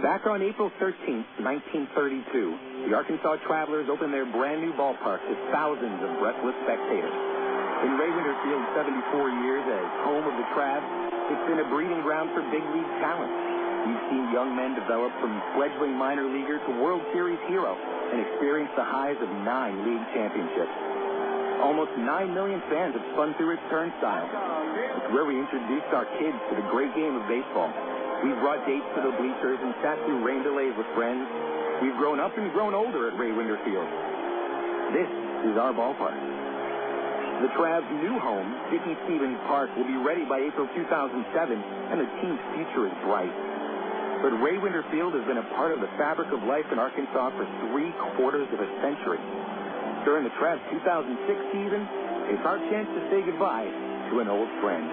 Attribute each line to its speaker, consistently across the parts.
Speaker 1: Back on April 13th, 1932, the Arkansas Travelers opened their brand-new ballpark to thousands of breathless spectators. In Ray Winter Field, 74 years as home of the Travs, it's been a breeding ground for big league talent. We've seen young men develop from fledgling minor leaguer to World Series hero and experience the highs of 9 league championships. Almost 9 million fans have spun through its turnstiles. It's where we introduced our kids to the great game of baseball. We've brought dates to the bleachers and sat through rain delays with friends. We've grown up and grown older at Ray Winter Field. This is our ballpark. The Travs' new home, Dickey Stevens Park, will be ready by April 2007, and the team's future is bright. But Ray Winter Field has been a part of the fabric of life in Arkansas for 3/4 of a century. During the Travs' 2006 season, it's our chance to say goodbye to an old friend.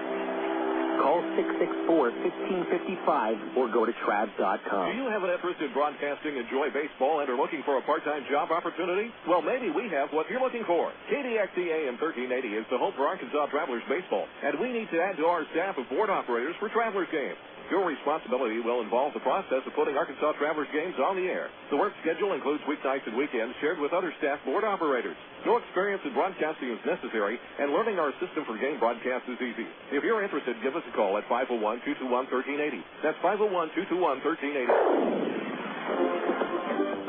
Speaker 1: Call 664-1555 or go to Travs.com.
Speaker 2: Do you have an interest in broadcasting, enjoy baseball, and are looking for a part-time job opportunity? Well, maybe we have what you're looking for. KDXE AM 1380 is the home for Arkansas Travelers baseball, and we need to add to our staff of board operators for Travelers games. Your responsibility will involve the process of putting Arkansas Travelers games on the air. The work schedule includes weeknights and weekends shared with other staff board operators. No experience in broadcasting is necessary, and learning our system for game broadcast is easy. If you're interested, give us a call at 501-221-1380. That's 501-221-1380.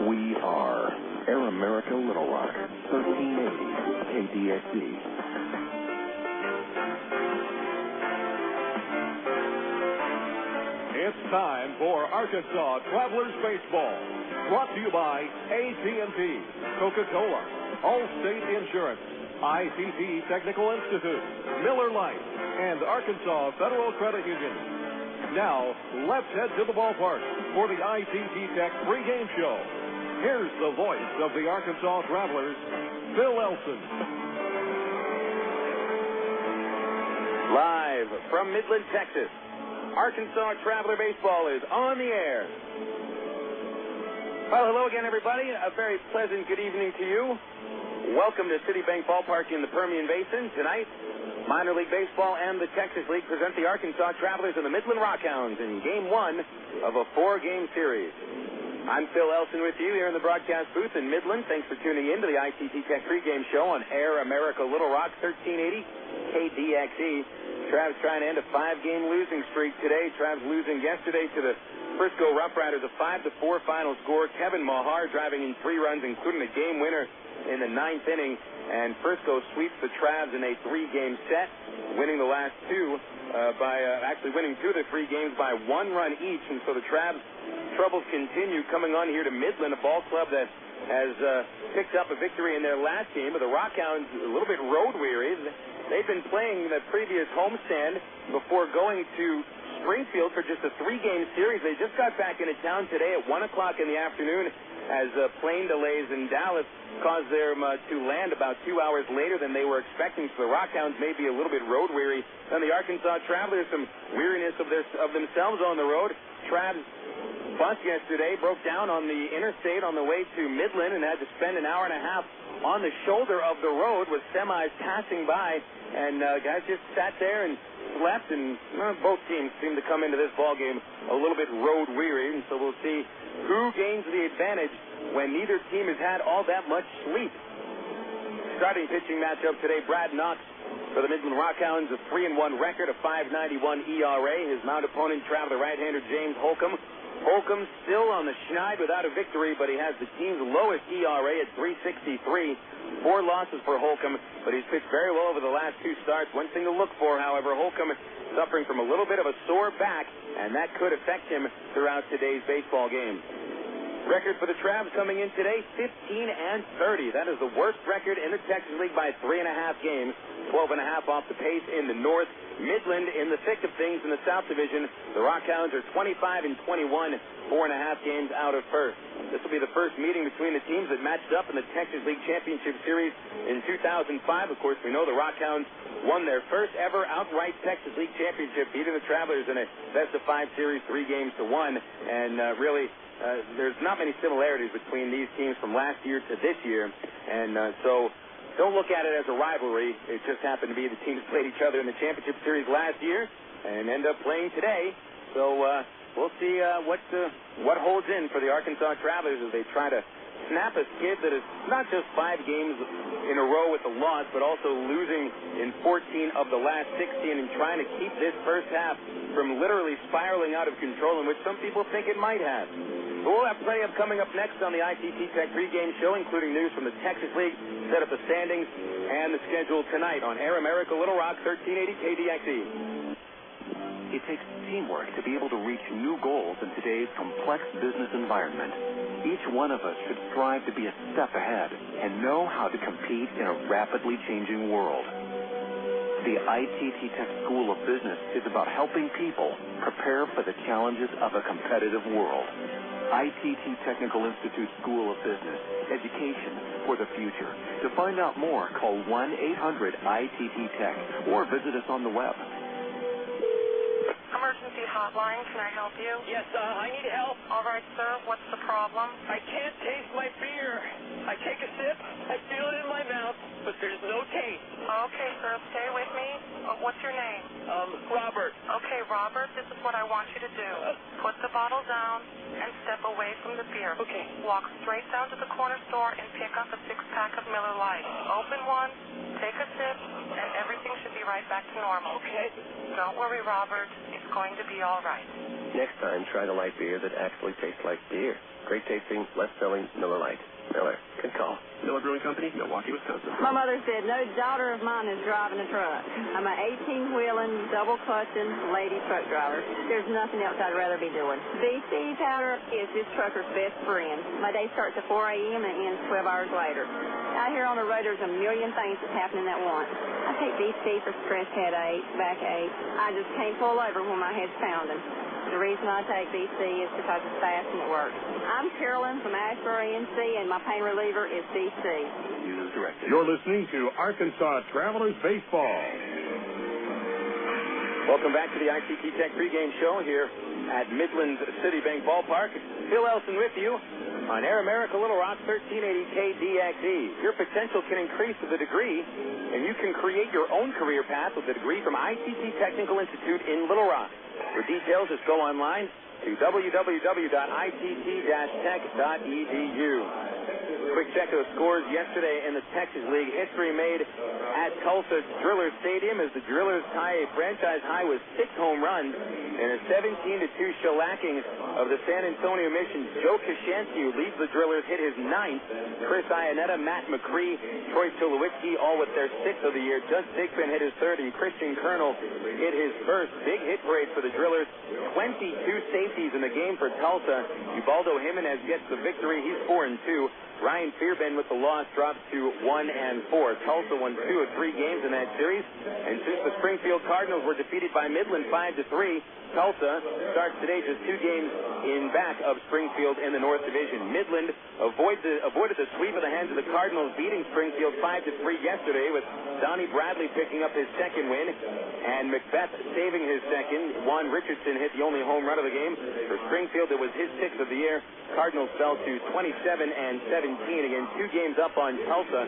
Speaker 3: We are Air America Little Rock, 1380 KDXE.
Speaker 2: It's time for Arkansas Travelers Baseball. Brought to you by AT&T, Coca-Cola, Allstate Insurance, ICT Technical Institute, Miller Lite, and Arkansas Federal Credit Union. Now, let's head to the ballpark for the ICT Tech pregame show. Here's the voice of the Arkansas Travelers, Phil Elson.
Speaker 4: Live from Midland, Texas, Arkansas Traveler Baseball is on the air. Well, hello again, everybody. A very pleasant good evening to you. Welcome to Citibank Ballpark in the Permian Basin. Tonight, Minor League Baseball and the Texas League present the Arkansas Travelers and the Midland RockHounds in Game 1 of a 4-game series. I'm Phil Elson with you here in the broadcast booth in Midland. Thanks for tuning in to the ICT Tech pregame show on Air America Little Rock, 1380 KDXE. Travs trying to end a 5-game losing streak today. Travs losing yesterday to the Frisco Rough Riders, a 5-4 final score. Kevin Mahar driving in 3 runs, including a game winner in the 9th inning. And Frisco sweeps the Travs in a 3-game set, winning the last 2 actually winning 2 of the 3 games by 1 run each. And so the Travs' troubles continue coming on here to Midland, a ball club that has picked up a victory in their last game. But the RockHounds a little bit road-weary. They've been playing the previous homestand before going to Springfield for just a 3-game series. They just got back into town today at 1 o'clock in the afternoon as plane delays in Dallas caused them to land about 2 hours later than they were expecting. So the RockHounds may be a little bit road-weary. And the Arkansas Travelers, some weariness of themselves on the road. Travs bus yesterday broke down on the interstate on the way to Midland and had to spend an hour and a half on the shoulder of the road with semis passing by, and guys just sat there and slept, and both teams seem to come into this ball game a little bit road weary, and so we'll see who gains the advantage when neither team has had all that much sleep. Starting pitching matchup today, Brad Knox for the Midland RockHounds, a 3-1 record, a 5.91 ERA. His mount opponent, Traveler right-hander James Holcomb. Holcomb still on the schneid without a victory, but he has the team's lowest ERA at 3.63. 4 losses for Holcomb, but he's pitched very well over the last 2 starts. One thing to look for, however, Holcomb suffering from a little bit of a sore back, and that could affect him throughout today's baseball game. Record for the Travs coming in today, 15-30. That is the worst record in the Texas League by 3.5 games. 12.5 off the pace in the North. Midland in the thick of things in the South Division. The RockHounds are 25-21, 4.5 games out of first. This will be the first meeting between the teams that matched up in the Texas League Championship Series in 2005. Of course, we know the RockHounds won their first ever outright Texas League Championship, beating the Travelers in a best-of-5 series, 3-1. And really, there's not many similarities between these teams from last year to this year. And so don't look at it as a rivalry. It just happened to be the teams played each other in the championship series last year and end up playing today. So we'll see what holds in for the Arkansas Travelers as they try to snap a skid that is not just 5 games in a row with a loss, but also losing in 14 of the last 16 and trying to keep this first half from literally spiraling out of control, in which some people think it might have. But we'll have plenty of coming up next on the ITT Tech pregame show, including news from the Texas League, set up the standings, and the schedule tonight on Air America Little Rock, 1380 KDXE.
Speaker 3: It takes teamwork to be able to reach new goals in today's complex business environment. Each one of us should strive to be a step ahead and know how to compete in a rapidly changing world. The ITT Tech School of Business is about helping people prepare for the challenges of a competitive world. ITT Technical Institute School of Business, education for the future. To find out more, call 1-800-ITT-TECH or visit us on the web.
Speaker 5: Emergency hotline, can I help you?
Speaker 6: Yes, I need help.
Speaker 5: All right, sir, what's the problem?
Speaker 6: I can't taste my beer. I take a sip, I feel it in my mouth, but there's no taste.
Speaker 5: Okay, sir, stay with me. What's your name?
Speaker 6: Robert.
Speaker 5: Okay, Robert, this is what I want you to do. Put the bottle down and step away from the beer.
Speaker 6: Okay.
Speaker 5: Walk straight down to the corner store and pick up a 6-pack of Miller Lite. Open one, take a sip, and everything should be right back to normal.
Speaker 6: Okay.
Speaker 5: Don't worry, Robert. It's going to be all right.
Speaker 7: Next time, try the light beer that actually tastes like beer. Great tasting, less selling Miller Lite. Miller, good call.
Speaker 3: Miller Brewing Company, Milwaukee, Wisconsin.
Speaker 8: My mother said, no daughter of mine is driving a truck. I'm an 18-wheeling, double-clutching lady truck driver. There's nothing else I'd rather be doing. BC powder is this trucker's best friend. My day starts at 4 a.m. and ends 12 hours later. Out here on the road, there's a million things that's happening at once. I take BC for stress headaches, backache. I just can't pull over when my head's pounding. The reason I take BC is because it's fast and it works. I'm Carolyn from Asheboro, NC, and my pain reliever is BC.
Speaker 3: Use directed.
Speaker 9: You're listening to Arkansas Travelers Baseball.
Speaker 4: Welcome back to the ITT Tech pregame show here at Midland City Bank Ballpark. Phil Elson with you on Air America Little Rock, 1380 KDXE. Your potential can increase with a degree, and you can create your own career path with a degree from ITT Technical Institute in Little Rock. For details, just go online to www.itt-tech.edu. Quick check of the scores yesterday in the Texas League. History made at Tulsa Drillers Stadium as the Drillers tie a franchise high with 6 home runs and a 17-2 shellacking of the San Antonio Missions. Joe Kashansky, who leads the Drillers, hit his 9th. Chris Iannetta, Matt McCree, Troy Tulowitzki, all with their 6th of the year. Judd Thigpen hit his 3rd, and Christian Colonel hit his 1st. Big hit parade for the Drillers. 22 safeties in the game for Tulsa. Ubaldo Jimenez gets the victory. He's 4-2. Ryan Fearben with the loss drops to 1-4. Tulsa won 2 of 3 games in that series. And since the Springfield Cardinals were defeated by Midland 5-3, Tulsa starts today just 2 games in back of Springfield in the North Division. Midland avoided the sweep of the hands of the Cardinals, beating Springfield 5-3 yesterday, with Donnie Bradley picking up his 2nd win and Macbeth saving his 2nd. Juan Richardson hit the only home run of the game. For Springfield, it was his 6th of the year. Cardinals fell to 27-17. Again, 2 games up on Tulsa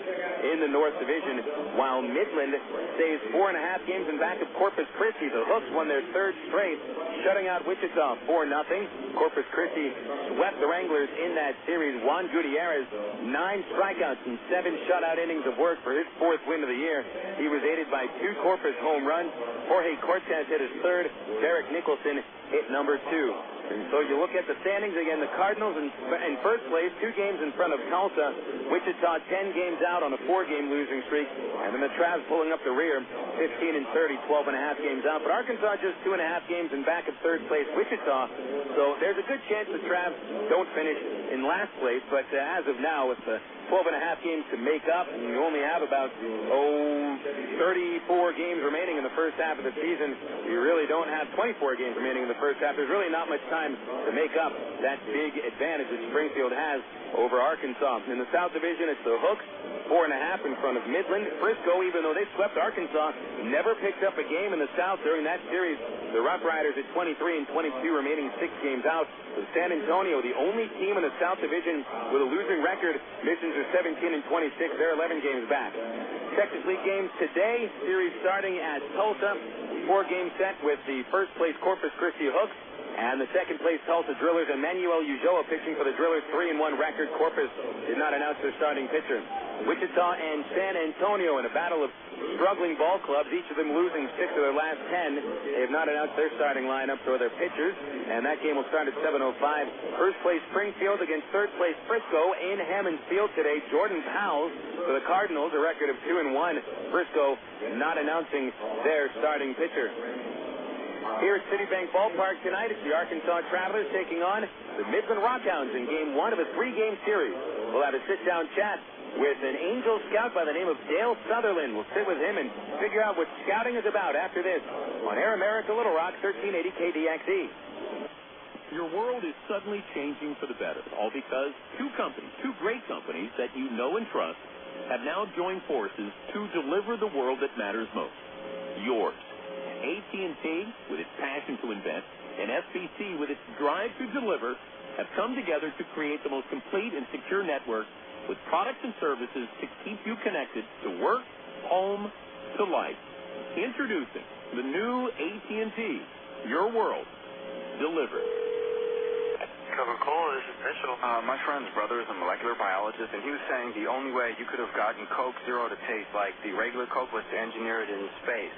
Speaker 4: in the North Division, while Midland stays 4.5 games in back of Corpus Christi. The Hooks won their 3rd straight, shutting out Wichita 4-0. Corpus Christi swept the Wranglers in that series. Juan Gutierrez, 9 strikeouts and 7 shutout innings of work for his 4th win of the year. He was aided by 2 Corpus home runs. Jorge Cortez hit his 3rd. Derek Nicholson hit number 2. And so you look at the standings again, the Cardinals in first place, 2 games in front of Tulsa. Wichita 10 games out on a 4-game losing streak. And then the Travs pulling up the rear, 15-30, 12.5 games out. But Arkansas just 2.5 games in back of 3rd place Wichita. So there's a good chance the Travs don't finish in last place. But as of now, with the 12.5 games to make up, and you only have about 34 games remaining in the first half of the season. You really don't have 24 games remaining in the first half. There's really not much time to make up that big advantage that Springfield has over Arkansas. In the South Division, it's the Hooks, 4.5 in front of Midland. Frisco, even though they swept Arkansas, never picked up a game in the South during that series. The Rough Riders at 23-22, remaining 6 games out. With San Antonio, the only team in the South Division with a losing record. Missions are 17-26. They're 11 games back. Texas League games today. Series starting at Tulsa. 4-game set with the first place Corpus Christi Hooks And the second-place Tulsa Drillers, Emmanuel Ulloa pitching for the Drillers' 3-1 record. Corpus did not announce their starting pitcher. Wichita and San Antonio in a battle of struggling ball clubs, each of them losing 6 of their last 10. They have not announced their starting lineups or their pitchers, and that game will start at 7:05. First place Springfield against third place Frisco in Hammond Field today. Jordan Powell for the Cardinals, a record of 2-1. Frisco not announcing their starting pitcher. Here at Citibank Ballpark tonight, it's the Arkansas Travelers taking on the Midland RockHounds in Game 1 of a 3-game series. We'll have a sit-down chat with an Angel scout by the name of Dale Sutherland. We'll sit with him and figure out what scouting is about after this on Air America Little Rock, 1380 KDXE.
Speaker 10: Your world is suddenly changing for the better, all because two great companies that you know and trust, have now joined forces to deliver the world that matters most, yours. AT&T, with its passion to invent, and SBC, with its drive to deliver, have come together to create the most complete and secure network with products and services to keep you connected to work, home, to life. Introducing the new AT&T, your world, delivered.
Speaker 11: Coca-Cola, this is Mitchell. My friend's brother is a molecular biologist, and he was saying the only way you could have gotten Coke Zero to taste like the regular Coke was to engineer it in space.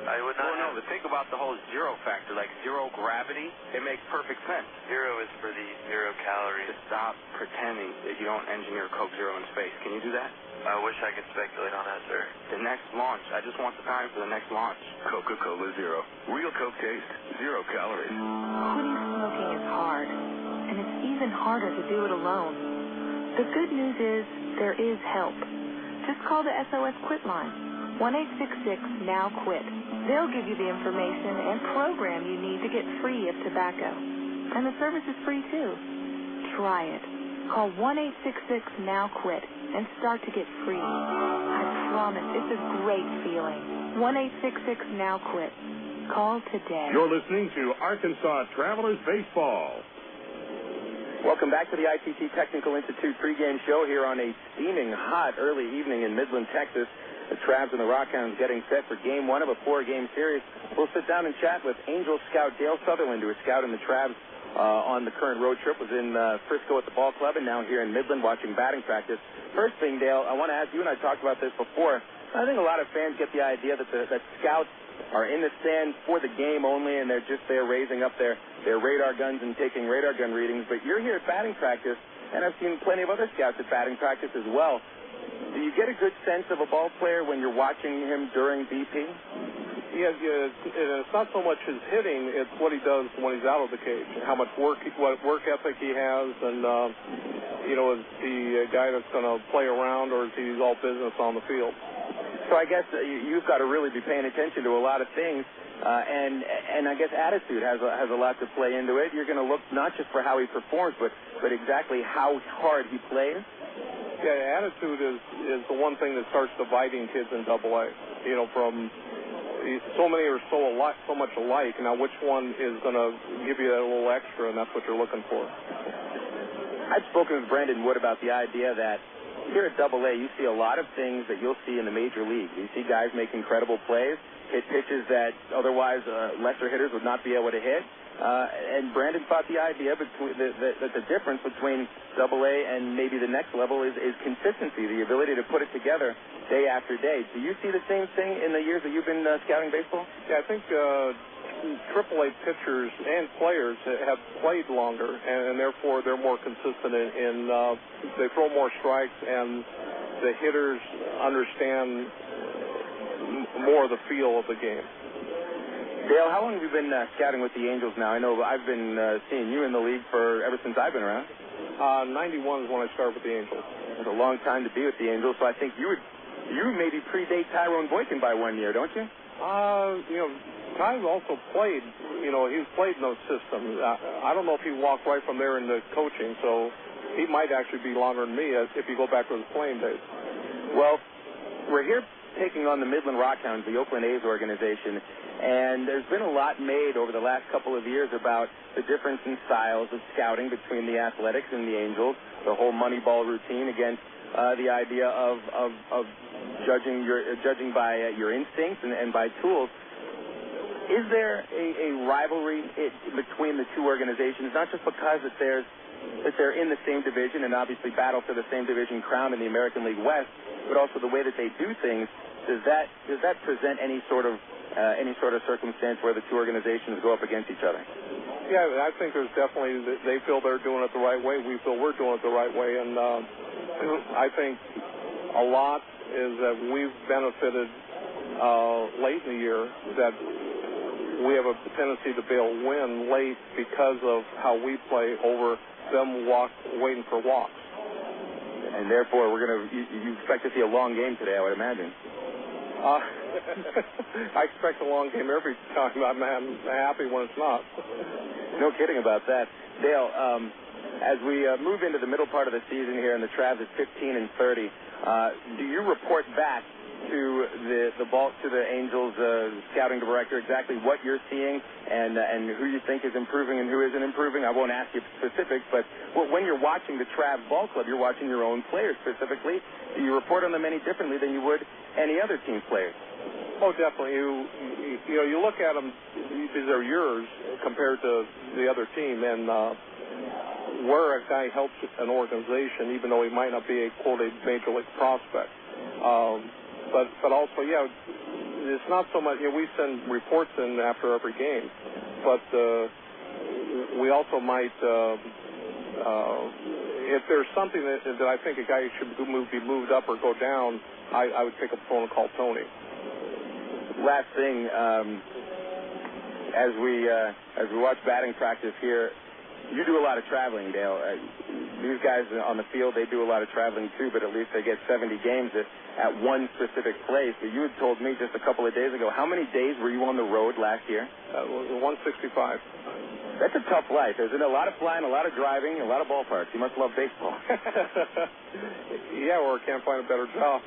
Speaker 11: I would not. Well, no, but think about the whole zero factor, like zero gravity. It makes perfect sense. Zero is for the 0 calories. Just stop pretending that you don't engineer Coke Zero in space. Can you do that? I wish I could speculate on that, sir. The next launch. I just want the time for the next launch.
Speaker 12: Coca-Cola Zero. Real Coke taste, 0 calories.
Speaker 13: Quitting smoking is hard, and it's even harder to do it alone. The good news is there is help. Just call the SOS Quit line. 1-866-NOW-QUIT. They'll give you the information and program you need to get free of tobacco. And the service is free, too. Try it. Call 1-866-NOW-QUIT and start to get free. I promise, it's a great feeling. 1-866-NOW-QUIT. Call today.
Speaker 9: You're listening to Arkansas Travelers Baseball.
Speaker 4: Welcome back to the ITT Technical Institute pregame show here on a steaming hot early evening in Midland, Texas. The Travs and the RockHounds getting set for Game 1 of a 4-game series. We'll sit down and chat with Angel scout Dale Sutherland, who is scouting the Travs on the current road trip, was in Frisco at the ball club, and now here in Midland watching batting practice. First thing, Dale, I want to ask you, and I talked about this before. I think a lot of fans get the idea that that scouts are in the stand for the game only, and they're just there raising up their radar guns and taking radar gun readings. But you're here at batting practice, and I've seen plenty of other scouts at batting practice as well. Do you get a good sense of a ball player when you're watching him during BP?
Speaker 14: Yeah, it's not so much his hitting; it's what he does when he's out of the cage. How much what work ethic he has, and is he a guy that's going to play around, or is he all business on the field?
Speaker 4: So I guess you've got to really be paying attention to a lot of things, and I guess attitude has a lot to play into it. You're going to look not just for how he performs, but exactly how hard he plays.
Speaker 14: Yeah, attitude is the one thing that starts dividing kids in AA. From so many are so much alike. Now, which one is going to give you that little extra, and that's what you're looking for.
Speaker 4: I've spoken with Brandon Wood about the idea that here at AA, you see a lot of things that you'll see in the major league. You see guys make incredible plays, hit pitches that otherwise lesser hitters would not be able to hit. And Brandon thought the idea that the difference between AA and maybe the next level is consistency, the ability to put it together day after day. Do you see the same thing in the years that you've been scouting baseball?
Speaker 14: Yeah, I think AAA pitchers and players have played longer, and therefore they're more consistent in they throw more strikes, and the hitters understand more of the feel of the game.
Speaker 4: Dale, how long have you been scouting with the Angels now? I know I've been seeing you in the league ever since I've been around.
Speaker 14: 91 is when I started with the Angels.
Speaker 4: It's a long time to be with the Angels, so I think you maybe predate Tyrone Boykin by 1 year, don't you?
Speaker 14: Ty's also played. He's played in those systems. I don't know if he walked right from there into coaching, so he might actually be longer than me if you go back to his playing days.
Speaker 4: Well, we're here taking on the Midland RockHounds, the Oakland A's organization. And there's been a lot made over the last couple of years about the difference in styles of scouting between the Athletics and the Angels, the whole Moneyball routine against the idea of judging by your instincts and by tools. Is there a rivalry between the two organizations, not just because that they're in the same division and obviously battle for the same division crown in the American League West, but also the way that they do things? Does that present any sort of circumstance where the two organizations go up against each other?
Speaker 14: Yeah, I think there's definitely, they feel they're doing it the right way. We feel we're doing it the right way. And I think a lot is that we've benefited late in the year, that we have a tendency to be able to win late because of how we play over them waiting for walks.
Speaker 4: And therefore, you expect to see a long game today, I would imagine.
Speaker 14: I expect a long game every time. I'm happy when it's not.
Speaker 4: No kidding about that. Dale, as we move into the middle part of the season here and the Travs at 15-30, do you report back to the Angels scouting director exactly what you're seeing and who you think is improving and who isn't improving? I won't ask you specifics, but when you're watching the Travs ball club, you're watching your own players specifically. Do you report on them any differently than you would any other team's players?
Speaker 14: Oh, definitely. You look at them, they're yours compared to the other team, and where a guy helps an organization, even though he might not be a major league prospect. But also, yeah, it's not so much, we send reports in after every game, but we also might, if there's something that I think a guy should be moved up or go down, I would pick up the phone and call Tony.
Speaker 4: Last thing, as we watch batting practice here, you do a lot of traveling, Dale. These guys on the field, they do a lot of traveling too, but at least they get 70 games at one specific place. But you had told me just a couple of days ago, how many days were you on the road last year?
Speaker 14: 165.
Speaker 4: That's a tough life, isn't it? A lot of flying, a lot of driving, a lot of ballparks. You must love baseball.
Speaker 14: Yeah, or can't find a better job.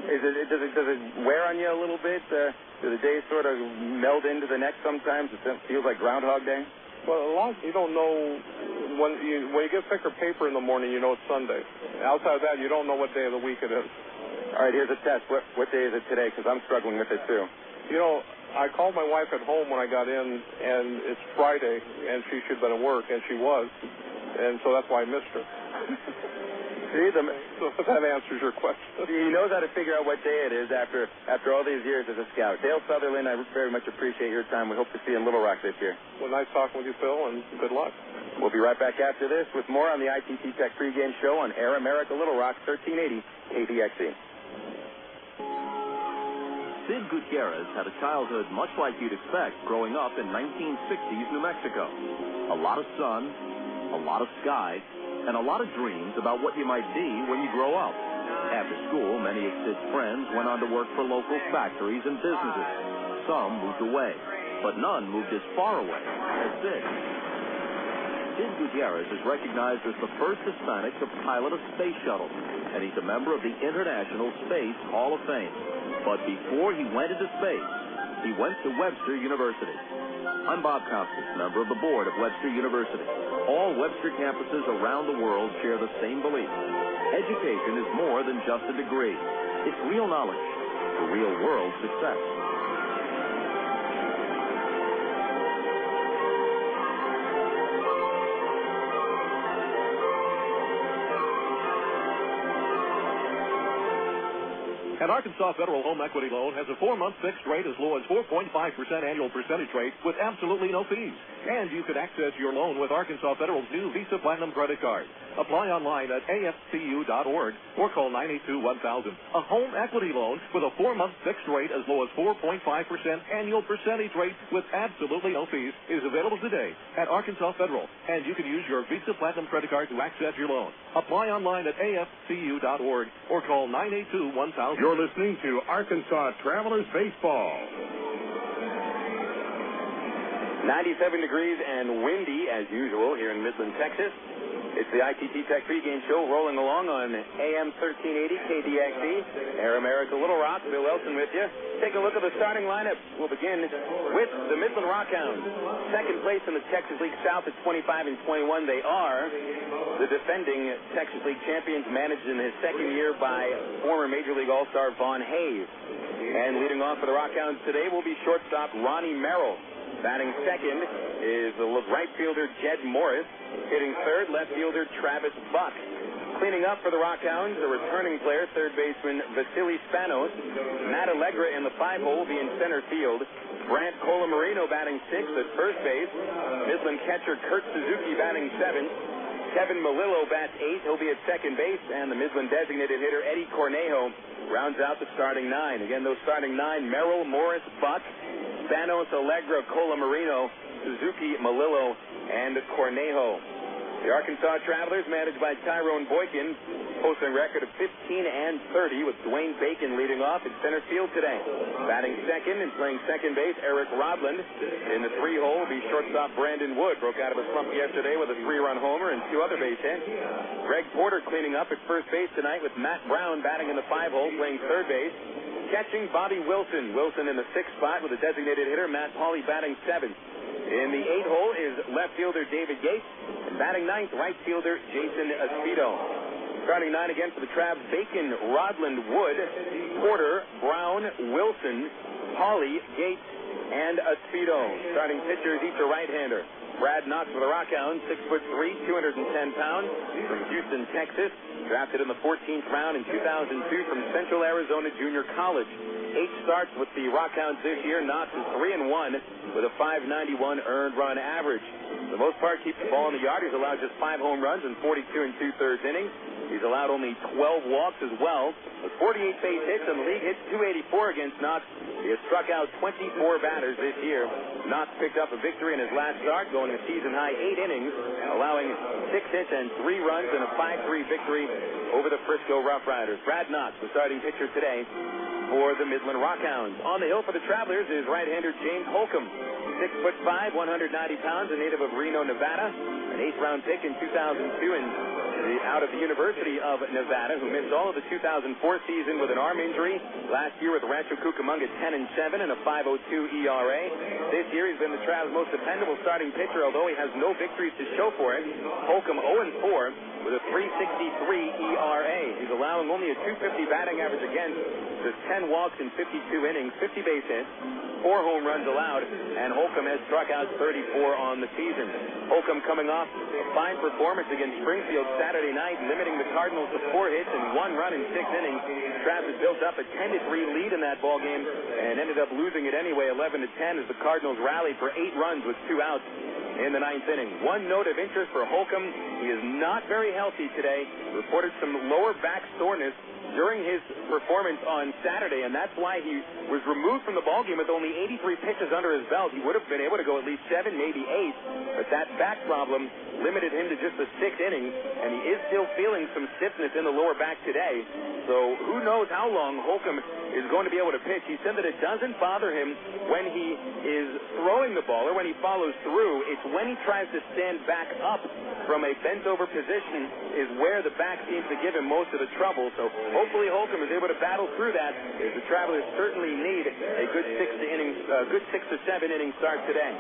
Speaker 4: Does it wear on you a little bit? Do the days sort of meld into the next sometimes? It feels like Groundhog Day?
Speaker 14: Well, you don't know when you get thicker paper in the morning, you know it's Sunday. Outside of that, you don't know what day of the week it is.
Speaker 4: All right, here's a test. What day is it today? Because I'm struggling with it too.
Speaker 14: I called my wife at home when I got in, and it's Friday, and she should have been at work, and she was, and so that's why I missed her.
Speaker 4: See,
Speaker 14: so that answers your question.
Speaker 4: He knows how to figure out what day it is after all these years as a scout. Dale Sutherland, I very much appreciate your time. We hope to see you in Little Rock this year.
Speaker 14: Well, nice talking with you, Phil, and good luck.
Speaker 4: We'll be right back after this with more on the ITT Tech pregame show on Air America Little Rock, 1380 KTXE.
Speaker 10: Sid Gutierrez had a childhood much like you'd expect growing up in 1960s New Mexico. A lot of sun, a lot of sky, and a lot of dreams about what you might be when you grow up. After school, many of Sid's friends went on to work for local factories and businesses. Some moved away, but none moved as far away as Sid. Sid Gutierrez is recognized as the first Hispanic to pilot a space shuttle, and he's a member of the International Space Hall of Fame. But before he went into space, he went to Webster University. I'm Bob Costas, member of the board of Webster University. All Webster campuses around the world share the same belief. Education is more than just a degree. It's real knowledge for real-world success.
Speaker 2: An Arkansas Federal Home Equity Loan has a 4-month fixed rate as low as 4.5% annual percentage rate with absolutely no fees. And you can access your loan with Arkansas Federal's new Visa Platinum credit card. Apply online at afcu.org or call 982-1000. A home equity loan with a 4-month fixed rate as low as 4.5% annual percentage rate with absolutely no fees is available today at Arkansas Federal. And you can use your Visa Platinum credit card to access your loan. Apply online at afcu.org or call 982-1000.
Speaker 9: You're listening to Arkansas Travelers Baseball.
Speaker 4: 97 degrees and windy, as usual, here in Midland, Texas. It's the ITT Tech pregame show rolling along on AM 1380 KDXE. Air America Little Rock. Bill Elson with you. Take a look at the starting lineup. We'll begin with the Midland RockHounds. Second place in the Texas League South at 25 and 21. They are the defending Texas League champions, managed in his second year by former Major League All-Star Vaughn Hayes. And leading off for the RockHounds today will be shortstop Ronnie Merrill. Batting second is the right fielder Jed Morris. Hitting third, left fielder Travis Buck. Cleaning up for the RockHounds, the returning player, third baseman Vasily Spanos. Matt Allegra in the 5-hole will be in center field. Brant Colamarino batting sixth at first base. Midland catcher Kurt Suzuki batting seventh. Kevin Melillo bats eighth. He'll be at second base. And the Midland designated hitter Eddie Cornejo rounds out the starting nine. Again, those starting nine: Merrill, Morris, Buck, Spanos, Allegra, Colamarino, Suzuki, Melillo, and Cornejo. The Arkansas Travelers, managed by Tyrone Boykin, posting a record of 15 and 30 with Dwayne Bacon leading off at center field today. Batting second and playing second base, Eric Rodland. In the 3-hole will be shortstop Brandon Wood. Broke out of a slump yesterday with a 3-run homer and 2 other base hits. Greg Porter cleaning up at first base tonight with Matt Brown batting in the 5-hole, playing third base. Catching Bobby Wilson. Wilson in the 6th spot with a designated hitter, Matt Pauley, batting 7th. In the 8-hole is left fielder David Yates. And batting 9th, right fielder Jason Espedo. Starting 9 again for the Travs: Bacon, Rodland, Wood, Porter, Brown, Wilson, Pauley, Yates, and Espedo. Starting pitchers, each a right-hander. Brad Knox for the RockHounds, 6'3", 210 pounds, from Houston, Texas. Drafted in the 14th round in 2002 from Central Arizona Junior College. 8 starts with the RockHounds this year. Knox is 3-1 with a .591 earned run average. For the most part, keeps the ball in the yard. He's allowed just 5 home runs in 42 2/3 innings. He's allowed only 12 walks as well. With 48 base hits in the league, hits .284 against Knox. He has struck out 24 batters this year. Knox picked up a victory in his last start, going a season-high 8 innings, allowing 6 hits and 3 runs in a 5-3 victory over the Frisco Rough Riders. Brad Knox, the starting pitcher today for the Midland RockHounds. On the hill for the Travelers is right-hander James Holcomb. 6'5", 190 pounds, a native of Reno, Nevada. An 8th-round pick in 2002 and out of the University of Nevada, who missed all of the 2004 season with an arm injury. Last year with Rancho Cucamonga, 10-7 and a 5.02 ERA. This year he's been the Travs' most dependable starting pitcher, although he has no victories to show for it. Holcomb 0-4 with a 3.63 ERA. He's allowing only a .250 batting average against. Just 10 walks in 52 innings, 50 base hits, 4 home runs allowed, and Holcomb has struck out 34 on the season. Holcomb coming off a fine performance against Springfield Saturday night, limiting the Cardinals to 4 hits and 1 run in 6 innings. Travs has built up a 10-3 lead in that ball game and ended up losing it anyway, 11-10, as the Cardinals rallied for 8 runs with 2 outs in the 9th inning. One note of interest for Holcomb: he is not very healthy today. Reported some lower back soreness during his performance on Saturday, and that's why he was removed from the ballgame with only 83 pitches under his belt. He would have been able to go at least 7, maybe 8, but that back problem limited him to just the 6 innings, and he is still feeling some stiffness in the lower back today. So who knows how long Holcomb is going to be able to pitch. He said that it doesn't bother him when he is throwing the ball or when he follows through. It's when he tries to stand back up from a bent-over position is where the back seems to give him most of the trouble. So hopefully Holcomb is able to battle through that, as the Travelers certainly need a good 6 to 7 inning start today.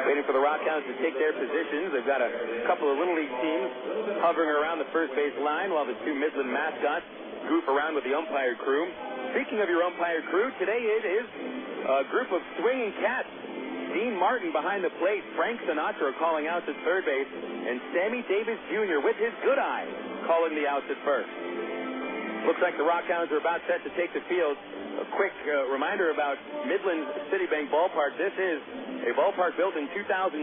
Speaker 4: Waiting for the RockHounds to take their positions. They've got a couple of Little League teams hovering around the first base line while the 2 Midland mascots goof around with the umpire crew. Speaking of your umpire crew, today it is a group of swinging cats. Dean Martin behind the plate, Frank Sinatra calling outs at third base, and Sammy Davis Jr. with his good eye calling the outs at first. Looks like the RockHounds are about set to take the field. A quick reminder about Midland's Citibank Ballpark. This is a ballpark built in 2002,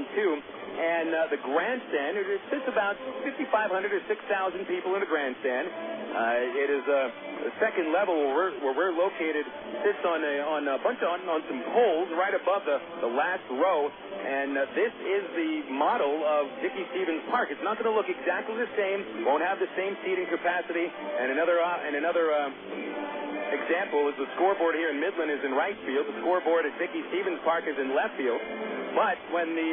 Speaker 4: and the grandstand, it sits about 5,500 to 6,000 people in the grandstand. It is a second level where we're located. Sits on some poles right above the last row, and this is the model of Dickey Stevens Park. It's not going to look exactly the same. Won't have the same seating capacity, and another example is the scoreboard here in Midland is in right field. The scoreboard at Dickey Stevens Park is in left field. But when the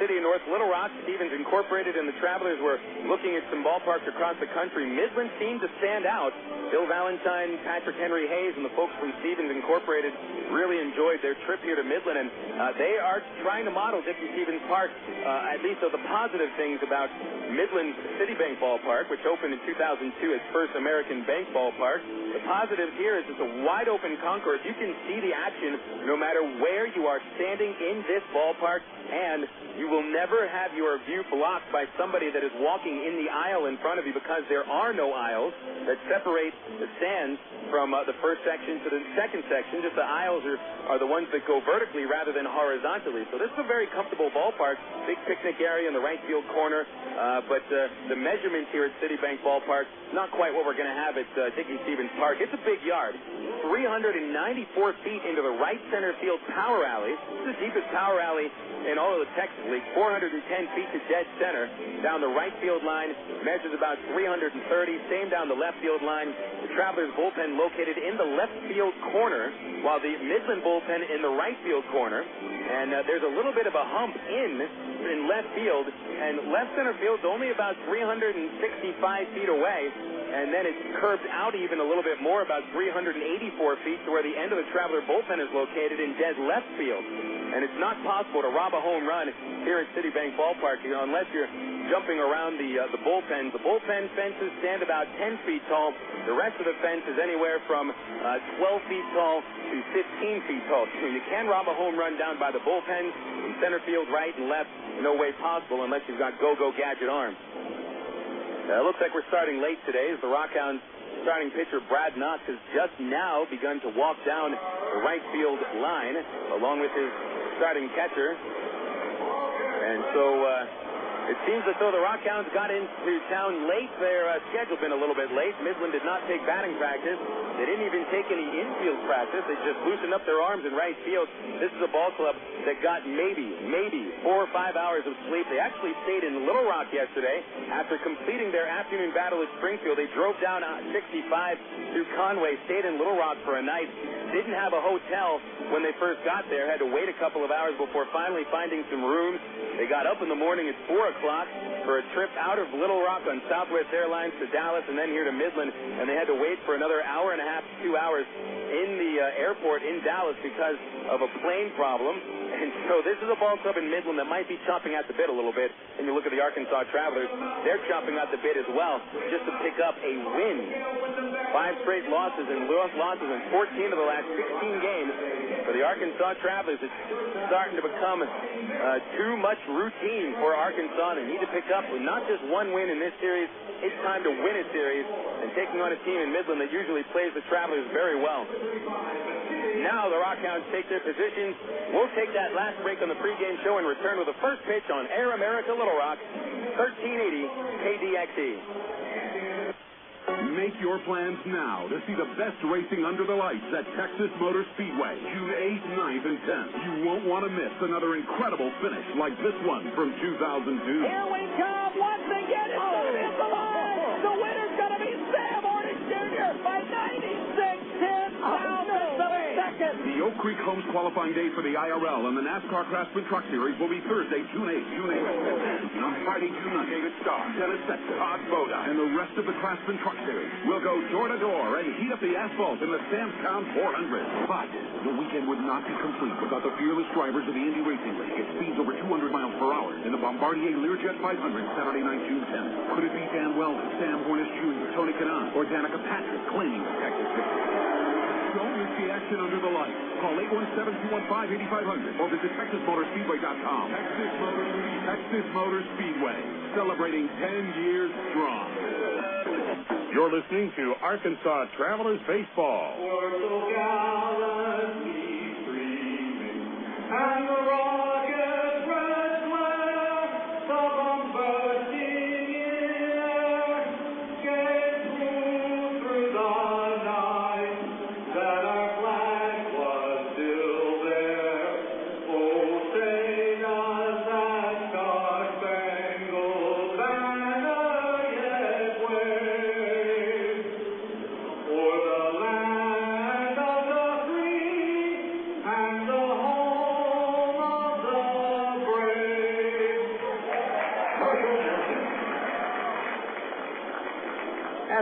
Speaker 4: city of North Little Rock, Stevens Incorporated, and the Travelers were looking at some ballparks across the country, Midland seemed to stand out. Bill Valentine, Patrick Henry Hayes, and the folks from Stevens Incorporated really enjoyed their trip here to Midland, and they are trying to model Dickey Stevens Park, at least of the positive things about Midland Citibank Ballpark, which opened in 2002 as First American Bank Ballpark. The positive here is it's a wide-open concourse. You can see the action no matter where you are standing in this ballpark, and you will never have your view blocked by somebody that is walking in the aisle in front of you, because there are no aisles that separate the stands from the first section to the second section. Just the aisles are the ones that go vertically rather than horizontally. So this is a very comfortable ballpark. Big picnic area in the right field corner. But the measurements here at Citibank Ballpark, not quite what we're going to have at Dickey Stevens Park. It's a big yard. 394 feet into the right center field power alley. This is the deepest power alley in all of the Texas League. 410 feet to dead center. Down the right field line, measures about 330. Same down the left field line. The Travelers bullpen located in the left field corner, while the Midland bullpen in the right field corner. And there's a little bit of a hump in left field, and left center field's only about 365 feet away, and then it's curved out even a little bit more, about 384 feet, to where the end of the Traveler bullpen is located in dead left field. And it's not possible to rob a home run here at Citibank Ballpark, unless you're jumping around the bullpens. The bullpen fences stand about 10 feet tall. The rest of the fence is anywhere from 12 feet tall to 15 feet tall. So you can rob a home run down by the bullpens in center field, right and left. No way possible unless you've got go-go gadget arms. It looks like we're starting late today, as the RockHounds starting pitcher Brad Knox has just now begun to walk down the right field line along with his starting catcher. And so it seems as though the RockHounds got into town late. Their schedule been a little bit late. Midland did not take batting practice. They didn't even take any infield practice. They just loosened up their arms in right field. This is a ball club that got maybe 4 or 5 hours of sleep. They actually stayed in Little Rock yesterday. After completing their afternoon battle at Springfield, they drove down 65 through Conway, stayed in Little Rock for a night. Didn't have a hotel when they first got there. Had to wait a couple of hours before finally finding some rooms. They got up in the morning at 4 o'clock for a trip out of Little Rock on Southwest Airlines to Dallas and then here to Midland, and they had to wait for another hour and a half to 2 hours in the airport in Dallas because of a plane problem. And so this is a ball club in Midland that might be chopping at the bit a little bit. And you look at the Arkansas Travelers, they're chopping at the bit as well just to pick up a win. 5 straight losses and 14 of the last 16 games for the Arkansas Travelers. It's starting to become too much routine for Arkansas. They need to pick up not just one win in this series. It's time to win a series, and taking on a team in Midland that usually plays the Travelers very well. Now the RockHounds take their positions. We'll take that last break on the pregame show and return with the first pitch on Air America Little Rock, 1380 KDXE.
Speaker 9: Make your plans now to see the best racing under the lights at Texas Motor Speedway, June 8th, 9th, and 10th. You won't want to miss another incredible finish like this one from 2002.
Speaker 6: Here we come once again. It's going to be the line. The winner's going to be Sam Ornish Jr. by 96 thousandths of a second.
Speaker 9: The Oak Creek Homes qualifying day for the IRL and the NASCAR Craftsman Truck Series will be Thursday, June 8th. On Friday, June 9th, David Starr, Dennis Setzer, Todd Boda, and the rest of the Craftsman Truck Series will go door to door and heat up the asphalt in the Samstown 400. But the weekend would not be complete without the fearless drivers of the Indy Racing League at speeds over 200 miles per hour in the Bombardier Learjet 500 Saturday night, June 10th. Could it be Dan Weldon, Sam Hornish Jr., Tony Kanaan, or Danica Patrick claiming the Texas victory? Don't miss the action under the lights. Call 817-215-8500 or visit TexasMotorSpeedway.com. Texas Motor Speedway, celebrating 10 years strong.
Speaker 15: You're listening to Arkansas Travelers Baseball.
Speaker 6: We're so gallantly streaming, and the rockets red glare, the bombarding air, gave proof through the night that our flag was still there. Oh, say does that star-spangled banner yet wave? For the land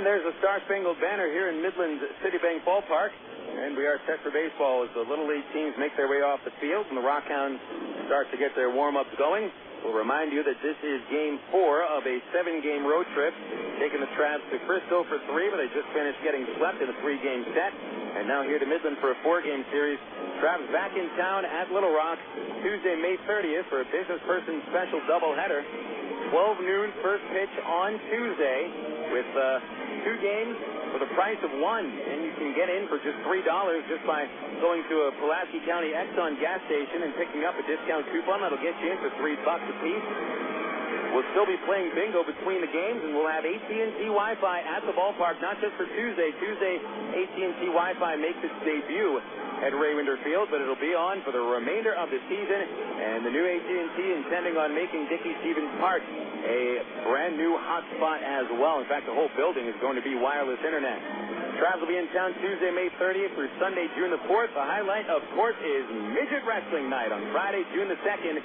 Speaker 4: And there's the Star Spangled Banner here in Midland Citibank Ballpark. And we are set for baseball as the Little League teams make their way off the field and the RockHounds start to get their warm-ups going. We'll remind you that this is Game 4 of a 7-game road trip, taking the Travs to Frisco for 3, but they just finished getting swept in a 3-game set. And now here to Midland for a 4-game series. Travs back in town at Little Rock Tuesday, May 30th for a business person special doubleheader. 12 noon first pitch on Tuesday with 2 games for the price of 1. And you can get in for just $3 just by going to a Pulaski County Exxon gas station and picking up a discount coupon. That'll get you in for $3 a piece. We'll still be playing bingo between the games, and we'll have AT&T Wi-Fi at the ballpark, not just for Tuesday. Tuesday, AT&T Wi-Fi makes its debut at Ray Winder Field, but it'll be on for the remainder of the season. And the new AT&T intending on making Dickey-Stevens Park a brand new hotspot as well. In fact, the whole building is going to be wireless internet. Travs will be in town Tuesday, May 30th through Sunday, June the 4th. The highlight, of course, is Midget Wrestling Night on Friday, June the 2nd.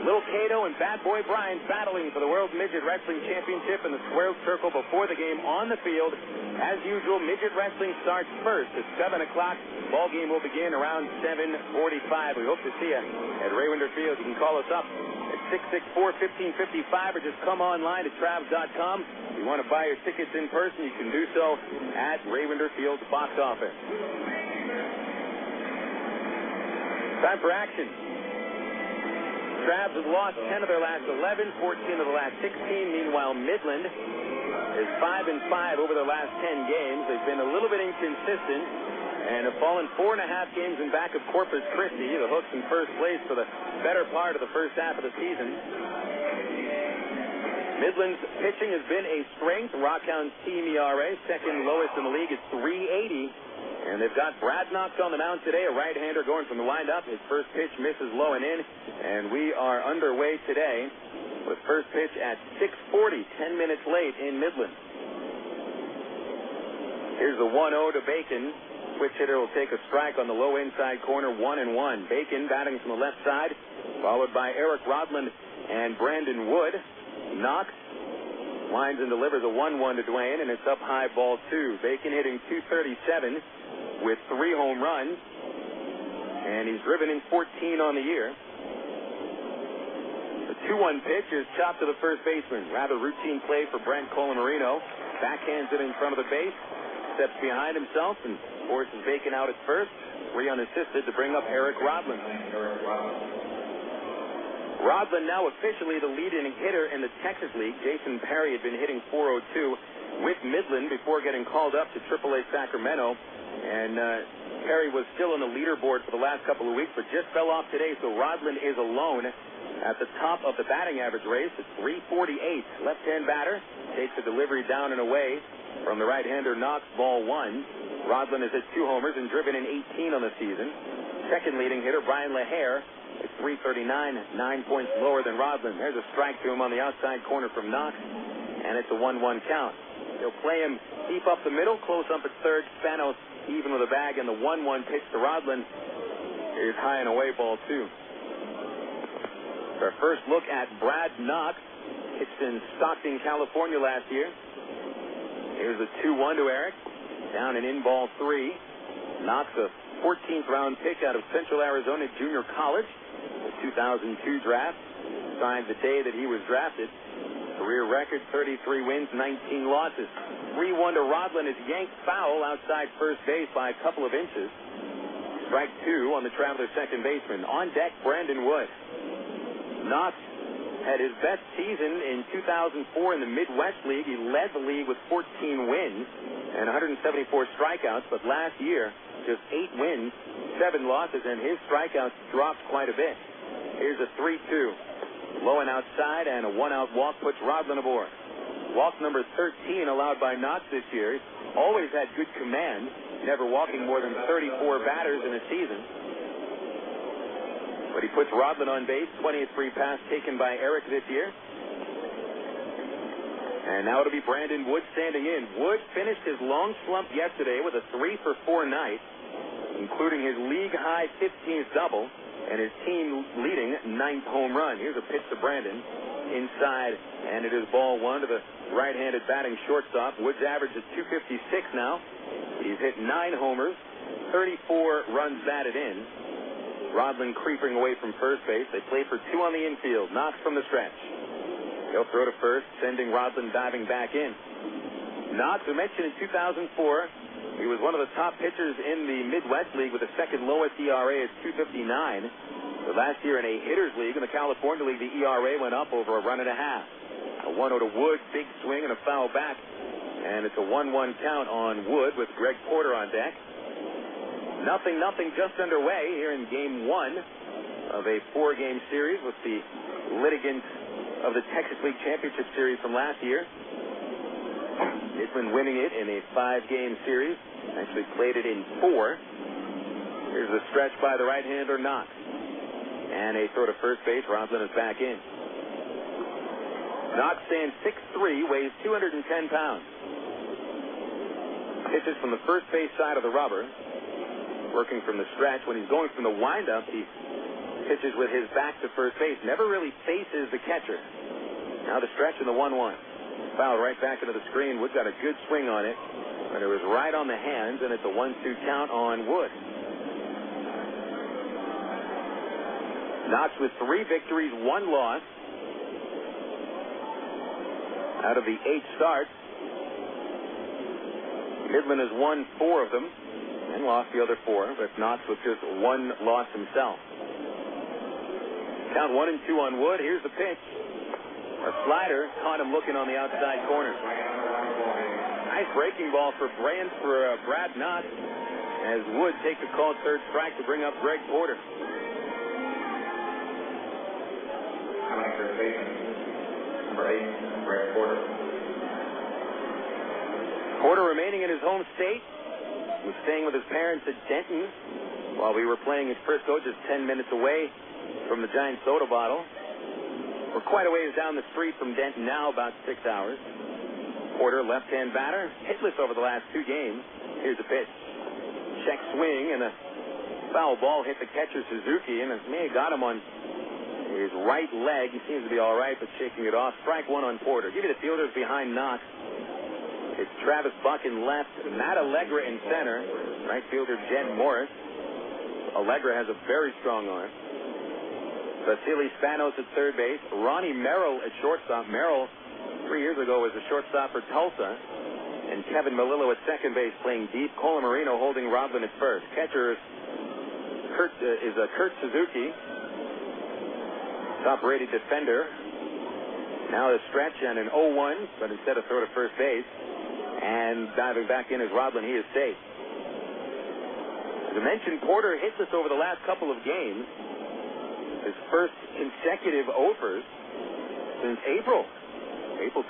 Speaker 4: Little Cato and Bad Boy Brian battling for the World Midget Wrestling Championship in the squared circle before the game on the field. As usual, Midget Wrestling starts first at 7 o'clock. Ball game will begin around 7:45. We hope to see you at Ray Winder Field. You can call us up at 664-1555 or just come online at Travs.com. If you want to buy your tickets in person, you can do so at Ray Winder Field's box office. Time for action. Travs have lost 10 of their last 11, 14 of the last 16. Meanwhile, Midland is 5-5 over their last 10 games. They've been a little bit inconsistent and have fallen 4.5 games in back of Corpus Christi, the Hooks in first place for the better part of the first half of the season. Midland's pitching has been a strength. RockHounds team ERA, second lowest in the league, is 3.80. And they've got Brad Knox on the mound today, a right-hander going from the windup. His first pitch misses low and in. And we are underway today with first pitch at 6:40, 10 minutes late in Midland. Here's the 1-0 to Bacon. Switch hitter will take a strike on the low inside corner, 1-1. Bacon batting from the left side, followed by Eric Rodland and Brandon Wood. Knox winds and delivers a 1-1 to Dwayne, and it's up high, ball 2. Bacon hitting .237 with 3 home runs, and he's driven in 14 on the year. The 2-1 pitch is chopped to the first baseman. Rather routine play for Brent Colamarino. Backhands it in front of the base, steps behind himself, and forces Bacon out at first. 3 unassisted to bring up Eric Rodland. Rodland now officially the leading hitter in the Texas League. Jason Perry had been hitting .402 with Midland before getting called up to AAA Sacramento. And Perry was still on the leaderboard for the last couple of weeks, but just fell off today, so Rodland is alone at the top of the batting average race at .348. Left-hand batter takes a delivery down and away from the right-hander Knox, ball 1. Rodland has hit 2 homers and driven in 18 on the season. Second leading hitter, Brian LaHare, is .339, 9 points lower than Rodland. There's a strike to him on the outside corner from Knox, and it's a 1-1 count. They'll play him deep up the middle, close up at third. Spanos even with a bag, and the 1-1 pitch to Rodland is high and away, ball 2. Our first look at Brad Knox, pitched in Stockton, California last year. Here's a 2-1 to Eric, down and in, ball 3. Knox, a 14th round pick out of Central Arizona Junior College, the 2002 draft, signed the day that he was drafted. Career record, 33 wins, 19 losses. 3-1 to Rodland is yanked foul outside first base by a couple of inches. Strike 2 on the Traveler second baseman. On deck, Brandon Wood. Knox had his best season in 2004 in the Midwest League. He led the league with 14 wins and 174 strikeouts, but last year, just 8 wins, 7 losses, and his strikeouts dropped quite a bit. Here's a 3-2. Low and outside, and a 1-out walk puts Rodland aboard. Walk number 13 allowed by Knox this year. He's always had good command, never walking more than 34 batters in a season. But he puts Rodland on base, 20th free pass taken by Eric this year. And now it'll be Brandon Wood standing in. Wood finished his long slump yesterday with a 3-for-4 night, including his league-high 15th double. and his team-leading 9th home run. Here's a pitch to Brandon. Inside, and it is ball one to the right-handed batting shortstop. Woods average is 256 now. He's hit 9 homers, 34 runs batted in. Rodlin creeping away from first base. They play for 2 on the infield. Knox from the stretch. He'll throw to first, sending Rodlin diving back in. Knox, we mentioned in 2004, he was one of the top pitchers in the Midwest League with the second lowest ERA at 2.59. But last year in a hitters league in the California League, the ERA went up over a run and a half. A 1-0 to Wood, big swing and a foul back. And it's a 1-1 count on Wood with Greg Porter on deck. 0-0 just underway here in Game 1 of a 4-game series with the litigants of the Texas League Championship Series from last year. Midland winning it in a 5-game series. Actually played it in 4. Here's the stretch by the right-hander, Knox. And a throw to first base. Rodlin is back in. Knox stands 6'3", weighs 210 pounds. Pitches from the first base side of the rubber. Working from the stretch. When he's going from the windup, he pitches with his back to first base. Never really faces the catcher. Now the stretch and the 1-1. Foul right back into the screen. Wood got a good swing on it. But it was right on the hands, and it's a 1-2 count on Wood. Knox with 3 victories, 1 loss. Out of the 8 starts, Midland has won 4 of them and lost the other 4, but Knox with just 1 loss himself. Count 1-2 on Wood. Here's the pitch. A slider caught him looking on the outside corner. Nice breaking ball for Brad Knox as Wood takes a called third strike to bring up Greg Porter.
Speaker 11: Number 8, Greg Porter.
Speaker 4: Porter remaining in his home state. Was staying with his parents at Denton while we were playing at Frisco, just 10 minutes away from the Giant soda bottle. We're quite a ways down the street from Denton now, about 6 hours. Porter, left-hand batter, hitless over the last 2 games. Here's the pitch. Check swing, and a foul ball hit the catcher Suzuki, and it may have got him on his right leg. He seems to be all right, but shaking it off. Strike 1 on Porter. Give you the fielders behind Knox. It's Travis Buck in left, Matt Allegra in center, right fielder Jen Morris. Allegra has a very strong arm. Vasily Spanos at third base. Ronnie Merrill at shortstop. Merrill, 3 years ago, was a shortstop for Tulsa. And Kevin Melillo at second base playing deep. Cola Marino holding Rodlin at first. Catcher is Kurt Suzuki, top-rated defender. Now the stretch and an 0-1, but instead of throw to first base. And diving back in is Rodlin. He is safe. As I mentioned, Porter hitless over the last couple of games. His first consecutive overs since April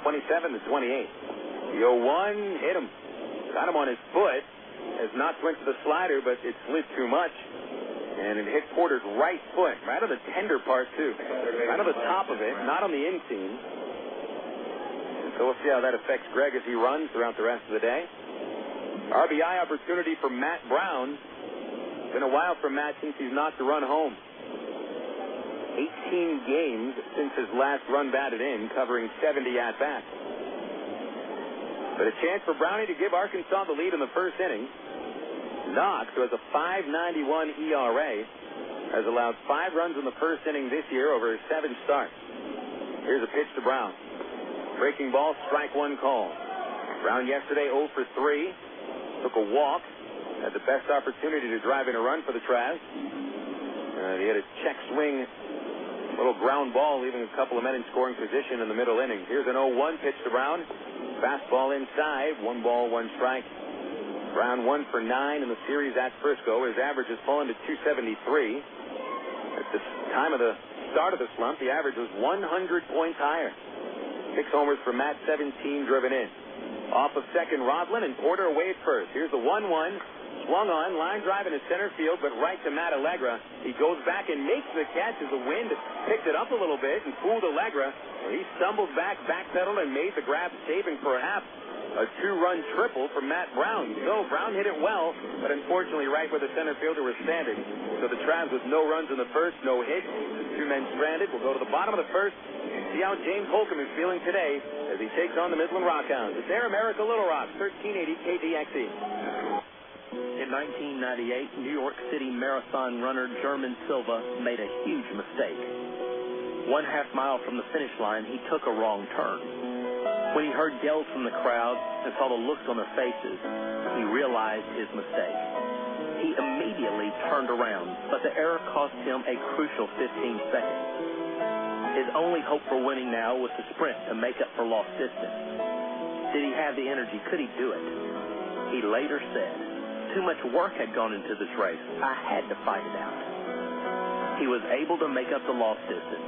Speaker 4: 27 to 28. The 0-1 hit him. Got him on his foot as Knox went to the slider, but it slid too much. And it hit Porter's right foot, right on the tender part, too. Right on the top of it, not on the inseam. So we'll see how that affects Greg as he runs throughout the rest of the day. RBI opportunity for Matt Brown. It's been a while for Matt since he's knocked a run home. 18 games since his last run batted in, covering 70 at-bats. But a chance for Brownie to give Arkansas the lead in the first inning. Knox, who has a 5.91 ERA, has allowed 5 runs in the first inning this year over his 7 starts. Here's a pitch to Brown. Breaking ball, strike 1 call. Brown yesterday 0 for 3. Took a walk. Had the best opportunity to drive in a run for the Travs. He had a check swing, little ground ball, leaving a couple of men in scoring position in the middle innings. Here's an 0-1 pitch to Brown. Fastball inside. 1 ball, 1 strike. Brown 1 for 9 in the series at Frisco. His average has fallen to 273. At the time of the start of the slump, the average was 100 points higher. 6 homers for Matt, 17 driven in. Off of second, Rodlin, and Porter away at first. Here's the 1-1. Swung on, line drive into center field, but right to Matt Allegra. He goes back and makes the catch as the wind picked it up a little bit and fooled Allegra. He stumbled back, backpedaled, and made the grab, saving perhaps a 2-run triple for Matt Brown. So Brown hit it well, but unfortunately right where the center fielder was standing. So the Travs with no runs in the first, no hits, 2 men stranded. We'll go to the bottom of the first, see how James Holcomb is feeling today as he takes on the Midland RockHounds. It's Air America Little Rock, 1380 KDXE.
Speaker 16: In 1998, New York City marathon runner German Silva made a huge mistake. 1/2 mile from the finish line, he took a wrong turn. When he heard yells from the crowd and saw the looks on their faces, he realized his mistake. He immediately turned around, but the error cost him a crucial 15 seconds. His only hope for winning now was to sprint to make up for lost distance. Did he have the energy? Could he do it? He later said, "Too much work had gone into this race. I had to fight it out." He was able to make up the lost distance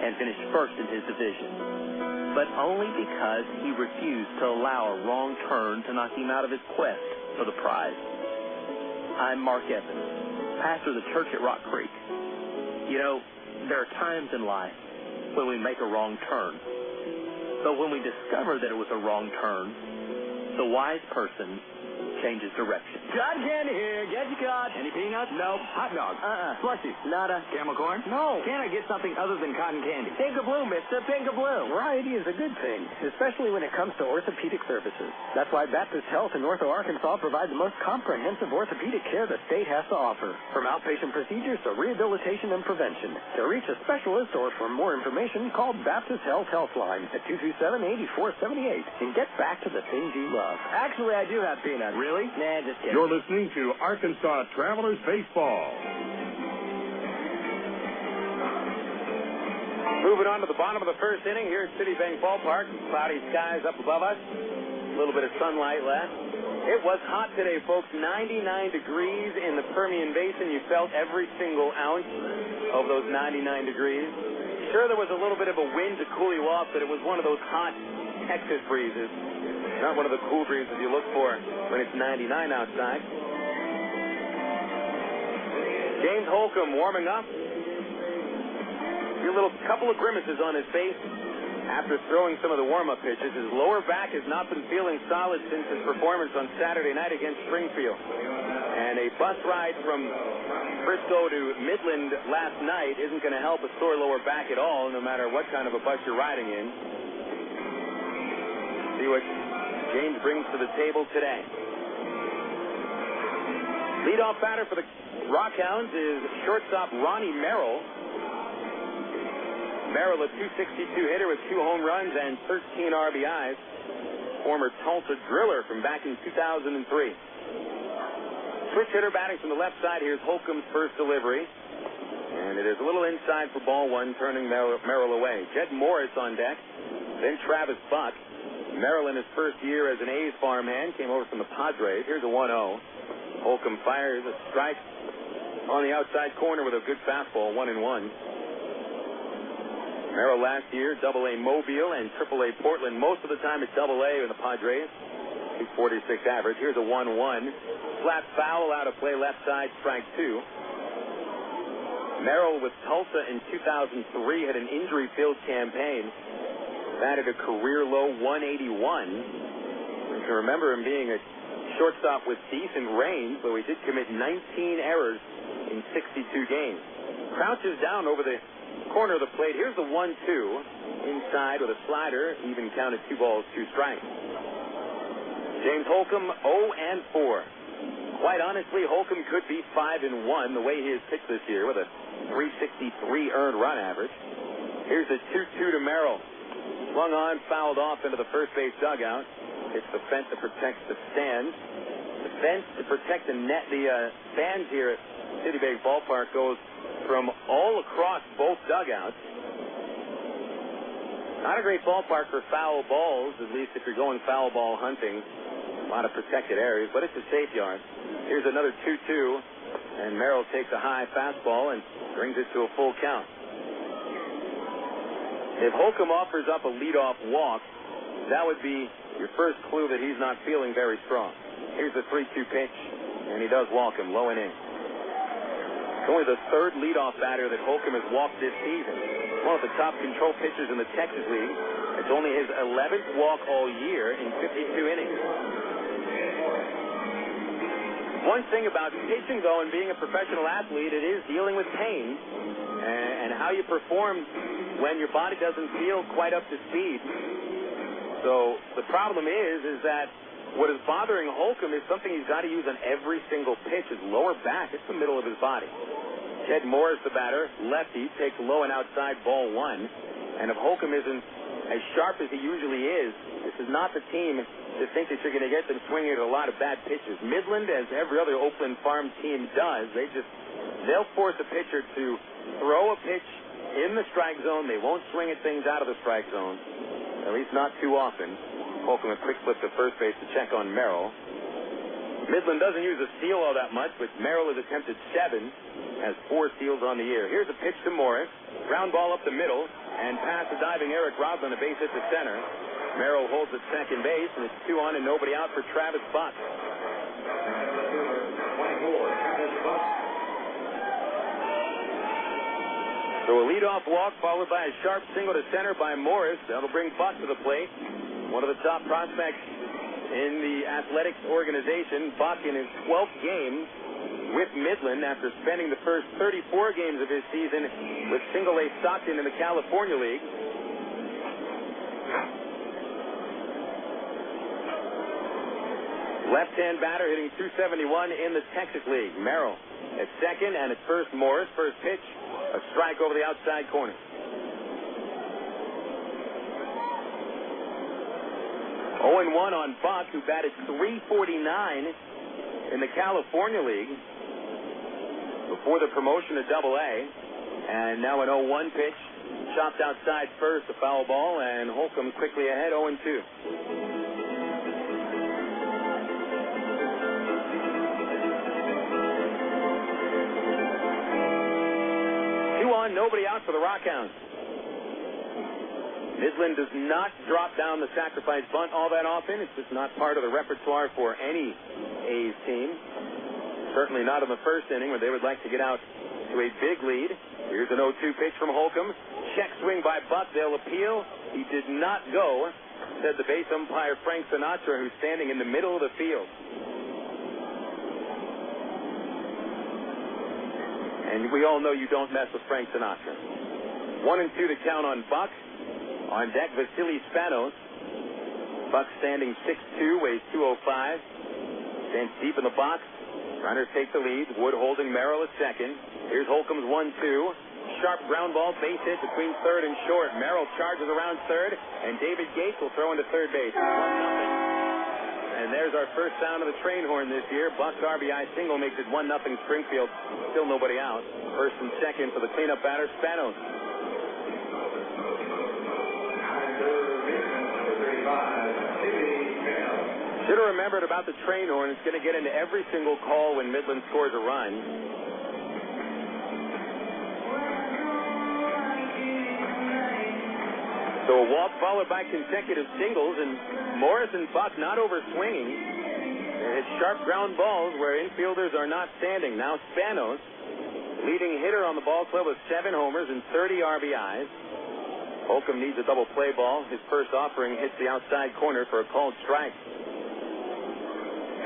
Speaker 16: and finish first in his division, but only because he refused to allow a wrong turn to knock him out of his quest for the prize. I'm Mark Evans, pastor of the church at Rock Creek. You know, there are times in life when we make a wrong turn. But when we discover that it was a wrong turn, the wise person changes direction.
Speaker 17: Cotton candy here. Get your cod. Any peanuts? Nope. Hot dog. Slushy. Nada. Camel corn? No. Can I get something other than cotton candy? Pink of blue, mister. Pink of blue.
Speaker 18: Variety is a good thing, especially when it comes to orthopedic services. That's why Baptist Health in Ortho, Arkansas provide the most comprehensive orthopedic care the state has to offer. From outpatient procedures to rehabilitation and prevention. To reach a specialist or for more information, call Baptist Health Healthline at 227-8478 and get back to the things you love.
Speaker 17: Actually, I do have peanuts. Really? Nah, just kidding.
Speaker 15: You're listening to Arkansas Travelers Baseball.
Speaker 4: Moving on to the bottom of the first inning here at Citibank Ballpark. Cloudy skies up above us. A little bit of sunlight left. It was hot today, folks. 99 degrees in the Permian Basin. You felt every single ounce of those 99 degrees. Sure, there was a little bit of a wind to cool you off, but it was one of those hot Texas breezes. Not one of the cool breezes you look for when it's 99 outside. James Holcomb warming up. A little couple of grimaces on his face after throwing some of the warm-up pitches. His lower back has not been feeling solid since his performance on Saturday night against Springfield. And a bus ride from Frisco to Midland last night isn't going to help a sore lower back at all, no matter what kind of a bus you're riding in. See what James brings to the table today. Leadoff batter for the RockHounds is shortstop Ronnie Merrill. Merrill, a .262 hitter with 2 home runs and 13 RBIs. Former Tulsa driller from back in 2003. Switch hitter batting from the left side. Here's Holcomb's first delivery. And it is a little inside for ball 1, turning Merrill away. Jed Morris on deck. Then Travis Buck. Merrill in his first year as an A's farmhand came over from the Padres. Here's a 1-0. Holcomb fires a strike on the outside corner with a good fastball, 1-1. Merrill last year, AA Mobile and AAA Portland. Most of the time at AA in the Padres. 246 average. Here's a 1-1. Flat foul out of play left side, strike 2. Merrill with Tulsa in 2003 had an injury-filled campaign. Batted a career-low 181. You can remember him being a shortstop with decent range, though he did commit 19 errors in 62 games. Crouches down over the corner of the plate. Here's the 1-2. Inside with a slider. Even counted 2 balls, 2 strikes. James Holcomb, 0-4. Quite honestly, Holcomb could be 5-1 the way he has pitched this year with a .363 earned run average. Here's the 2-2 to Merrill. Swung on, fouled off into the first base dugout. It's the fence that protects the stands. The fence to protect the net. The stands here at Citibank Ballpark goes from all across both dugouts. Not a great ballpark for foul balls, at least if you're going foul ball hunting. A lot of protected areas, but it's a safe yard. Here's another 2-2, and Merrill takes a high fastball and brings it to a full count. If Holcomb offers up a leadoff walk, that would be your first clue that he's not feeling very strong. Here's the 3-2 pitch, and he does walk him low and in. It's only the 3rd leadoff batter that Holcomb has walked this season. One of the top control pitchers in the Texas League. It's only his 11th walk all year in 52 innings. one thing about pitching, though, and being a professional athlete, it is dealing with pain and how you perform when your body doesn't feel quite up to speed. So the problem is that what is bothering Holcomb is something he's got to use on every single pitch. His lower back, it's the middle of his body. Ted Morris, the batter, lefty, takes low and outside ball one. And if Holcomb isn't as sharp as he usually is, this is not the team to think that you're going to get them swinging at a lot of bad pitches. Midland, as every other Oakland farm team does, they'll force a pitcher to throw a pitch in the strike zone. They won't swing at things out of the strike zone, at least not too often. Holcomb a quick flip to first base to check on Merrill. Midland doesn't use a steal all that much, but Merrill has attempted 7, has 4 steals on the year. Here's a pitch to Morris. Ground ball up the middle, and past the diving Eric Roslin, a base hit to center. Merrill holds at second base, and it's 2 on and nobody out for Travis Buck. So a leadoff walk followed by a sharp single to center by Morris. That'll bring Buck to the plate. One of the top prospects in the athletics organization. Buck in his 12th game with Midland after spending the first 34 games of his season with single-A Stockton in the California League. Left-hand batter hitting .271 in the Texas League. Merrill at second, and at first Morris. First pitch, a strike over the outside corner. 0-1 on Buck, who batted .349 in the California League before the promotion to Double-A. And now an 0-1 pitch, chopped outside first, a foul ball, and Holcomb quickly ahead, 0-2. Nobody out for the RockHounds. Midland does not drop down the sacrifice bunt all that often. It's just not part of the repertoire for any A's team. Certainly not in the first inning where they would like to get out to a big lead. Here's an 0-2 pitch from Holcomb. Check swing by Buck. They'll appeal. He did not go, said the base umpire Frank Sinatra, who's standing in the middle of the field. And we all know you don't mess with Frank Sinatra. 1-2 to count on Buck. On deck, Vasily Spanos. Buck standing 6'2", weighs 205. Stands deep in the box. Runners take the lead. Wood holding Merrill at second. Here's Holcomb's 1-2. Sharp ground ball, base hit between third and short. Merrill charges around third, and David Gates will throw into third base. 1-0. And there's our first sound of the train horn this year. Buck's RBI single makes it 1-0 Springfield. Still nobody out. First and second for the cleanup batter, Spanos. Should have remembered about the train horn. It's going to get into every single call when Midland scores a run. So a walk followed by consecutive singles, and Morris and Buck not over swinging. They hit sharp ground balls where infielders are not standing. Now Spanos, leading hitter on the ball club with 7 homers and 30 RBIs. Holcomb needs a double play ball. His first offering hits the outside corner for a called strike.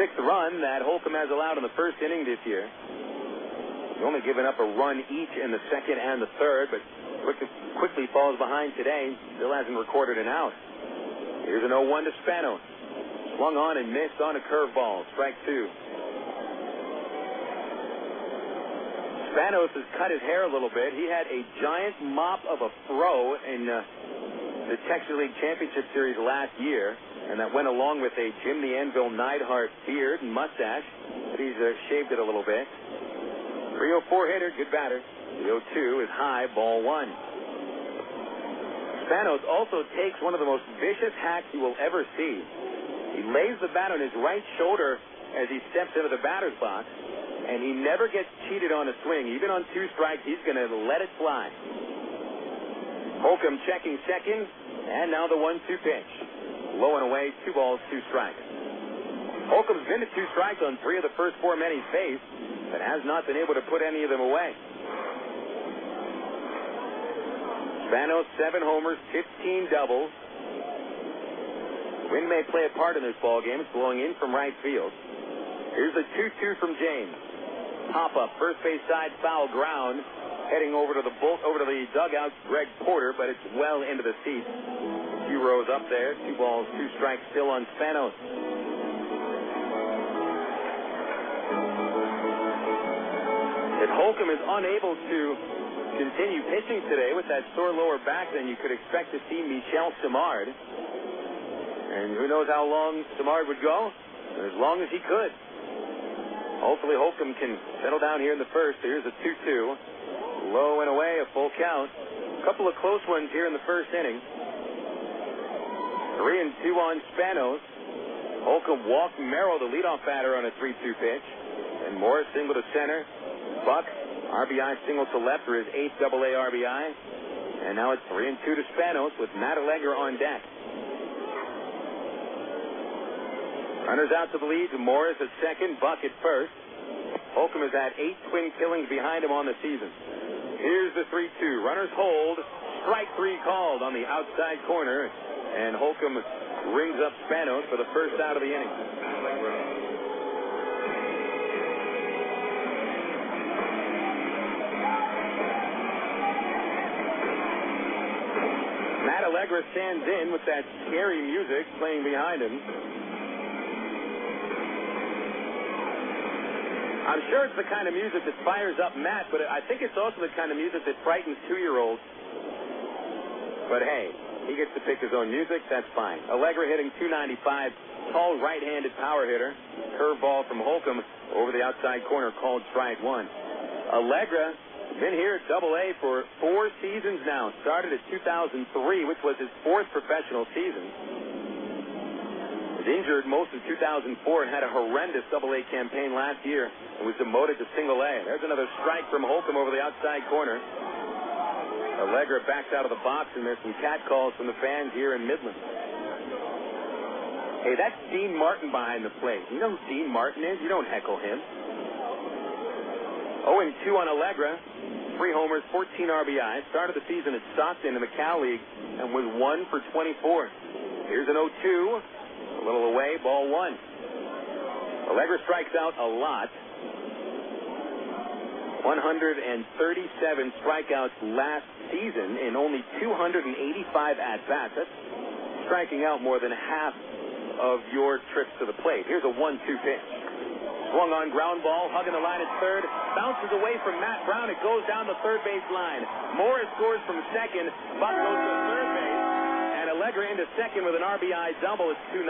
Speaker 4: 6th run that Holcomb has allowed in the first inning this year. He's only given up a run each in the second and the third, but quickly falls behind today. Still hasn't recorded an out. Here's an 0-1 to Spanos. Swung on and missed on a curveball. Strike 2. Spanos has cut his hair a little bit. He had a giant mop of a throw in the Texas League Championship Series last year, and that went along with a Jim the Anvil Neidhart beard and mustache. But he's shaved it a little bit. 304 hitter, good batter. The 0-2 is high, ball 1. Spanos also takes one of the most vicious hacks you will ever see. He lays the bat on his right shoulder as he steps into the batter's box, and he never gets cheated on a swing. Even on 2 strikes, he's going to let it fly. Holcomb checking second, and now the 1-2 pitch. Low and away, 2 balls, 2 strikes. Holcomb's been to 2 strikes on 3 of the first 4 men he's faced, but has not been able to put any of them away. Spanos, 7 homers, 15 doubles. Wind may play a part in this ball game. It's blowing in from right field. Here's the 2-2 from James. Pop-up, first base side, foul ground. Heading over to the dugout, Greg Porter, but it's well into the seats. A few rows up there. 2 balls, 2 strikes still on Spanos. If Holcomb is unable to continue pitching today with that sore lower back, then you could expect to see Michel Simard. And who knows how long Simard would go? As long as he could. Hopefully Holcomb can settle down here in the first. Here's a 2-2. Low and away, a full count. A couple of close ones here in the first inning. 3-2 on Spanos. Holcomb walked Merrill, the leadoff batter, on a 3-2 pitch. And Morris single to center. Buck, RBI single to left for his 8th AA RBI. And now it's 3-2 to Spanos with Matt Allegra on deck. Runners out to the lead. Morris at second, Buck at first. Holcomb has had 8 twin killings behind him on the season. Here's the 3-2. Runners hold. Strike 3 called on the outside corner. And Holcomb rings up Spanos for the first out of the inning. Matt Allegra stands in with that scary music playing behind him. I'm sure it's the kind of music that fires up Matt, but I think it's also the kind of music that frightens 2-year-olds. But hey, he gets to pick his own music. That's fine. Allegra hitting .295, tall right-handed power hitter. Curveball from Holcomb over the outside corner called strike 1. Allegra been here at AA for 4 seasons now. Started at 2003, which was his 4th professional season. Was injured most of 2004 and had a horrendous AA campaign last year and was demoted to single A. There's another strike from Holcomb over the outside corner. Allegra backs out of the box, and there's some cat calls from the fans here in Midland. Hey, that's Dean Martin behind the plate. You know who Dean Martin is? You don't heckle him. 0-2 on Allegra. 3 homers, 14 RBIs. Started the season at Stockton in the Cal League and was 1 for 24. Here's an 0-2. A little away, ball 1. Allegra strikes out a lot. 137 strikeouts last season in only 285 at-bats. That's striking out more than half of your trips to the plate. Here's a 1-2 pitch. Swung on ground ball, hugging the line at third. Bounces away from Matt Brown. It goes down the third base line. Morris scores from second. Buck goes to third base. Allegra into second with an RBI double. It's 2-0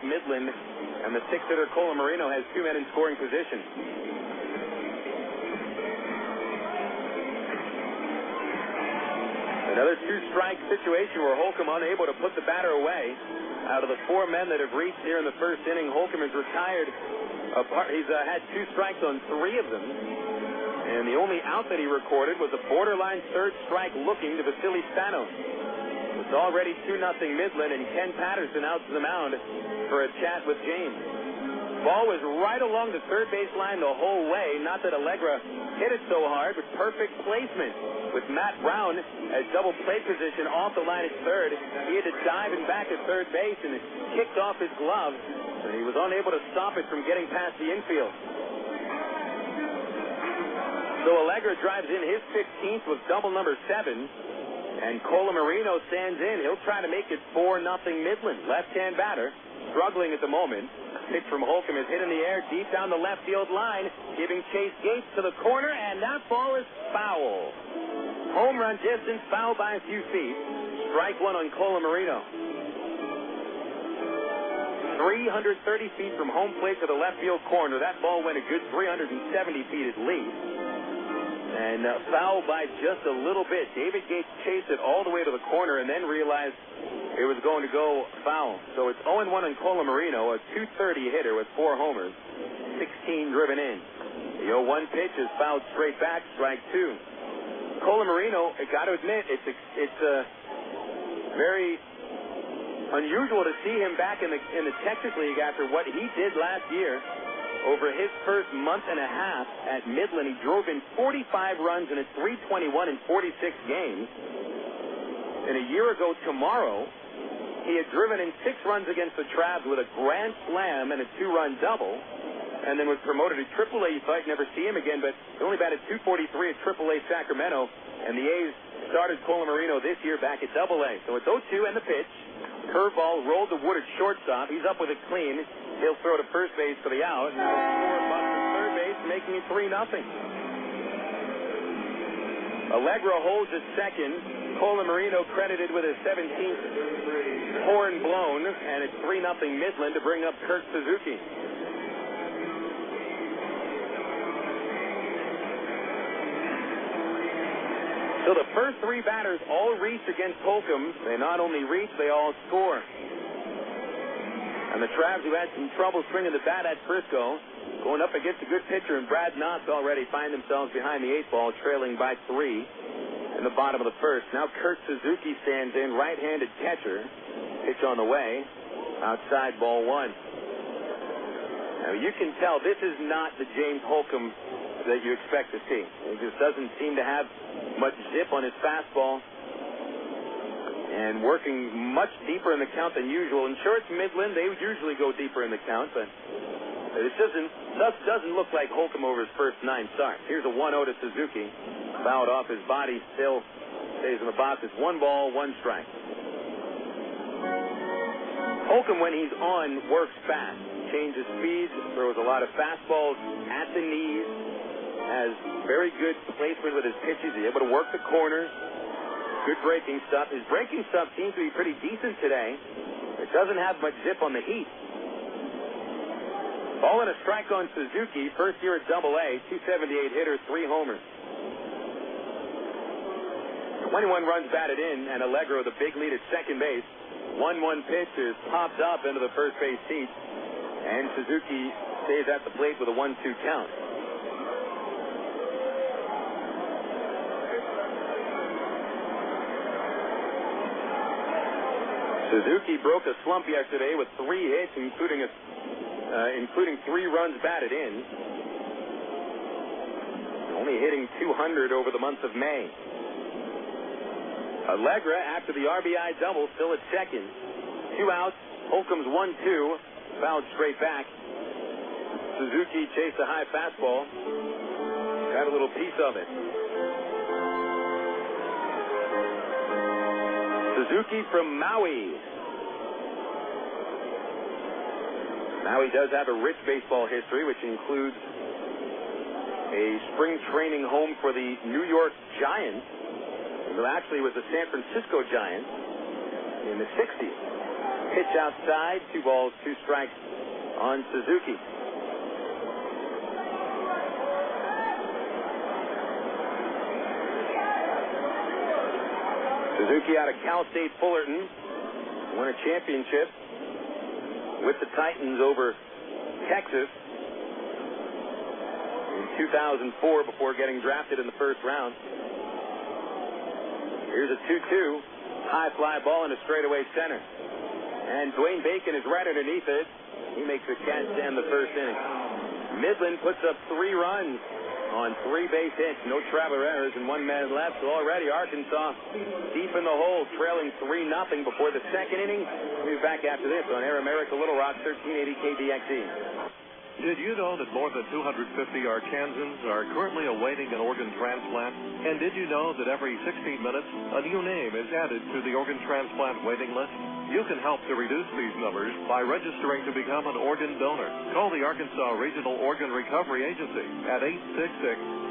Speaker 4: Midland. And the 6-hitter Cola Marino has 2 men in scoring position. Another 2-strike situation where Holcomb unable to put the batter away. Out of the 4 men that have reached here in the first inning, Holcomb is retired. He's had 2 strikes on 3 of them. And the only out that he recorded was a borderline third strike looking to Vasily Spanos. It's already 2-0 Midland, and Ken Patterson out to the mound for a chat with James. Ball was right along the third base line the whole way. Not that Allegra hit it so hard, but perfect placement with Matt Brown at double play position off the line at third. He had to dive and back at third base and kicked off his glove, and he was unable to stop it from getting past the infield. So Allegra drives in his 15th with double number 7. And Cola Marino stands in. He'll try to make it 4-0 Midland. Left-hand batter, struggling at the moment. Pitch from Holcomb is hit in the air deep down the left field line, giving Chase Gates to the corner, and that ball is foul. Home run distance, foul by a few feet. Strike 1 on Cola Marino. 330 feet from home plate to the left field corner. That ball went a good 370 feet at least. And foul by just a little bit. David Gates chased it all the way to the corner and then realized it was going to go foul. So it's 0-1 on Cola Marino, a .230 hitter with 4 homers, 16 driven in. The 0-1 pitch is fouled straight back, strike 2. Cola Marino, I got to admit, it's very unusual to see him back in the Texas League after what he did last year. Over his first month and a half at Midland, he drove in 45 runs in a .321 in 46 games. And a year ago tomorrow, he had driven in 6 runs against the Travs with a grand slam and a 2-run double. and then was promoted to AAA. You thought you'd never see him again, but he only batted .243 at AAA Sacramento, and the A's started Colomarino this year back at AA. So it's 0-2 and the pitch. Curveball rolled to Wood at shortstop. He's up with it clean. He'll throw to first base for the out. And Buck to third base, making it 3-0. Allegro holds at second. Colomarino credited with his 17th horn blown, and it's 3-0 Midland to bring up Kurt Suzuki. So the first three batters all reach against Holcomb. They not only reach, they all score. And the Travs, who had some trouble swinging the bat at Frisco, going up against a good pitcher, and Brad Knotts already find themselves behind the 8 ball, trailing by 3 in the bottom of the first. Now Kurt Suzuki stands in, right-handed catcher. Pitch on the way. Outside, ball 1. Now you can tell this is not the James Holcomb that you expect to see. He just doesn't seem to have much zip on his fastball, and working much deeper in the count than usual. And sure, it's Midland. They would usually go deeper in the count, but it doesn't look like Holcomb over his first 9 starts. Here's a 1-0 to Suzuki. Fouled off his body, still stays in the box. It's 1 ball, 1 strike. Holcomb, when he's on, works fast. Changes speeds, throws a lot of fastballs at the knees, has very good placement with his pitches. He's able to work the corners. Good breaking stuff. His breaking stuff seems to be pretty decent today. It doesn't have much zip on the heat. Ball and a strike on Suzuki. First year at AA. 278 hitter, 3 homers. 21 runs batted in, and Allegro the big lead at second base. 1-1 pitch is popped up into the first base seat, and Suzuki stays at the plate with a 1-2 count. Suzuki broke a slump yesterday with 3 hits, including 3 runs batted in. Only hitting .200 over the month of May. Allegra, after the RBI double, still at second. 2 outs. Holcomb's 1-2. Fouled straight back. Suzuki chased a high fastball. Got a little piece of it. Suzuki from Maui. Maui does have a rich baseball history, which includes a spring training home for the New York Giants. It actually was the San Francisco Giants in the 60s. Pitch outside, 2 balls, 2 strikes on Suzuki. Suzuki out of Cal State Fullerton won a championship with the Titans over Texas in 2004 before getting drafted in the first round. Here's a 2-2. High fly ball in a straightaway center. And Dwayne Bacon is right underneath it. He makes a catch to end the first inning. Midland puts up 3 runs on 3 base hits. No traveler errors and 1 man left. So already Arkansas deep in the hole, trailing 3-0 before the second inning. We'll be back after this on Air America Little Rock, 1380 KDXE.
Speaker 2: Did you know that more than 250 Arkansans are currently awaiting an organ transplant? And did you know that every 16 minutes, a new name is added to the organ transplant waiting list? You can help to reduce these numbers by registering to become an organ donor. Call the Arkansas Regional Organ Recovery Agency at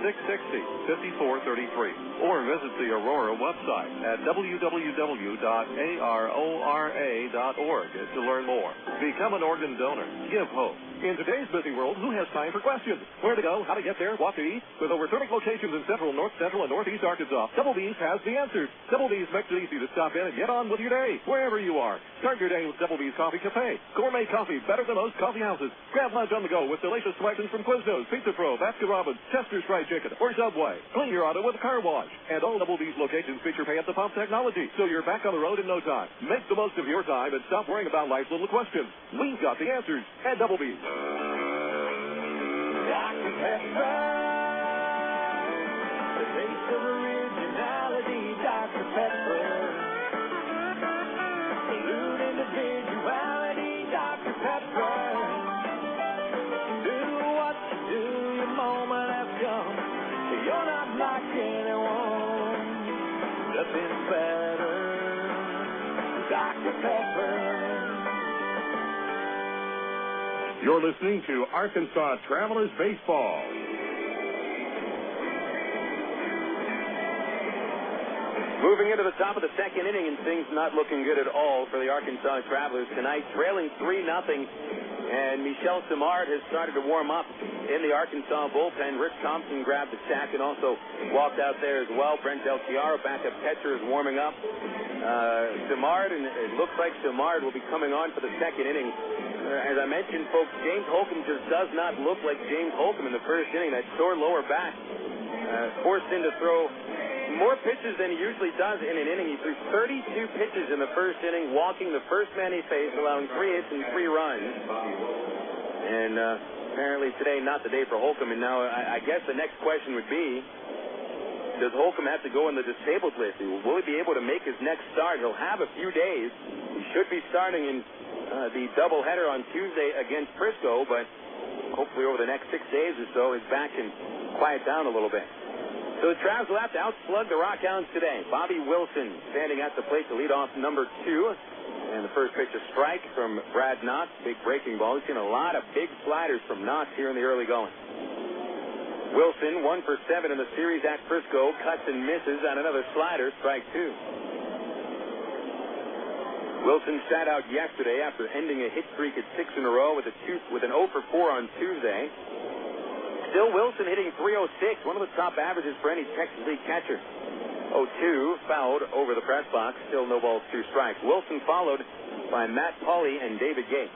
Speaker 2: 866-660-5433 or visit the Aurora website at www.arora.org to learn more. Become an organ donor. Give hope.
Speaker 15: In today's busy world, who has time for questions? Where to go, how to get there, what to eat? With over 30 locations in Central, North Central, and Northeast Arkansas, Double B's has the answers. Double B's makes it easy to stop in and get on with your day, wherever you are. Start your day with Double B's Coffee Cafe. Gourmet coffee, better than most coffee houses. Grab lunch on the go with delicious selections from Quiznos, Pizza Pro, Baskin-Robbins, Chester's Fried Chicken, or Subway. Clean your auto with a car wash. And all Double B's locations feature pay-at-the-pump technology, so you're back on the road in no time. Make the most of your time and stop worrying about life's little questions. We've got the answers at Double B's.
Speaker 6: Dr. Pepper, the taste of originality, Dr. Pepper. Salute individuality, Dr. Pepper. Do Dr. Pepper.
Speaker 9: You're listening to Arkansas Travelers Baseball.
Speaker 4: Moving into the top of the second inning, and things not looking good at all for the Arkansas Travelers tonight. Trailing 3-0, and Michel Simard has started to warm up in the Arkansas bullpen. Rich Thompson grabbed the sack and also walked out there as well. Brent Del Chiaro, backup catcher, is warming up. Simard, and it looks like Simard will be coming on for the second inning. As I mentioned, folks, James Holcomb just does not look like James Holcomb in the first inning. That sore lower back forced him to throw more pitches than he usually does in an inning. He threw 32 pitches in the first inning, walking the first man he faced, allowing 3 hits and 3 runs. And apparently today not the day for Holcomb. And now I guess the next question would be, does Holcomb have to go on the disabled list? Will he be able to make his next start? He'll have a few days. He should be starting in the doubleheader on Tuesday against Frisco, but hopefully over the next 6 days or so his back can quiet down a little bit. So the Travs will have to outslug the RockHounds today. Bobby Wilson standing at the plate to lead off number 2. And the first pitch, a strike from Brad Knox. Big breaking ball. We've seen a lot of big sliders from Knox here in the early going. Wilson, 1 for 7 in the series at Frisco. Cuts and misses on another slider, strike 2. Wilson sat out yesterday after ending a hit streak at 6 in a row with an 0 for 4 on Tuesday. Still Wilson hitting .306, one of the top averages for any Texas League catcher. 0-2, fouled over the press box. Still no balls, 2 strikes. Wilson followed by Matt Pauley and David Gates.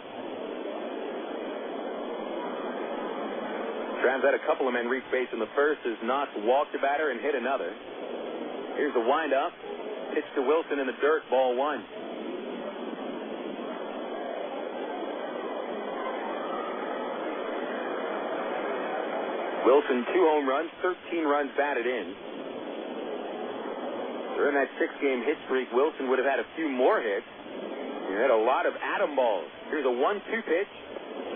Speaker 4: Travs had a couple of men reach base in the first as Knox walked the batter and hit another. Here's the windup. Pitch to Wilson in the dirt, ball 1. Wilson, 2 home runs, 13 runs batted in. During that 6-game hit streak, Wilson would have had a few more hits. He had a lot of atom balls. Here's a 1-2 pitch,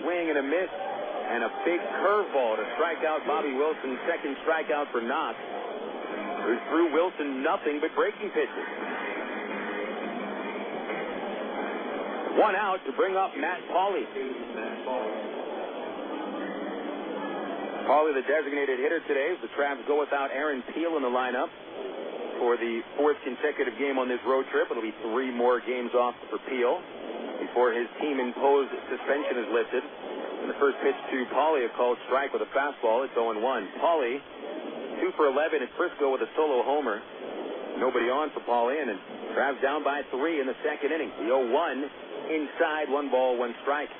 Speaker 4: swing and a miss, and a big curveball to strike out Bobby Wilson. Second strikeout for Knox, who threw Wilson nothing but breaking pitches. 1 out to bring up Matt Pauley. Pauley, the designated hitter today, as the Travs go without Aaron Peel in the lineup for the 4th consecutive game on this road trip. It'll be 3 more games off for Peel before his team-imposed suspension is lifted. And the first pitch to Pauley, a called strike with a fastball. It's 0-1. Pauley, 2 for 11 at Frisco with a solo homer. Nobody on for Pauley, and Travs down by 3 in the second inning. The 0-1 inside, 1 ball, 1 strike.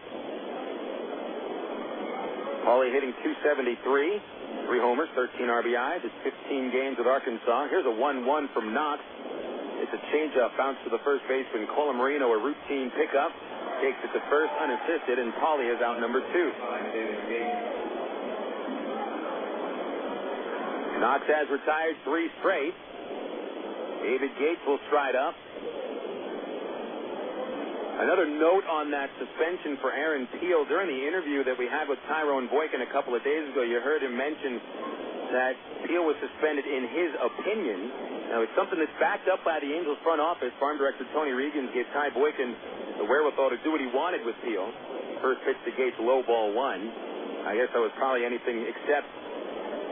Speaker 4: Pauley hitting .273, 3 homers, 13 RBIs. It's 15 games with Arkansas. Here's a 1-1 from Knox. It's a changeup, bounce to the first baseman, Colamarino, a routine pickup. Takes it to first unassisted, and Pauley is out number 2. Knox has retired 3 straight. David Gates will stride up. Another note on that suspension for Aaron Peel. During the interview that we had with Tyrone Boykin a couple of days ago, you heard him mention that Peel was suspended in his opinion. Now, it's something that's backed up by the Angels front office. Farm director Tony Regans gave Ty Boykin the wherewithal to do what he wanted with Peel. First pitch to Gates, low, ball 1. I guess that was probably anything except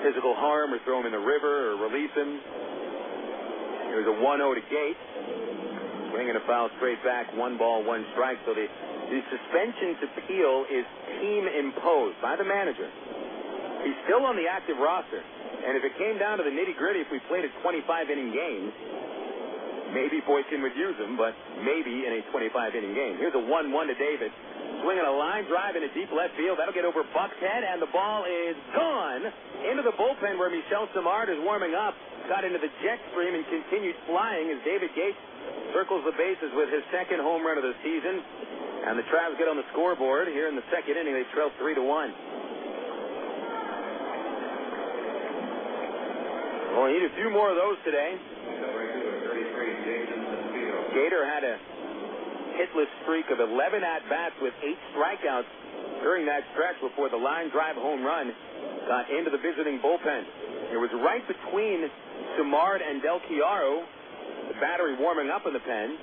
Speaker 4: physical harm or throw him in the river or release him. It was a 1-0 to Gates. Swing and a foul straight back, 1 ball, 1 strike. So the suspension to Peel is team-imposed by the manager. He's still on the active roster. And if it came down to the nitty-gritty, if we played a 25-inning game, maybe Boykin would use him, but maybe in a 25-inning game. Here's a 1-1 to David. Swinging a line drive in a deep left field. That'll get over Buck's head, and the ball is gone into the bullpen where Michel Simard is warming up. Got into the jet stream and continued flying as David Gates circles the bases with his 2nd home run of the season. And the Travs get on the scoreboard. Here in the second inning, they trail 3-1. Well, we need a few more of those today. Gator had a hitless streak of 11 at-bats with 8 strikeouts during that stretch before the line drive home run got into the visiting bullpen. It was right between Simard and Del Chiaro, the battery warming up in the pen.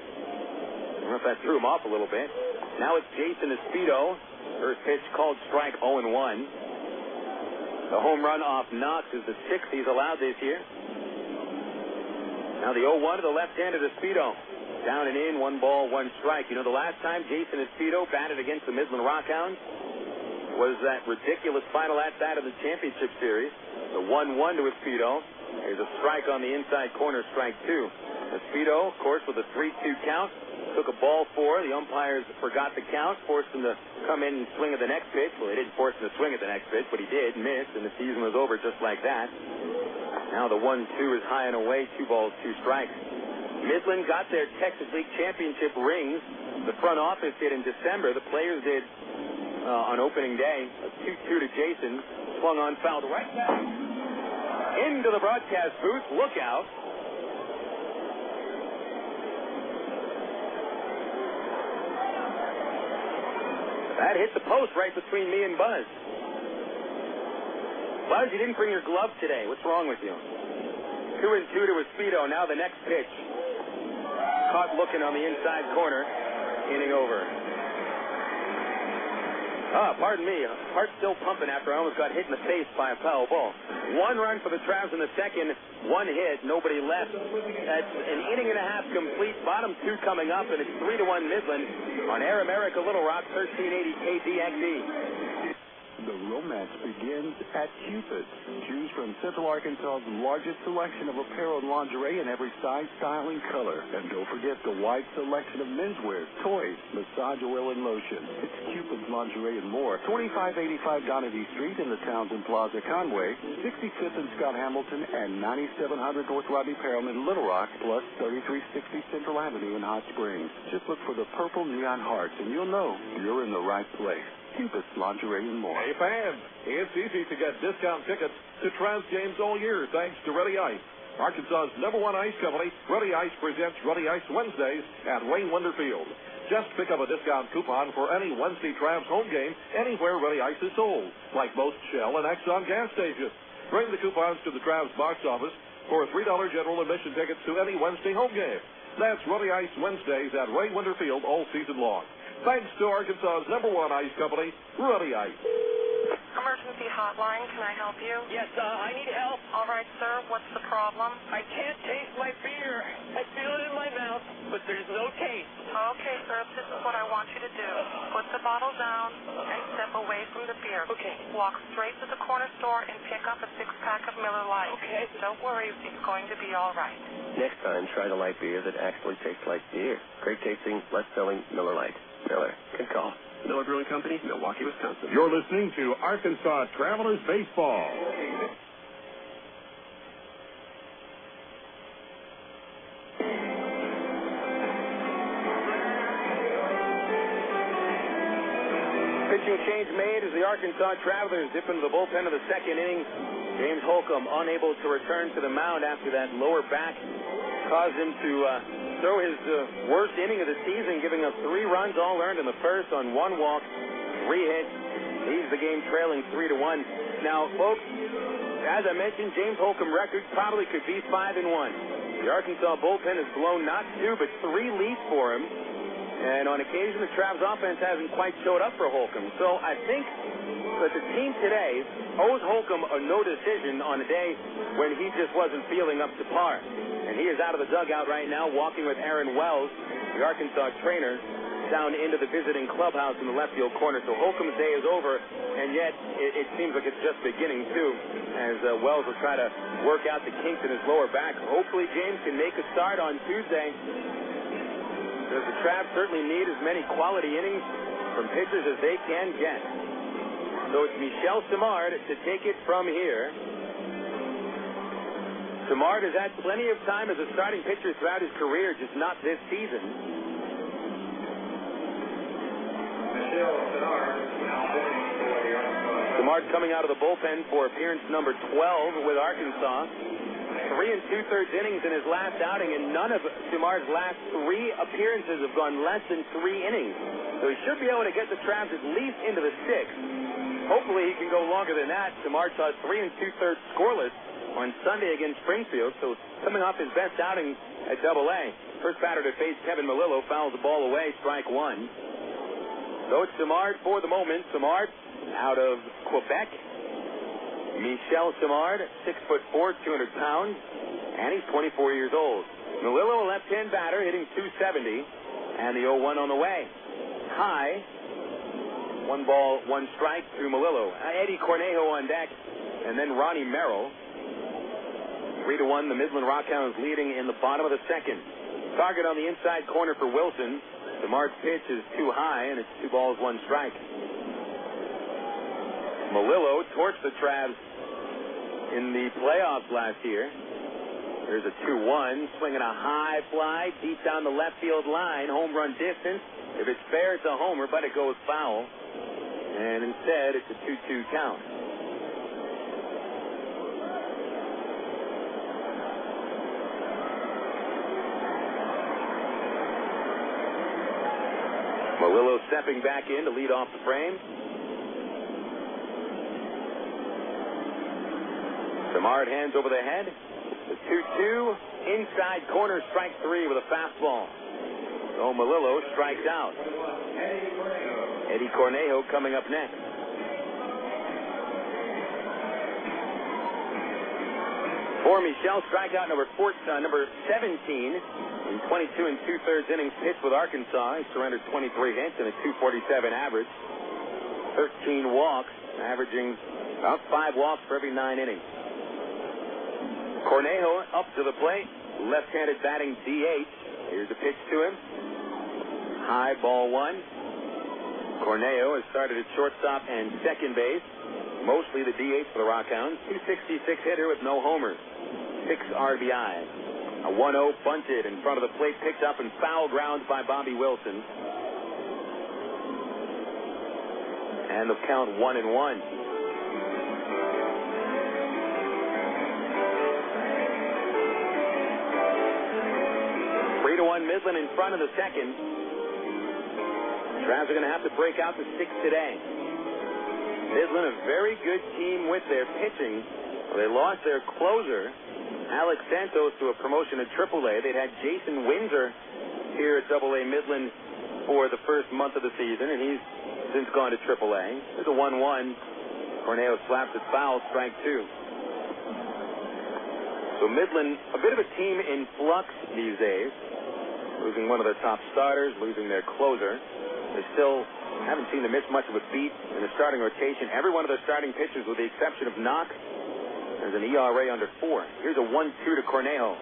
Speaker 4: don't know if that threw him off a little bit. Now it's Jason Espedo. First pitch called strike 0-1. The home run off Knox is the 6th he's allowed this year. Now the 0-1 to the left-handed Espedo. Down and in, 1 ball, 1 strike. You know, the last time Jason Espedo batted against the Midland RockHounds was that ridiculous final at-bat of the championship series. The 1-1 to Espedo. There's a strike on the inside corner, strike 2. Espedo, of course, with a 3-2 count, took a ball 4. The umpires forgot the count, forced him to come in and swing at the next pitch. Well, they didn't force him to swing at the next pitch, but he did, missed, and the season was over just like that. Now the 1-2 is high and away, 2 balls, 2 strikes. Midland got their Texas League Championship rings. The front office did in December. The players did on opening day. A 2-2 to Jason. Swung on, fouled right back into the broadcast booth. Look out. That hit the post right between me and Buzz. Buzz, you didn't bring your glove today. What's wrong with you? 2-2 to Espedo. Now the next pitch. Caught looking on the inside corner. Inning over. Pardon me. Heart still pumping after I almost got hit in the face by a foul ball. 1 run for the Travs in the second. 1 hit. Nobody left. That's an inning and a half complete. Bottom 2 coming up, and it's 3-1 Midland on Air America Little Rock, 1380 KDXE.
Speaker 19: The romance begins at Cupid's. Choose from Central Arkansas's largest selection of apparel and lingerie in every size, style, and color. And don't forget the wide selection of menswear, toys, massage oil, and lotion. It's Cupid's Lingerie and more. 2585 Donady Street in the Townsend Plaza, Conway, 65th and Scott Hamilton, and 9700 North Rodney Perelman, Little Rock, plus 3360 Central Avenue in Hot Springs. Just look for the purple neon hearts, and you'll know you're in the right place. Cupid's Lingerie and more.
Speaker 15: Hey, fans, it's easy to get discount tickets to Travs games all year thanks to Ready Ice. Arkansas's #1 ice company, Ready Ice presents Ready Ice Wednesdays at Wayne Winder Field. Just pick up a discount coupon for any Wednesday Travs home game anywhere Ready Ice is sold, like most Shell and Exxon gas stations. Bring the coupons to the Travs box office for $3 general admission tickets to any Wednesday home game. That's Ready Ice Wednesdays at Wayne Winder Field all season long. Thanks to Arkansas's #1 ice company, Ready Ice.
Speaker 5: Emergency hotline, can I help you?
Speaker 17: Yes, I need help.
Speaker 5: All right, sir, what's the problem?
Speaker 17: I can't taste my beer. I feel it in my mouth, but there's no taste.
Speaker 5: Okay, sir, this is what I want you to do. Put the bottle down and step away from the beer.
Speaker 17: Okay.
Speaker 5: Walk straight to the corner store and pick up a 6-pack of Miller Lite.
Speaker 17: Okay.
Speaker 5: Don't worry, it's going to be all right.
Speaker 7: Next time, try the light beer that actually tastes like beer. Great tasting, less selling Miller Lite. Miller, good call. Miller Brewing Company, Milwaukee, Wisconsin.
Speaker 9: You're listening to Arkansas Travelers Baseball.
Speaker 4: Pitching change made as the Arkansas Travelers dip into the bullpen of the second inning. James Holcomb unable to return to the mound after that lower back caused him to throw his worst inning of the season, giving up 3 runs, all earned in the first on 1 walk, 3 hits. Leaves the game trailing 3-1. Now, folks, as I mentioned, James Holcomb record probably could be 5-1. The Arkansas bullpen has blown not 2 but 3 leads for him. And on occasion, the Travs offense hasn't quite showed up for Holcomb. So I think that the team today owes Holcomb a no decision on a day when he just wasn't feeling up to par. And he is out of the dugout right now, walking with Aaron Wells, the Arkansas trainer, down into the visiting clubhouse in the left field corner. So Holcomb's day is over, and yet it seems like it's just beginning, too, as Wells will try to work out the kinks in his lower back. Hopefully James can make a start on Tuesday, because the Travs certainly need as many quality innings from pitchers as they can get. So it's Michel Simard to take it from here. Simard has had plenty of time as a starting pitcher throughout his career, just not this season. Simard coming out of the bullpen for appearance number 12 with Arkansas. 3 2/3 innings in his last outing, and none of Simard's last 3 appearances have gone less than 3 innings. So he should be able to get the Travs at least into the 6th. Hopefully he can go longer than that. Simard saw 3 2/3 scoreless on Sunday against Springfield, so coming off his best outing at Double-A. First batter to face Kevin Melillo fouls the ball away, strike one. So it's Simard for the moment. Simard out of Quebec. Michel Simard, 6'4", 200 pounds, and he's 24 years old. Melillo, a left-hand batter, hitting .270, and the 0-1 on the way. High, 1 ball, 1 strike to Melillo. Eddie Cornejo on deck, and then Ronnie Merrill. 3-1, the Midland RockHounds leading in the bottom of the second. Target on the inside corner for Wilson. Simard's pitch is too high, and it's 2 balls, 1 strike. Melillo torched the Travs in the playoffs last year. There's a 2-1, swinging a high fly deep down the left field line, home run distance. If it's fair, it's a homer, but it goes foul. And instead, it's a 2-2 count. Melillo stepping back in to lead off the frame. Simard hands over the head. The 2-2, inside corner, strike 3 with a fastball. So Melillo strikes out. Eddie Cornejo coming up next. For Michel, strikeout number 17 in 22 2/3 innings pitched with Arkansas. He surrendered 23 hits and a .247 average. 13 walks, averaging about 5 walks for every 9 innings. Cornejo up to the plate, left-handed batting DH. Here's the pitch to him. High, ball 1. Cornejo has started at shortstop and second base, mostly the DH for the RockHounds. .266 hitter with no homers, 6 RBIs. A 1-0 bunted in front of the plate, picked up and foul grounds by Bobby Wilson. And the count 1-1. 3-1 Midland in front of the second. Travs are going to have to break out the 6 today. Midland, a very good team with their pitching. Well, they lost their closer, Alex Santos, to a promotion to AAA. They'd had Jason Windsor here at AA Midland for the first month of the season, and he's since gone to AAA. There's a 1-1. Cornejo slaps it foul, strike 2. So Midland, a bit of a team in flux these days. Losing one of their top starters, losing their closer. They still haven't seen them miss much of a beat in the starting rotation. Every one of their starting pitchers, with the exception of Knock, has an ERA under 4. Here's a 1-2 to Cornejo.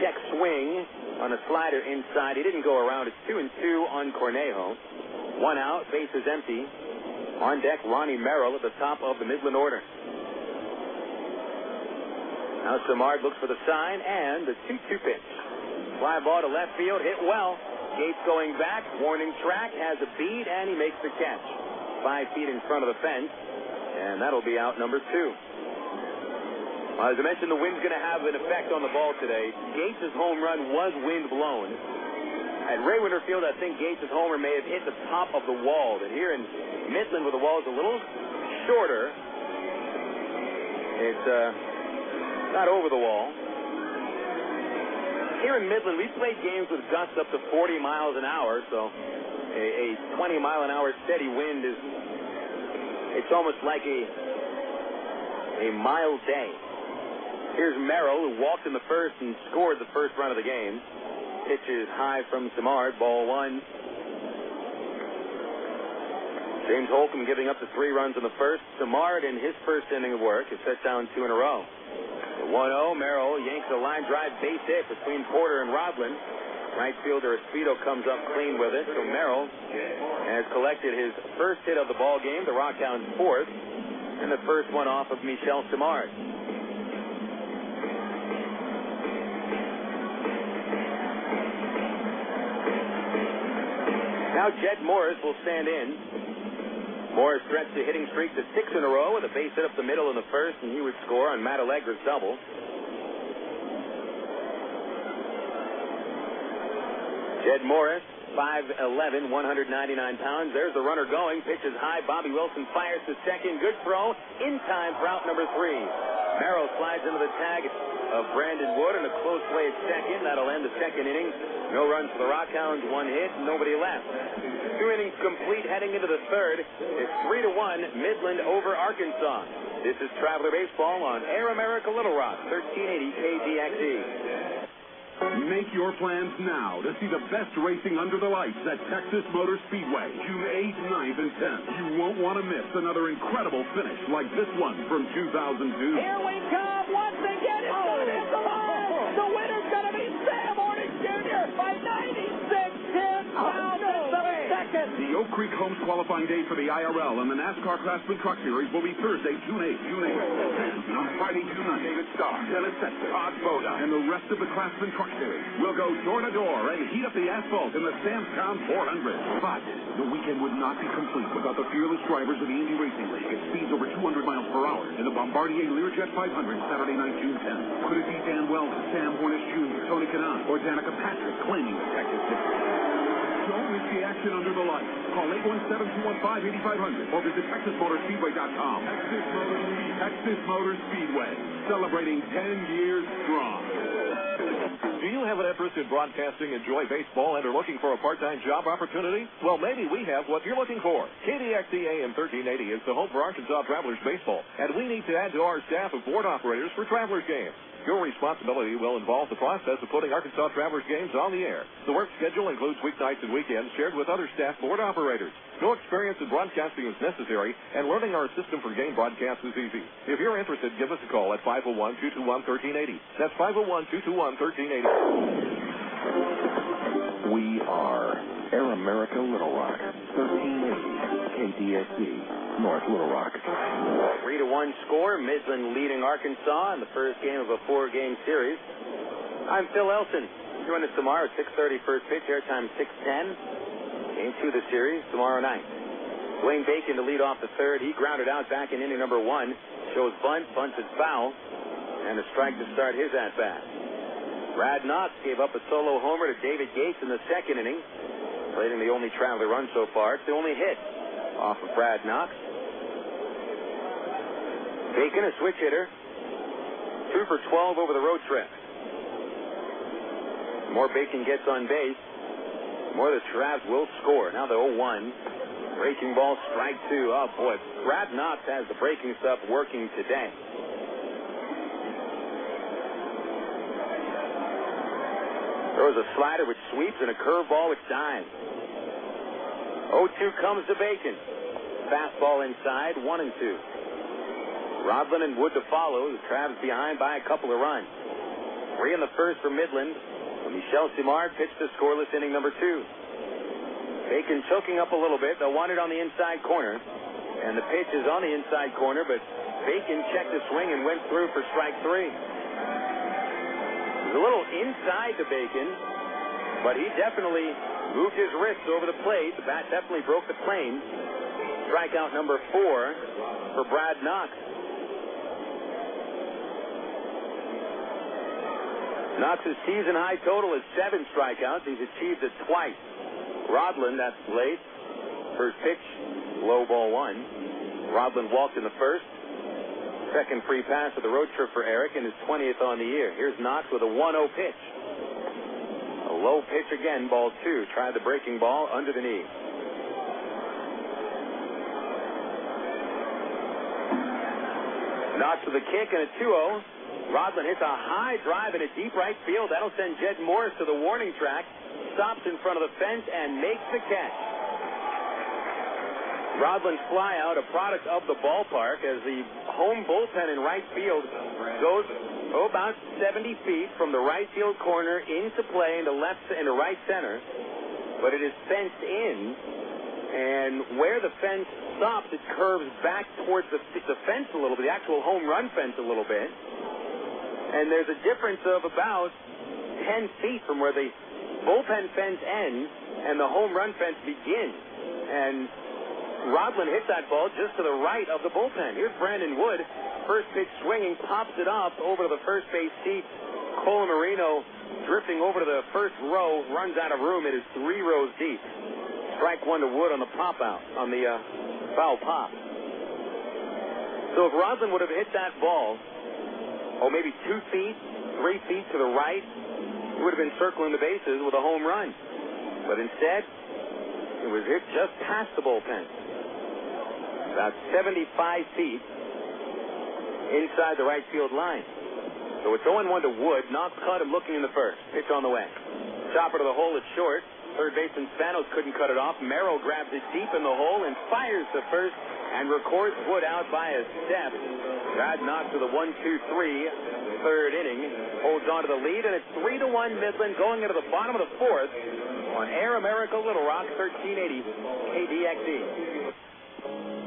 Speaker 4: Check swing on a slider inside. He didn't go around. It's 2-2 on Cornejo. 1 out, base is empty. On deck, Ronnie Merrill at the top of the Midland order. Now Simard looks for the sign, and the 2-2 pitch. Fly ball to left field, hit well. Gates going back, warning track, has a beat, and he makes the catch. 5 feet in front of the fence, and that'll be out number 2. As I mentioned, the wind's going to have an effect on the ball today. Gates' home run was wind blown. At Ray Winter Field, I think Gates' homer may have hit the top of the wall. But here in Midland, where the wall is a little shorter, it's not over the wall. Here in Midland, we played games with gusts up to 40 miles an hour, so a 20-mile-an-hour steady wind is, it's almost like a mild day. Here's Merrill, who walked in the first and scored the first run of the game. Pitch is high from Simard, ball 1. James Holcomb giving up the 3 runs in the first. Simard, in his first inning of work, has set down 2 in a row. 1-0, Merrill yanks a line drive base hit between Porter and Rodland. Right fielder Espedo comes up clean with it. So Merrill has collected his first hit of the ball game, the RockHounds' 4th, and the first one off of Michel Simard. Now Jed Morris will stand in. Morris stretched the hitting streak to 6 in a row with a base hit up the middle in the first, and he would score on Matt Allegra's double. Jed Morris, 5'11", 199 pounds. There's the runner going. Pitches high. Bobby Wilson fires to second. Good throw. In time for out number 3. Merrill slides into the tag of Brandon Wood, and a close play at second. That'll end the second inning. No runs for the RockHounds, 1 hit, nobody left. 2 innings complete heading into the third. It's 3-1, Midland over Arkansas. This is Traveler Baseball on Air America Little Rock, 1380 KDXE.
Speaker 9: Make your plans now to see the best racing under the lights at Texas Motor Speedway, June 8th, 9th, and 10th. You won't want to miss another incredible finish like this one from 2002.
Speaker 6: Here we come once again. It's going to miss the line. The winner's going to be Sam Ornick Jr. by 96 thousandths of a second.
Speaker 9: The Oak Creek Homes qualifying day for the IRL and the NASCAR Craftsman Truck Series will be Thursday, June 8th. Friday, June 9th, David Starr, Dennis Setzer, Todd Boda, and the rest of the Craftsman Truck Series will go door to door and heat up the asphalt in the Samstown 400. But the weekend would not be complete without the fearless drivers of the Indy Racing League at speeds over 200 miles per hour in the Bombardier Learjet 500 Saturday night, June 10th. Could it be Dan Weldon, Sam Hornish Jr., Tony Kanaan, or Danica Patrick claiming the Texas victory? Don't miss the action under the lights. Call 817-215-8500 or visit TexasMotorspeedway.com. Texas Motor Speedway, celebrating 10 years strong.
Speaker 2: Do you have an interest in broadcasting, enjoy baseball, and are looking for a part-time job opportunity? Well, maybe we have what you're looking for. KDXE AM 1380 is the home for Arkansas Travelers baseball, and we need to add to our staff of board operators for Travelers games. Your responsibility will involve the process of putting Arkansas Travelers games on the air. The work schedule includes weeknights and weekends shared with other staff board operators. No experience in broadcasting is necessary, and learning our system for game broadcasts is easy. If you're interested, give us a call at 501-221-1380. That's 501-221-1380.
Speaker 20: We are Air America Little Rock, 1380 KDXE, North Little Rock.
Speaker 4: 3-1 score, Midland leading Arkansas in the first game of a 4-game series. I'm Phil Elson. Join us tomorrow at 6:30 first pitch, airtime 6:10. Game 2 of the series tomorrow night. Dwayne Bacon to lead off the third. He grounded out back in inning number 1. Shows bunt, bunted foul, and a strike to start his at-bat. Brad Knox gave up a solo homer to David Gates in the second inning, leading the only Traveler run so far. It's the only hit off of Brad Knox. Bacon, a switch hitter, 2 for 12 over the road trip. The more Bacon gets on base, the more the Travs will score. Now the 0-1. Breaking ball, strike 2. Oh, boy. Brad Knox has the breaking stuff working today. Throws a slider which sweeps and a curveball which dives. 0-2 comes to Bacon. Fastball inside, 1-2. Rodlin and Wood to follow. The Travs behind by a couple of runs. 3 in the first for Midland. Michel Simard pitched to scoreless inning number 2. Bacon choking up a little bit. They'll want it on the inside corner. And the pitch is on the inside corner, but Bacon checked the swing and went through for strike 3. It was a little inside to Bacon, but he definitely moved his wrist over the plate. The bat definitely broke the plane. Strikeout number 4 for Brad Knox. Knox's season-high total is 7 strikeouts. He's achieved it twice. Rodlin, that's late. First pitch, low ball 1. Rodlin walked in the first. Second free pass of the road trip for Eric, and his 20th on the year. Here's Knox with a 1-0 pitch. A low pitch again, ball 2. Tried the breaking ball under the knee. Knox with a kick and a 2-0. Rodlin hits a high drive in a deep right field. That'll send Jed Morris to the warning track. Stops in front of the fence and makes the catch. Rodlin's flyout, a product of the ballpark, as the home bullpen in right field goes about 70 feet from the right field corner into play into right center. But it is fenced in, and where the fence stops, it curves back towards the fence a little bit, the actual home run fence a little bit. And there's a difference of about 10 feet from where the bullpen fence ends and the home run fence begins. And Rodlin hits that ball just to the right of the bullpen. Here's Brandon Wood. First pitch swinging, pops it up over to the first base seat. Cole Marino drifting over to the first row, runs out of room. It is 3 rows deep. Strike 1 to Wood on the pop out, on the foul pop. So if Rodlin would have hit that ball maybe 2 feet, 3 feet to the right, he would have been circling the bases with a home run. But instead, it was hit just past the bullpen. About 75 feet inside the right field line. So it's 0-1 to Wood. Knox caught him looking in the first. Pitch on the way. Chopper to the hole, it's short. Third baseman Spanos couldn't cut it off. Merrill grabs it deep in the hole and fires to first and records Wood out by a step. Brad Knox with a 1-2-3 third inning. Holds on to the lead, and it's 3-1 Midland going into the bottom of the fourth on Air America Little Rock, 1380 KDXE.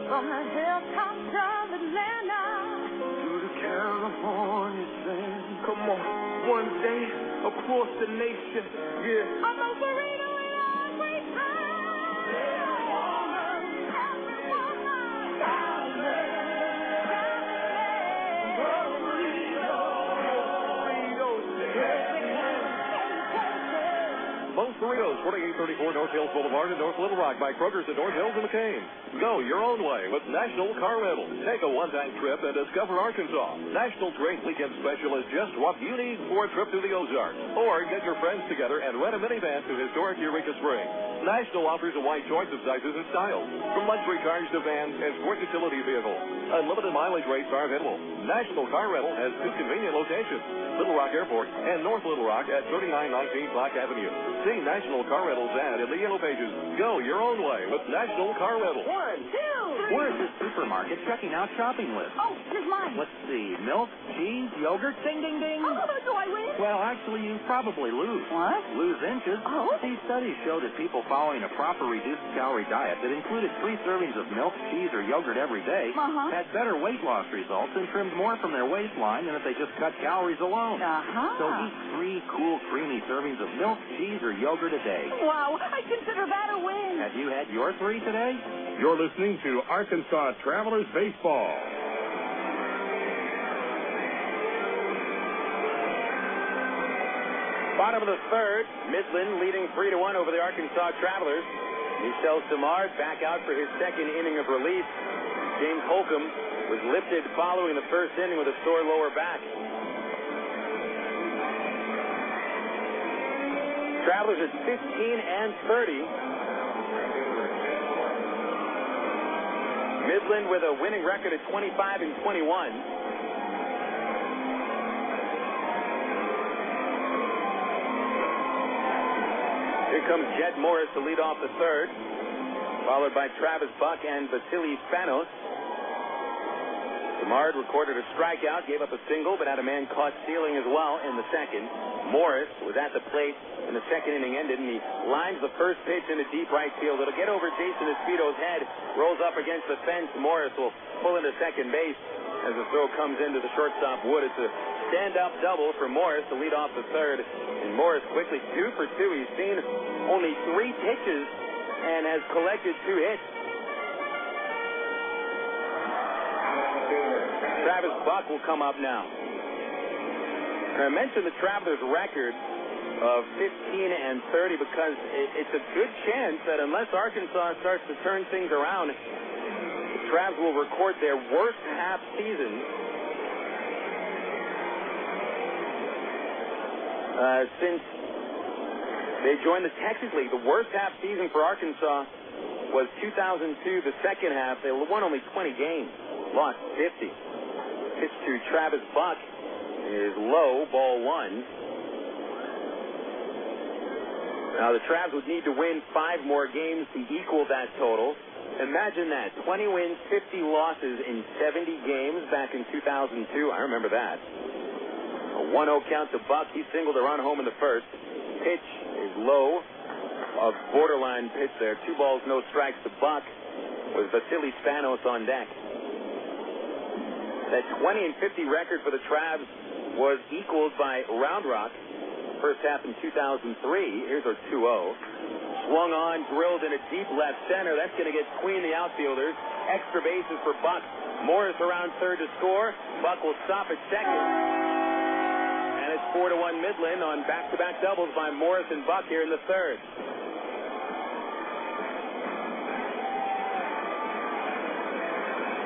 Speaker 6: From the hilltops of Atlanta to the California sand.
Speaker 9: Come on, one day across the nation, yeah.
Speaker 6: I'm a burrito in every
Speaker 15: Most Burritos, 4834 North Hills Boulevard in North Little Rock by Kroger's at North Hills and McCain. Go your own way with National Car Rental. Take a one-time trip and discover Arkansas. National's great weekend special is just what you need for a trip to the Ozarks. Or get your friends together and rent a minivan to historic Eureka Springs. National offers a wide choice of sizes and styles, from luxury cars to vans and sport utility vehicles. Unlimited mileage rates are available. National Car Rental has 2 convenient locations, Little Rock Airport and North Little Rock at 3919 Black Avenue. See National Car Rental's ad in the yellow pages. Go your own way with National Car Rental.
Speaker 6: 1, 2, 3.
Speaker 16: We're at this supermarket checking out shopping lists.
Speaker 6: Oh, here's mine.
Speaker 16: Let's see. Milk, cheese, yogurt, ding, ding, ding.
Speaker 6: Oh, do I win?
Speaker 16: Well, actually, you probably lose.
Speaker 6: What?
Speaker 16: Lose inches.
Speaker 6: Oh?
Speaker 16: These studies show that people following a proper reduced-calorie diet that included 3 servings of milk, cheese, or yogurt every day had better weight loss results and trimmed more from their waistline than if they just cut calories alone. So eat 3 cool, creamy servings of milk, cheese, or yogurt a day.
Speaker 6: Wow, I consider that a win.
Speaker 16: Have you had your 3 today?
Speaker 9: You're listening to Arkansas Travelers Baseball.
Speaker 4: Bottom of the third, Midland leading 3-1 over the Arkansas Travelers. Michel Simard back out for his second inning of relief. James Holcomb was lifted following the first inning with a sore lower back. Travelers at 15-30. Midland with a winning record at 25-21. Here comes Jed Morris to lead off the third, followed by Travis Buck and Vasily Spanos. Simard recorded a strikeout, gave up a single, but had a man caught stealing as well in the second. Morris was at the plate when the second inning ended, and he lines the first pitch into deep right field. It'll get over Jason Espito's head, rolls up against the fence. Morris will pull into second base as the throw comes into the shortstop Wood. It's a stand-up double for Morris to lead off the third. And Morris quickly 2 for 2. He's seen only 3 pitches and has collected 2 hits. Travis Buck will come up now. And I mentioned the Travelers' record of 15-30 because it's a good chance that unless Arkansas starts to turn things around, the Travs will record their worst half season since they joined the Texas League. The worst half season for Arkansas was 2002. The second half, they won only 20 games, lost 50. Pitch to Travis Buck is low, ball 1. Now, the Travs would need to win 5 more games to equal that total. Imagine that, 20 wins, 50 losses in 70 games back in 2002. I remember that. A 1-0 count to Buck. He singled a run home in the first. Pitch is low, a borderline pitch there. 2 balls, no strikes to Buck with Vasily Spanos on deck. That 20-50 record for the Travs was equaled by Round Rock. First half in 2003. Here's our 2-0. Swung on, drilled in a deep left center. That's going to get between the outfielders. Extra bases for Buck. Morris around third to score. Buck will stop at second. And it's 4-1 Midland on back-to-back doubles by Morris and Buck here in the third.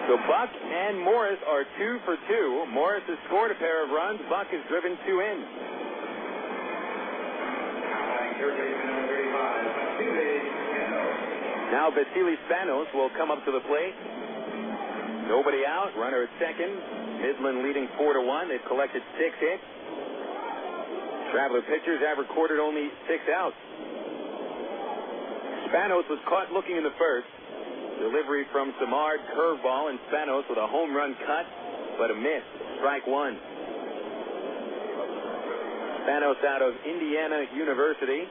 Speaker 4: So So Buck and Morris are 2 for 2. Morris has scored a pair of runs. Buck has driven 2 in. Now Vasily Spanos will come up to the plate. Nobody out. Runner at second. Midland leading 4-1. They've collected 6 hits. Traveler pitchers have recorded only 6 outs. Spanos was caught looking in the first. Delivery from Samard, curveball, and Spanos with a home run cut, but a miss. Strike 1. Spanos out of Indiana University.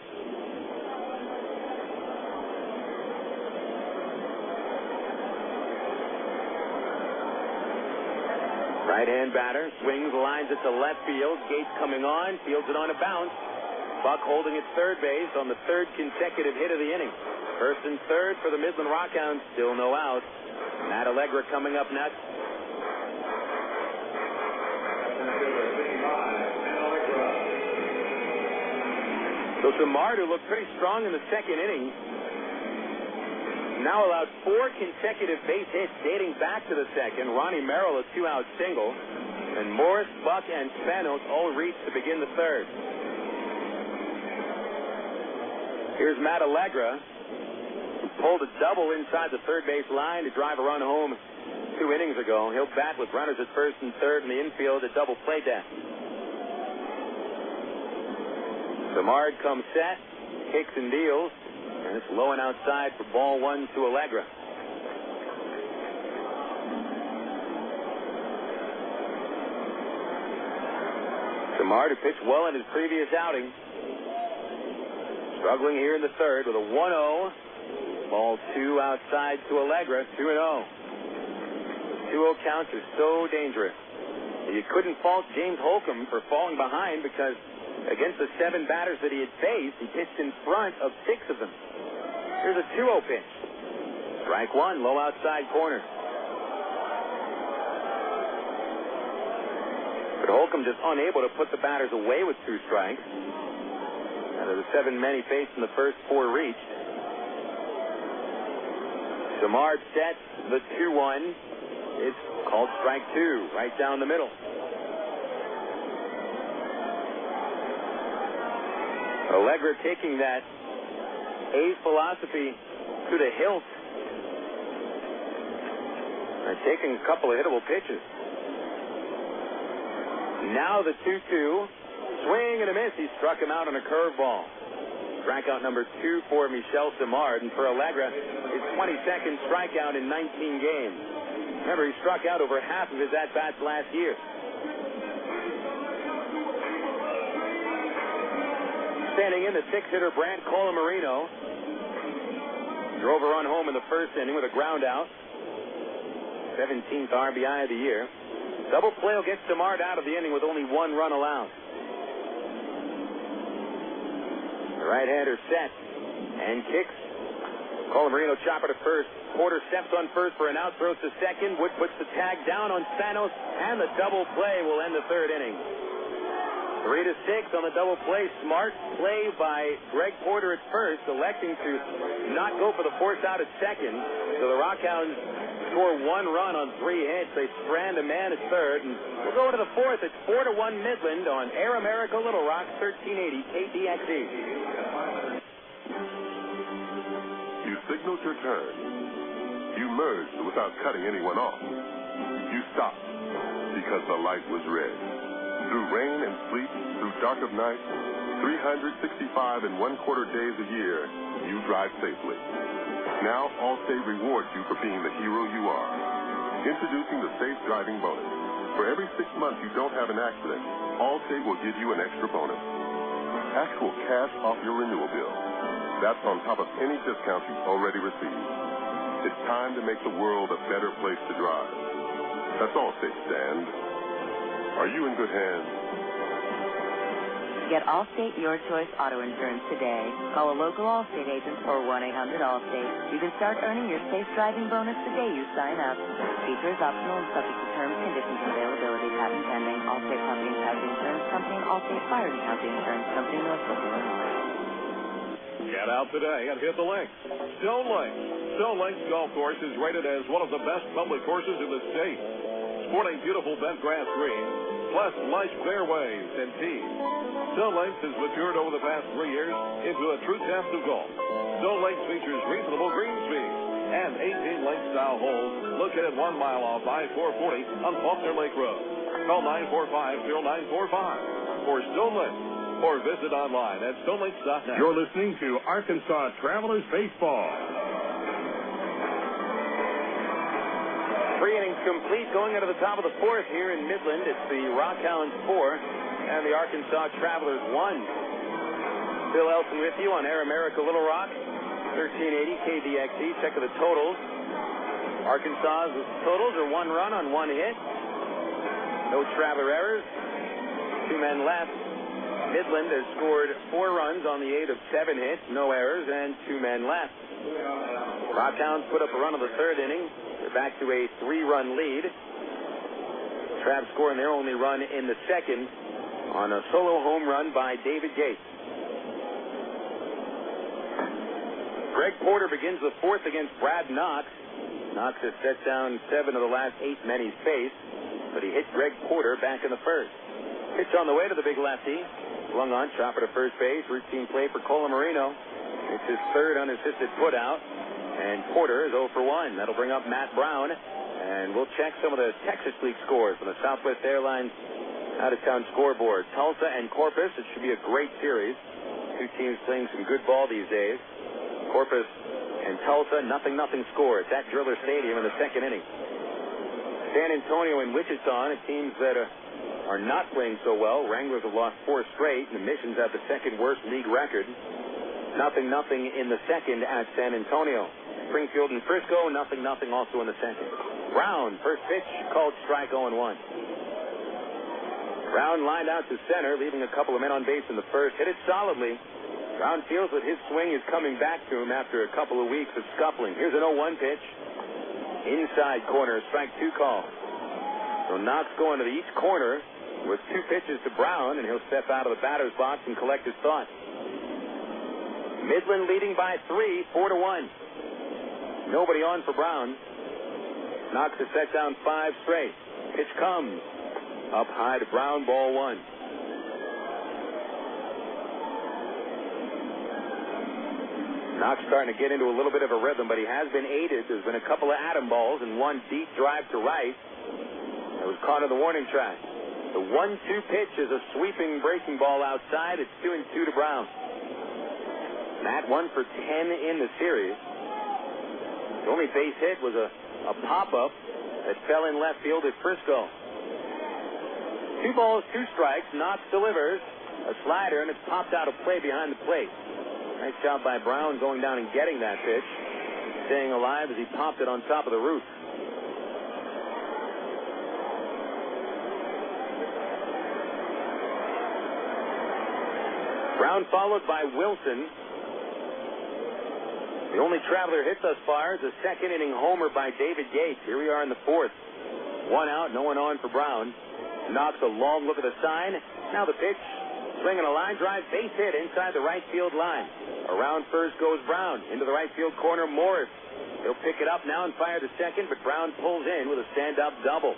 Speaker 4: Right-hand batter, swings, lines it to left field. Gates coming on, fields it on a bounce. Buck holding at third base on the 3rd consecutive hit of the inning. First and third for the Midland RockHounds, still no out. Matt Allegra coming up next. So Samard, who looked pretty strong in the second inning, now allowed 4 consecutive base hits dating back to the second. Ronnie Merrill a 2-out single. And Morris, Buck, and Spanos all reached to begin the third. Here's Matt Allegra, who pulled a double inside the third base line to drive a run home 2 innings ago. He'll bat with runners at first and third in the infield at double play desk. Samard comes set, kicks and deals. And it's low and outside for ball 1 to Allegra. Samard, who pitched well in his previous outing, struggling here in the third with a 1-0. Ball 2 outside to Allegra, 2-0. 2-0 counts are so dangerous. You couldn't fault James Holcomb for falling behind because against the 7 batters that he had faced, he pitched in front of 6 of them. Here's a 2-0 pitch. Strike 1, low outside corner. But Holcomb just unable to put the batters away with 2 strikes. Out of the 7 men he faced in the first 4 reached. Samard sets the 2-1. It's called strike 2, right down the middle. Allegra taking that A's philosophy to the hilt. And taking a couple of hittable pitches. Now the 2-2. Swing and a miss. He struck him out on a curveball. Strikeout number 2 for Michel Samard. And for Allegra, his 22nd strikeout in 19 games. Remember, he struck out over half of his at-bats last year. Standing in, the 6-hitter Brant Colamarino drove a run home in the first inning with a ground out. 17th RBI of the year. Double play will get Samard out of the inning with only 1 run allowed. The right-hander set and kicks. Colamarino chopper to first. Porter steps on first for an out, throws to second. Wood puts the tag down on Spanos, and the double play will end the 3rd inning. 3-6 on the double play. Smart play by Greg Porter at first, electing to not go for the force out at second. So the RockHounds score 1 run on 3 hits. They strand a man at third. And we'll go to the 4th. It's 4-1 Midland on Air America Little Rock, 1380 KDXE.
Speaker 9: You signaled your turn. You merged without cutting anyone off. You stopped because the light was red. Through rain and sleet, through dark of night, 365 and 1/4 days a year, you drive safely. Now, Allstate rewards you for being the hero you are. Introducing the Safe Driving Bonus. For every 6 months you don't have an accident, Allstate will give you an extra bonus. Actual cash off your renewal bill. That's on top of any discounts you've already received. It's time to make the world a better place to drive. That's Allstate, stand. Are you in good hands?
Speaker 21: Get Allstate Your Choice Auto Insurance today. Call a local Allstate agent or 1-800-ALLSTATE. You can start earning your safe driving bonus the day you sign up. Features optional and subject to terms, conditions, and availability. Patent pending. Allstate Property and Casualty Insurance Company and Allstate Fire and Casualty Insurance Company, Northbrook, Illinois.
Speaker 2: Head out today and hit the links. Stone Links Golf Course is rated as one of the best public courses in the state. Sporting beautiful bent grass greens, plus lush fairways and tees. Stone Links has matured over the past 3 years into a true test of golf. Stone Links features reasonable green speed and 18 link-style holes located 1 mile off I-440 on Faulkner Lake Road. Call 945-0945 for Stone Links or visit online at stonelinks.net.
Speaker 9: You're listening to Arkansas Travelers Baseball.
Speaker 4: 3 innings complete, going into the top of the 4th here in Midland. It's the RockHounds 4 and the Arkansas Travelers 1. Bill Elson with you on Air America Little Rock, 1380 KDXE. Check of the totals. Arkansas's totals are 1 run on 1 hit. No Traveler errors. 2 men left. Midland has scored 4 runs on the 8 of 7 hits, no errors, and 2 men left. RockHounds put up a run of the 3rd inning. They're back to a 3-run lead. Travs scoring their only run in the 2nd on a solo home run by David Gates. Greg Porter begins the 4th against Brad Knox. Knox has set down 7 of the last 8 men he's faced, but he hit Greg Porter back in the 1st. Pitch on the way to the big lefty. Swung on, chopper to first base. Routine play for Cola Marino. It's his 3rd unassisted putout, and Porter is 0 for 1. That'll bring up Matt Brown, and we'll check some of the Texas League scores from the Southwest Airlines out-of-town scoreboard. Tulsa and Corpus, it should be a great series. 2 teams playing some good ball these days. Corpus and Tulsa, 0-0 score. It's at Driller Stadium in the 2nd inning. San Antonio and Wichita, teams that are not playing so well. Wranglers have lost 4 straight, and the Missions have the 2nd worst league record. 0-0 in the 2nd at San Antonio. Springfield and Frisco, 0-0 also in the 2nd. Brown, first pitch, called strike 0-1. Brown lined out to center, leaving a couple of men on base in the 1st. Hit it solidly. Brown feels that his swing is coming back to him after a couple of weeks of scuffling. Here's an 0-1 pitch. Inside corner, strike 2 call. So Knox going to the east corner with 2 pitches to Brown, and he'll step out of the batter's box and collect his thought. Midland leading by 3, 4-1. Nobody on for Brown. Knox has set down 5 straight. Pitch comes. Up high to Brown, ball 1. Knox starting to get into a little bit of a rhythm, but he has been aided. There's been a couple of atom balls and 1 deep drive to right. That was caught in the warning track. The 1-2 pitch is a sweeping breaking ball outside. It's 2-2 to Brown. Matt 1 for 10 in the series. The only base hit was a pop-up that fell in left field at Frisco. 2 balls, 2 strikes. Knox delivers a slider, and it's popped out of play behind the plate. Nice job by Brown going down and getting that pitch, staying alive as he popped it on top of the roof. Brown followed by Wilson. The only Traveler hit thus far is a 2nd inning homer by David Gates. Here we are in the 4th. 1 out, no one on for Brown. Knox a long look at the sign. Now the pitch. Swinging a line drive, base hit inside the right field line. Around first goes Brown. Into the right field corner, Morris. He'll pick it up now and fire to second, but Brown pulls in with a stand-up double.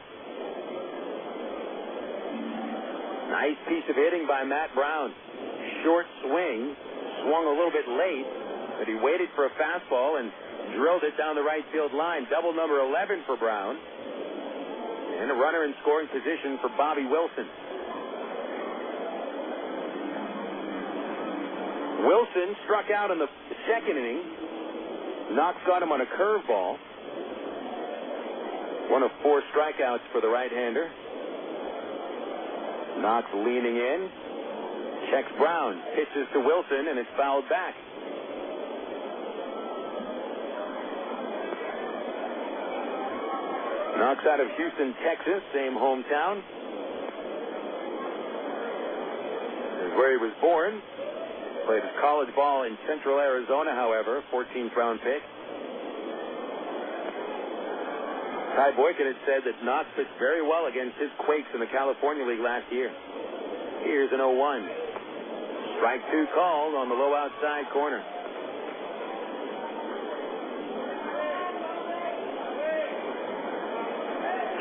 Speaker 4: Nice piece of hitting by Matt Brown. Short swing, swung a little bit late, but he waited for a fastball and drilled it down the right field line. Double number 11 for Brown. And a runner in scoring position for Bobby Wilson. Wilson struck out in the 2nd inning. Knox got him on a curveball. 1 of 4 strikeouts for the right-hander. Knox leaning in. Checks Brown. Pitches to Wilson, and it's fouled back. Knox out of Houston, Texas, same hometown. This is where he was born. Played his college ball in Central Arizona, however, 14th round pick. Ty Boykin had said that Knox pitched very well against his Quakes in the California League last year. Here's an 0-1. Strike 2 called on the low outside corner.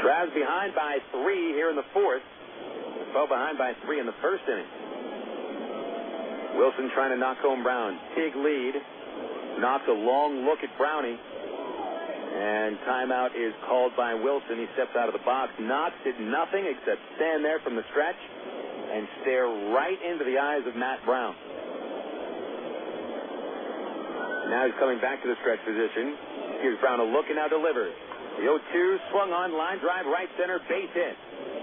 Speaker 4: Travs behind by 3 here in the fourth. Fell behind by 3 in the first inning. Wilson trying to knock home Brown. Big lead. Knocks a long look at Brownie. And timeout is called by Wilson. He steps out of the box. Knox did nothing except stand there from the stretch and stare right into the eyes of Matt Brown. Now he's coming back to the stretch position. Gives Brown a look and now delivers. The 0-2 swung on, line drive, right center, base hit.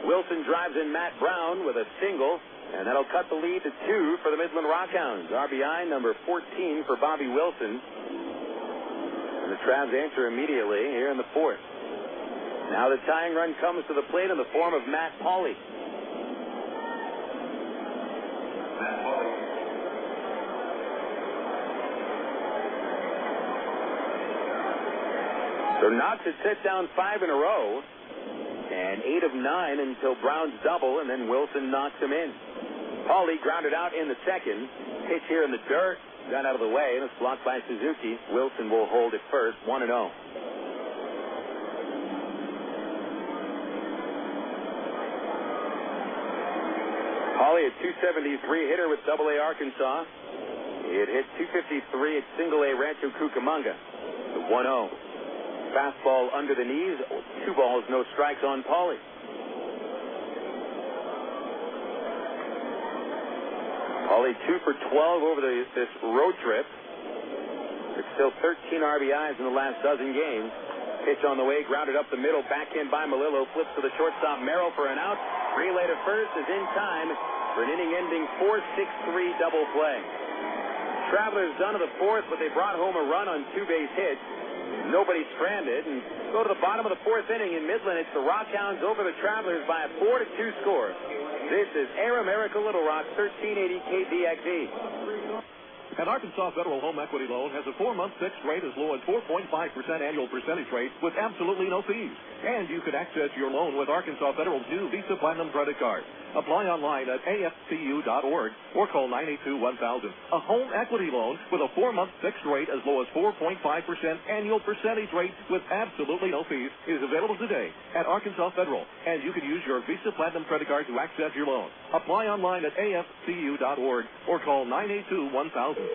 Speaker 4: Wilson drives in Matt Brown with a single, and that'll cut the lead to 2 for the Midland RockHounds. RBI number 14 for Bobby Wilson. And the Travs answer immediately here in the fourth. Now the tying run comes to the plate in the form of Matt Pauley. So Knox had set down 5 in a row, and 8 of 9 until Brown's double, and then Wilson knocks him in. Pauley grounded out in the second. Pitch here in the dirt, got out of the way, and it's blocked by Suzuki. Wilson will hold it first, 1-0. Pauley at 273, hitter with Double-A Arkansas. He had hit 253 at Single-A Rancho Cucamonga. The 1-0. Fastball under the knees, 2 balls, no strikes on Pauley. Pauley 2 for 12 over this road trip. It's still 13 RBIs in the last dozen games. Pitch on the way, grounded up the middle, back in by Melillo, flips to the shortstop Merrill for an out. Relay to first is in time for an inning-ending 4-6-3 double play. Travelers done to the fourth, but they brought home a run on 2 base hits. Nobody stranded, and go to the bottom of the fourth inning in Midland. It's the RockHounds over the Travelers by a 4-2 score. This is Air America Little Rock, 1380 KDXE.
Speaker 15: An Arkansas Federal Home Equity Loan has a 4-month fixed rate as low as 4.5% annual percentage rate with absolutely no fees. And you can access your loan with Arkansas Federal's new Visa Platinum credit card. Apply online at afcu.org or call 982-1000. A home equity loan with a 4-month fixed rate as low as 4.5% annual percentage rate with absolutely no fees is available today at Arkansas Federal. And you can use your Visa Platinum credit card to access your loan. Apply online at afcu.org or call 982-1000.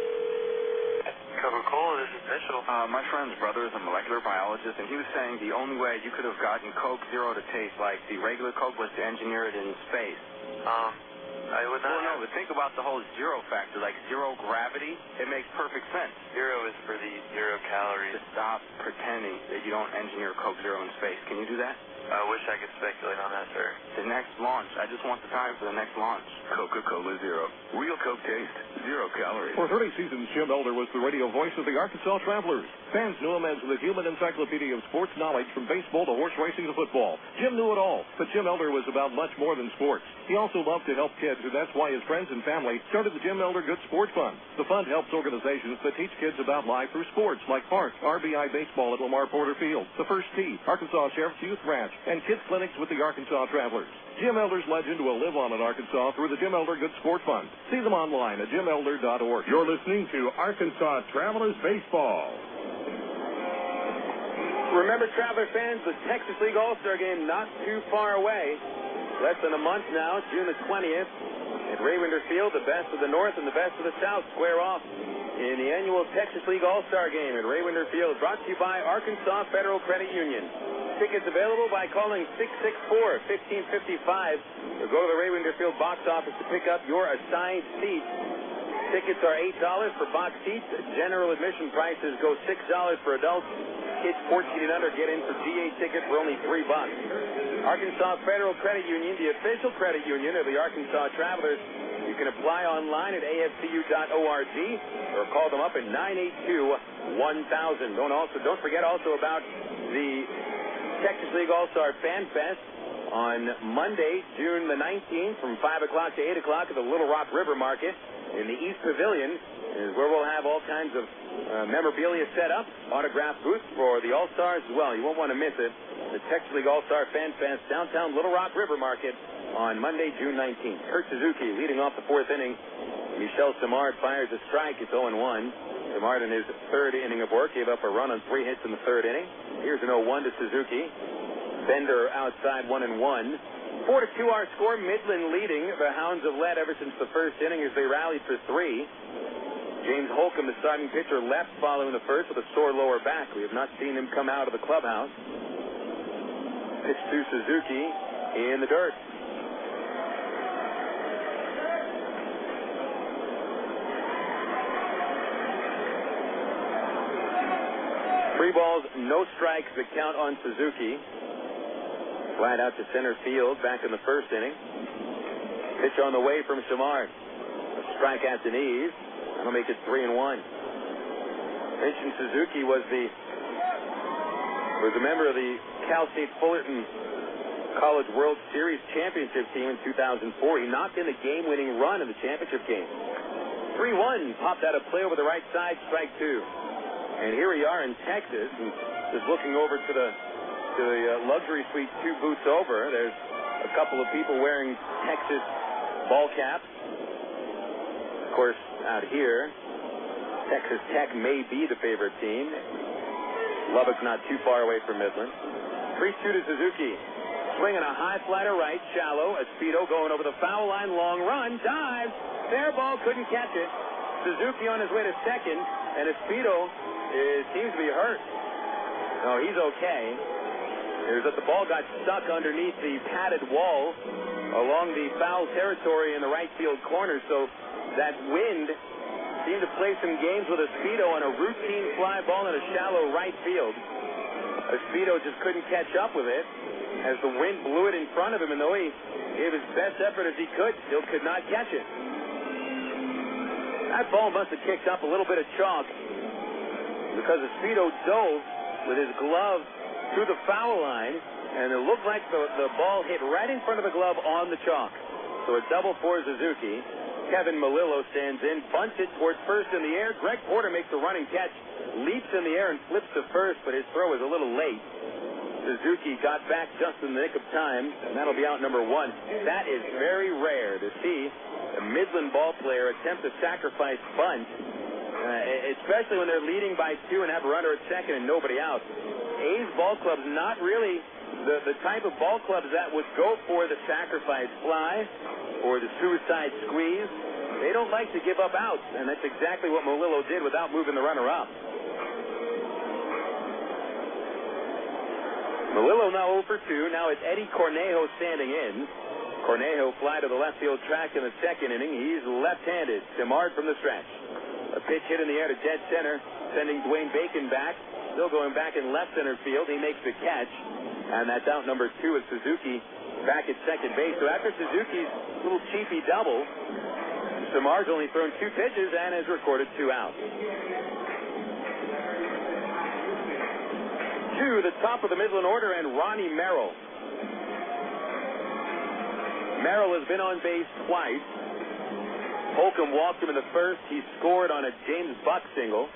Speaker 11: Coca-Cola, this is Mitchell. My friend's brother is a molecular biologist, and he was saying the only way you could have gotten Coke Zero to taste like the regular Coke was to engineer it in space. I would not. Well, no, but think about the whole zero factor, like zero gravity. It makes perfect sense. Zero is for the 0 calories. Just stop pretending that you don't engineer Coke Zero in space. Can you do that? I wish I could speculate on that, sir. The next launch. I just want the time for the next launch.
Speaker 12: Coca-Cola Zero. Real Coke taste. 0 calories.
Speaker 15: For 30 seasons, Jim Elder was the radio voice of the Arkansas Travelers. Fans knew him as the human encyclopedia of sports knowledge from baseball to horse racing to football. Jim knew it all, but Jim Elder was about much more than sports. He also loved to help kids, and that's why his friends and family started the Jim Elder Good Sports Fund. The fund helps organizations that teach kids about life through sports, like Park, RBI Baseball at Lamar Porter Field, the First Tee, Arkansas Sheriff's Youth Ranch, and kids clinics with the Arkansas Travelers. Jim Elder's legend will live on in Arkansas through the Jim Elder Good Sport Fund. See them online at jimelder.org.
Speaker 9: You're listening to Arkansas Travelers Baseball.
Speaker 4: Remember, Traveler fans, the Texas League All-Star Game not too far away. Less than a month now, June the 20th. At Raywinder Field, the best of the North and the best of the South square off in the annual Texas League All-Star Game at Raywinder Field, brought to you by Arkansas Federal Credit Union. Tickets available by calling 664-1555 or go to the Raywinder Field box office to pick up your assigned seat. Tickets are $8 for box seats. General admission prices go $6 for adults. Kids 14 and under get in for GA tickets for only $3. Arkansas Federal Credit Union, the official credit union of the Arkansas Travelers. You can apply online at afcu.org or call them up at 982-1000. Don't forget also about the Texas League All-Star Fan Fest on Monday, June the 19th from 5 o'clock to 8 o'clock at the Little Rock River Market in the East Pavilion, is where we'll have all kinds of memorabilia set up, autograph booths for the All-Stars as well. You won't want to miss it. The Texas League All-Star Fan Fest, downtown Little Rock River Market on Monday, June 19th. Kurt Suzuki leading off the fourth inning. Michel Simard fires a strike. It's 0-1. Simard in his third inning of work gave up a run on 3 hits in the third inning. Here's an 0-1 to Suzuki. Bender outside 1-1. 4-2 our score. Midland leading. The Hounds have led ever since the first inning as they rallied for 3. James Holcomb, the starting pitcher, left following the first with a sore lower back. We have not seen him come out of the clubhouse. Pitch to Suzuki in the dirt. Three balls, no strikes that count on Suzuki. Flat out to center field back in the first inning. Pitch on the way from Samard. A strike at the knees. That'll make it 3-1. Mentioned Suzuki was a member of the Cal State Fullerton College World Series championship team in 2004. He knocked in the game-winning run in the championship game. 3-1, popped out of play over the right side, strike 2. And here we are in Texas, and just looking over to the luxury suite 2 booths over. There's a couple of people wearing Texas ball caps. Of course, out here, Texas Tech may be the favorite team. Lubbock's not too far away from Midland. 3-2 to Suzuki. Swinging a high fly to right, shallow. Espedo going over the foul line, long run, dives. Fair ball, couldn't catch it. Suzuki on his way to second, and Espedo seems to be hurt. No, he's okay. It was that the ball got stuck underneath the padded wall along the foul territory in the right field corner, so that wind seemed to play some games with Espedo on a routine fly ball in a shallow right field. Espedo just couldn't catch up with it as the wind blew it in front of him, and though he gave his best effort as he could, still could not catch it. That ball must have kicked up a little bit of chalk because Espedo dove with his glove through the foul line, and it looked like the ball hit right in front of the glove on the chalk. So a double for Suzuki. Kevin Melillo stands in, bunts it towards first in the air. Greg Porter makes a running catch, leaps in the air and flips to first, but his throw is a little late. Suzuki got back just in the nick of time, and that'll be out number 1. That is very rare to see a Midland ball player attempt a sacrifice bunt, especially when they're leading by 2 and have a runner at second and nobody out. A's ball club's not really the type of ball clubs that would go for the sacrifice fly or the suicide squeeze. They don't like to give up outs, and that's exactly what Melillo did without moving the runner up. Melillo now 0 for 2. Now it's Eddie Cornejo standing in. Cornejo fly to the left field track in the second inning. He's left-handed. Samard from the stretch. A pitch hit in the air to dead center, sending Dwayne Bacon back. Still going back in left center field. He makes the catch, and that's out number 2 with Suzuki back at second base. So after Suzuki's little cheapy double, Samard's only thrown 2 pitches and has recorded 2 outs. To the top of the Midland order, and Ronnie Merrill. Merrill has been on base twice. Holcomb walked him in the first. He scored on a James Buck single.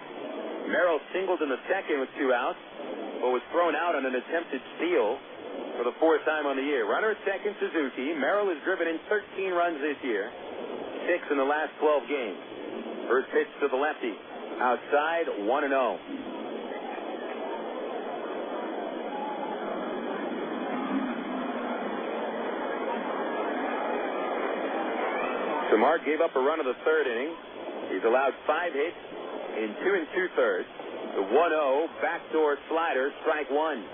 Speaker 4: Merrill singled in the second with 2 outs, but was thrown out on an attempted steal for the 4th time on the year. Runner at second, Suzuki. Merrill has driven in 13 runs this year, 6 in the last 12 games. First pitch to the lefty. Outside, 1-0. Samard gave up a run in the 3rd inning. He's allowed 5 hits in 2 2/3. The 1-0 backdoor slider, strike 1.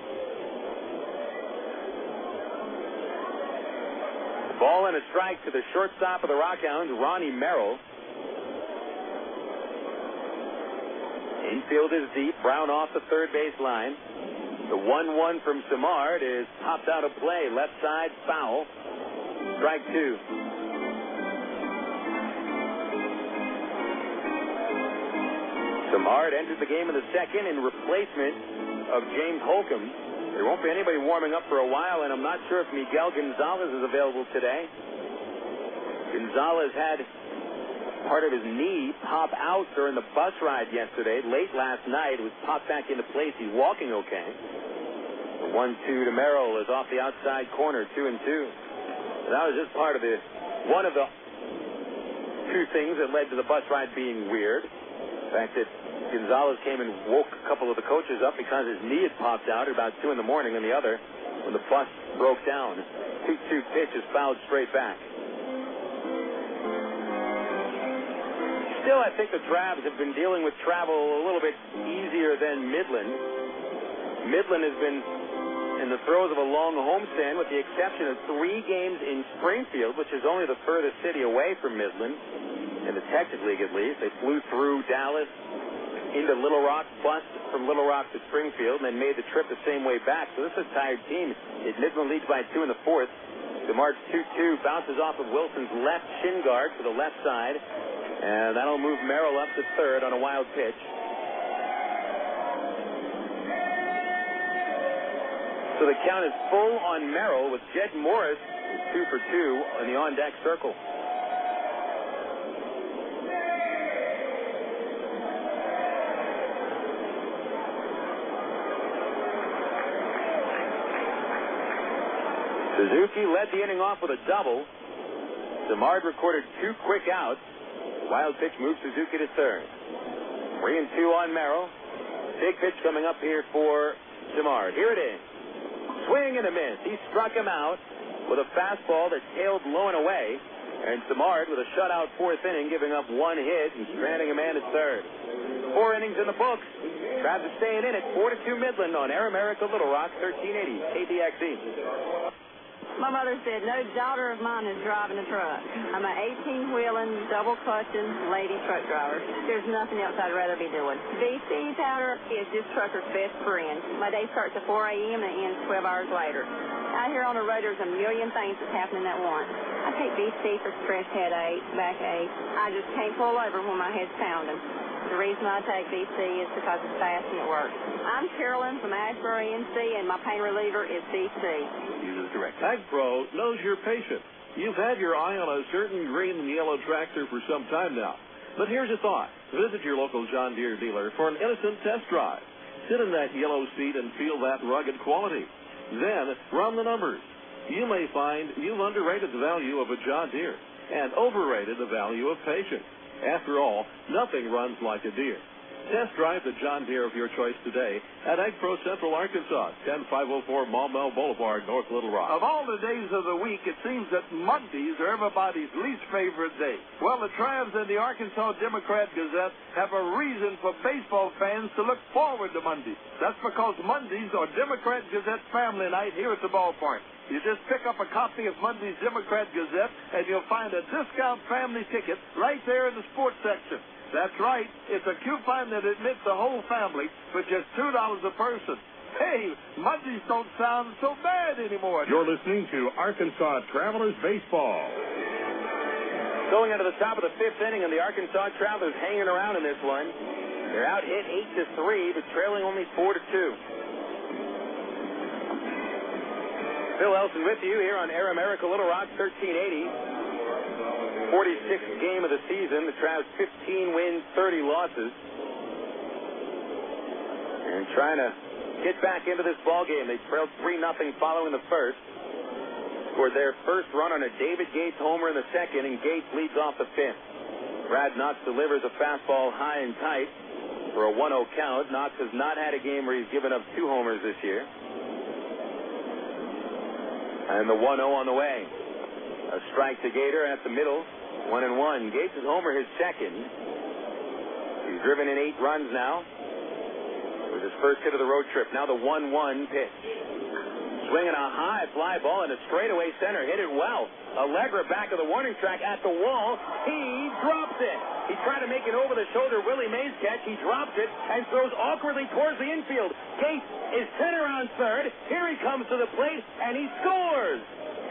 Speaker 4: Ball and a strike to the shortstop of the RockHounds, Ronnie Merrill. Infield is deep. Brown off the third base line. The 1-1 from Samard is popped out of play. Left side, foul. Strike 2. Samard entered the game in the second in replacement of James Holcomb. There won't be anybody warming up for a while, and I'm not sure if Miguel Gonzalez is available today. Gonzalez had part of his knee pop out during the bus ride yesterday. Late last night, it was popped back into place. He's walking okay. The 1-2 to Merrill is off the outside corner, 2-2. That was just part of one of the 2 things that led to the bus ride being weird. The fact that Gonzalez came and woke a couple of the coaches up because his knee had popped out at about 2 in the morning, and the other when the bus broke down. 2-2 pitch is fouled straight back. Still, I think the Travs have been dealing with travel a little bit easier than Midland. Midland has been in the throes of a long homestand with the exception of 3 games in Springfield, which is only the furthest city away from Midland, in the Texas League at least. They flew through Dallas into Little Rock, bus from Little Rock to Springfield, and then made the trip the same way back. So this is a tired team. Midland leads by 2 in the 4th. DeMar's 2-2 bounces off of Wilson's left shin guard to the left side. And that'll move Merrill up to third on a wild pitch. So the count is full on Merrill with Jed Morris 2 for 2 in the on-deck circle. Suzuki led the inning off with a double. DeMar recorded 2 quick outs. Wild pitch moves Suzuki to third. 3-2 on Merrill. Big pitch coming up here for DeMar. Here it is. Swing and a miss. He struck him out with a fastball that tailed low and away. And DeMar with a shutout 4th inning, giving up 1 hit and stranding a man at third. 4 innings in the books. Travs are staying in it. 4-2 Midland on Air America Little Rock, 1380 KDXE.
Speaker 8: My mother said, no daughter of mine is driving a truck. I'm an 18-wheeling, double-clutching lady truck driver. There's nothing else I'd rather be doing. BC powder is this trucker's best friend. My day starts at 4 a.m. and it ends 12 hours later. Out here on the road, there's a million things that's happening at once. I take BC for stress headache, backache. I just can't pull over when my head's pounding. The reason I take BC is because it's fast and it works. I'm Carolyn from Ashbury, NC, and my pain reliever is BC.
Speaker 15: Uses direct. AgPro knows your patient. You've had your eye on a certain green and yellow tractor for some time now. But here's a thought. Visit your local John Deere dealer for an innocent test drive. Sit in that yellow seat and feel that rugged quality. Then run the numbers. You may find you've underrated the value of a John Deere and overrated the value of patience. After all, nothing runs like a Deere. Test drive the John Deere of your choice today at AgPro Central Arkansas, 10504 Maumelle Boulevard, North Little Rock.
Speaker 1: Of all the days of the week, it seems that Mondays are everybody's least favorite day. Well, the Travs and the Arkansas Democrat-Gazette have a reason for baseball fans to look forward to Mondays. That's because Mondays are Democrat-Gazette family night here at the ballpark. You just pick up a copy of Monday's Democrat-Gazette, and you'll find a discount family ticket right there in the sports section. That's right. It's a coupon that admits the whole family for just $2 a person. Hey, Mondays don't sound so bad anymore.
Speaker 9: You're listening to Arkansas Travelers Baseball.
Speaker 4: Going into the top of the 5th inning, and the Arkansas Travelers hanging around in this one. They're out hit 8-3, but trailing only 4-2. Phil Elson with you here on Air America Little Rock, 1380. 46th game of the season. The Travs 15 wins, 30 losses. And trying to get back into this ball game. They trailed 3-0 following the first. Scored their first run on a David Gates homer in the second, and Gates leads off the 5th. Brad Knox delivers a fastball high and tight for a 1-0 count. Knox has not had a game where he's given up 2 homers this year. And the 1-0 on the way. A strike to Gator at the middle. 1-1. Gates' homer his second. He's driven in 8 runs now. It was his first hit of the road trip. Now the 1-1 pitch. Swinging a high fly ball in a straightaway center. Hit it well. Allegra back of the warning track at the wall. He drops it. He tried to make an over-the-shoulder Willie Mays catch. He drops it and throws awkwardly towards the infield. Gates is center on third. Here he comes to the plate, and he scores.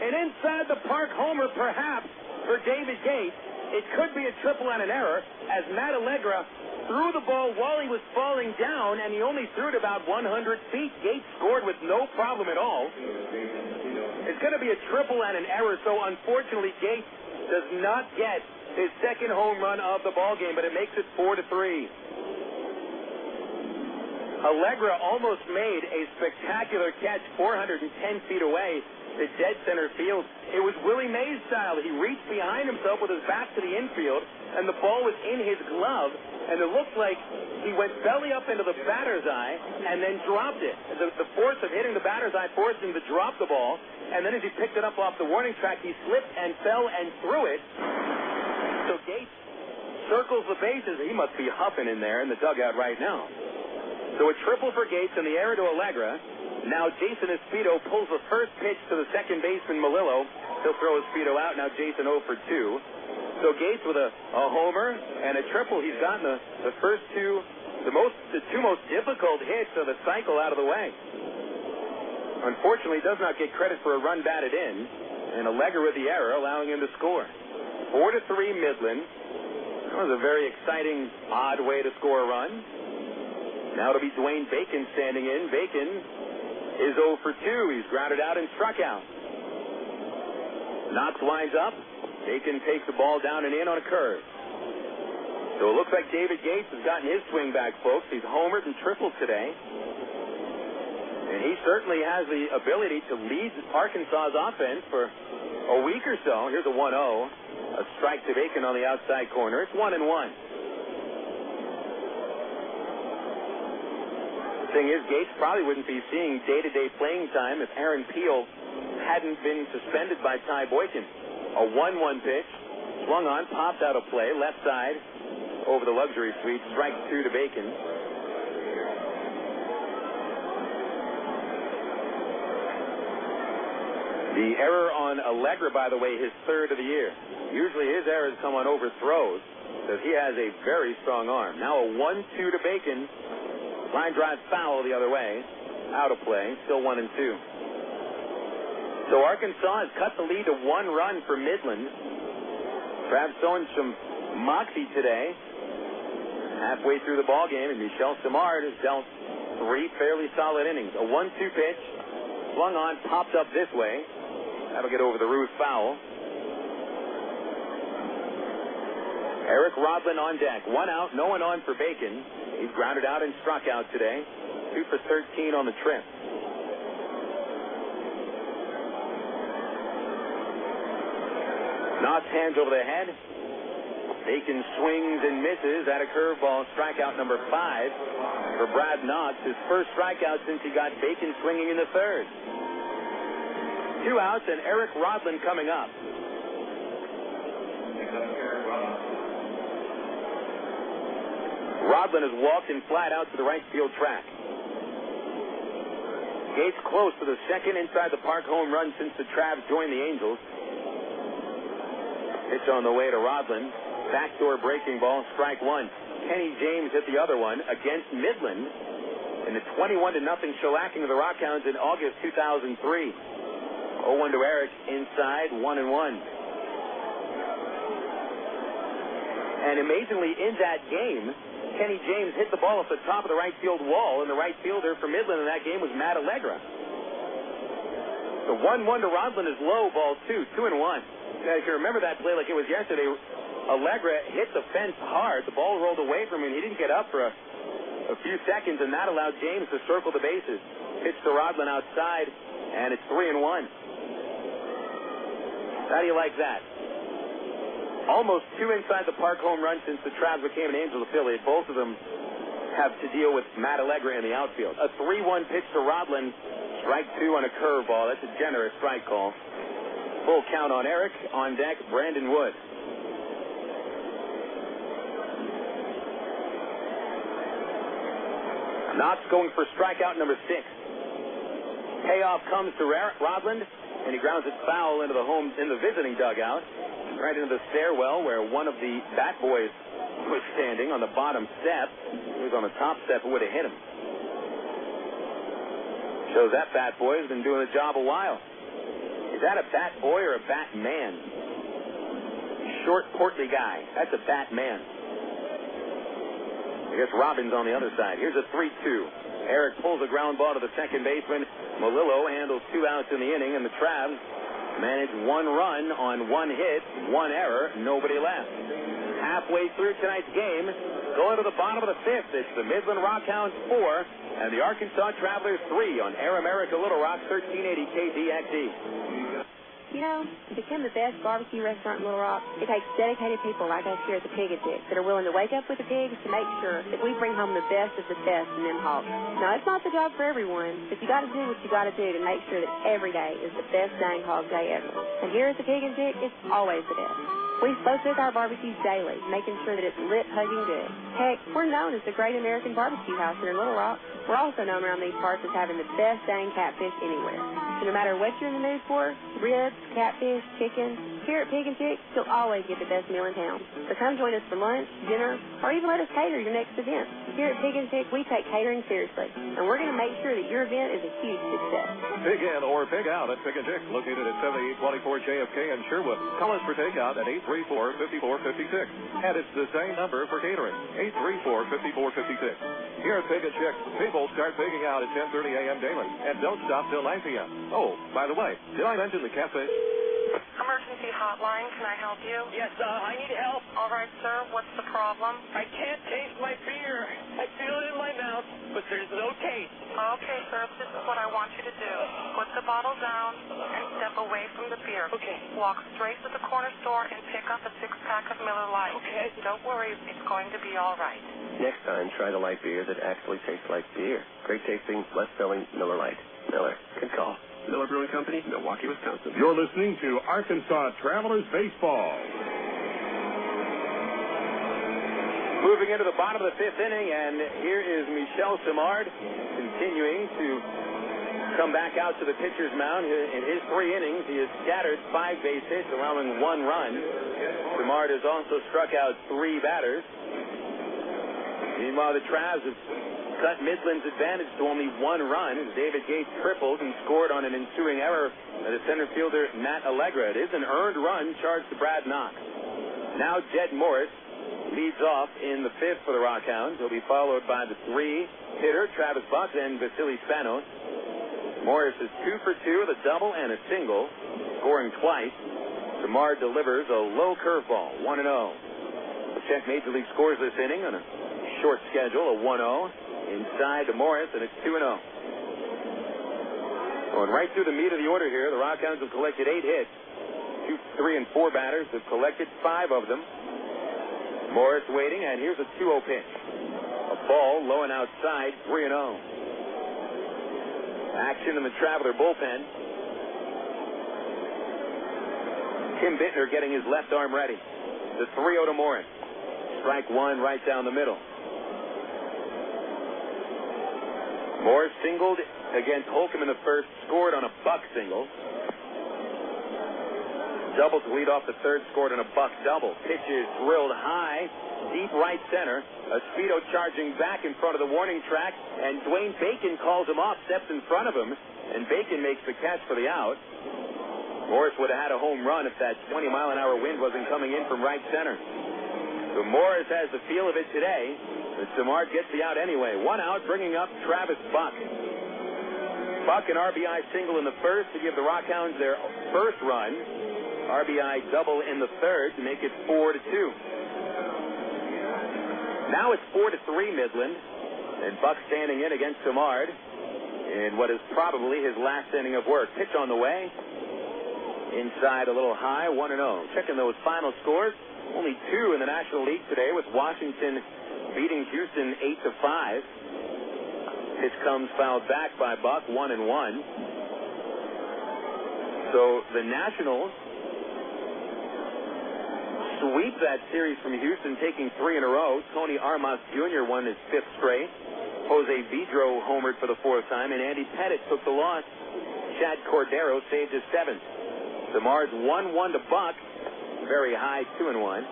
Speaker 4: An inside-the-park homer, perhaps, for David Gates. It could be a triple and an error, as Matt Allegra threw the ball while he was falling down, and he only threw it about 100 feet. Gates scored with no problem at all. It's going to be a triple and an error, so unfortunately Gates does not get his second home run of the ball game, but it makes it 4-3. Allegra almost made a spectacular catch 410 feet away to dead center field. It was Willie Mays style. He reached behind himself with his back to the infield, and the ball was in his glove, and it looked like he went belly up into the batter's eye and then dropped it. The force of hitting the batter's eye forced him to drop the ball, and then as he picked it up off the warning track, he slipped and fell and threw it. So Gates circles the bases. He must be huffing in there in the dugout right now. So a triple for Gates in the error to Allegra. Now Jason Espedo pulls the first pitch to the second baseman Melillo. He'll throw Espedo out. Now Jason 0 for 2. So Gates with a homer and a triple. He's gotten the first two, the two most difficult hits of the cycle out of the way. Unfortunately, does not get credit for a run batted in, and Allegra with the error, allowing him to score. 4-3 Midland. That was a very exciting, odd way to score a run. Now it'll be Dwayne Bacon standing in. Bacon is 0 for 2. He's grounded out and struck out. Knox winds up. Bacon takes the ball down and in on a curve. So it looks like David Gates has gotten his swing back, folks. He's homered and tripled today. And he certainly has the ability to lead Arkansas's offense for a week or so. Here's a 1-0. A strike to Bacon on the outside corner. It's 1-1. The thing is, Gates probably wouldn't be seeing day-to-day playing time if Aaron Peel hadn't been suspended by Ty Boykin. A 1-1 pitch, swung on, popped out of play, left side, over the luxury suite, strike 2 to Bacon. The error on Allegra, by the way, his third of the year. Usually his errors come on overthrows, because he has a very strong arm. Now a 1-2 to Bacon. Line drive foul the other way. Out of play. Still 1-2. So Arkansas has cut the lead to 1 run for Midland. Perhaps showing some moxie today. Halfway through the ball game, and Michel Simard has dealt 3 fairly solid innings. A 1-2 pitch. Swung on, popped up this way. That'll get over the roof foul. Eric Rodlin on deck. 1 out, no one on for Bacon. He's grounded out and struck out today. 2 for 13 on the trip. Knox hands over the head. Bacon swings and misses at a curveball. Strikeout number 5 for Brad Knox. His first strikeout since he got Bacon swinging in the third. 2 outs and Eric Rodlin coming up. Rodlin has walked in flat out to the right field track. Gates close to the second inside the park home run since the Travs joined the Angels. Pitch on the way to Rodlin. Backdoor breaking ball, strike 1. Kenny James hit the other one against Midland in the 21-0 shellacking of the RockHounds in August 2003. 0-1 to Eric inside, 1-1. And amazingly, in that game, Kenny James hit the ball off the top of the right field wall, and the right fielder for Midland in that game was Matt Allegra. The 1-1 to Rodlin is low, ball 2, 2-1. Now, if you remember that play like it was yesterday, Allegra hit the fence hard. The ball rolled away from him. He didn't get up for a few seconds, and that allowed James to circle the bases. Pitch to Rodlin outside, and it's 3-1. How do you like that? Almost 2 inside the park home runs since the Travs became an Angels affiliate. Both of them have to deal with Matt Allegra in the outfield. A 3-1 pitch to Rodlin. Strike 2 on a curveball. That's a generous strike call. Full count on Eric. On deck, Brandon Wood. Knox going for strikeout number 6. Payoff comes to Rodlin, and he grounds it foul into the visiting dugout, right into the stairwell where one of the bat boys was standing on the bottom step. He was on the top step, it would have hit him. Shows that bat boy has been doing the job a while. Is that a bat boy or a bat man? Short, portly guy. That's a bat man. I guess Robbins on the other side. Here's a 3-2. Eric pulls a ground ball to the second baseman. Melillo handles 2 outs in the inning, and the Travs manage 1 run on 1 hit, 1 error, nobody left. Halfway through tonight's game, going to the bottom of the 5th, it's the Midland RockHounds 4 and the Arkansas Travelers 3 on Air America Little Rock 1380 KDXE.
Speaker 3: You know, to become the best barbecue restaurant in Little Rock, it takes dedicated people like us here at the Pig and Chick that are willing to wake up with the pigs to make sure that we bring home the best of the best in them hogs. Now, it's not the job for everyone, but you got to do what you got to do to make sure that every day is the best dang hog day ever. And here at the Pig and Chick, it's always the best. We slow cook our barbecues daily, making sure that it's lit, hugging good. Heck, we're known as the Great American Barbecue House here in Little Rock. We're also known around these parts as having the best dang catfish anywhere. So no matter what you're in the mood for, ribs, catfish, chicken, here at Pig and Chick, you'll always get the best meal in town. So come join us for lunch, dinner, or even let us cater your next event. Here at Pig and Chick, we take catering seriously, and we're going to make sure that your event is a huge success.
Speaker 15: Pig in or pig out at Pig and Chick, located at 7824 JFK in Sherwood. Call us for takeout at 834-5456. And it's the same number for catering, 834-5456. Here at Pig and Chick, people start pigging out at 10:30 a.m. daily and don't stop till 9 p.m. Oh, by the way, did I mention the cafe?
Speaker 5: Emergency hotline, can I help you?
Speaker 17: Yes, I need help.
Speaker 5: All right, sir, what's the problem?
Speaker 17: I can't taste my beer. I feel it in my mouth, but there's no taste.
Speaker 5: Okay, sir, this is what I want you to do. Put the bottle down and step away from the beer.
Speaker 17: Okay.
Speaker 5: Walk straight to the corner store and pick up a 6-pack of Miller Lite.
Speaker 17: Okay.
Speaker 5: Don't worry, it's going to be all right.
Speaker 7: Next time, try the light beer that actually tastes like beer. Great tasting, less selling Miller Lite. Miller, good call. Miller Brewing Company, Milwaukee, Wisconsin.
Speaker 9: You're listening to Arkansas Travelers Baseball.
Speaker 4: Moving into the bottom of the fifth inning, and here is Michel Simard continuing to come back out to the pitcher's mound. In his 3 innings, he has scattered 5 base hits, allowing 1 run. Simard has also struck out 3 batters. Meanwhile, the Travs have cut Midland's advantage to only 1 run as David Gates tripled and scored on an ensuing error by the center fielder Matt Allegra. It is an earned run charged to Brad Knox. Now Jed Morris leads off in the 5th for the RockHounds. He'll be followed by the 3-hitter Travis Buck and Vasily Spanos. Morris is 2 for 2 with a double and a single, scoring twice. Simard delivers a low curveball, 1-0. We'll check Major League scores this inning on a short schedule, a 1-0. Inside to Morris, and it's 2-0. Going right through the meat of the order here, the RockHounds have collected 8 hits. 2, 3, and 4 batters have collected 5 of them. Morris waiting, and here's a 2-0 pitch. A ball low and outside, 3-0. Action in the Traveler bullpen. Tim Bittner getting his left arm ready. The 3-0 to Morris. Strike 1 right down the middle. Morris singled against Holcomb in the first, scored on a Buck single. Double to lead off the third, scored on a Buck double. Pitch is drilled high, deep right center. Espedo charging back in front of the warning track, and Dwayne Bacon calls him off, steps in front of him, and Bacon makes the catch for the out. Morris would have had a home run if that 20-mile-an-hour wind wasn't coming in from right center. So Morris has the feel of it today. But Simard gets the out anyway. 1 out, bringing up Travis Buck. Buck an RBI single in the first to give the RockHounds their first run. RBI double in the third to make it 4-2. Now it's 4-3 Midland. And Buck standing in against Simard in what is probably his last inning of work. Pitch on the way. Inside a little high, 1-0. Checking those final scores. Only 2 in the National League today, with Washington beating Houston 8-5. Pitch comes fouled back by Buck, 1-1. So the Nationals sweep that series from Houston, taking 3 in a row. Tony Armas Jr. won his 5th straight. Jose Vidro homered for the 4th time, and Andy Pettit took the loss. Chad Cordero saved his 7th. Simard's 1-1 to Buck, very high, 2-1.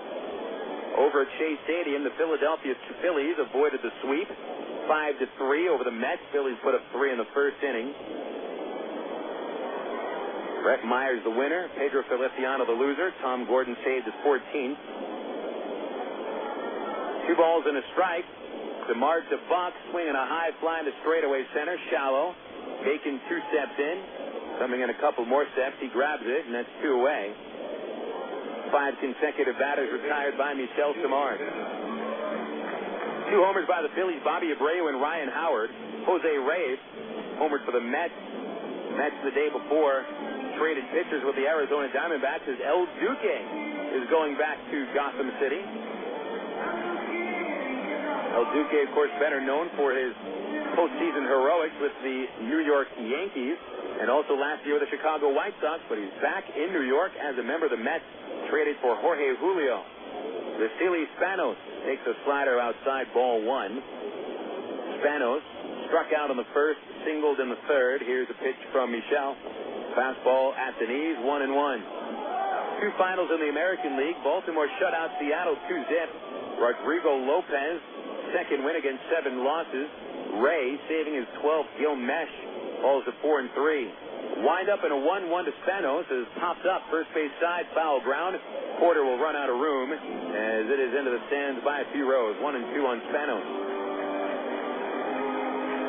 Speaker 4: Over at Shea Stadium, the Philadelphia Phillies avoided the sweep, 5-3 over the Mets. Phillies put up 3 in the first inning. Brett Myers the winner, Pedro Feliciano the loser. Tom Gordon saved his 14th. 2 balls and a strike. Simard to Buck, swinging a high fly into straightaway center, shallow. Bacon 2 steps in, coming in a couple more steps. He grabs it, and that's 2 away. 5 consecutive batters retired by Michel Simard. 2 homers by the Phillies, Bobby Abreu and Ryan Howard. Jose Reyes homered for the Mets. Mets the day before traded pitchers with the Arizona Diamondbacks as El Duque is going back to Gotham City. El Duque, of course, better known for his postseason heroics with the New York Yankees and also last year with the Chicago White Sox, but he's back in New York as a member of the Mets, traded for Jorge Julio. Vasily Spanos takes a slider outside, ball one. Spanos struck out on the first, singled in the third. Here's a pitch from Michel. Fastball at the knees, 1-1. Two finals in the American League. Baltimore shut out Seattle 2-0. Rodrigo Lopez, second win against 7 losses. Ray saving his 12th. Gil Mesh falls to 4-3. Wind up in a 1-1 to Spanos as pops up first base side, foul ground. Porter will run out of room as it is into the stands by a few rows. 1-2 on Spanos.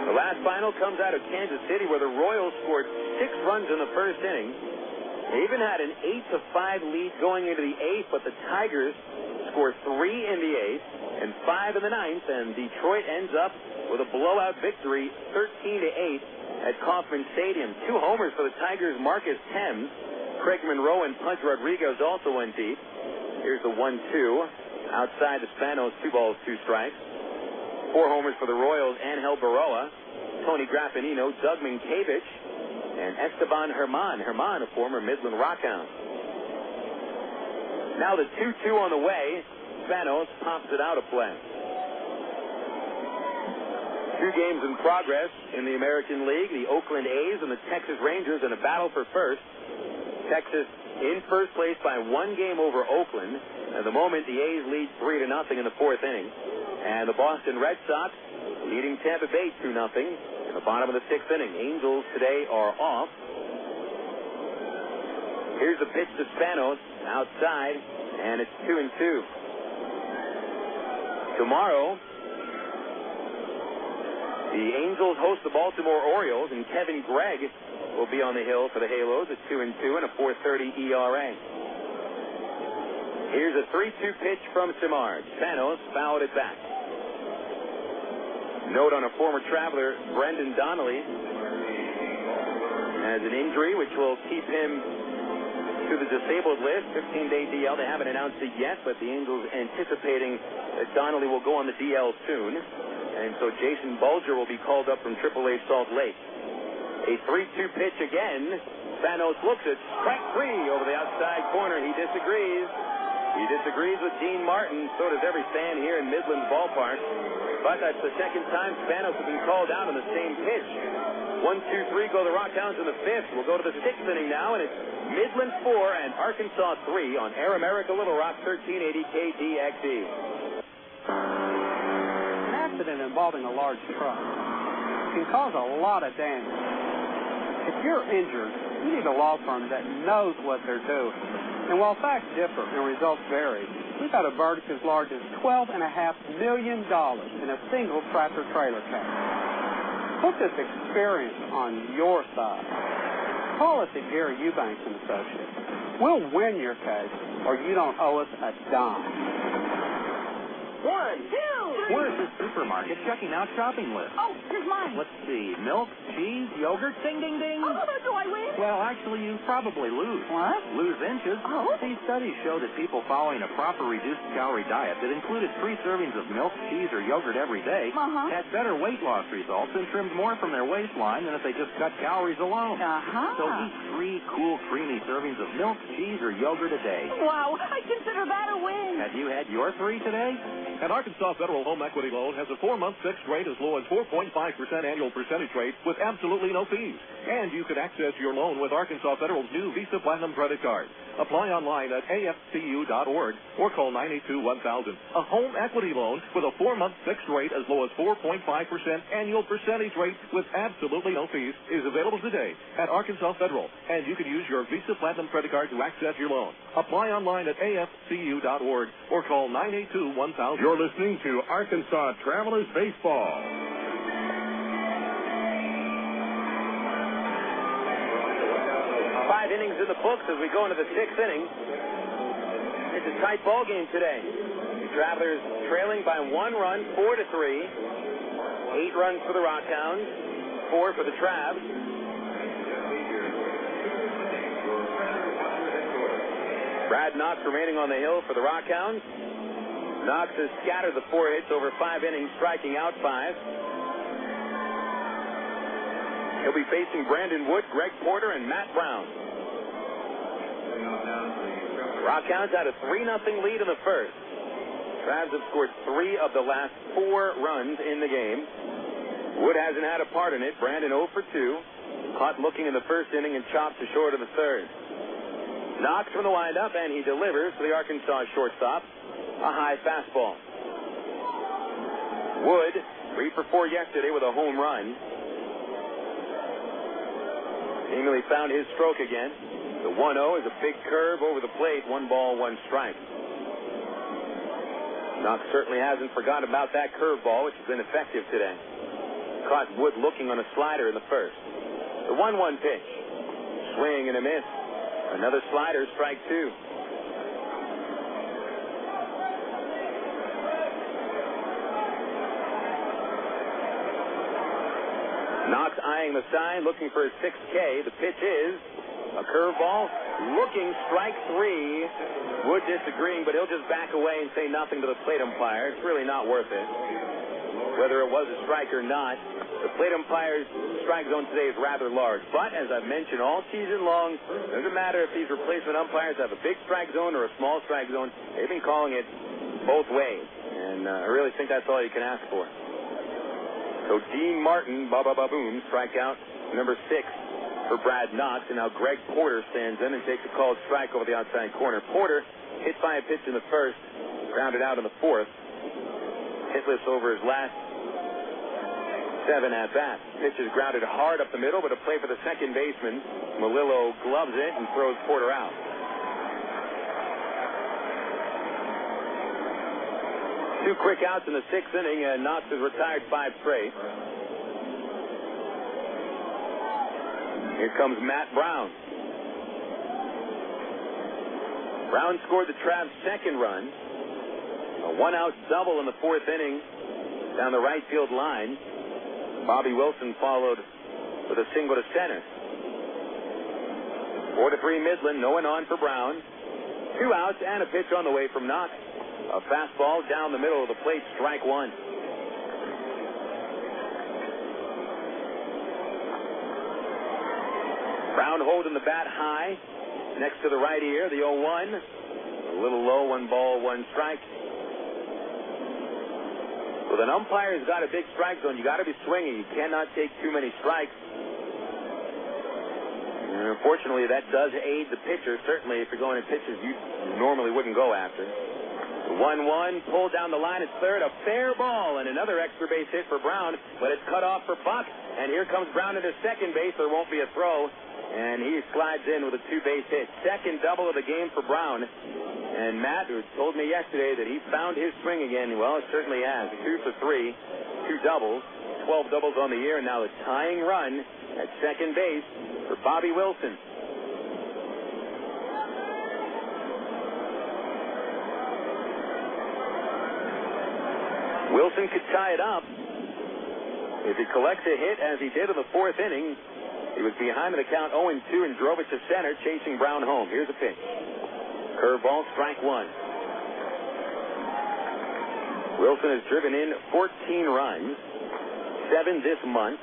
Speaker 4: The last final comes out of Kansas City, where the Royals scored 6 runs in the first inning. They even had an 8-5 lead going into the 8th, but the Tigers scored 3 in the 8th and 5 in the 9th, and Detroit ends up with a blowout victory, 13-8 at Kauffman Stadium. 2 homers for the Tigers. Marcus Thames, Craig Monroe, and Punch Rodriguez also went deep. Here's the 1-2 outside the Spanos. 2 balls, 2 strikes. 4 homers for the Royals. Angel Baroa, Tony Graffinino, Doug Minkiewicz, and Esteban Herman. Herman, a former Midland RockHound. Now the 2-2 on the way. Spanos pops it out of play. 2 games in progress in the American League. The Oakland A's and the Texas Rangers in a battle for first. Texas in first place by 1 game over Oakland. At the moment, the A's lead 3-0 in the 4th inning. And the Boston Red Sox leading Tampa Bay 2-0 in the bottom of the 6th inning. Angels today are off. Here's the pitch to Spanos outside, and it's 2-2. Tomorrow, the Angels host the Baltimore Orioles, and Kevin Gregg will be on the hill for the Halos at 2-2 and a 4.30 ERA. Here's a 3-2 pitch from Simard. Spanos fouled it back. Note on a former Traveler, Brendan Donnelly has an injury which will keep him to the disabled list, 15-day DL. They haven't announced it yet, but the Angels anticipating that Donnelly will go on the DL soon. And so Jason Bulger will be called up from AAA Salt Lake. A 3-2 pitch again. Spanos looks at strike 3 over the outside corner. He disagrees. He disagrees with Dean Martin. So does every fan here in Midland Ballpark. But that's the second time Spanos has been called out on the same pitch. 1, 2, 3 go the RockHounds in the 5th. We'll go to the 6th inning now, and it's Midland 4 and Arkansas 3 on Air America Little Rock 1380 KDXE.
Speaker 13: An accident involving a large truck can cause a lot of damage. If you're injured, you need a law firm that knows what they're doing. And while facts differ and results vary, we've got a verdict as large as $12.5 million in a single tractor-trailer case. Put this experience on your side. Call us at Gary Eubanks & Associates. We'll win your case, or you don't owe us a dime.
Speaker 22: 1, 2, 3.
Speaker 23: We're at the supermarket checking out shopping lists.
Speaker 22: Oh, here's mine.
Speaker 23: Let's see. Milk, cheese, yogurt, ding, ding, ding.
Speaker 22: Oh, do I win?
Speaker 23: Well, actually, you probably lose.
Speaker 22: What?
Speaker 23: Lose inches.
Speaker 22: Oh.
Speaker 23: These studies show that people following a proper reduced-calorie diet that included 3 servings of milk, cheese, or yogurt every day had better weight loss results and trimmed more from their waistline than if they just cut calories alone. So eat 3 cool, creamy servings of milk, cheese, or yogurt a day.
Speaker 22: Wow, I consider that a win.
Speaker 23: Have you had your 3 today?
Speaker 15: An Arkansas Federal Home Equity Loan has a 4-month fixed rate as low as 4.5% annual percentage rate with absolutely no fees. And you can access your loan with Arkansas Federal's new Visa Platinum credit card. Apply online at afcu.org or call 982-1000. A home equity loan with a 4-month fixed rate as low as 4.5% annual percentage rate with absolutely no fees is available today at Arkansas Federal. And you can use your Visa Platinum credit card to access your loan. Apply online at afcu.org or call 982-1000.
Speaker 9: You're listening to Arkansas Travelers Baseball.
Speaker 4: 5 innings in the books as we go into the 6th inning. It's a tight ball game today. The Travelers trailing by 1 run, 4-3. 8 runs for the RockHounds, 4 for the Travs. Brad Knox remaining on the hill for the RockHounds. Knox has scattered the 4 hits over 5 innings, striking out 5. He'll be facing Brandon Wood, Greg Porter, and Matt Brown. RockHounds had a 3-0 lead in the first. Travs have scored 3 of the last 4 runs in the game. Wood hasn't had a part in it. Brandon 0 for 2. Caught looking in the first inning and chopped to short of the third. Knox from the windup, and he delivers to the Arkansas shortstop. A high fastball. Wood, 3 for 4 yesterday with a home run. Seemingly found his stroke again. The 1-0 is a big curve over the plate. 1 ball, 1 strike. Knox certainly hasn't forgotten about that curveball, which has been effective today. Caught Wood looking on a slider in the first. The 1-1 pitch. Swing and a miss. Another slider, strike 2. Knox eyeing the sign, looking for his 6th K. The pitch is a curveball, looking, strike 3. Wood disagreeing, but he'll just back away and say nothing to the plate umpire. It's really not worth it. Whether it was a strike or not, the plate umpire's strike zone today is rather large. But, as I've mentioned all season long, it doesn't matter if these replacement umpires have a big strike zone or a small strike zone. They've been calling it both ways. And I really think that's all you can ask for. So Dean Martin, ba-ba-ba-boom, strikeout number 6 for Brad Knox. And now Greg Porter stands in and takes a called strike over the outside corner. Porter hit by a pitch in the first, grounded out in the 4th. Hitless over his last 7 at-bats. Pitch is grounded hard up the middle, but a play for the second baseman. Melillo gloves it and throws Porter out. Two quick outs in the 6th inning, and Knox has retired 5 straight. Here comes Matt Brown. Brown scored the Travs' 2nd run. A 1-out double in the 4th inning down the right field line. Bobby Wilson followed with a single to center. 4-3 Midland, no one on for Brown. 2 outs and a pitch on the way from Knox. A fastball down the middle of the plate, strike 1. Brown holding the bat high next to the right ear, the 0-1. A little low, 1 ball, 1 strike. With an umpire who's got a big strike zone, you got to be swinging. You cannot take too many strikes. And unfortunately, that does aid the pitcher. Certainly, if you're going in pitches you normally wouldn't go after. 1-1, pulled down the line at third, a fair ball, and another extra base hit for Brown, but it's cut off for Buck. And here comes Brown into second base. There won't be a throw, and he slides in with a 2-base hit. 2nd double of the game for Brown. And Matt, who told me yesterday that he found his swing again, well, it certainly has. 2 for 3, 2 doubles, 12 doubles on the year, and now a tying run at second base for Bobby Wilson. Wilson could tie it up. If he collects a hit, as he did in the 4th inning, he was behind in the count 0-2 and drove it to center, chasing Brown home. Here's a pitch. Curveball, strike 1. Wilson has driven in 14 runs, 7 this month.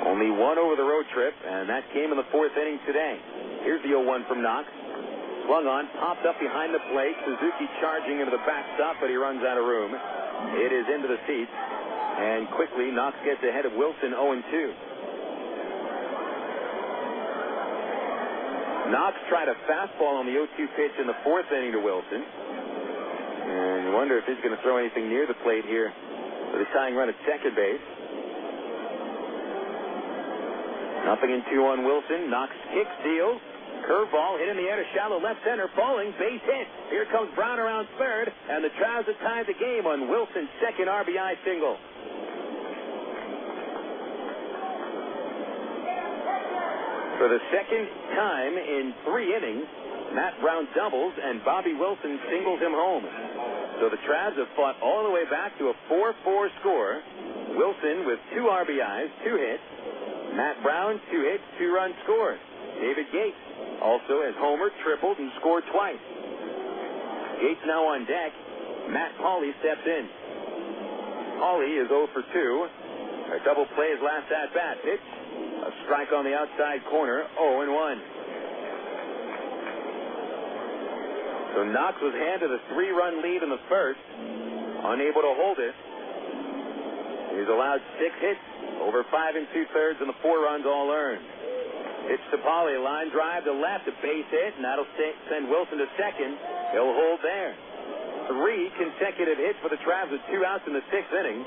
Speaker 4: Only 1 over the road trip, and that came in the 4th inning today. Here's the 0-1 from Knox. Swung on, popped up behind the plate. Suzuki charging into the backstop, but he runs out of room. It is into the seats, and quickly Knox gets ahead of Wilson 0-2. Knox tried a fastball on the 0-2 pitch in the 4th inning to Wilson. And you wonder if he's going to throw anything near the plate here for the tying run at second base. 0-2 on Wilson. Knox kicks, deals. Curveball hit in the air to shallow left center, falling, base hit. Here comes Brown around third, and the Travs have tied the game on Wilson's 2nd RBI single. For the 2nd time in 3 innings, Matt Brown doubles, and Bobby Wilson singles him home. So the Travs have fought all the way back to a 4-4 score. Wilson with 2 RBIs, 2 hits. Matt Brown, 2 hits, 2 runs scored. David Gates also has homered, tripled, and scored twice. Gates now on deck. Matt Pauley steps in. Pauley is 0 for 2. A double play his last at-bat. Pitch. A strike on the outside corner. 0-1. So Knox was handed a 3-run lead in the first. Unable to hold it. He's allowed 6 hits. Over 5 2/3 and the 4 runs all earned. Pitch to Pauley. Line drive to left. A base hit. And that'll send Wilson to second. He'll hold there. 3 consecutive hits for the Travs with 2 outs in the 6th inning.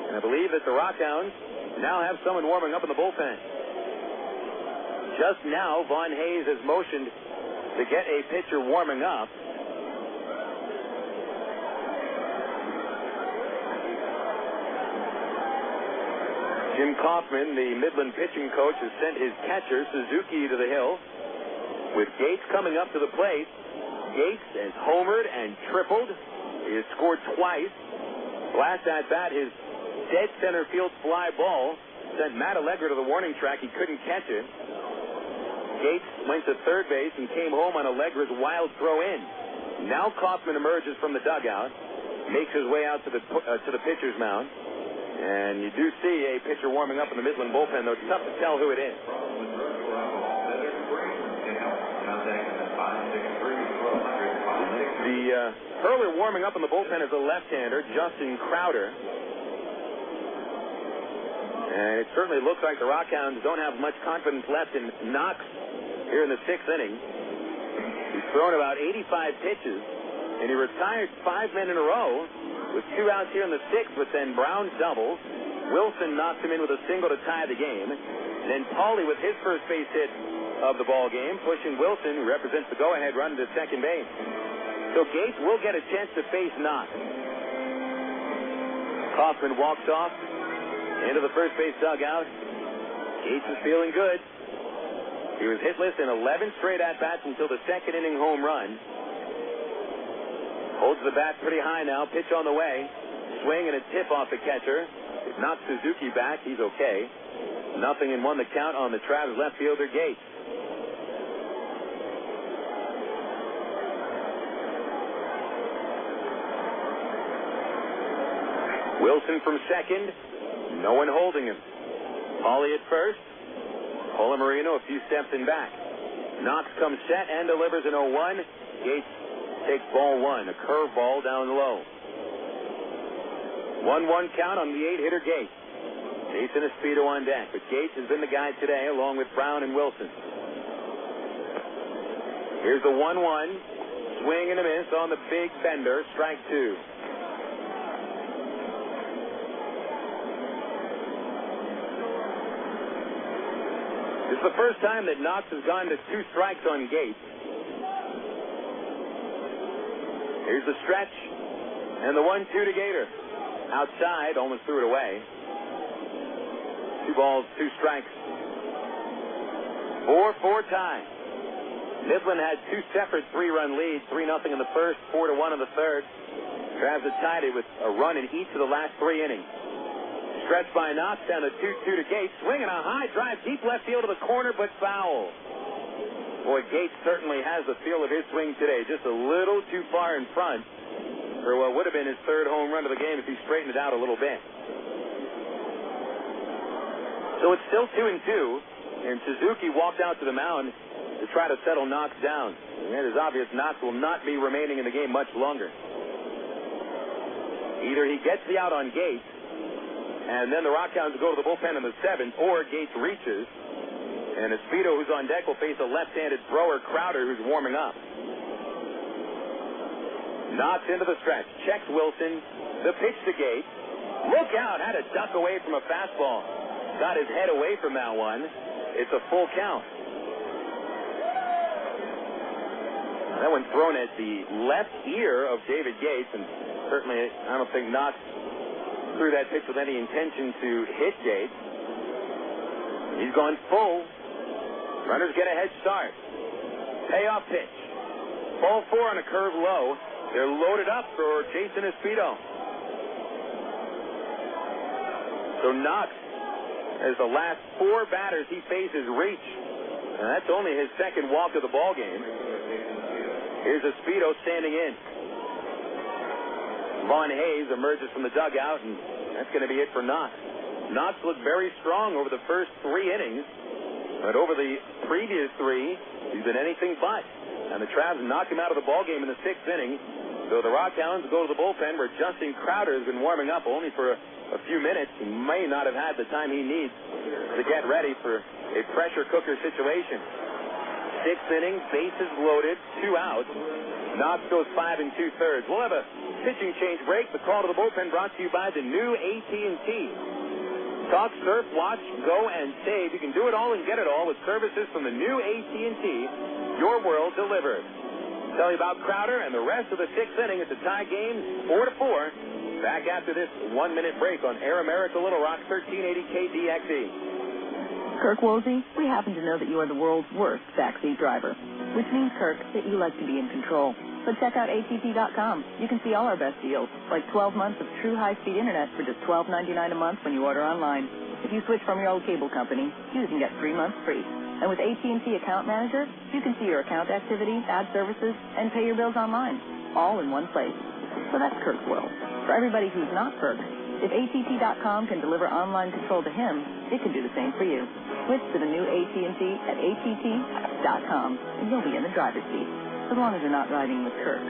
Speaker 4: And I believe that the RockHounds now have someone warming up in the bullpen. Just now, Vaughn Hayes has motioned to get a pitcher warming up. Jim Kaufman, the Midland pitching coach, has sent his catcher, Suzuki, to the hill. With Gates coming up to the plate, Gates has homered and tripled. He has scored twice. Last at bat, his dead center field fly ball sent Matt Allegra to the warning track. He couldn't catch it. Gates went to third base and came home on Allegra's wild throw in. Now Kaufman emerges from the dugout, makes his way out to the pitcher's mound. And you do see a pitcher warming up in the Midland bullpen, though it's tough to tell who it is. The hurler warming up in the bullpen is a left-hander, Justin Crowder. And it certainly looks like the RockHounds don't have much confidence left in Knox here in the 6th inning. He's thrown about 85 pitches, and he retired 5 men in a row with 2 outs here in the 6th, but then Brown doubles. Wilson knocks him in with a single to tie the game. And then Pauley with his first base hit of the ball game, pushing Wilson, who represents the go-ahead run, to second base. So Gates will get a chance to face Knox. Kaufman walks off into the first base dugout. Gates is feeling good. He was hitless in 11 straight at-bats until the 2nd inning home run. Holds the bat pretty high now. Pitch on the way. Swing and a tip off the catcher. Knocks Suzuki back. He's okay. 0-1 the count on the Travs left fielder Gates. Wilson from second. No one holding him. Pauley at first. Marino a few steps in back. Knox comes set and delivers an 0-1. Gates takes ball 1, a curveball down low. 1-1 count on the 8-hitter Gates. Jason Espedo on deck, but Gates has been the guy today along with Brown and Wilson. Here's the 1-1. Swing and a miss on the big bender. Strike 2. This is the first time that Knox has gone to 2 strikes on Gates. Here's the stretch, and the 1-2 to Gator. Outside, almost threw it away. 2 balls, 2 strikes. 4-4 tie. Midland had 2 separate 3-run leads, 3-0 in the first, 4-1 in the third. Travs had tied it with a run in each of the last 3 innings. Stretch by Knox down the 2-2 to Gates. Swinging a high drive, deep left field to the corner, but foul. Boy, Gates certainly has the feel of his swing today. Just a little too far in front for what would have been his 3rd home run of the game if he straightened it out a little bit. So it's still 2-2, and Suzuki walked out to the mound to try to settle Knox down. And it is obvious Knox will not be remaining in the game much longer. Either he gets the out on Gates, and then the RockHounds go to the bullpen in the 7th, or Gates reaches, and Espedo, who's on deck, will face a left-handed thrower, Crowder, who's warming up. Knox into the stretch. Checks Wilson. The pitch to Gates. Look out. Had to duck away from a fastball. Got his head away from that one. It's a full count. That one thrown at the left ear of David Gates, and certainly I don't think Knox threw that pitch with any intention to hit Gates. He's gone full. Runners get a head start. Payoff pitch. Ball 4 on a curve low. They're loaded up for Jason Espedo. So Knox, as the last 4 batters he faces reach, And that's only his second walk of the ball game. Here's Espedo standing in. Vaughn Hayes emerges from the dugout, and that's going to be it for Knox. Knox looked very strong over the first 3 innings, but over the previous 3, he's been anything but. And the Travs knocked him out of the ball game in the 6th inning. So the RockHounds go to the bullpen where Justin Crowder has been warming up only for a few minutes. He may not have had the time he needs to get ready for a pressure cooker situation. 6th inning, bases loaded, 2 outs. Knox goes 5 2/3. We'll have a pitching change break. The call to the bullpen brought to you by the new AT&T. Talk, surf, watch, go, and save. You can do it all and get it all with services from the new AT&T. Your world delivered. Tell you about Crowder and the rest of the 6th inning. It's a tie game, 4-4. Back after this 1-minute break on Air America Little Rock, 1380 KDXE.
Speaker 10: Kirk Woolsey, we happen to know that you are the world's worst backseat driver, which means, Kirk, that you like to be in control. But check out ATT.com. You can see all our best deals, like 12 months of true high-speed internet for just $12.99 a month when you order online. If you switch from your old cable company, you can get 3 months free. And with AT&T Account Manager, you can see your account activity, add services, and pay your bills online, all in one place. So that's Kirk's world. For everybody who's not Kirk, if ATT.com can deliver online control to him, it can do the same for you. Switch to the new AT&T at ATT.com, and you'll be in the driver's seat, as long as you're not riding with Kirk.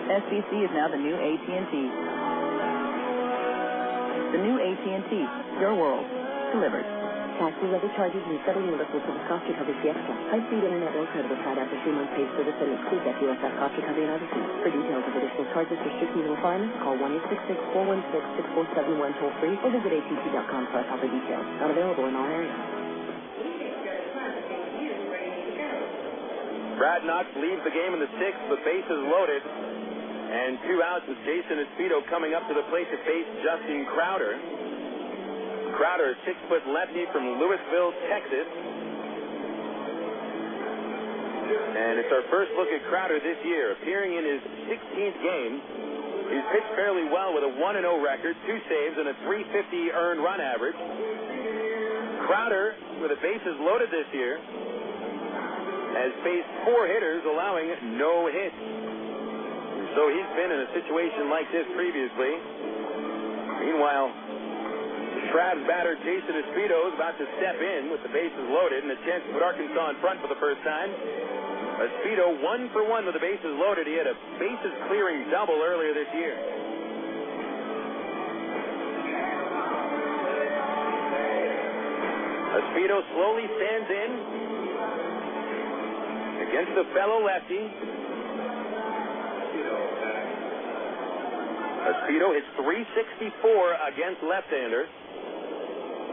Speaker 10: SBC is now the new AT&T. The new AT&T, your world, delivered.
Speaker 14: Taxes, other charges, and federal universal service cost recovery see extra. High-speed internet or credit applied after 3 months paid service and excludes FUSF cost recovery and other fees. For details of additional charges, restrictions, and requirements, call 1-866-416-6471 toll-free or visit att.com/offer details. Not available in all areas.
Speaker 4: Brad Knox leaves the game in the 6th, the bases loaded, and 2 outs with Jason Espedo coming up to the plate to face Justin Crowder. Crowder, a 6-foot lefty from Louisville, Texas. And it's our first look at Crowder this year. Appearing in his 16th game, he's pitched fairly well with a 1-0 record, 2 saves, and a .350 earned run average. Crowder, with the bases loaded this year, has faced 4 hitters, allowing no hits. So he's been in a situation like this previously. Meanwhile, Travs batter Jason Espedo is about to step in with the bases loaded and a chance to put Arkansas in front for the first time. Espedo 1 for 1 with the bases loaded. He had a bases clearing double earlier this year. Espedo slowly stands in against the fellow lefty. Espedo hits .364 against left-handers,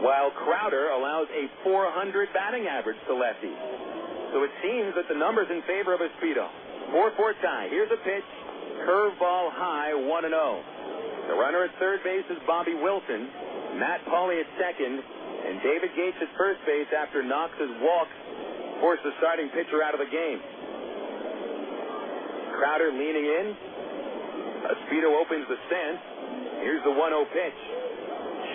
Speaker 4: while Crowder allows a .400 batting average to lefties. So it seems that the numbers in favor of Espedo. 4-4 tie. Here's a pitch. Curveball high, 1-0. The runner at third base is Bobby Wilson. Matt Pauley at second. And David Gates at first base after Knox's walk forced the starting pitcher out of the game. Crowder leaning in. Espedo opens the stance. Here's the 1-0 pitch.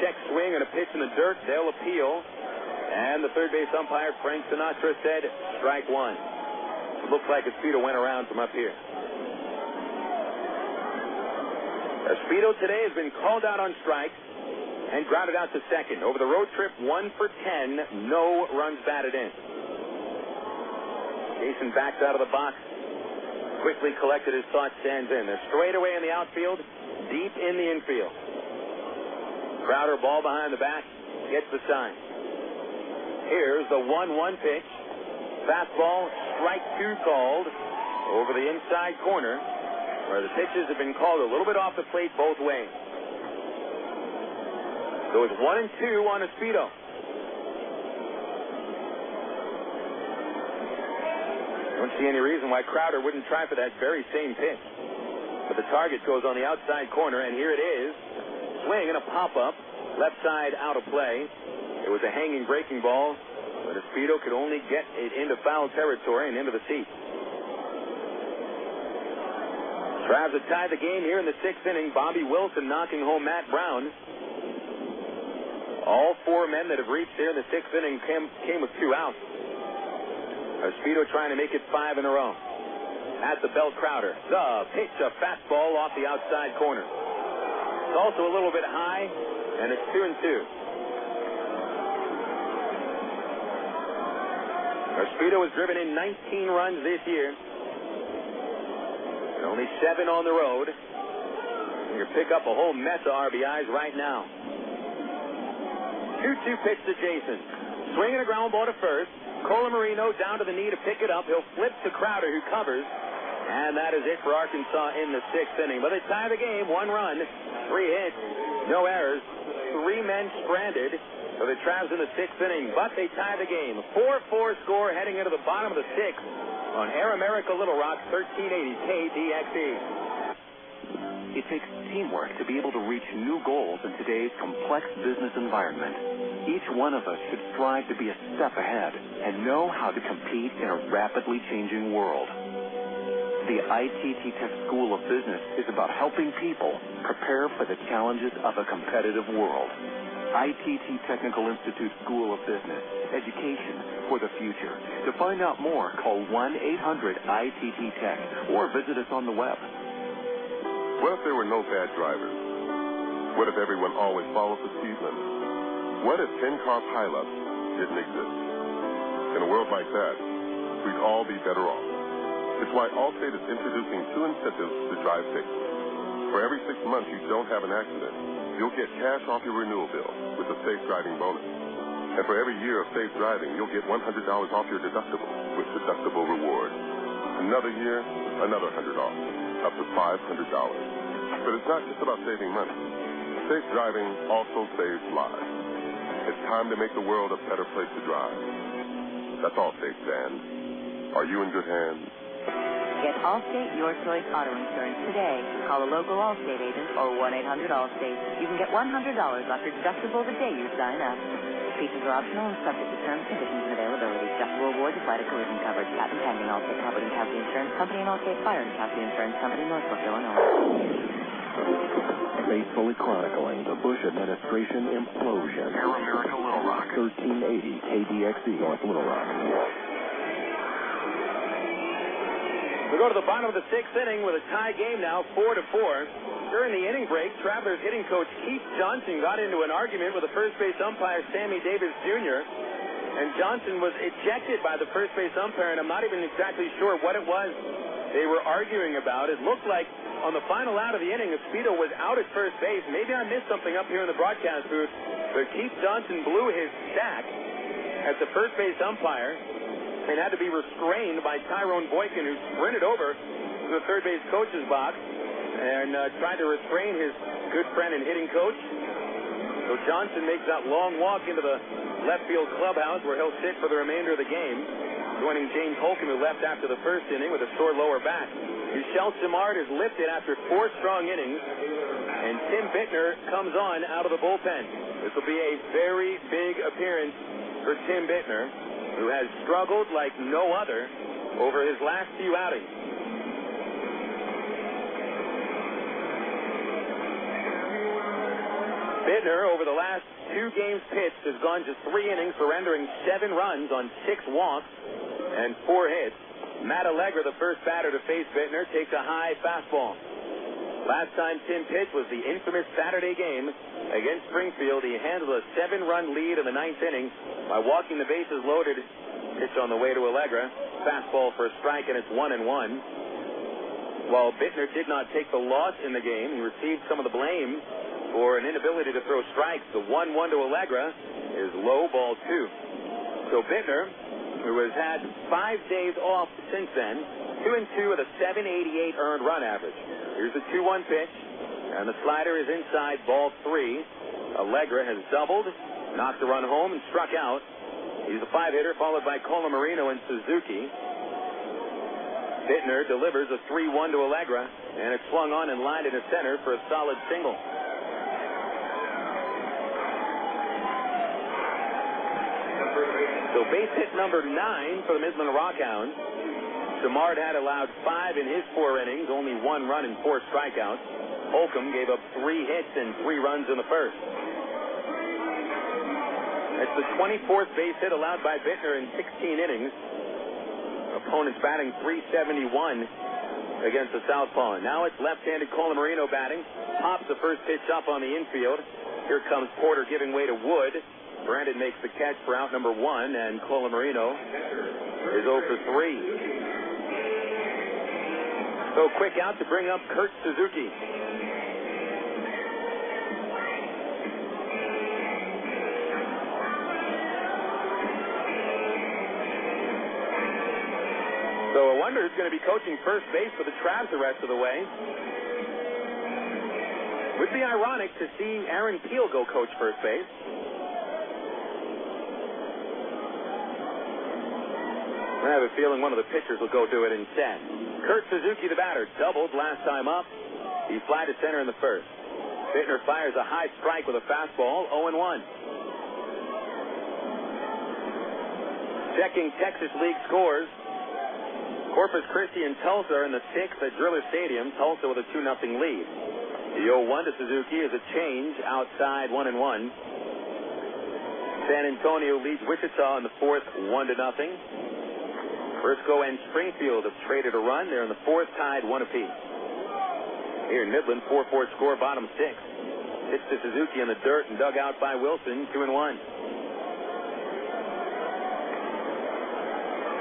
Speaker 4: Check swing and a pitch in the dirt. They'll appeal. And the third base umpire, Frank Sinatra, said strike 1. It looks like Espedo went around from up here. Espedo today has been called out on strikes and grounded out to second. Over the road trip, 1 for 10. No runs batted in. Jason backs out of the box. Quickly collected his thoughts, stands in. They're straight away in the outfield, deep in the infield. Crowder, ball behind the back, gets the sign. Here's the 1-1 pitch. Fastball, strike 2 called over the inside corner, where the pitches have been called a little bit off the plate both ways. So it's 1-2 on Espedo. Don't see any reason why Crowder wouldn't try for that very same pitch. But the target goes on the outside corner, and here it is. Swing and a pop-up. Left side out of play. It was a hanging breaking ball, but Espedo could only get it into foul territory and into the seat. Travs have tied the game here in the 6th inning. Bobby Wilson knocking home Matt Brown. All 4 men that have reached here in the 6th inning came with 2 outs. Speedo trying to make it 5 in a row. At the belt, Crowder. The pitch, a fastball off the outside corner. It's also a little bit high, and it's 2-2. Speedo has driven in 19 runs this year. And only 7 on the road. You can pick up a whole mess of RBIs right now. 2-2 pitch to Jason. Swinging a ground ball to first. Colamarino down to the knee to pick it up. He'll flip to Crowder, who covers. And that is it for Arkansas in the 6th inning. But they tie the game. 1 run, 3 hits, no errors, 3 men stranded. So the Travs in the 6th inning, but they tie the game. 4-4 score heading into the bottom of the 6th on Air America Little Rock, 1380 KDXE.
Speaker 23: It takes teamwork to be able to reach new goals in today's complex business environment. Each one of us should strive to be a step ahead and know how to compete in a rapidly changing world. The ITT Tech School of Business is about helping people prepare for the challenges of a competitive world. ITT Technical Institute School of Business, education for the future. To find out more, call 1-800-ITT-TECH or visit us on the web.
Speaker 18: What if there were no bad drivers? What if everyone always followed the speed limit? What if 10-car pileups didn't exist? In a world like that, we'd all be better off. It's why Allstate is introducing 2 incentives to drive safe. For every 6 months you don't have an accident, you'll get cash off your renewal bill with a safe driving bonus. And for every year of safe driving, you'll get $100 off your deductible with deductible reward. Another year, another $100 off, up to $500. But it's not just about saving money. Safe driving also saves lives. It's time to make the world a better place to drive. That's Allstate, Dan. Are you in good hands?
Speaker 21: Get Allstate Your Choice Auto Insurance today. Call a local Allstate agent or 1-800-ALLSTATE. You can get $100 off your deductible the day you sign up. Features are optional and subject to terms, conditions, and availability. Deductible awards apply to collision coverage. Patent pending. Allstate Property and Casualty Insurance Company and Allstate Fire and Casualty Insurance Company, Northbrook, Illinois.
Speaker 23: Faithfully chronicling the Bush administration implosion. Air America Little Rock. 1380 KDXE North Little Rock.
Speaker 4: We go to the bottom of the 6th inning with a tie game now, 4-4. During the inning break, Travelers hitting coach Keith Johnson got into an argument with the first base umpire, Sammy Davis Jr., and Johnson was ejected by the first base umpire, and I'm not even exactly sure what it was they were arguing about. It looked like on the final out of the inning, Speedo was out at first base. Maybe I missed something up here in the broadcast booth, but Keith Johnson blew his sack at the first base umpire and had to be restrained by Tyrone Boykin, who sprinted over to the third base coach's box and tried to restrain his good friend and hitting coach. So Johnson makes that long walk into the left field clubhouse where he'll sit for the remainder of the game, joining James Holcomb, who left after the first inning with a sore lower back. Michel Simard is lifted after 4 strong innings, and Tim Bittner comes on out of the bullpen. This will be a very big appearance for Tim Bittner, who has struggled like no other over his last few outings. Bittner, over the last 2 games pitched, has gone just 3 innings, surrendering 7 runs on 6 walks and 4 hits. Matt Allegra, the first batter to face Bittner, takes a high fastball. Last time Tim pitched was the infamous Saturday game against Springfield. He handled a 7-run lead in the 9th inning by walking the bases loaded. Pitch on the way to Allegra. Fastball for a strike, and it's 1-1. While Bittner did not take the loss in the game, he received some of the blame for an inability to throw strikes. The 1-1 to Allegra is low, ball 2. So Bittner, who has had 5 days off since then, 2-2 with a 788 earned run average. Here's the 2-1 pitch, and the slider is inside, ball 3. Allegra has doubled, knocked the run home, and struck out. He's a 5-hitter, followed by Colamarino and Suzuki. Bittner delivers a 3-1 to Allegra, and it's swung on and lined into center for a solid single. So base hit number 9 for the Midland RockHounds. Simard had allowed 5 in his 4 innings, only 1 run and 4 strikeouts. Holcomb gave up 3 hits and 3 runs in the first. It's the 24th base hit allowed by Bittner in 16 innings. Opponents batting .371 against the southpaw. Now it's left-handed Colamarino batting. Pops the first pitch up on the infield. Here comes Porter giving way to Wood. Brandon makes the catch for out number 1, and Colamarino is 0 for 3. So quick out to bring up Kurt Suzuki. So I wonder who's going to be coaching first base for the Travs the rest of the way. Would be ironic to see Aaron Peel go coach first base. I have a feeling one of the pitchers will go do it instead. Kurt Suzuki, the batter, doubled last time up. He fly to center in the first. Bittner fires a high strike with a fastball, 0-1. Checking Texas League scores. Corpus Christi and Tulsa are in the 6th at Driller Stadium. Tulsa with a 2-0 lead. The 0-1 to Suzuki is a change outside 1-1. San Antonio leads Wichita in the 4th 1-0. Briscoe and Springfield have traded a run. They're in the 4th tied 1 apiece. Here in Midland, 4-4 score, bottom 6. Hits to Suzuki in the dirt and dug out by Wilson, 2-1.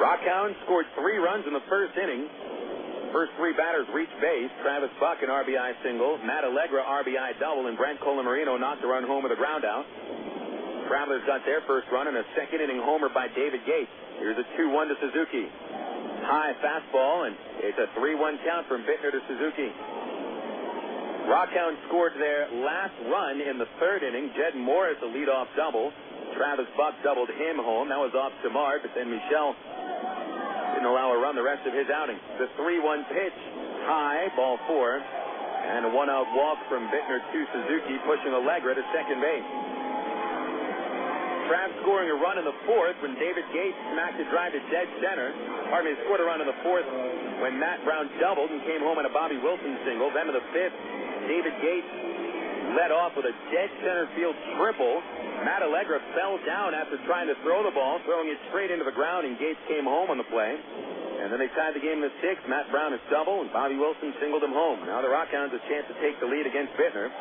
Speaker 4: RockHounds scored 3 runs in the first inning. First 3 batters reached base. Travis Buck an RBI single, Matt Allegra RBI double, and Brent Colamarino knocked a run home with a ground out. Travelers got their first run in a second inning homer by David Gates. Here's a 2-1 to Suzuki. High fastball, and it's a 3-1 count from Bittner to Suzuki. RockHounds scored their last run in the 3rd inning. Jed Morris a leadoff double. Travis Buck doubled him home. That was off Samard, but then Michel didn't allow a run the rest of his outing. The 3-1 pitch, high, ball 4, and a 1-out walk from Bittner to Suzuki, pushing Allegra to second base. Travs scoring a run in the 4th when David Gates smacked a drive to dead center. Scored a run in the 4th when Matt Brown doubled and came home on a Bobby Wilson single. Then in the 5th, David Gates led off with a dead center field triple. Matt Allegra fell down after trying to throw the ball, throwing it straight into the ground, and Gates came home on the play. And then they tied the game in the 6th. Matt Brown is double, and Bobby Wilson singled him home. Now the RockHounds have a chance to take the lead against Bittner,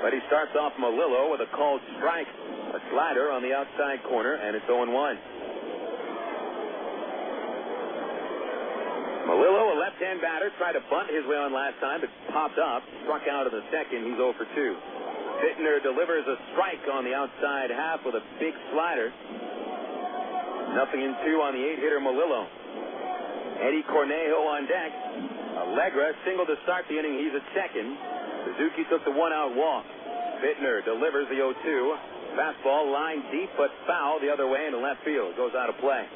Speaker 4: but he starts off Melillo with a called strike, a slider on the outside corner, and it's 0-1. Melillo, a left-hand batter, tried to bunt his way on last time, but popped up, struck out in the 2nd. He's 0 for 2. Bittner delivers a strike on the outside half with a big slider. 0-2 on the 8-hitter Melillo. Eddie Cornejo on deck. Allegra single to start the inning. He's at second. Suzuki took the 1-out walk. Bittner delivers the 0-2. Fastball line deep but foul the other way into left field. Goes out of play.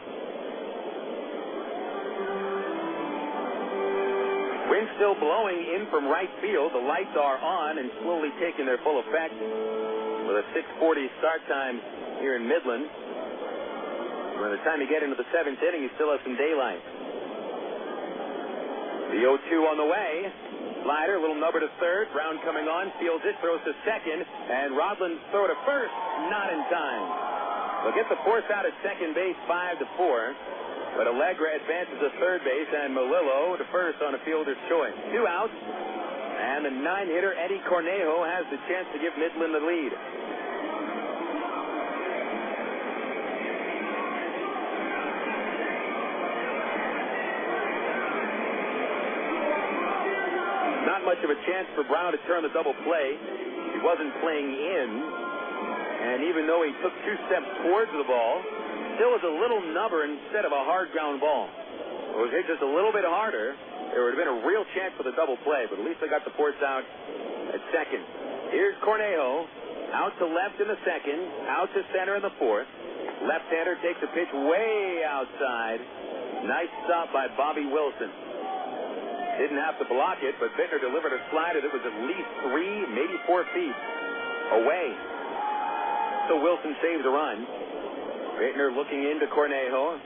Speaker 4: Wind still blowing in from right field. The lights are on and slowly taking their full effect with a 6:40 start time here in Midland. By the time you get into the 7th inning, you still have some daylight. The 0-2 on the way. Slider, a little number to 3rd. Brown coming on, fields it, throws to 2nd, and Rodland's throw to 1st, not in time. They'll get the force out at second base, 5-4. But Allegra advances to 3rd base, and Melillo to 1st on a fielder's choice. 2 outs, and the 9-hitter Eddie Cornejo has the chance to give Midland the lead. Not much of a chance for Brown to turn the double play. He wasn't playing in, and even though he took 2 steps towards the ball, still was a little nubber instead of a hard ground ball. If it was hit just a little bit harder, there would have been a real chance for the double play, but at least they got the force out at second. Here's Cornejo, out to left in the 2nd, out to center in the 4th. Left-hander takes a pitch way outside. Nice stop by Bobby Wilson. Didn't have to block it, but Bittner delivered a slider that was at least 3, maybe 4 feet away. So Wilson saves a run. Bittner looking into Cornejo.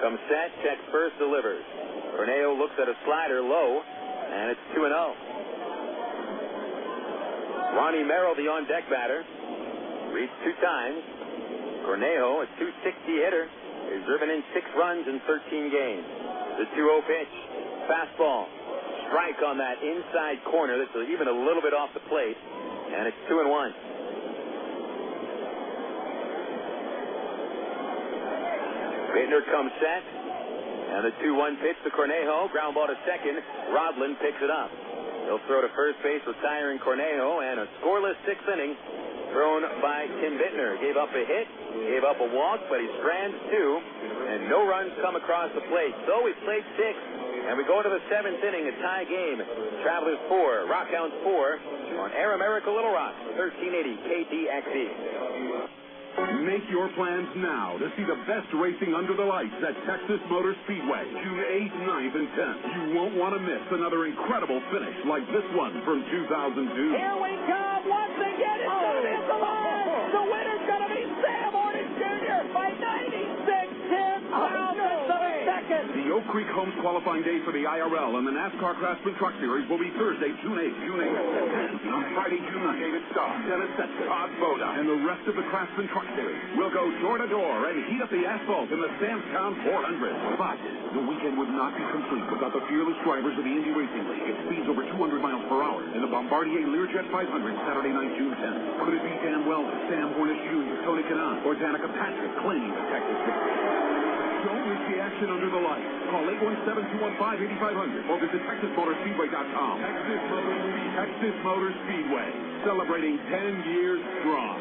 Speaker 4: Comes set, checks first, delivers. Cornejo looks at a slider low, and it's 2-0. Ronnie Merrill, the on-deck batter, reached 2 times. Cornejo, a .260 hitter, has driven in 6 runs in 13 games. The 2-0 pitch. Fastball. Strike on that inside corner. That's even a little bit off the plate. And it's 2-1. Bittner comes set. And the 2-1 pitch to Cornejo. Ground ball to second. Rodlin picks it up. He'll throw to first base, retiring Cornejo. And a scoreless sixth inning thrown by Tim Bittner. Gave up a hit, gave up a walk, but he strands two. And no runs come across the plate. So we played six. And we go to the seventh inning, a tie game. Travelers 4, RockHounds 4 on Air America Little Rock, 1380 KDXE.
Speaker 9: Make your plans now to see the best racing under the lights at Texas Motor Speedway, June 8th, 9th, and 10th. You won't want to miss another incredible finish like this one from 2002.
Speaker 6: Here we come once again. It's going to be the line. The winner's going to be Sam Hornick Jr. by 96 thousandths of a second.
Speaker 9: The Oak Creek Homes qualifying day for the IRL and the NASCAR Craftsman Truck Series will be Thursday, June 8th. On Friday, June 9th, David Starr, Dennis Setzer, Todd Boda, and the rest of the Craftsman Truck Series will go door to door and heat up the asphalt in the Samstown 400. But the weekend would not be complete without the fearless drivers of the Indy Racing League. It speeds over 200 miles per hour in the Bombardier Learjet 500 Saturday night, June 10th. Could it be Dan Weldon, Sam Hornick Jr., Tony Kanaan, or Danica Patrick claiming the Texas victory? Don't miss the action under the lights. Call 817-215-8500 or visit TexasMotorspeedway.com. Texas Motor Speedway, celebrating 10 years strong.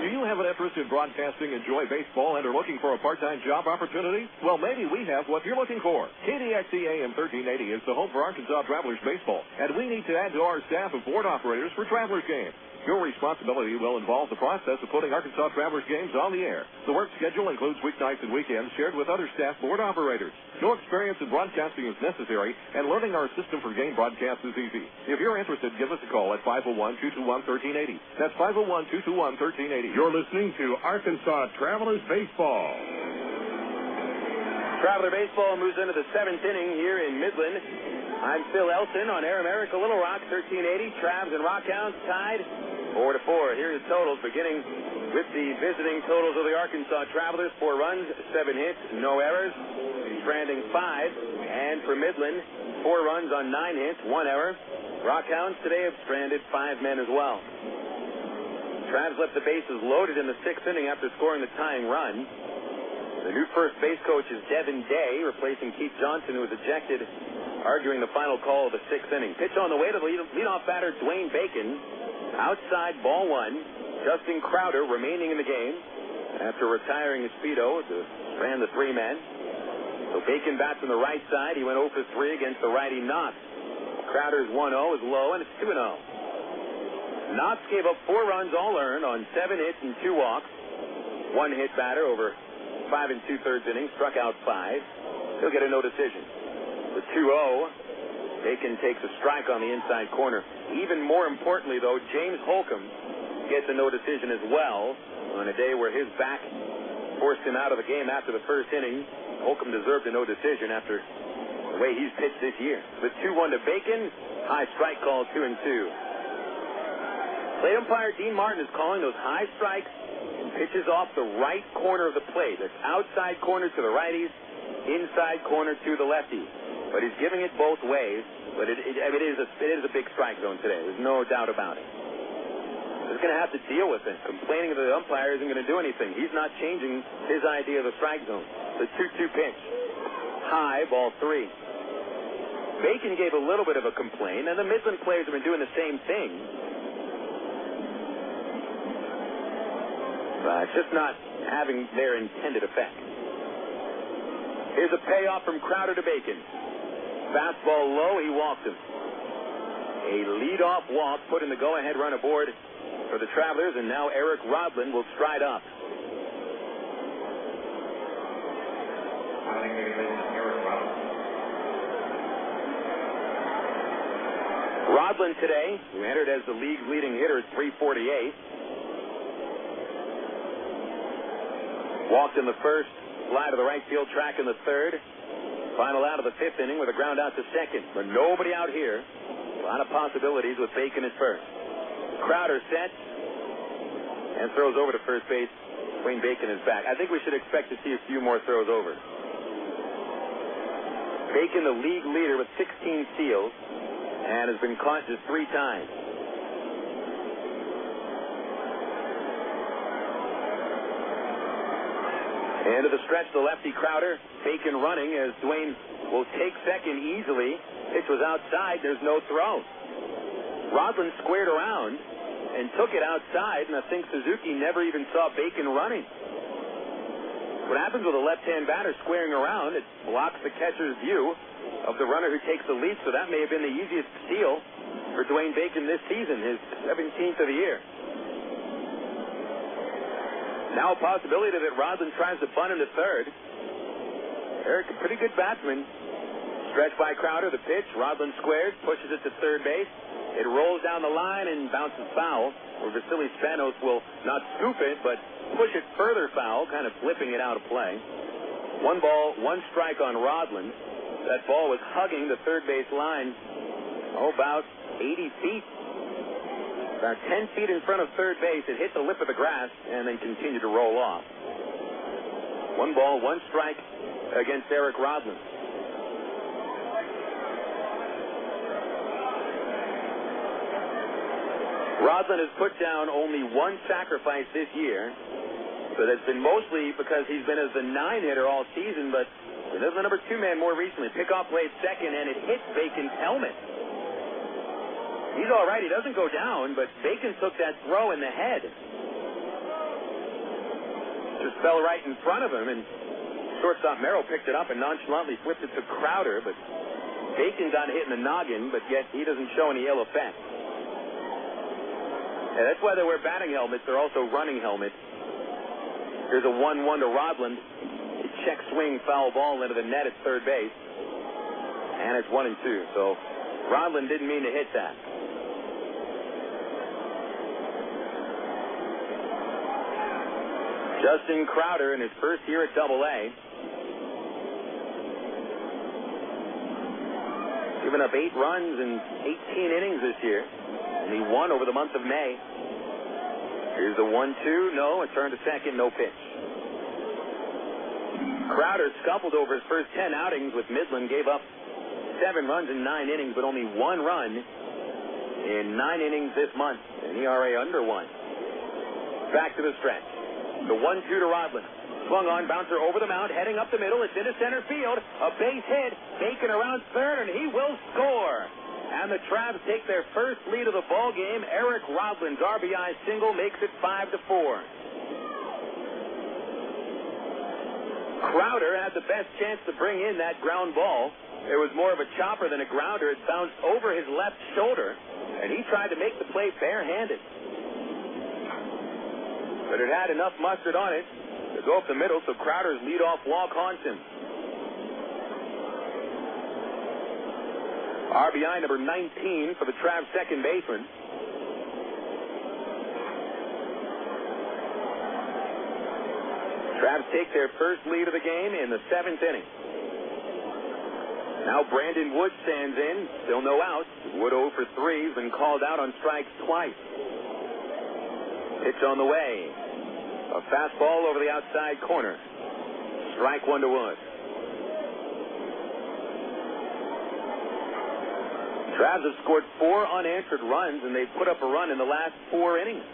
Speaker 2: Do you have an interest in broadcasting Enjoy Baseball and are looking for a part-time job opportunity? Well, maybe we have what you're looking for. KDXE AM 1380 is the home for Arkansas Travelers Baseball, and we need to add to our staff of board operators for Travelers games. Your responsibility will involve the process of putting Arkansas Travelers games on the air. The work schedule includes weeknights and weekends shared with other staff board operators. No experience in broadcasting is necessary, and learning our system for game broadcasts is easy. If you're interested, give us a call at 501-221-1380. That's 501-221-1380.
Speaker 9: You're listening to Arkansas Travelers Baseball.
Speaker 4: Traveler Baseball moves into the seventh inning here in Midland. I'm Phil Elson on Air America Little Rock, 1380. Travs and RockHounds tied 4-4. Here are the totals, beginning with the visiting totals of the Arkansas Travelers. 4 runs, 7 hits, no errors, stranding 5. And for Midland, 4 runs on 9 hits, 1 error. RockHounds today have stranded 5 men as well. Travs left the bases loaded in the 6th inning after scoring the tying run. The new first base coach is Devin Day, replacing Keith Johnson, who was ejected, arguing the final call of the 6th inning. Pitch on the way to the leadoff batter, Dwayne Bacon. Outside, ball 1. Justin Crowder remaining in the game after retiring his Speedo to strand the 3 men. So Bacon bats on the right side. He went 0 for 3 against the righty Knotts. Crowder's 1-0 is low, and it's 2-0. Knotts gave up 4 runs all earned on 7 hits and 2 walks. 1 hit batter over 5 2/3 innings, struck out 5. He'll get a no decision. The 2-0, Bacon takes a strike on the inside corner. Even more importantly, though, James Holcomb gets a no decision as well on a day where his back forced him out of the game after the first inning. Holcomb deserved a no decision after the way he's pitched this year. The 2-1 to Bacon, high strike call, 2-2. Plate umpire Dean Martin is calling those high strikes and pitches off the right corner of the plate. That's outside corner to the righties, inside corner to the lefties. But he's giving it both ways. But it is a big strike zone today. There's no doubt about it. He's going to have to deal with it. Complaining to the umpire isn't going to do anything. He's not changing his idea of the strike zone. The 2-2 pitch. High, ball 3. Bacon gave a little bit of a complaint, and the Midland players have been doing the same thing. But it's just not having their intended effect. Here's a payoff from Crowder to Bacon. Fastball low, he walked him. A leadoff walk, putting the go-ahead run aboard for the Travelers, and now Eric Rodlin will stride up. Rodlin today, who entered as the league's leading hitter at .348. Walked in the first, fly to the right field track in the third. Final out of the 5th inning with a ground out to second. But nobody out here. A lot of possibilities with Bacon at first. Crowder sets and throws over to first base. Wayne Bacon is back. I think we should expect to see a few more throws over. Bacon, the league leader with 16 steals, and has been caught just 3 times. Into the stretch, the lefty Crowder. Bacon running as Dwayne will take second easily. Pitch was outside. There's no throw. Rodland squared around and took it outside, and I think Suzuki never even saw Bacon running. What happens with a left-hand batter squaring around, it blocks the catcher's view of the runner who takes the lead, so that may have been the easiest steal for Dwayne Bacon this season, his 17th of the year. Now a possibility that Rodland tries to bunt into third. Eric, a pretty good batsman. Stretch by Crowder, the pitch. Rodland squares, pushes it to third base. It rolls down the line and bounces foul, where Vasily Spanos will not scoop it, but push it further foul, kind of flipping it out of play. 1 ball, 1 strike on Rodland. That ball was hugging the third base line, about 80 feet. About 10 feet in front of third base, it hit the lip of the grass and then continued to roll off. 1 ball, 1 strike against Eric Rodland. Rodland has put down only 1 sacrifice this year, but it's been mostly because he's been as the 9-hitter all season, but he was the number 2 man more recently. Pickoff played second, and it hit Bacon's helmet. He's all right. He doesn't go down, but Bacon took that throw in the head. Just fell right in front of him, and shortstop Merrill picked it up and nonchalantly flipped it to Crowder, but Bacon got hit in the noggin, but yet he doesn't show any ill effect. And that's why they wear batting helmets. They're also running helmets. Here's a 1-1 to Rodland. A check swing foul ball into the net at third base. And it's 1-2. So Rodland didn't mean to hit that. Justin Crowder in his first year at Double-A. Given up 8 runs in 18 innings this year. And he won over the month of May. Here's the 1-2. No, a turn to second, no pitch. Crowder scuffled over his first 10 outings with Midland, gave up 7 runs in 9 innings, but only 1 run in 9 innings this month. An ERA under 1. Back to the stretch. The 1-2 to Rodland. Swung on, bouncer over the mound, heading up the middle. It's into center field. A base hit. Bacon around third, and he will score. And the Travs take their first lead of the ball game. Eric Rodland's RBI single makes it 5-4. Crowder had the best chance to bring in that ground ball. It was more of a chopper than a grounder. It bounced over his left shoulder, and he tried to make the play barehanded. But it had enough mustard on it to go up the middle, so Crowder's leadoff walk haunts him. RBI number 19 for the Travs second baseman. Travs take their first lead of the game in the 7th inning. Now Brandon Wood stands in. Still no outs. Wood 0 for 3. He's been called out on strikes twice. Pitch on the way. A fastball over the outside corner. Strike 1 to Wood. Travs have scored 4 unanswered runs, and they've put up a run in the last 4 innings.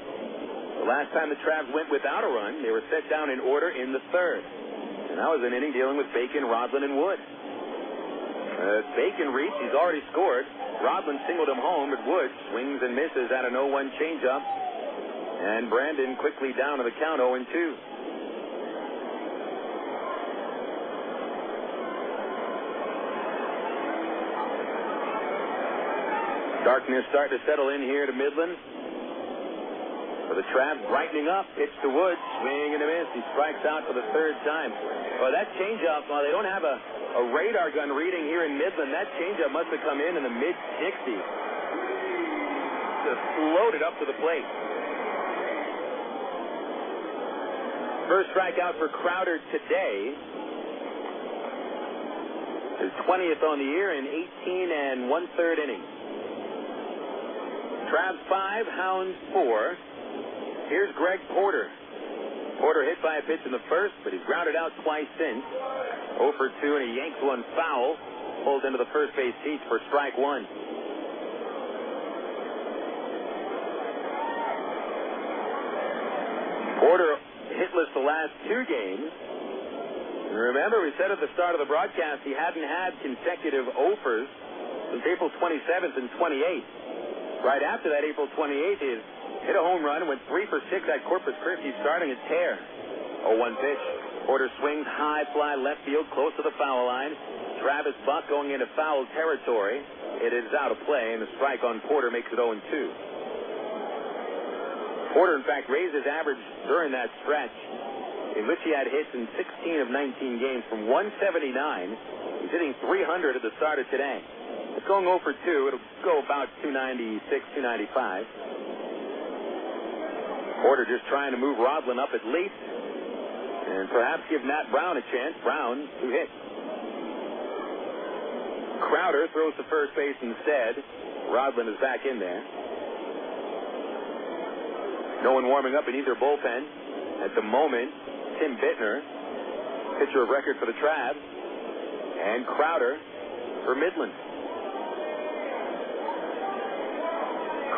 Speaker 4: The last time the Travs went without a run, they were set down in order in the 3rd. And that was an inning dealing with Bacon, Rodland, and Wood. Bacon reached. He's already scored. Rodland singled him home, but Wood swings and misses at an 0-1 changeup. And Brandon quickly down to the count 0-2. Darkness starting to settle in here to Midland. For the Travs brightening up. Pitch to Wood. Swing and a miss. He strikes out for the 3rd time. Well, that changeup, while they don't have a radar gun reading here in Midland, that changeup must have come in the mid-60s. Just floated up to the plate. First strikeout for Crowder today. His 20th on the year in 18 1/3 innings. Travs 5, Hounds 4. Here's Greg Porter. Porter hit by a pitch in the first, but he's grounded out twice since. 0 for 2, and he yanks one foul. pulled into the first base seats for strike one. Porter hitless the last two games. And remember, we said at the start of the broadcast he hadn't had consecutive offers since April 27th and 28th. Right after that, April 28th, he hit a home run, went 3 for 6 at Corpus Christi, starting at tear. 0-1 pitch. Porter swings high fly left field, close to the foul line. Travis Buck going into foul territory. It is out of play, and the strike on Porter makes it 0-2. Porter, in fact, raised his average during that stretch, in which he had hits in 16 of 19 games from 179. He's hitting 300 at the start of today. It's going 0 for 2. It'll go about 296, 295. Porter just trying to move Rodlin up at least, and perhaps give Matt Brown a chance. Brown to hit. Crowder throws to first base instead. Rodlin is back in there. No one warming up in either bullpen. At the moment, Tim Bittner, pitcher of record for the Travs, and Crowder for Midland.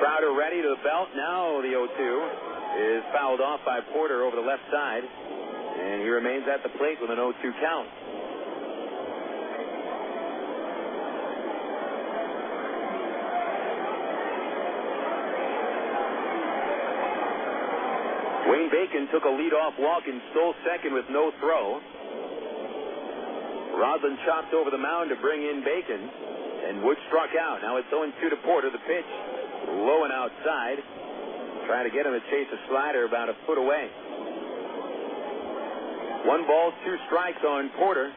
Speaker 4: Crowder ready to the belt. Now the 0-2 is fouled off by Porter over the left side, and he remains at the plate with an 0-2 count. Wayne Bacon took a lead-off walk and stole second with no throw. Rodlin chopped over the mound to bring in Bacon, and Wood struck out. Now it's 0-2 to Porter. The pitch low and outside. Trying to get him to chase a slider about a foot away. 1 ball, 2 strikes on Porter.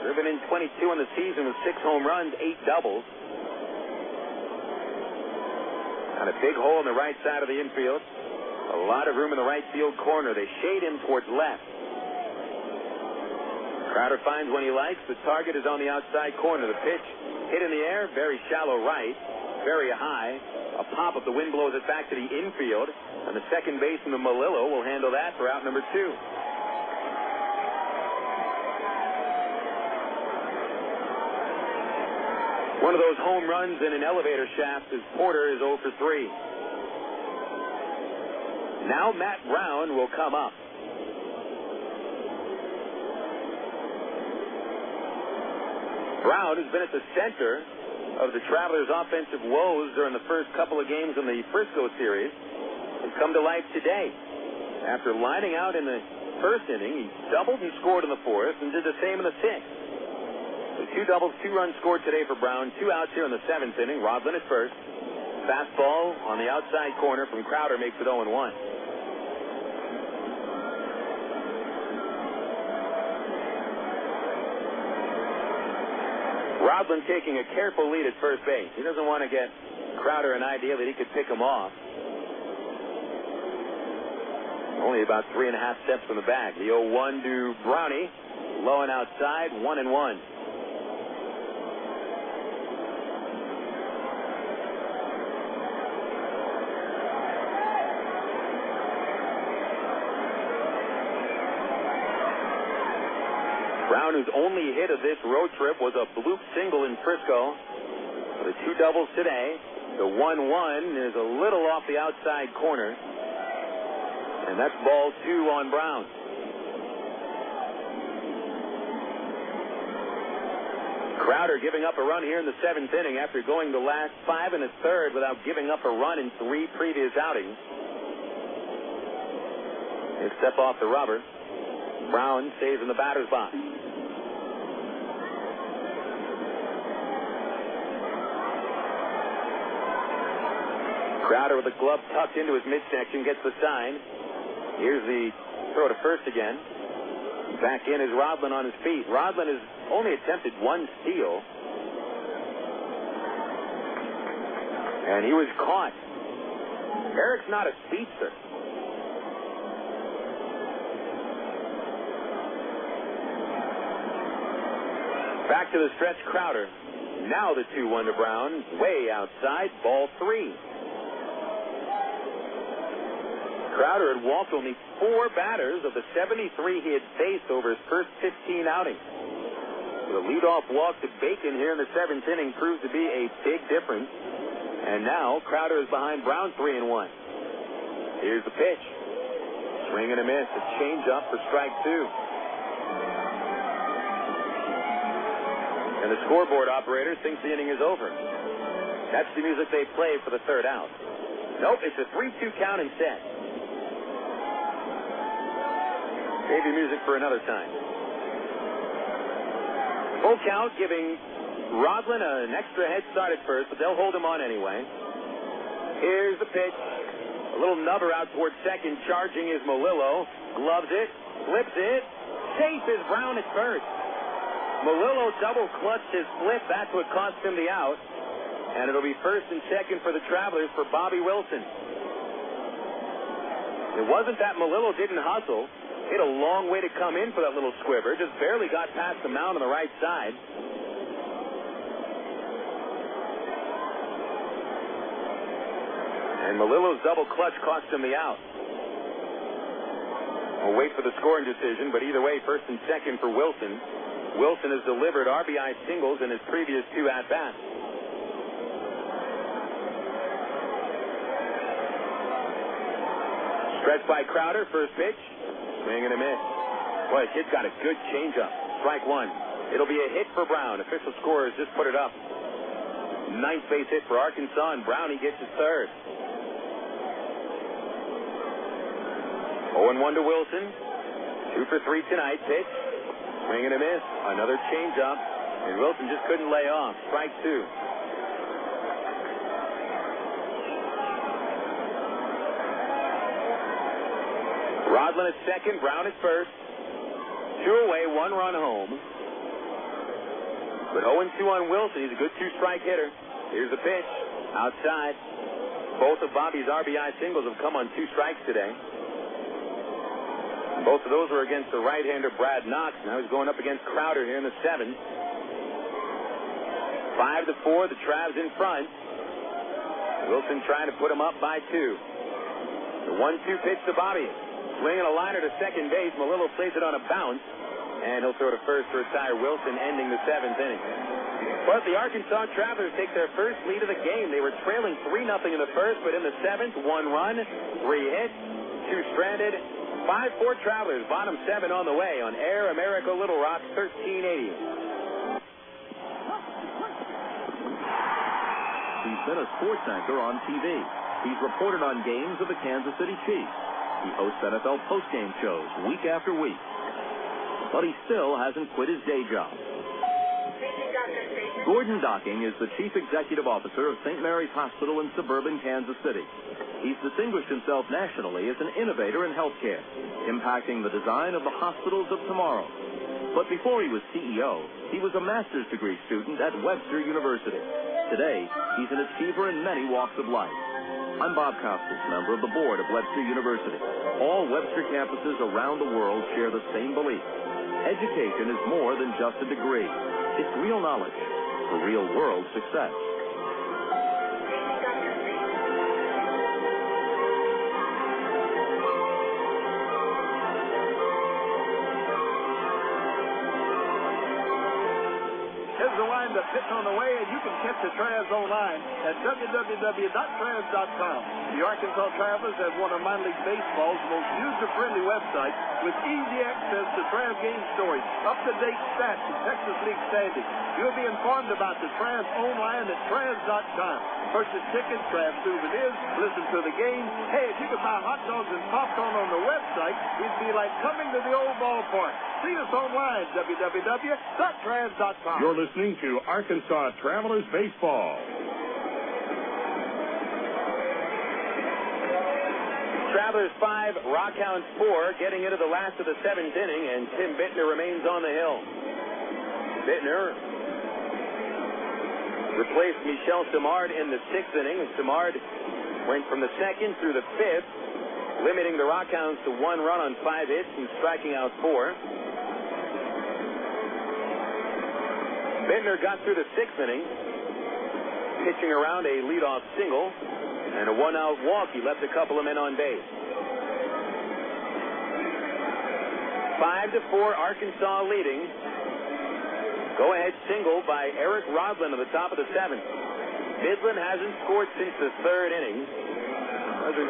Speaker 4: Driven in 22 in the season with 6 home runs, 8 doubles. Got a big hole in the right side of the infield. A lot of room in the right field corner. They shade him towards left. Crowder finds one he likes. The target is on the outside corner. The pitch hit in the air, very shallow right, very high. A pop-up. The wind blows it back to the infield. And the second baseman, Melillo, will handle that for out number 2. One of those home runs in an elevator shaft as Porter is 0 for 3. Now Matt Brown will come up. Brown has been at the center of the Travelers' offensive woes during the first couple of games in the Frisco series. Has come to life today. After lining out in the first inning, he doubled and scored in the fourth and did the same in the sixth. So 2 doubles, 2 runs scored today for Brown. 2 outs here in the 7th inning. Rodlin at first. Fastball on the outside corner from Crowder makes it 0-1. Rodlin taking a careful lead at first base. He doesn't want to get Crowder an idea that he could pick him off. Only about 3.5 steps from the bag. The 0-1 to Brownie. Low and outside, 1-1. Brown, whose only hit of this road trip was a bloop single in Frisco. The 2 doubles today. The 1-1 is a little off the outside corner. And that's ball 2 on Brown. Crowder giving up a run here in the 7th inning after going the last 5 1/3 without giving up a run in 3 previous outings. They step off the rubber. Brown stays in the batter's box. Crowder with the glove tucked into his midsection gets the sign. Here's the throw to first again. Back in is Rodlin on his feet. Rodlin has only attempted 1 steal. And he was caught. Eric's not a speedster. Back to the stretch, Crowder. Now the 2-1 to Brown. Way outside, ball 3. Crowder had walked only 4 batters of the 73 he had faced over his first 15 outings. The leadoff walk to Bacon here in the 7th inning proved to be a big difference. And now Crowder is behind Brown 3-1. Here's the pitch. Swing and a miss. A change-up for strike 2. And the scoreboard operator thinks the inning is over. That's the music they play for the 3rd out. Nope, it's a 3-2 count instead. Save your music for another time. Full count, giving Rodlin an extra head start at first, but they'll hold him on anyway. Here's the pitch. A little nubber out towards second. Charging is Melillo. Gloves it. Flips it. Safe is Brown at first. Melillo double clutched his flip. That's what cost him the out. And it'll be first and second for the Travelers for Bobby Wilson. It wasn't that Melillo didn't hustle. He had a long way to come in for that little squibber. Just barely got past the mound on the right side. And Melillo's double clutch cost him the out. We'll wait for the scoring decision, but either way, first and second for Wilson. Wilson has delivered RBI singles in his previous 2 at-bats. Stretch by Crowder, first pitch. Swing and a miss. Boy, the kid's got a good changeup. Strike 1. It'll be a hit for Brown. Official scorers just put it up. 9th base hit for Arkansas, and Brown, he gets his 3rd. 0-1 to Wilson. 2 for 3 tonight. Pitch. Swing and a miss. Another changeup. And Wilson just couldn't lay off. Strike 2. Rodlin at second. Brown at first. 2 away. 1 run home. But 0-2 on Wilson. He's a good 2-strike hitter. Here's the pitch. Outside. Both of Bobby's RBI singles have come on 2 strikes today. Both of those were against the right-hander Brad Knox. Now he's going up against Crowder here in the 7th. 5-4, the Travs in front. Wilson trying to put him up by 2. The 1-2 pitch to Bobby. Swinging a liner to second base. Melillo plays it on a bounce. And he'll throw to first to retire Wilson, ending the 7th inning. But the Arkansas Travelers take their first lead of the game. They were trailing 3-0 in the first, but in the 7th, 1 run, 3 hits, 2 stranded. 5-4 Travelers, bottom 7 on the way on Air America Little Rock 1380.
Speaker 15: He's been a sports anchor on TV. He's reported on games of the Kansas City Chiefs. He hosts NFL postgame shows week after week. But he still hasn't quit his day job. Gordon Docking is the Chief Executive Officer of St. Mary's Hospital in suburban Kansas City. He's distinguished himself nationally as an innovator in healthcare, impacting the design of the hospitals of tomorrow. But before he was CEO, he was a master's degree student at Webster University. Today, he's an achiever in many walks of life. I'm Bob Costas, member of the board of Webster University. All Webster campuses around the world share the same belief. Education is more than just a degree. It's real knowledge for real-world success.
Speaker 1: That's hitting on the way, and you can catch the Travs online at www.travs.com. The Arkansas Travelers have one of minor league baseball's most user-friendly websites with easy access to Travs game stories, up-to-date stats, and Texas League standings. You'll be informed about the Travs online at travs.com. Purchase tickets, Travs souvenirs, listen to the game. Hey, if you could buy hot dogs and popcorn on the website, it'd be like coming to the old ballpark. See us online, www.travs.com.
Speaker 9: You're listening to Arkansas Travelers Baseball.
Speaker 4: Travelers 5, RockHounds 4, getting into the last of the 7th inning, and Tim Bittner remains on the hill. Bittner replaced Michel Simard in the 6th inning, and Simard went from the 2nd through the 5th, limiting the RockHounds to 1 run on 5 hits and striking out 4. Bittner got through the 6th inning, pitching around a leadoff single and a 1-out walk. He left a couple of men on base. 5-4, Arkansas leading. Go-ahead single by Eric Rodland at the top of the 7th. Midland hasn't scored since the 3rd inning.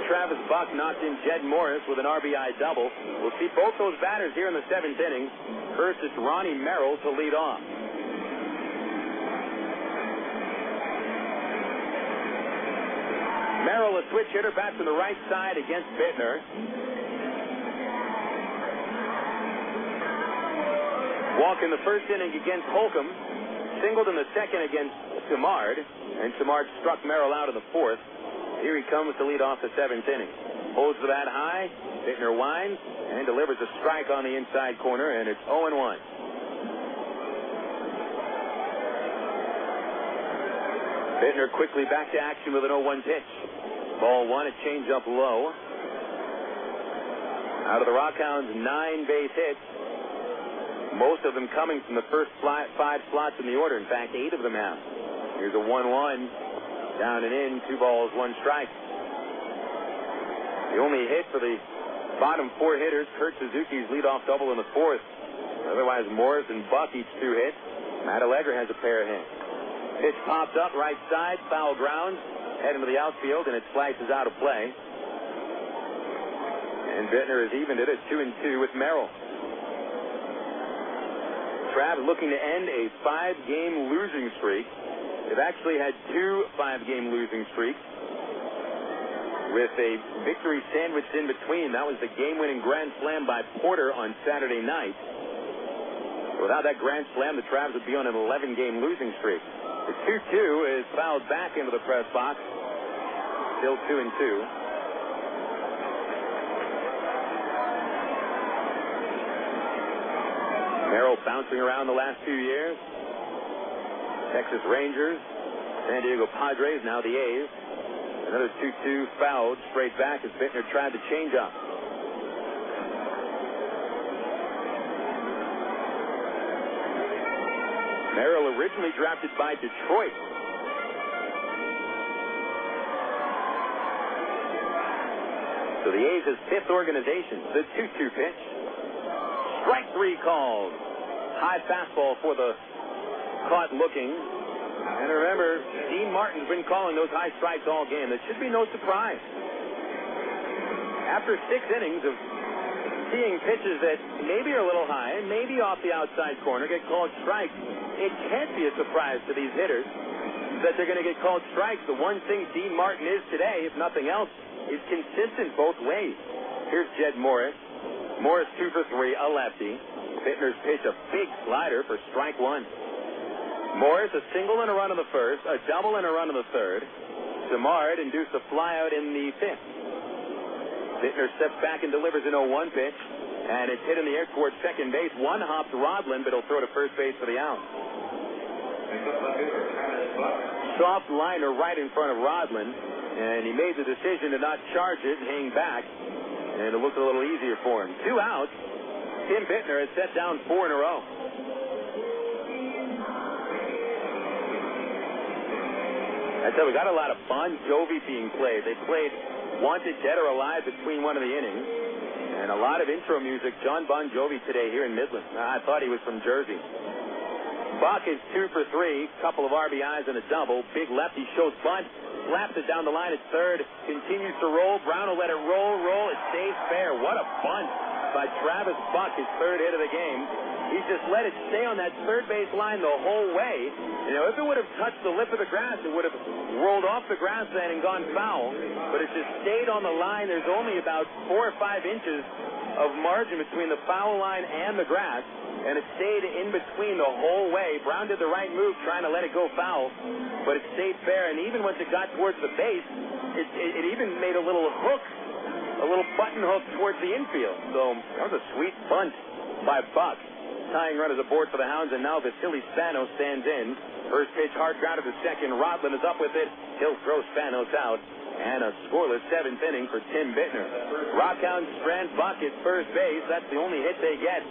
Speaker 4: Travis Buck knocked in Jed Morris with an RBI double. We'll see both those batters here in the 7th inning. First, it's Ronnie Merrill to lead off. Merrill, a switch hitter, bats from the right side against Bittner. Walk in the first inning against Holcomb. Singled in the 2nd against Simard. And Simard struck Merrill out in the 4th. Here he comes to lead off the 7th inning. Holds the bat high. Bittner winds and delivers a strike on the inside corner, and it's 0-1. Bittner quickly back to action with an 0-1 pitch. Ball 1, a changeup low. Out of the RockHounds, 9 base hits. Most of them coming from the first 5 slots in the order. In fact, 8 of them have. Here's a 1-1. Down and in, 2 balls, 1 strike. The only hit for the bottom 4 hitters, Kurt Suzuki's leadoff double in the 4th. Otherwise, Morris and Buck each 2 hits. Matt Allegra has a pair of hits. Pitch popped up right side, foul ground, head into the outfield, and it slices out of play. And Bittner has evened it at 2-2 with Merrill. Trav looking to end a 5-game losing streak. They've actually had 2 5-game losing streaks with a victory sandwiched in between. That was the game-winning grand slam by Porter on Saturday night. Without that grand slam, the Travs would be on an 11-game losing streak. The 2-2 is fouled back into the press box. Still 2-2. Merrill bouncing around the last 2 years. Texas Rangers, San Diego Padres, now the A's. Another 2-2 fouled straight back as Bittner tried to change up. Merrill originally drafted by Detroit. So the A's' 5th organization. The 2-2 pitch. Strike 3 called. High fastball for the caught looking. And remember, Dean Martin's been calling those high strikes all game. That should be no surprise. After 6 innings of seeing pitches that maybe are a little high, maybe off the outside corner, get called strikes, it can't be a surprise to these hitters that they're going to get called strikes. The one thing Dean Martin is today, if nothing else, is consistent both ways. Here's Jed Morris. Morris 2 for 3, a lefty. Bittner's pitch, a big slider for strike 1. Morris, a single and a run in the 1st, a double and a run in the 3rd. Simard induced a flyout in the 5th. Bittner steps back and delivers an 0-1 pitch, and it's hit in the air towards second base. One hops Rodland, but he'll throw to first base for the out. Soft liner right in front of Rodland, and he made the decision to not charge it and hang back, and it looked a little easier for him. 2 outs. Tim Bittner has set down 4 in a row. I said we got a lot of Bon Jovi being played. They played Wanted Dead or Alive between one of the innings. And a lot of intro music. John Bon Jovi today here in Midland. I thought he was from Jersey. Buck is 2 for 3. Couple of RBIs and a double. Big lefty shows bunt. Slaps it down the line at third. Continues to roll. Brown will let it roll. It stays fair. What a bunt by Travis Buck, his 3rd hit of the game. He just let it stay on that third base line the whole way. You know, if it would have touched the lip of the grass, it would have rolled off the grassland and gone foul. But it just stayed on the line. There's only about 4 or 5 inches of margin between the foul line and the grass, and it stayed in between the whole way. Brown did the right move trying to let it go foul, but it stayed fair. And even once it got towards the base, it even made a little hook, a little button hook towards the infield. So that was a sweet bunt by Buck. Tying run is aboard for the Hounds, and now Vasily Spanos stands in. First pitch, hard ground to the second. Rodland is up with it. He'll throw Spanos out. And a scoreless 7th inning for Tim Bittner. RockHounds strand Buck at first base. That's the only hit they get.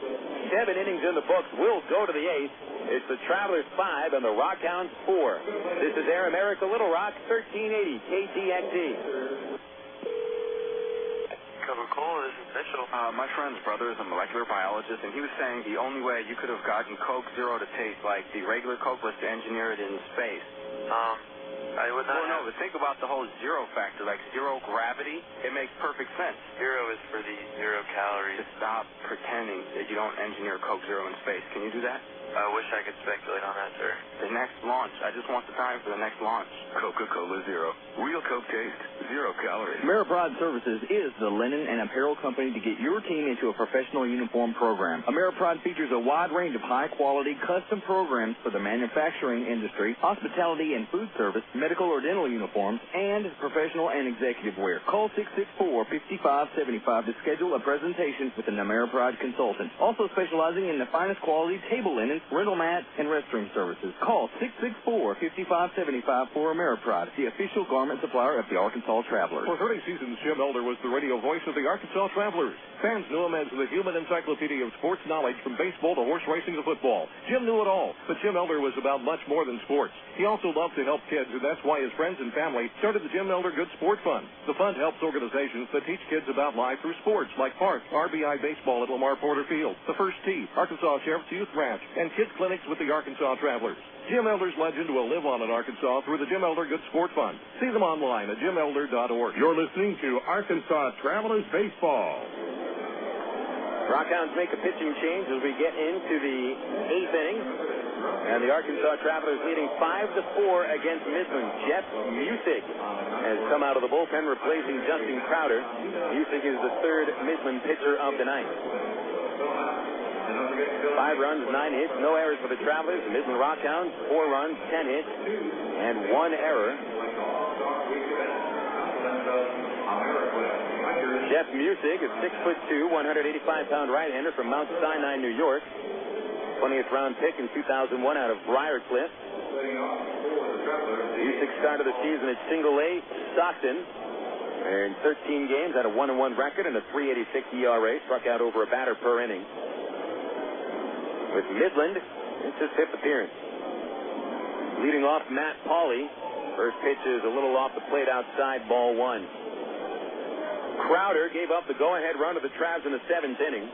Speaker 4: 7 innings in the books. Will go to the 8th. It's the Travelers 5 and the RockHounds 4. This is Air America Little Rock, 1380 KTXE.
Speaker 11: Go Coca-Cola isn't official. My friend's brother is a molecular biologist, and he was saying the only way you could have gotten Coke Zero to taste like the regular Coke was to engineer it in space.
Speaker 16: I would not.
Speaker 11: No, but think about the whole zero factor, like zero gravity. It makes perfect sense.
Speaker 16: Zero is for the 0 calories.
Speaker 11: Just stop pretending that you don't engineer Coke Zero in space. Can you do that?
Speaker 16: I wish I could speculate on that, sir.
Speaker 11: The next launch. I just want the time for the next launch.
Speaker 12: Coca-Cola Zero. Real Coke taste, 0 calories.
Speaker 19: Ameripride Services is the linen and apparel company to get your team into a professional uniform program. Ameripride features a wide range of high-quality custom programs for the manufacturing industry, hospitality and food service, medical or dental uniforms, and professional and executive wear. Call 664-5575 to schedule a presentation with an Ameripride consultant. Also specializing in the finest quality table linen, rental mat, and restroom services. Call 664-5575 for Ameripride, the official garment supplier of the Arkansas Travelers.
Speaker 2: For 30 seasons, Jim Elder was the radio voice of the Arkansas Travelers. Fans knew him as the human encyclopedia of sports knowledge from baseball to horse racing to football. Jim knew it all, but Jim Elder was about much more than sports. He also loved to help kids, and that's why his friends and family started the Jim Elder Good Sport Fund. The fund helps organizations that teach kids about life through sports, like Park, RBI Baseball at Lamar Porter Field, the First Tee, Arkansas Sheriff's Youth Ranch, and kids clinics with the Arkansas Travelers. Jim Elder's legend will live on in Arkansas through the Jim Elder Good Sport Fund. See them online at jimelder.org.
Speaker 9: You're listening to Arkansas Travelers Baseball.
Speaker 4: RockHounds make a pitching change as we get into the 8th inning. And the Arkansas Travelers leading 5-4 against Midland. Jeff Musick has come out of the bullpen replacing Justin Crowder. Musick is the third Midland pitcher of the night. 5 runs, 9 hits, no errors for the Travelers. The Midland RockHounds, 4 runs, 10 hits, and 1 error. Jeff Musick is 6'2", 185-pound right-hander from Mount Sinai, New York. 20th round pick in 2001 out of Briarcliff. Musick started the season at single-A Stockton. In 13 games, had a 1-1 record and a 3.86 ERA. Struck out over a batter per inning. With Midland, it's his 5th appearance. Leading off, Matt Pauley. First pitch is a little off the plate outside, ball 1. Crowder gave up the go-ahead run to the Travs in the 7th inning.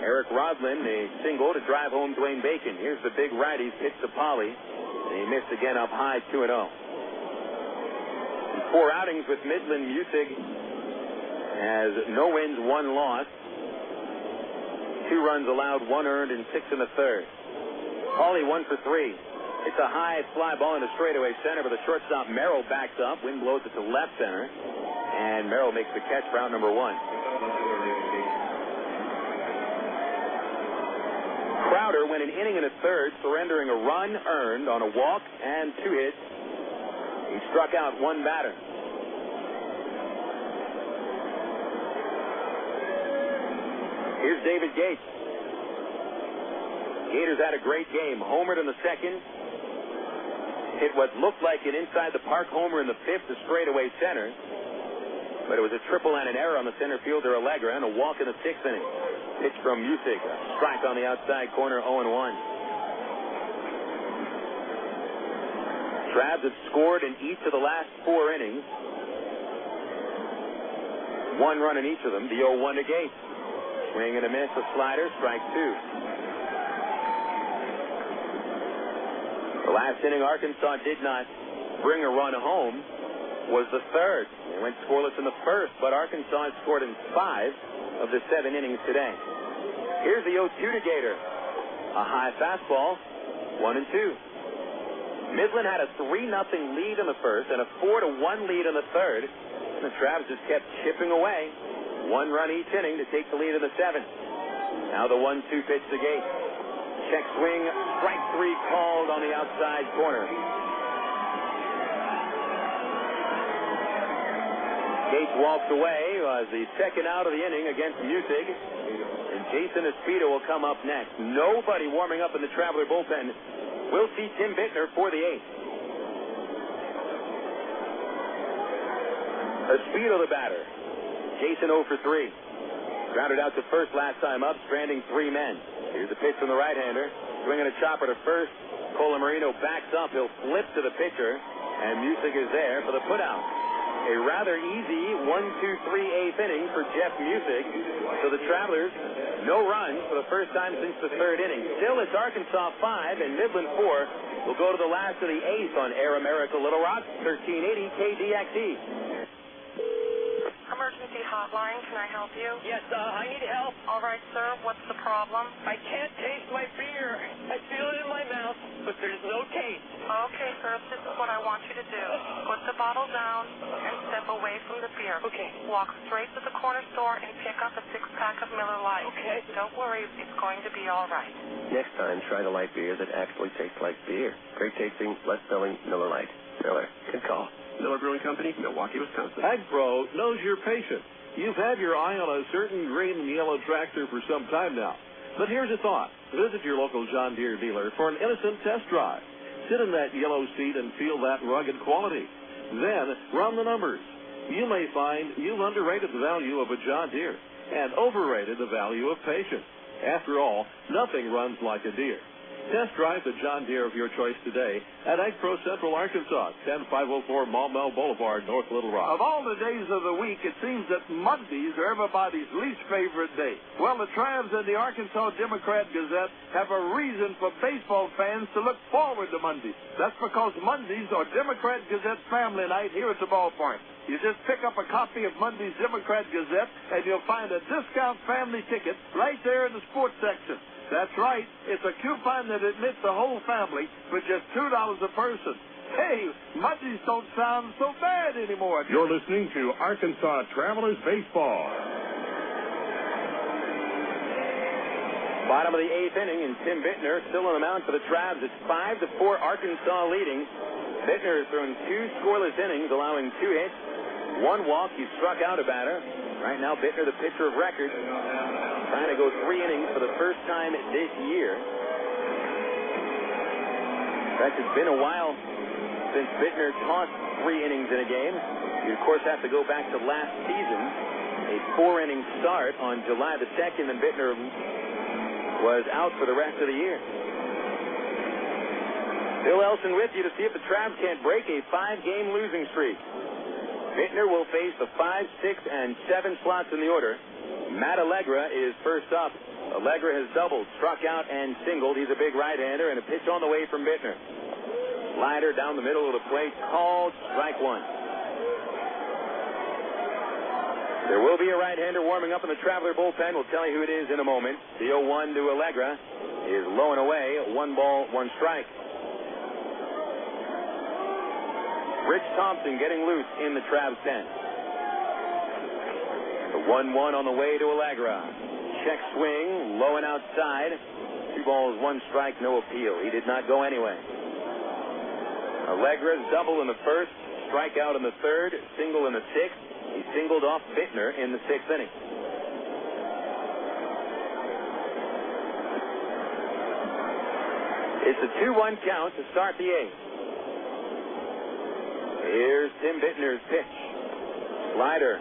Speaker 4: Eric Rodlin, a single to drive home Dwayne Bacon. Here's the big righty, pitch to Pauley, and he missed again up high, 2-0. In 4 outings with Midland, Musick has no wins, 1 loss. 2 runs allowed, 1 earned, and 6 in the 3rd. Pauley 1 for 3. It's a high fly ball into straightaway center, but the shortstop Merrill backs up. Wind blows it to left center, and Merrill makes the catch for out number 1. Crowder went an inning and a third, surrendering a run earned on a walk and 2 hits. He struck out 1 batter. Here's David Gates. Gators had a great game. Homered in the 2nd. Hit what looked like an inside the park homer in the 5th to straightaway center. But it was a triple and an error on the center fielder Allegra and a walk in the 6th inning. Pitch from Musick. A strike on the outside corner, 0-1. Travs have scored in each of the last 4 innings. 1 run in each of them. The 0-1 to Gates. Swing and a miss, a slider, strike 2. The last inning Arkansas did not bring a run home was the 3rd. They went scoreless in the 1st, but Arkansas has scored in 5 of the 7 innings today. Here's the 0-2 to Gator. A high fastball, 1-2. Midland had a 3-0 lead in the 1st and a 4-1 lead in the 3rd. And the Travs just kept chipping away. 1 run each inning to take the lead in the 7th. Now the 1-2 pitch to Gates. Check swing, strike 3 called on the outside corner. Gates walks away as the 2nd out of the inning against Musick. And Jason Espino will come up next. Nobody warming up in the Traveler bullpen. We'll see Tim Bittner for the 8th. Espino the batter. Jason 0 for 3. Grounded out to first last time up, stranding 3 men. Here's the pitch from the right-hander. Swinging a chopper to first. Colamarino backs up. He'll flip to the pitcher. And Musick is there for the putout. A rather easy 1-2-3 eighth inning for Jeff Musick. So the Travelers, no runs for the first time since the third inning. Still, it's Arkansas 5 and Midland 4. We'll go to the last of the eighth on Air America Little Rock, 1380 KDXE.
Speaker 5: Emergency hotline, can I help you?
Speaker 6: Yes, I need help.
Speaker 5: All right, sir, what's the problem?
Speaker 6: I can't taste my beer. I feel it in my mouth, but there's no taste.
Speaker 5: Okay, sir, this is what I want you to do. Put the bottle down and step away from the beer.
Speaker 6: Okay.
Speaker 5: Walk straight to the corner store and pick up a 6-pack of Miller Lite.
Speaker 6: Okay.
Speaker 5: Don't worry, it's going to be all right.
Speaker 7: Next time, try the light beer that actually tastes like beer. Great tasting, less selling Miller Lite. Miller, good call. Miller Brewing Company, Milwaukee, Wisconsin.
Speaker 2: AgPro knows you're patient. You've had your eye on a certain green and yellow tractor for some time now. But here's a thought. Visit your local John Deere dealer for an innocent test drive. Sit in that yellow seat and feel that rugged quality. Then run the numbers. You may find you've underrated the value of a John Deere and overrated the value of patience. After all, nothing runs like a Deere. Test drive the John Deere of your choice today at AgPro Central Arkansas, 10504 Maumelle Boulevard, North Little Rock.
Speaker 1: Of all the days of the week, it seems that Mondays are everybody's least favorite day. Well, the Travs and the Arkansas Democrat-Gazette have a reason for baseball fans to look forward to Mondays. That's because Mondays are Democrat-Gazette family night here at the ballpark. You just pick up a copy of Monday's Democrat-Gazette, and you'll find a discount family ticket right there in the sports section. That's right. It's a coupon that admits the whole family for just $2 a person. Hey, Mondays don't sound so bad anymore.
Speaker 9: You're listening to Arkansas Travelers Baseball.
Speaker 4: Bottom of the eighth inning, and Tim Bittner still on the mound for the Travs. It's 5-4 Arkansas leading. Bittner has thrown 2 scoreless innings, allowing 2 hits, 1 walk. He struck out a batter. Right now, Bittner, the pitcher of record, trying to go 3 innings for the first time this year. In fact, it's been a while since Bittner tossed 3 innings in a game. You, of course, have to go back to last season, a 4-inning start on July the 2nd, and Bittner was out for the rest of the year. Bill Elson with you to see if the Travs can't break a 5-game losing streak. Bittner will face the 5, 6, and 7 slots in the order. Matt Allegra is first up. Allegra has doubled, struck out, and singled. He's a big right-hander, and a pitch on the way from Bittner. Slider down the middle of the plate, called, strike 1. There will be a right-hander warming up in the Traveler bullpen. We'll tell you who it is in a moment. The 0-1 to Allegra is low and away. 1 ball, 1 strike. Rich Thompson getting loose in the Travs pen. The 1-1 on the way to Allegra. Check swing, low and outside. 2 balls, 1 strike, no appeal. He did not go anyway. Allegra's double in the first, strikeout in the third, single in the sixth. He singled off Bittner in the 6th inning. It's a 2-1 count to start the 8th. Here's Tim Bittner's pitch. Slider.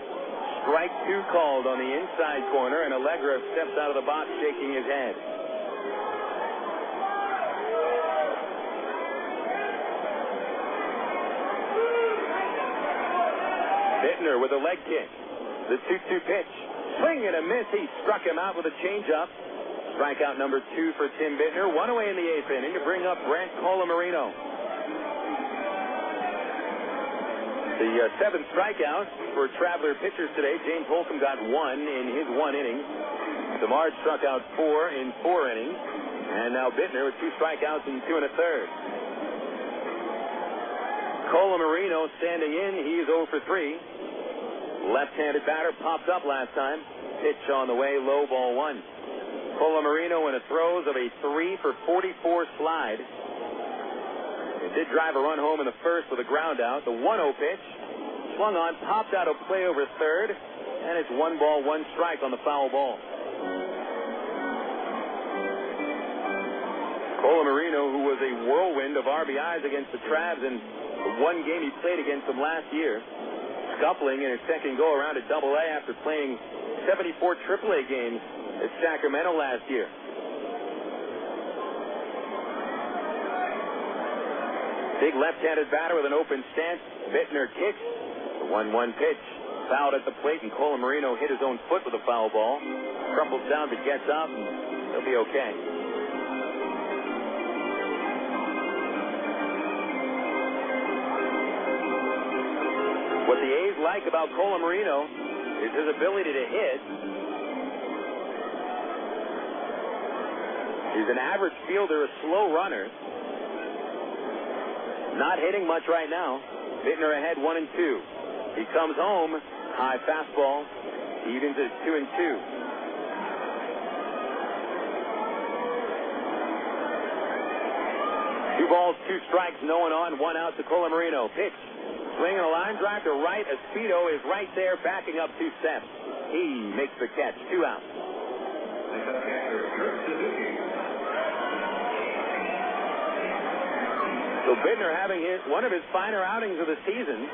Speaker 4: Strike 2 called on the inside corner, and Allegra steps out of the box shaking his head. Bittner with a leg kick. The 2-2 pitch. Swing and a miss. He struck him out with a changeup. Strikeout number 2 for Tim Bittner. 1 away in the 8th inning to bring up Brant Colamarino. The 7th strikeout for Traveler pitchers today. James Holcomb got 1 in his 1 inning. DeMars struck out 4 in 4 innings. And now Bittner with 2 strikeouts in 2 1/3. Colamarino standing in. He is 0 for 3. Left-handed batter popped up last time. Pitch on the way, low, ball 1. Colamarino in the throes of a 3 for 44 slide. It did drive a run home in the first with a ground out. The 1-0 pitch swung on, popped out of play over third, and it's 1 ball, 1 strike on the foul ball. Colamarino, who was a whirlwind of RBIs against the Travs in the 1 game he played against them last year, scuffling in his second go-around at Double-A after playing 74 AAA games at Sacramento last year. Big left-handed batter with an open stance. Bittner kicks. The 1-1 pitch. Fouled at the plate, and Colamarino hit his own foot with a foul ball. Crumples down but gets up, and he'll be okay. What the A's like about Colamarino is his ability to hit. He's an average fielder, a slow runner. Not hitting much right now. Bittner ahead 1-2. He comes home. High fastball. Evens at 2-2. Two balls, two strikes, no one on, one out to Colamarino. Pitch. Swinging a line drive to right. Espedo is right there, backing up 2 steps. He makes the catch. 2 outs. So Bittner having one of his finer outings of the season.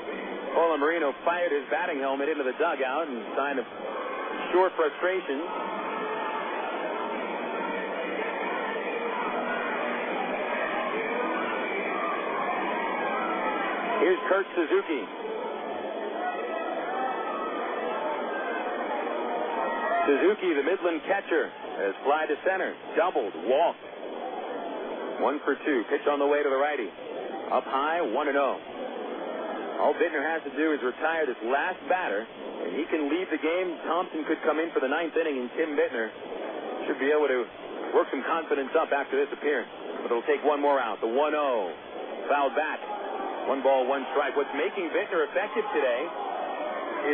Speaker 4: Colamarino fired his batting helmet into the dugout in sign of sure frustration. Here's Kurt Suzuki. Suzuki, the Midland catcher, has fly to center, doubled, walked. 1 for 2. Pitch on the way to the righty. Up high, 1-0. All Bittner has to do is retire this last batter, and he can leave the game. Thompson could come in for the 9th inning, and Tim Bittner should be able to work some confidence up after this appearance. But it'll take one more out. The 1-0. Fouled back. 1 ball, 1 strike. What's making Bittner effective today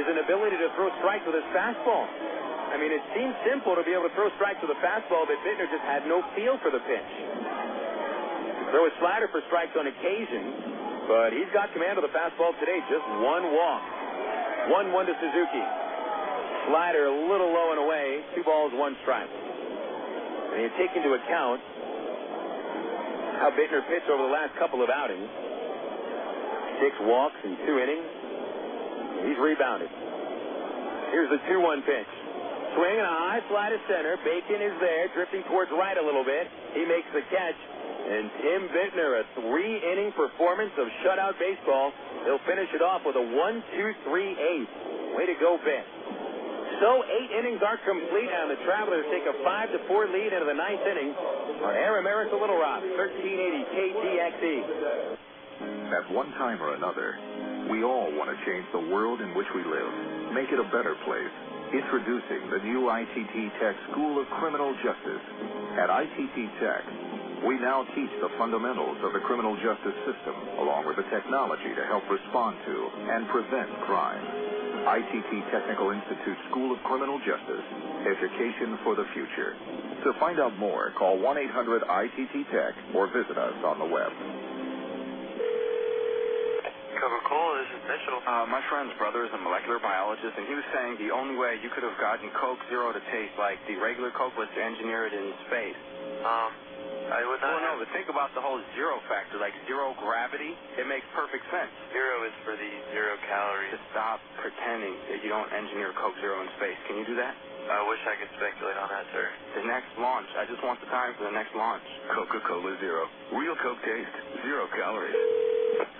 Speaker 4: is an ability to throw strikes with his fastball. I mean, it seems simple to be able to throw strikes with a fastball, but Bittner just had no feel for the pitch. Throw a slider for strikes on occasion, but he's got command of the fastball today. Just 1 walk. 1-1 to Suzuki. Slider a little low and away. 2 balls, 1 strike. And you take into account how Bittner pitched over the last couple of outings. 6 walks in 2 innings. He's rebounded. Here's the 2-1 pitch. Swing and a high fly to center. Bacon is there, drifting towards right a little bit. He makes the catch. And Tim Bittner, a 3-inning performance of shutout baseball. He'll finish it off with a 1-2-3-8. Way to go, Bitt. So 8 innings are complete, and the Travelers take a 5-4 lead into the 9th inning on Air America Little Rock, 1380 KDXE.
Speaker 3: At one time or another, we all want to change the world in which we live, make it a better place. Introducing the new ITT Tech School of Criminal Justice. At ITT Tech, we now teach the fundamentals of the criminal justice system, along with the technology to help respond to and prevent crime. ITT Technical Institute School of Criminal Justice. Education for the future. To find out more, call 1-800-ITT-TECH or visit us on the web.
Speaker 11: Coca-Cola, this is Mitchell.
Speaker 8: My friend's brother is a molecular biologist, and he was saying the only way you could have gotten Coke Zero to taste like the regular Coke was to engineer it in space.
Speaker 16: I would not.
Speaker 8: Well, no, but think about the whole zero factor, like zero gravity. It makes perfect sense.
Speaker 16: Zero is for the 0 calories.
Speaker 8: Just stop pretending that you don't engineer Coke Zero in space. Can you do that?
Speaker 16: I wish I could speculate on that, sir.
Speaker 8: The next launch. I just want the time for the next launch.
Speaker 12: Coca-Cola Zero. Real Coke taste. 0 calories.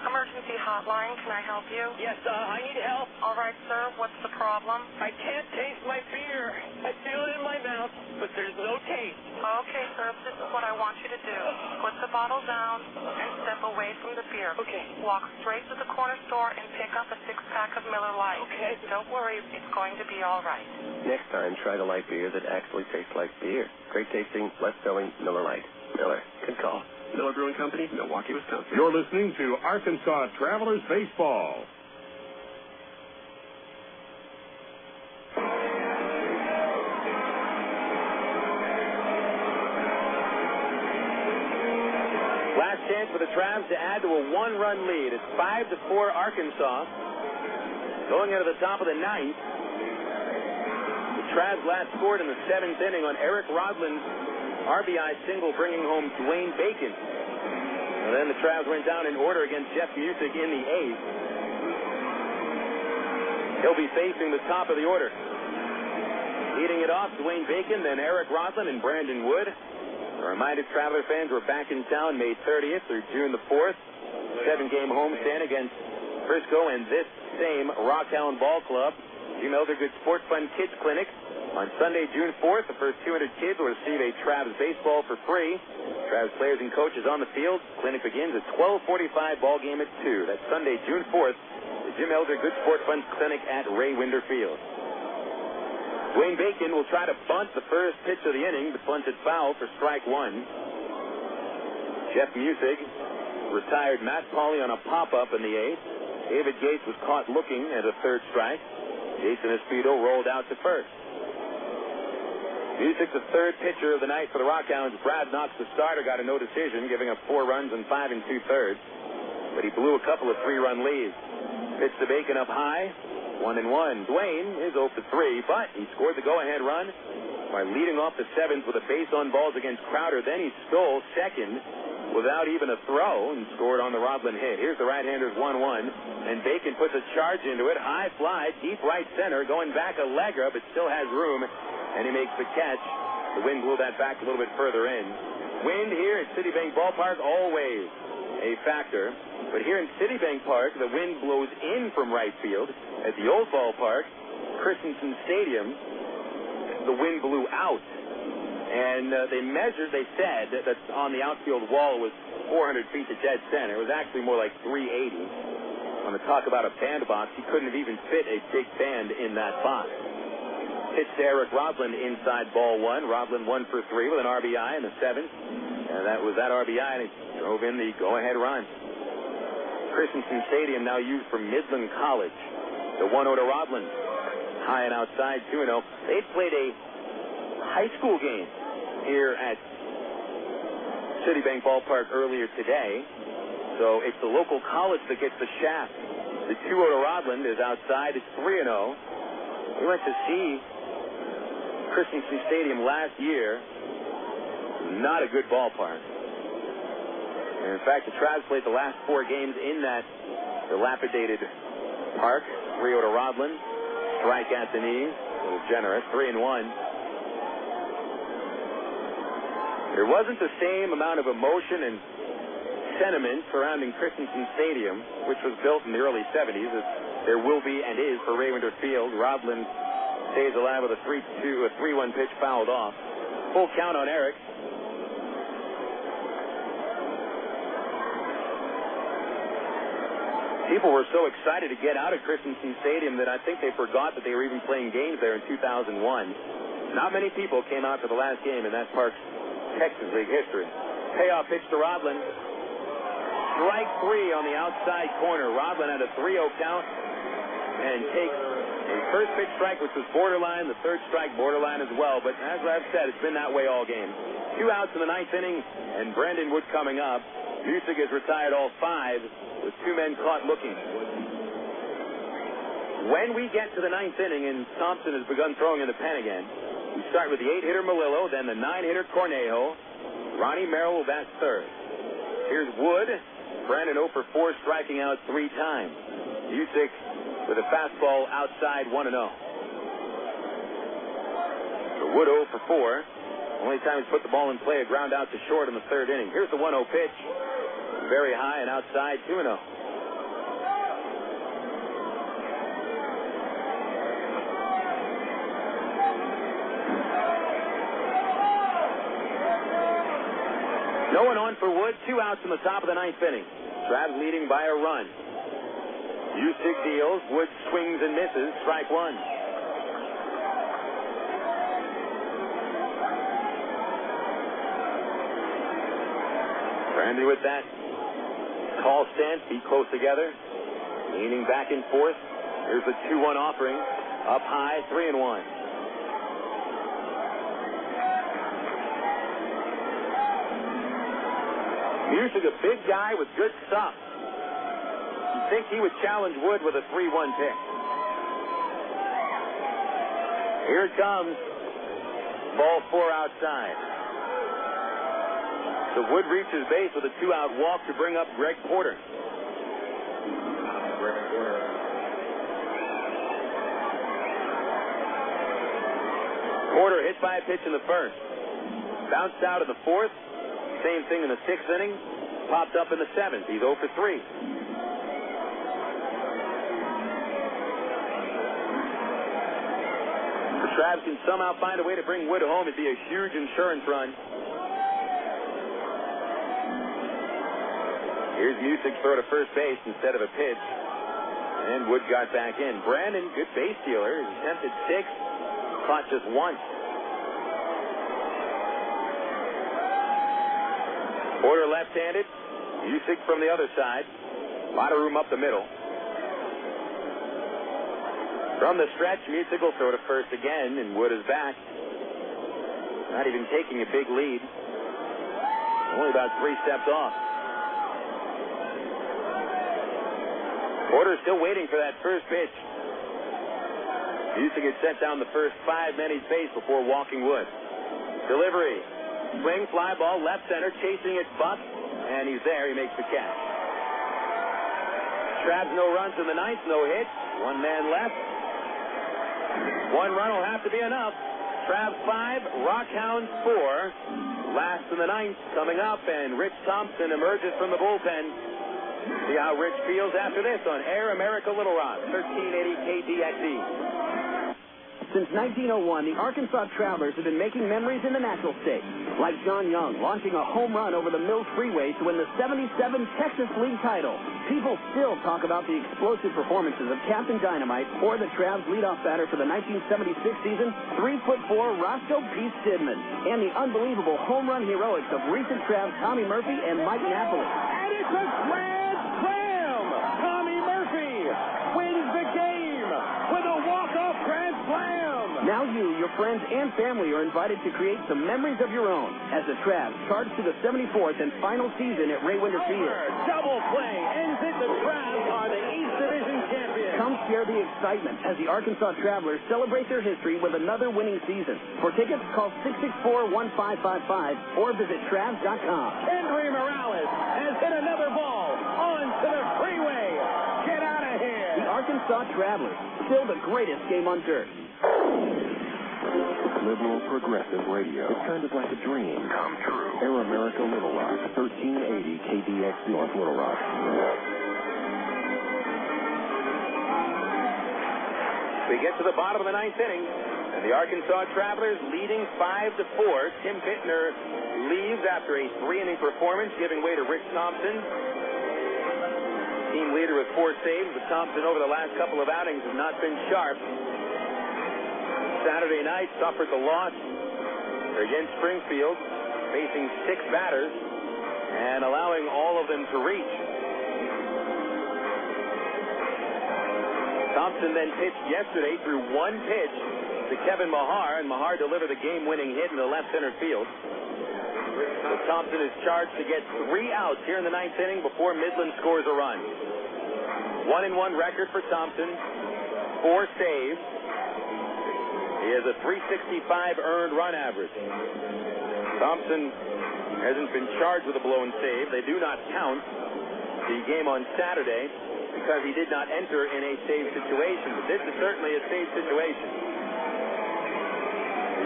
Speaker 5: Emergency hotline, can I help you?
Speaker 6: Yes, I need help.
Speaker 5: All right, sir, what's the problem?
Speaker 6: I can't taste my beer. I feel it in my mouth, but there's no taste.
Speaker 5: Okay, sir, this is what I want you to do. Put the bottle down and step away from the beer.
Speaker 6: Okay.
Speaker 5: Walk straight to the corner store and pick up a 6-pack of Miller Lite.
Speaker 6: Okay.
Speaker 5: Don't worry, it's going to be all right.
Speaker 7: Next time, try to light beer that actually tastes like beer. Great tasting, less filling Miller Lite. Miller. Good call. Miller Brewing Company, Milwaukee, Wisconsin.
Speaker 9: You're listening to Arkansas Travelers Baseball.
Speaker 4: Last chance for the Travs to add to a 1-run lead. It's 5-4 Arkansas. Going into the top of the 9th. The Travs last scored in the 7th inning on Eric Rodlin's RBI single, bringing home Dwayne Bacon. And then the Travs went down in order against Jeff Music in the 8th. He'll be facing the top of the order. Leading it off, Dwayne Bacon, then Eric Rodlin and Brandon Wood. A reminder, Traveler fans were back in town May 30th through June the 4th. 7-game homestand against Frisco, and this same RockHound Ball Club. Jim Eldergood Sport Fund Kids Clinic. On Sunday, June 4th, the first 200 kids will receive a Travs baseball for free. Travs players and coaches on the field. Clinic begins at 12:45, ball game at 2. That's Sunday, June 4th, the Jim Eldergood Sport Fund Clinic at Ray Winder Field. Dwayne Bacon will try to bunt the first pitch of the inning, but bunted foul for strike one. Jeff Musig retired Matt Pauley on a pop-up in the 8th. David Gates was caught looking at a third strike. Jason Espedo rolled out to first. Music's the third pitcher of the night for the RockHounds. Brad Knox, the starter, got a no decision, giving up 4 runs in 5 2/3. But he blew a couple of 3-run leads. Pitch to Bacon up high, 1-1. Dwayne is 0 for 3, but he scored the go-ahead run by leading off the 7th with a base on balls against Crowder. Then he stole second without even a throw and scored on the Rodland hit. Here's the right-hander's 1-1, and Bacon puts a charge into it. High fly, deep right center, going back a legger, but still has room. And he makes the catch. The wind blew that back a little bit further in. Wind here at Citibank Ballpark, always a factor. But here in Citibank Park, the wind blows in from right field. At the old ballpark, Christensen Stadium, the wind blew out. And they said that on the outfield wall was 400 feet to dead center. It was actually more like 380. On the talk about a bandbox, you couldn't have even fit a big band in that box. Pitch to Eric Rodland inside ball 1. Rodland 1 for 3 with an RBI in the 7th. And that was that RBI, and he drove in the go-ahead run. Christensen Stadium now used for Midland College. The 1-0 to Rodland. High and outside, 2-0. They'd played a high school game here at Citibank Ballpark earlier today. So it's the local college that gets the shaft. The 2-0 to Rodland is outside. It's 3-0. We went to see Christensen Stadium last year. Not a good ballpark. And in fact, the Travs played the last 4 games in that dilapidated park. 3-0 to Rodland. Strike at the knees. A little generous. 3-1. There wasn't the same amount of emotion and sentiment surrounding Christensen Stadium, which was built in the early 70s, as there will be and is for Ray Winder Field. Rodland stays alive with a 3-1 pitch fouled off. Full count on Eric. People were so excited to get out of Christensen Stadium that I think they forgot that they were even playing games there in 2001. Not many people came out for the last game in that park's Texas League history. Payoff pitch to Rodland. Strike 3 on the outside corner. Rodland had a 3-0 count and takes a first pitch strike, which was borderline, the third strike borderline as well. But as I've said, it's been that way all game. 2 outs in the 9th inning, and Brandon Wood coming up. Music has retired all 5 with 2 men caught looking. When we get to the 9th inning and Thompson has begun throwing in the pen again, we start with the 8-hitter Melillo, then the 9-hitter Cornejo. Ronnie Merrill will bat third. Here's Wood. Brandon 0 for 4, striking out 3 times. Music with a fastball outside 1-0. So Wood 0 for 4. Only time he's put the ball in play, a ground out to short in the 3rd inning. Here's the 1-0 pitch. Very high and outside, 2-0. No one on for Wood. 2 outs in the top of the 9th inning. Travs leading by a run. Usyk deals. Wood swings and misses. Strike 1. Brandy with that tall stance. Feet close together. Leaning back and forth. Here's the 2-1 offering. Up high. 3-1. Music, a big guy with good stuff. You'd think he would challenge Wood with a 3-1 pick. Here it comes. Ball 4 outside. So Wood reaches base with a 2-out walk to bring up Greg Porter. Porter hit by a pitch in the 1st. Bounced out in the 4th. Same thing in the 6th inning. Popped up in the 7th. He's 0 for 3. Travs can somehow find a way to bring Wood home, it'd be a huge insurance run. Here's Music throw to first base instead of a pitch. And Wood got back in. Brandon, good base stealer. He attempted 6, caught just once. Porter left-handed. Music from the other side. A lot of room up the middle. From the stretch, Music will throw to first again, and Wood is back. Not even taking a big lead. Only about 3 steps off. Porter still waiting for that first pitch. Music had set down the first 5 men he'd faced before walking Wood. Delivery. Swing, fly ball, left center, chasing it, Buck, and he's there. He makes the catch. Travs no runs in the ninth, no hits. 1 man left. 1 run will have to be enough. Travs 5, RockHounds 4. Last in the ninth coming up, and Rich Thompson emerges from the bullpen. See how Rich feels after this on Air America Little Rock, 1380 KDXE.
Speaker 13: Since 1901, the Arkansas Travelers have been making memories in the natural state, like John Young launching a home run over the Mills Freeway to win the '77 Texas League title. People still talk about the explosive performances of Captain Dynamite or the Travs leadoff batter for the 1976 season, 3'4" Roscoe P. Stidman, and the unbelievable home run heroics of recent Travs Tommy Murphy and Mike Napoli.
Speaker 6: And it's a grand slam! Tommy Murphy wins the game with a walk-off grand slam!
Speaker 13: Now you, your friends, and family are invited to create some memories of your own as the Travs charge to the 74th and final season at Ray Winder Field.
Speaker 6: Double play ends it. The Travs are the East Division champions.
Speaker 13: Come share the excitement as the Arkansas Travelers celebrate their history with another winning season. For tickets, call 664-1555 or visit Travs.com.
Speaker 6: Henry Morales has hit another ball onto the freeway. Get out of here.
Speaker 13: The Arkansas Travelers, still the greatest game on dirt.
Speaker 3: Liberal progressive radio. It's kind of like a dream come true. Air America Little Rock, 1380 KDX North Little Rock.
Speaker 4: We get to the bottom of the ninth inning, and the Arkansas Travelers leading 5-4. Tim Bittner leaves after a 3-inning performance, giving way to Rich Thompson. Team leader with 4 saves, but Thompson over the last couple of outings has not been sharp. Saturday night suffered the loss against Springfield, facing 6 batters and allowing all of them to reach. Thompson then pitched yesterday through 1 pitch to Kevin Mahar, and Mahar delivered the game-winning hit into left center field. So Thompson is charged to get 3 outs here in the ninth inning before Midland scores a run. 1-1 record for Thompson, 4 saves. He has a .365 earned run average. Thompson hasn't been charged with a blown save. They do not count the game on Saturday because he did not enter in a save situation. But this is certainly a save situation.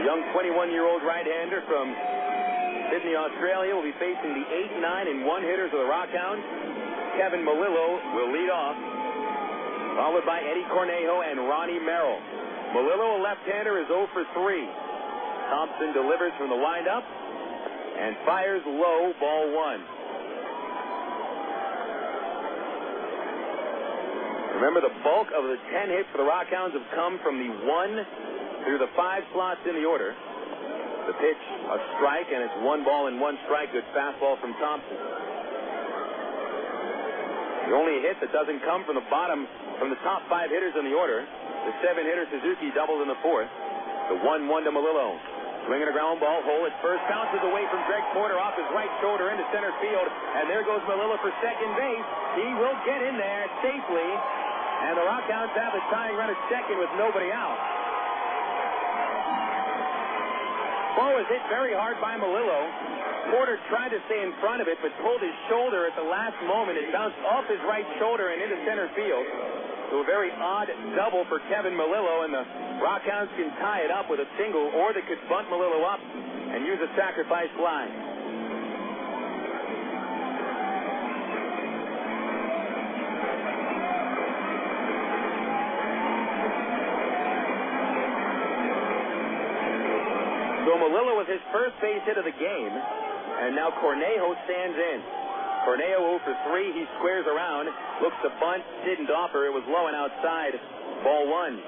Speaker 4: The young 21-year-old right-hander from Sydney, Australia will be facing the 8, 9, and 1 hitters of the RockHounds. Kevin Melillo will lead off, followed by Eddie Cornejo and Ronnie Merrill. Melillo, a left-hander, is 0 for 3. Thompson delivers from the windup and fires low, ball 1. Remember, the bulk of the 10 hits for the RockHounds have come from the 1 through the 5 slots in the order. The pitch, a strike, and it's 1 ball and 1 strike. Good fastball from Thompson. The only hit that doesn't come from the bottom, from the top 5 hitters in the order. The 7-hitter Suzuki doubled in the 4th. The 1-1 to Melillo. Swinging a ground ball, hole at first, bounces away from Greg Porter off his right shoulder into center field, and there goes Melillo for second base. He will get in there safely, and the RockHounds have the tying run at second with nobody out. Ball was hit very hard by Melillo. Porter tried to stay in front of it, but pulled his shoulder at the last moment. It bounced off his right shoulder and into center field. So a very odd double for Kevin Melillo, and the RockHounds can tie it up with a single, or they could bunt Melillo up and use a sacrifice fly. Melillo with his first base hit of the game, and now Cornejo stands in. Cornejo 0 for 3. He squares around, looks to bunt, didn't offer. It was low and outside. Ball 1.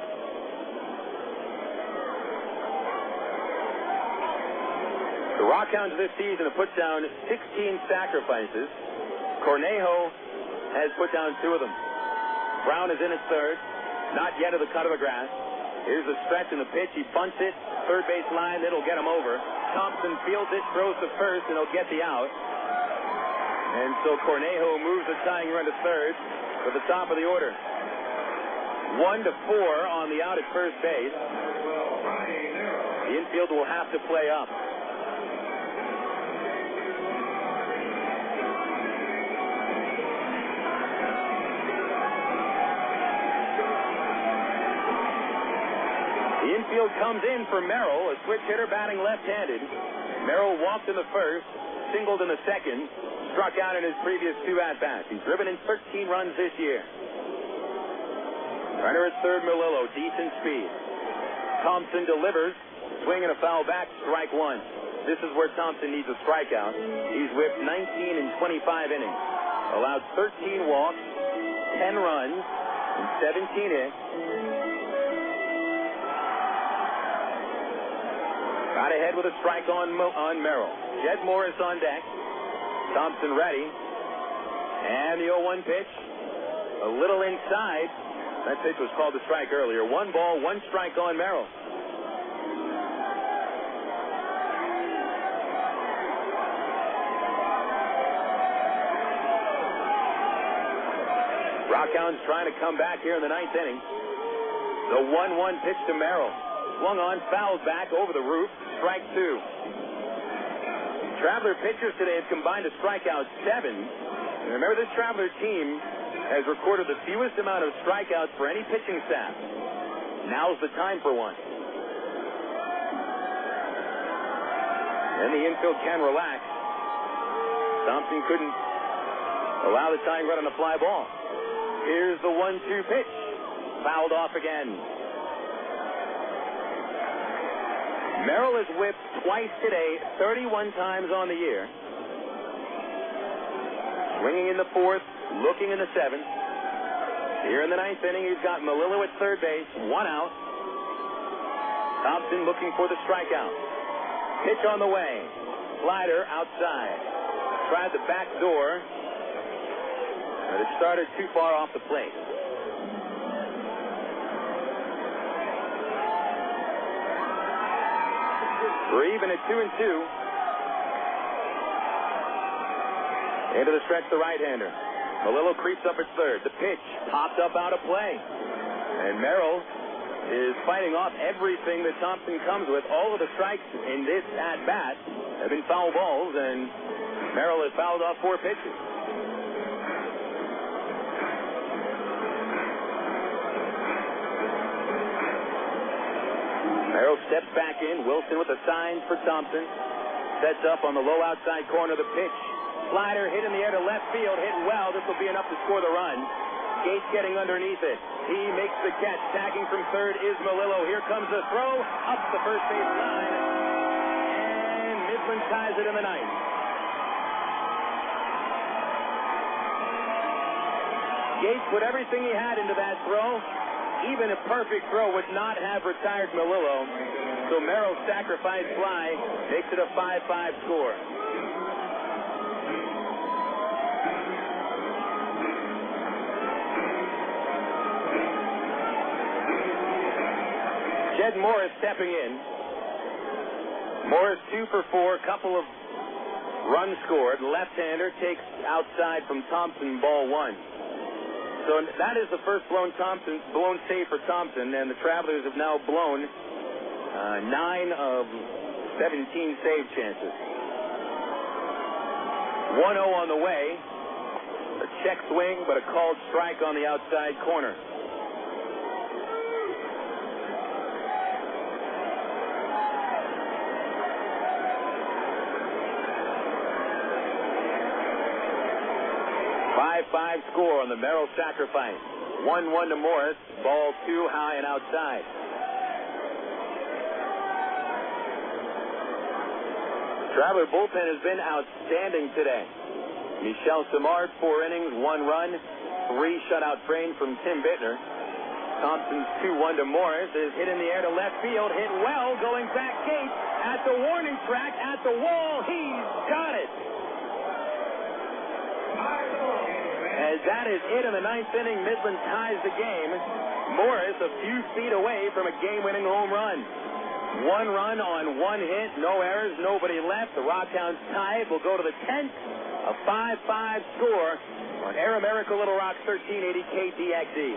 Speaker 4: The RockHounds this season have put down 16 sacrifices. Cornejo has put down 2 of them. Brown is in at third. Not yet at the cut of the grass. Here's the stretch and the pitch. He bunts it. Third base line. It'll get him over. Thompson fields it, throws to first, and he'll get the out. And so Cornejo moves the tying run to third for the top of the order. 1-4 on the out at first base. The infield will have to play up. The infield comes in for Merrill, a switch hitter batting left-handed. Merrill walked in the first, singled in the second, struck out in his previous 2 at-bats. He's driven in 13 runs this year. Runner at third, Melillo, decent speed. Thompson delivers, swing and a foul back, strike 1. This is where Thompson needs a strikeout. He's whipped 19 in 25 innings. Allowed 13 walks, 10 runs, and 17 hits. Got ahead with a strike on Merrill. Jed Morris on deck. Thompson ready. And the 0-1 pitch. A little inside. That pitch was called a strike earlier. 1 ball, 1 strike on Merrill. RockHounds trying to come back here in the 9th inning. The 1-1 pitch to Merrill. Swung on, fouled back over the roof. Strike 2. Traveler pitchers today have combined to strike out 7. And remember, this Traveler team has recorded the fewest amount of strikeouts for any pitching staff. Now's the time for one. And the infield can relax. Thompson couldn't allow the tying run on the fly ball. Here's the 1-2 pitch. Fouled off again. Merrill has whipped twice today, 31 times on the year. Swinging in the 4th, looking in the 7th. Here in the 9th inning, he's got Melillo at third base, 1 out. Thompson looking for the strikeout. Pitch on the way. Slider outside. Tried the back door, but it started too far off the plate. We're even at 2-2. Into the stretch, the right-hander. Melillo creeps up at third. The pitch popped up out of play. And Merrill is fighting off everything that Thompson comes with. All of the strikes in this at-bat have been foul balls, and Merrill has fouled off 4 pitches. Merrill steps back in. Wilson with the signs for Thompson. Sets up on the low outside corner. The pitch. Slider hit in the air to left field. Hit well. This will be enough to score the run. Gates getting underneath it. He makes the catch. Tagging from third is Melillo. Here comes the throw. Up the first base line. And Midland ties it in the 9th. Gates put everything he had into that throw. Even a perfect throw would not have retired Melillo. So Merrill's sacrifice fly makes it a 5-5 score. Jed Morris stepping in. Morris 2 for 4, couple of runs scored. Left-hander takes outside from Thompson, ball 1. So that is the first blown save for Thompson, and the Travelers have now blown 9 of 17 save chances. 1-0 on the way. A check swing, but a called strike on the outside corner. Five score on the Merrill sacrifice. 1-1 to Morris. Ball 2 high and outside. Traveler bullpen has been outstanding today. Michel Simard, 4 innings, 1 run, 3 shutout frames from Tim Bittner. Thompson's 2-1 to Morris is hit in the air to left field, hit well, going back gate at the warning track, at the wall. He's got it. As that is it in the 9th inning, Midland ties the game. Morris a few feet away from a game-winning home run. 1 run on 1 hit, no errors, nobody left. The RockHounds tie it. Will go to the 10th. A 5-5 score on Air America Little Rock 1380 KTXE.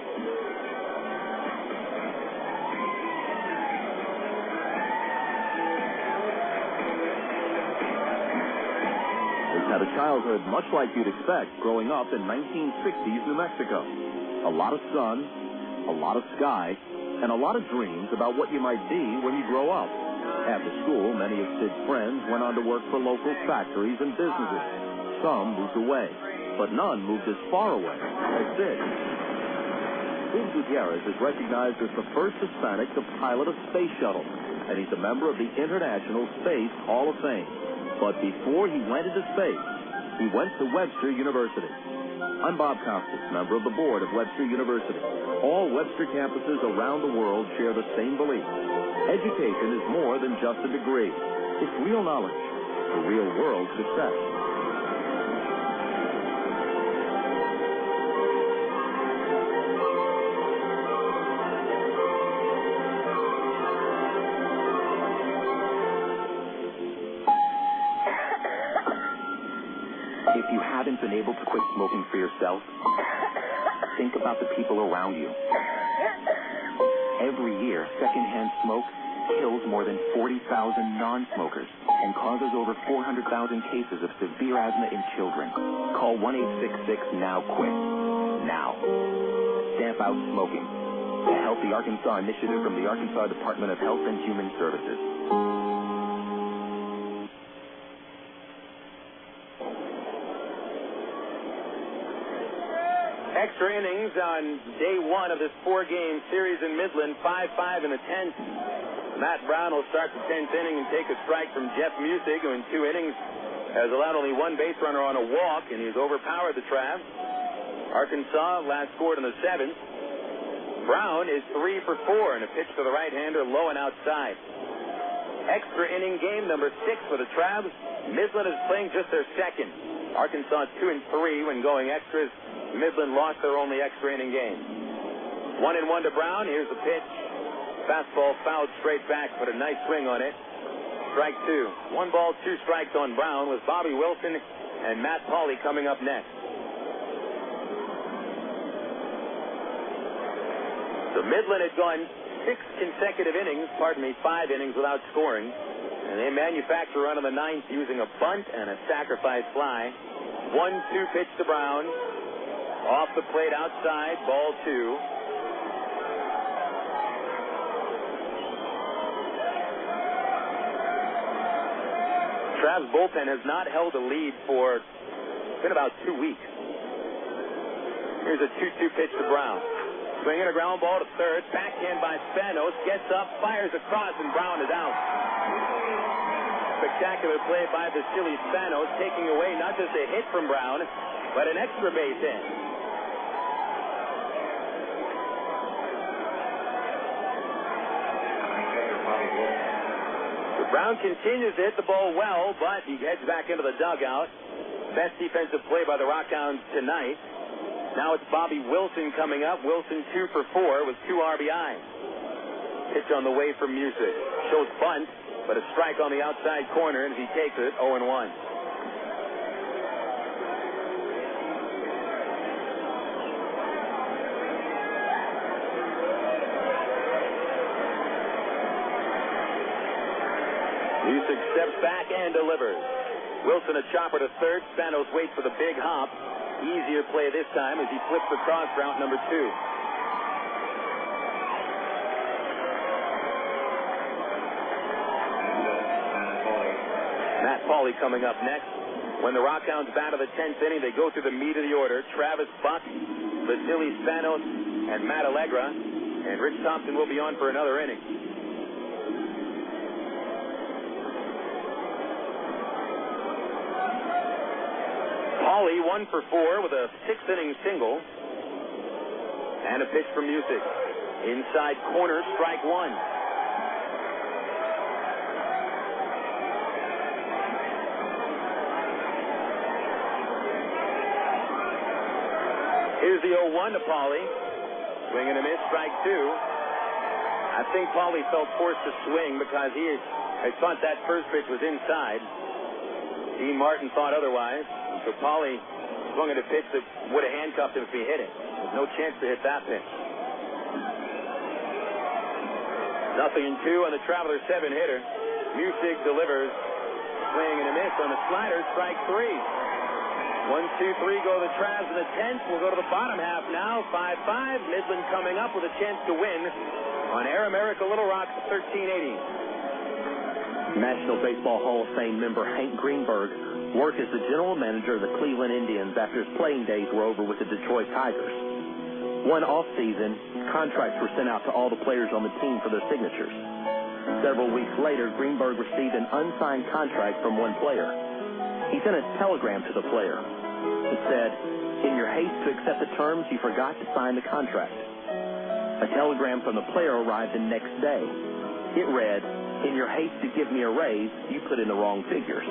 Speaker 2: Had a childhood much like you'd expect growing up in 1960s New Mexico. A lot of sun, a lot of sky, and a lot of dreams about what you might be when you grow up. After school, many of Sid's friends went on to work for local factories and businesses. Some moved away, but none moved as far away as Sid. Sid Gutierrez is recognized as the first Hispanic to pilot a space shuttle, and he's a member of the International Space Hall of Fame. But before he went into space, he went to Webster University. I'm Bob Costas, member of the board of Webster University. All Webster campuses around the world share the same belief. Education is more than just a degree. It's real knowledge for real-world success.
Speaker 17: If you haven't been able to quit smoking for yourself, think about the people around you. Every year, secondhand smoke kills more than 40,000 non-smokers and causes over 400,000 cases of severe asthma in children. Call 1-866-NOW-QUIT. Now. Stamp out smoking. A Healthy Arkansas initiative from the Arkansas Department of Health and Human Services.
Speaker 4: Extra innings on day 1 of this 4-game series in Midland, 5-5 in the 10th. Matt Brown will start the 10th inning and take a strike from Jeff Musig, who in 2 innings has allowed only 1 base runner on a walk, and he's overpowered the Travs. Arkansas last scored in the 7th. Brown is 3 for 4 and a pitch to the right-hander, low and outside. Extra inning game number 6 for the Travs. Midland is playing just their second. Arkansas 2 and 3 when going extras. Midland lost their only extra inning game. 1-1 to Brown. Here's the pitch. Fastball fouled straight back, put a nice swing on it. Strike 2. 1 ball, 2 strikes on Brown with Bobby Wilson and Matt Pauley coming up next. So Midland had gone 6 consecutive innings, 5 innings without scoring. And they manufacture a run on the 9th using a bunt and a sacrifice fly. 1-2 pitch to Brown. Off the plate outside, ball 2. Trav's bullpen has not held a lead for it's been about 2 weeks. Here's a 2-2 pitch to Brown. Swinging a ground ball to third. Backhand by Spanos. Gets up, fires across, and Brown is out. Spectacular play by Vasily Spanos, taking away not just a hit from Brown, but an extra base hit. Brown continues to hit the ball well, but he heads back into the dugout. Best defensive play by the RockHounds tonight. Now it's Bobby Wilson coming up. Wilson 2 for 4 with 2 RBIs. Pitch on the way from Music. Shows bunt, but a strike on the outside corner, and he takes it 0-1. Music steps back and delivers. Wilson a chopper to third. Spanos waits for the big hop. Easier play this time as he flips across route number 2. Matt Pauley coming up next. When the RockHounds bat of the 10th inning, they go through the meat of the order. Travis Buck, Vasily Spanos, and Matt Allegra. And Rich Thompson will be on for another inning. Pauly 1 for 4 with a 6th-inning single. And a pitch from Music. Inside corner, strike one. Here's the 0-1 to Pauly. Swing and a miss, strike two. I think Pauly felt forced to swing because he had thought that first pitch was inside. Dean Martin thought otherwise. So Pauly swung at a pitch that would have handcuffed him if he hit it. There's no chance to hit that pitch. 0-2 on the Travelers' 7-hitter. Music delivers. Swing and a miss on the slider. Strike three. 1-2-3 go to the Travs in the 10th. We'll go to the bottom half now. 5-5. Midland coming up with a chance to win on Air America Little Rock 1380.
Speaker 10: National Baseball Hall of Fame member Hank Greenberg worked as the general manager of the Cleveland Indians after his playing days were over with the Detroit Tigers. One off-season, contracts were sent out to all the players on the team for their signatures. Several weeks later, Greenberg received an unsigned contract from one player. He sent a telegram to the player. It said, "In your haste to accept the terms, you forgot to sign the contract." A telegram from the player arrived the next day. It read, "In your haste to give me a raise, you put in the wrong figures."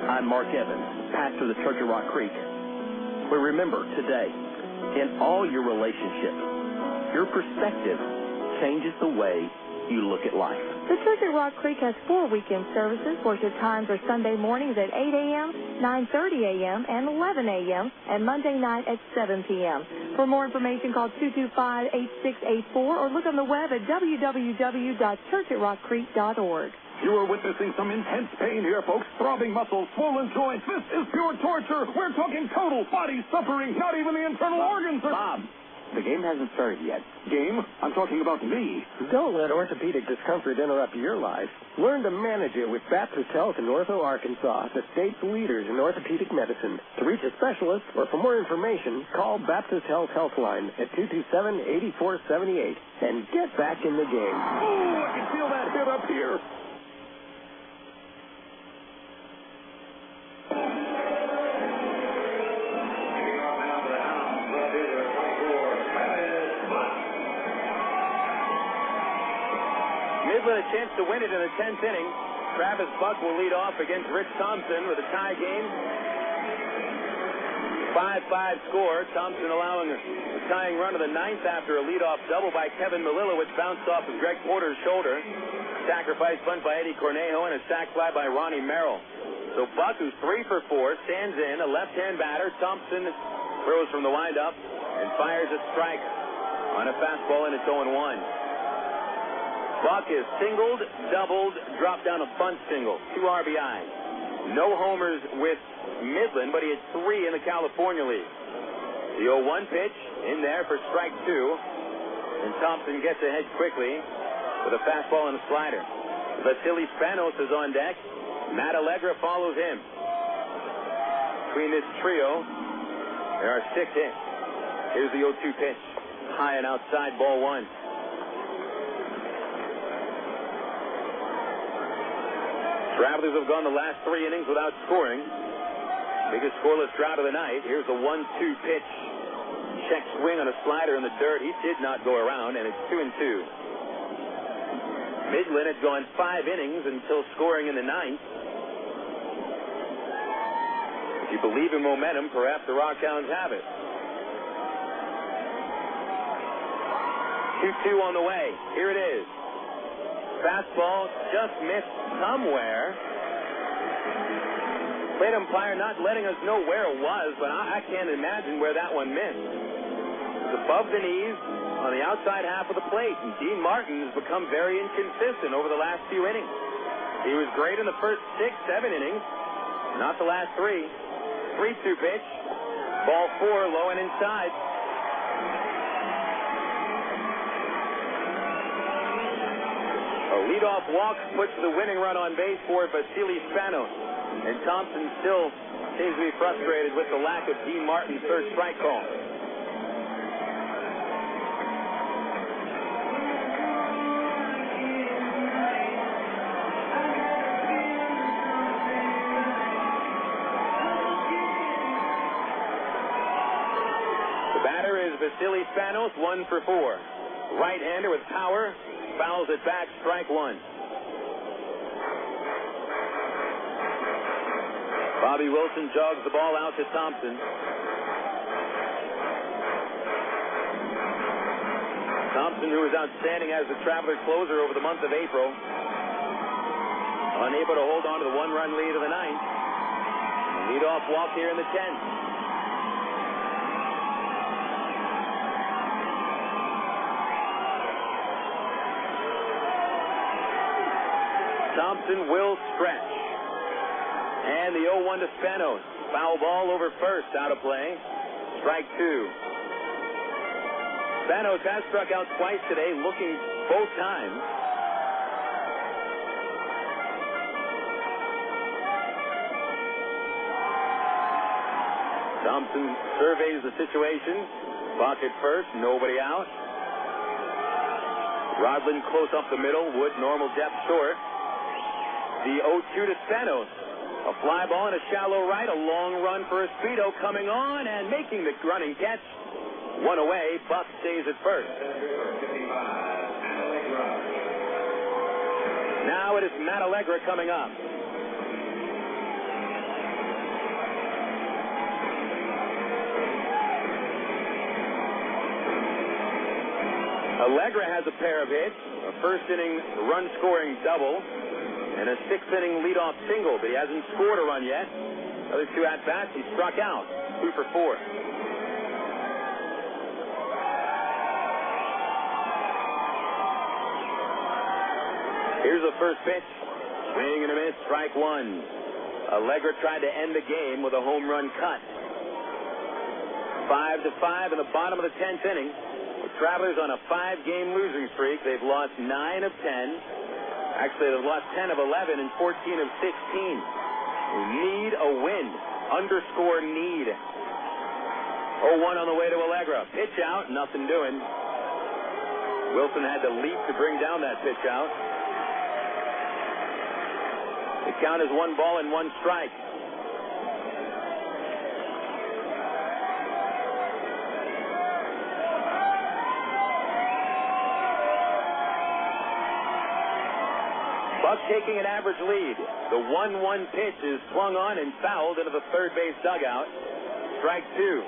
Speaker 10: I'm Mark Evans, pastor of the Church of Rock Creek. We remember today, in all your relationships, your perspective changes the way you look at life.
Speaker 20: The Church at Rock Creek has 4 weekend services. Worship times are Sunday mornings at 8 a.m., 9:30 a.m., and 11 a.m., and Monday night at 7 p.m. For more information, call 225-8684 or look on the web at www.churchatrockcreek.org.
Speaker 9: You are witnessing some intense pain here, folks. Throbbing muscles, swollen joints. This is pure torture. We're talking total body suffering. Not even the internal organs are...
Speaker 22: Bob, the game hasn't started yet.
Speaker 9: Game? I'm talking about me.
Speaker 22: Don't let orthopedic discomfort interrupt your life. Learn to manage it with Baptist Health in Ortho, Arkansas, the state's leaders in orthopedic medicine. To reach a specialist or for more information, call Baptist Health Helpline at 227-8478 and get back in the game.
Speaker 9: Oh, I can feel that hit up here.
Speaker 4: Midland a chance to win it in the 10th inning. Travis Buck will lead off against Rich Thompson with a tie game. 5-5 score. Thompson allowing a tying run of the 9th after a leadoff double by Kevin Melillo, which bounced off of Greg Porter's shoulder. Sacrifice bunt by Eddie Cornejo and a sac fly by Ronnie Merrill. So Buck, who's 3 for 4, stands in, a left-hand batter. Thompson throws from the windup and fires a strike on a fastball, and it's 0-1. Buck is singled, doubled, dropped down a bunt single, 2 RBI. No homers with Midland, but he had 3 in the California League. The 0-1 pitch in there for strike 2, and Thompson gets ahead quickly with a fastball and a slider. Vasily Spanos is on deck. Matt Allegra follows him. Between this trio, there are 6 hits. Here's the 0-2 pitch. High and outside, ball 1. Travelers have gone the last 3 innings without scoring. Biggest scoreless drought of the night. Here's the 1-2 pitch. Check swing on a slider in the dirt. He did not go around, and it's 2-2. Midland had gone 5 innings until scoring in the 9th. If you believe in momentum, perhaps the RockHounds have it. 2-2 on the way. Here it is. Fastball just missed somewhere. Plate umpire not letting us know where it was, but I can't imagine where that one missed. It was above the knees on the outside half of the plate, and Dean Martin has become very inconsistent over the last few innings. He was great in the first 6, 7 innings, not the last 3. 3-2 pitch. Ball 4, low and inside. A leadoff walk puts the winning run on base for Vasily Spanos. And Thompson still seems to be frustrated with the lack of Dean Martin's first strike call. batter is Vasily Spanos, 1 for 4. Right-hander with power, fouls it back, strike 1. Bobby Wilson jogs the ball out to Thompson. Thompson, who was outstanding as the Traveler closer over the month of April, unable to hold on to the 1-run lead of the 9th. Leadoff walk here in the 10th. Thompson will stretch. And the 0-1 to Spanos. Foul ball over first, out of play. Strike 2. Spanos has struck out twice today, looking both times. Thompson surveys the situation. Buck at first, nobody out. Rodland close up the middle. Wood normal depth short. The 0-2 to Spanos. A fly ball and a shallow right. A long run for Esposito coming on and making the running catch. One away. Buck stays at first. Now it is Matt Allegra coming up. Allegra has a pair of hits, a first-inning run-scoring double, and a sixth-inning leadoff single, but he hasn't scored a run yet. Other 2 at-bats, he struck out, 2 for 4. Here's the first pitch. Swing and a miss, strike 1. Allegra tried to end the game with a home run cut. 5-5 in the bottom of the 10th inning. The Travelers on a 5-game losing streak. They've lost 9 of 10. Actually, they've lost 10 of 11 and 14 of 16. We need a win. Underscore need. 0-1 on the way to Allegra. Pitch out, nothing doing. Wilson had to leap to bring down that pitch out. The count is 1 ball and 1 strike. Buck taking an average lead. The 1-1 pitch is swung on and fouled into the third base dugout. Strike 2.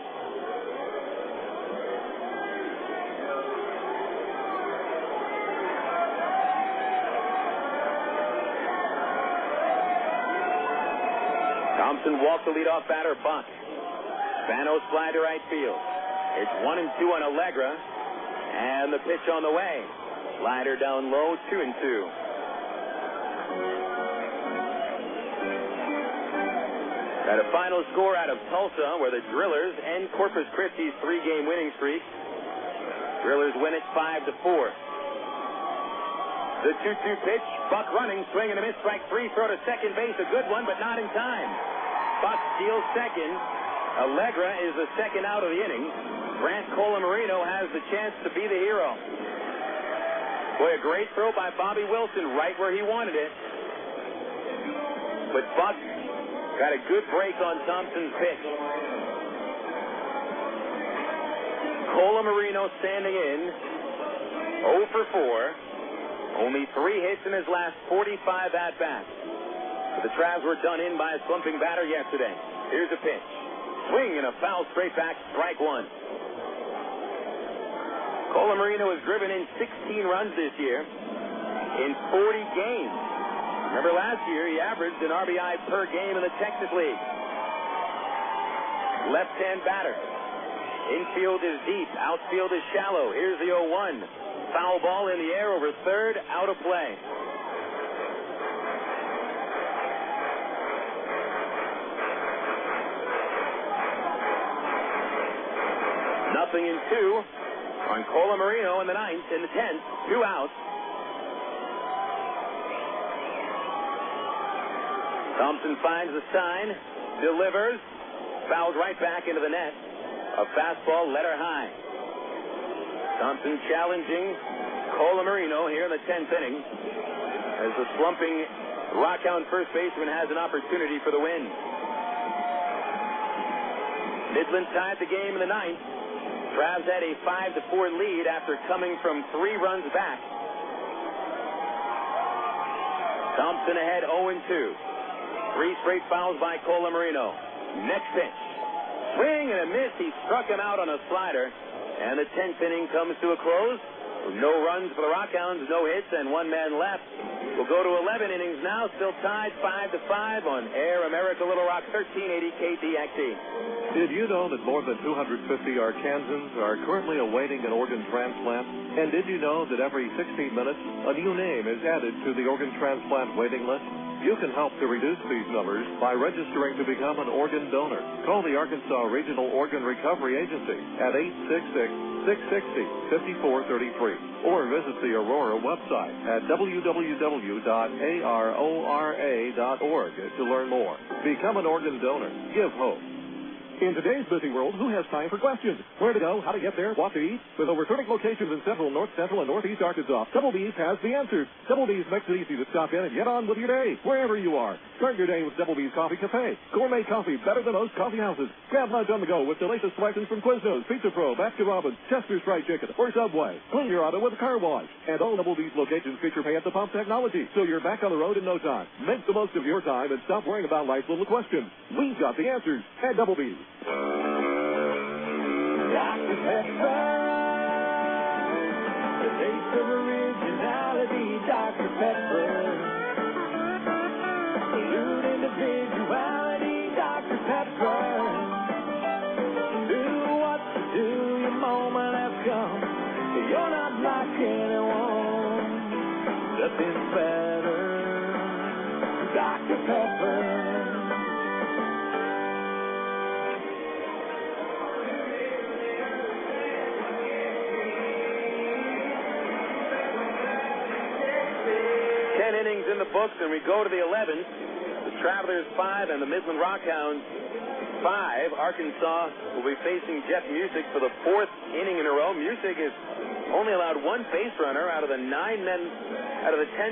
Speaker 4: Thompson walked the leadoff batter, Buck. Spanos fly to right field. It's 1-2 on Allegra. And the pitch on the way. Slider down low, 2-2. At a final score out of Tulsa, where the Drillers end Corpus Christi's 3-game winning streak. Drillers win it 5-4. The 2-2 pitch. Buck running, swing and a miss, strike 3. Throw to second base, a good one, but not in time. Buck steals second. Allegra is the second out of the inning. Grant Colamarino has the chance to be the hero. Boy, a great throw by Bobby Wilson, right where he wanted it. But Buck got a good break on Thompson's pitch. Colamarino standing in, 0 for 4. Only 3 hits in his last 45 at-bats. The Travs were done in by a slumping batter yesterday. Here's a pitch. Swing and a foul straight back, strike 1. Colamarino has driven in 16 runs this year in 40 games. Remember last year, he averaged an RBI per game in the Texas League. Left-hand batter. Infield is deep. Outfield is shallow. Here's the 0-1. Foul ball in the air over third. Out of play. Nothing in 2 on Colamarino in the 9th. In the 10th, 2 outs. Thompson finds the sign, delivers, fouled right back into the net. A fastball, letter high. Thompson challenging Colamarino here in the 10th inning as the slumping RockHound first baseman has an opportunity for the win. Midland tied the game in the 9th. Travs had a 5-4 lead after coming from 3 runs back. Thompson ahead 0-2. 3 straight fouls by Colamarino. Next pitch. Swing and a miss. He struck him out on a slider. And the 10th inning comes to a close. No runs for the RockHounds, no hits, and 1 man left. We'll go to 11 innings now, still tied 5-5 on Air America Little Rock 1380 KDXE.
Speaker 15: Did you know that more than 250 Arkansans are currently awaiting an organ transplant? And did you know that every 16 minutes, a new name is added to the organ transplant waiting list? You can help to reduce these numbers by registering to become an organ donor. Call the Arkansas Regional Organ Recovery Agency at 866-660-5433 or visit the Aurora website at www.arora.org to learn more. Become an organ donor. Give hope.
Speaker 2: In today's busy world, who has time for questions? Where to go, how to get there, what to eat? With over 30 locations in central, north central, and northeast Arkansas, Double B's has the answers. Double B's makes it easy to stop in and get on with your day, wherever you are. Start your day with Double B's Coffee Cafe. Gourmet coffee, better than most coffee houses. Grab lunch on the go with delicious selections from Quiznos, Pizza Pro, Baskin Robbins, Chester's Fried Chicken, or Subway. Clean your auto with a car wash. And all Double B's locations feature pay-at-the-pump technology, so you're back on the road in no time. Make the most of your time and stop worrying about life's little questions. We've got the answers at Double B's.
Speaker 6: Dr. Pepper, the taste of originality, Dr. Pepper. Salute individuality, Dr. Pepper. Do what you do, your moment has come. You're not like anyone, nothing better, Dr. Pepper.
Speaker 4: Innings in the books, and we go to the 11th. The Travelers 5 and the Midland RockHounds 5. Arkansas will be facing Jeff Music for the 4th inning in a row. Music has only allowed 1 base runner out of the 10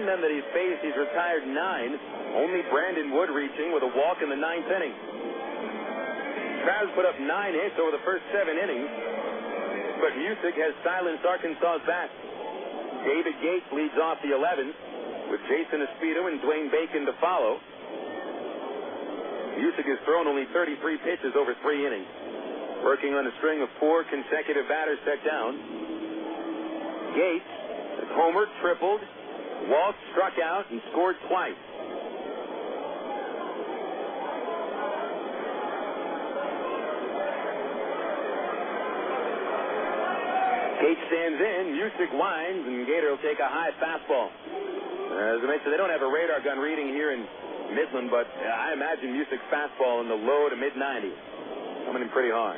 Speaker 4: men that he's faced. He's retired 9. Only Brandon Wood reaching with a walk in the 9th inning. Travis put up 9 hits over the first 7 innings, but Music has silenced Arkansas's bat. David Gates leads off the 11th, with Jason Espedo and Dwayne Bacon to follow. Music has thrown only 33 pitches over 3 innings, working on a string of 4 consecutive batters set down. Gates has homered, tripled, walked, struck out, and scored twice. Gates stands in, Music winds, and Gator will take a high fastball. As I mentioned, they don't have a radar gun reading here in Midland, but I imagine Music's fastball in the low to mid-90s. Coming in pretty hard.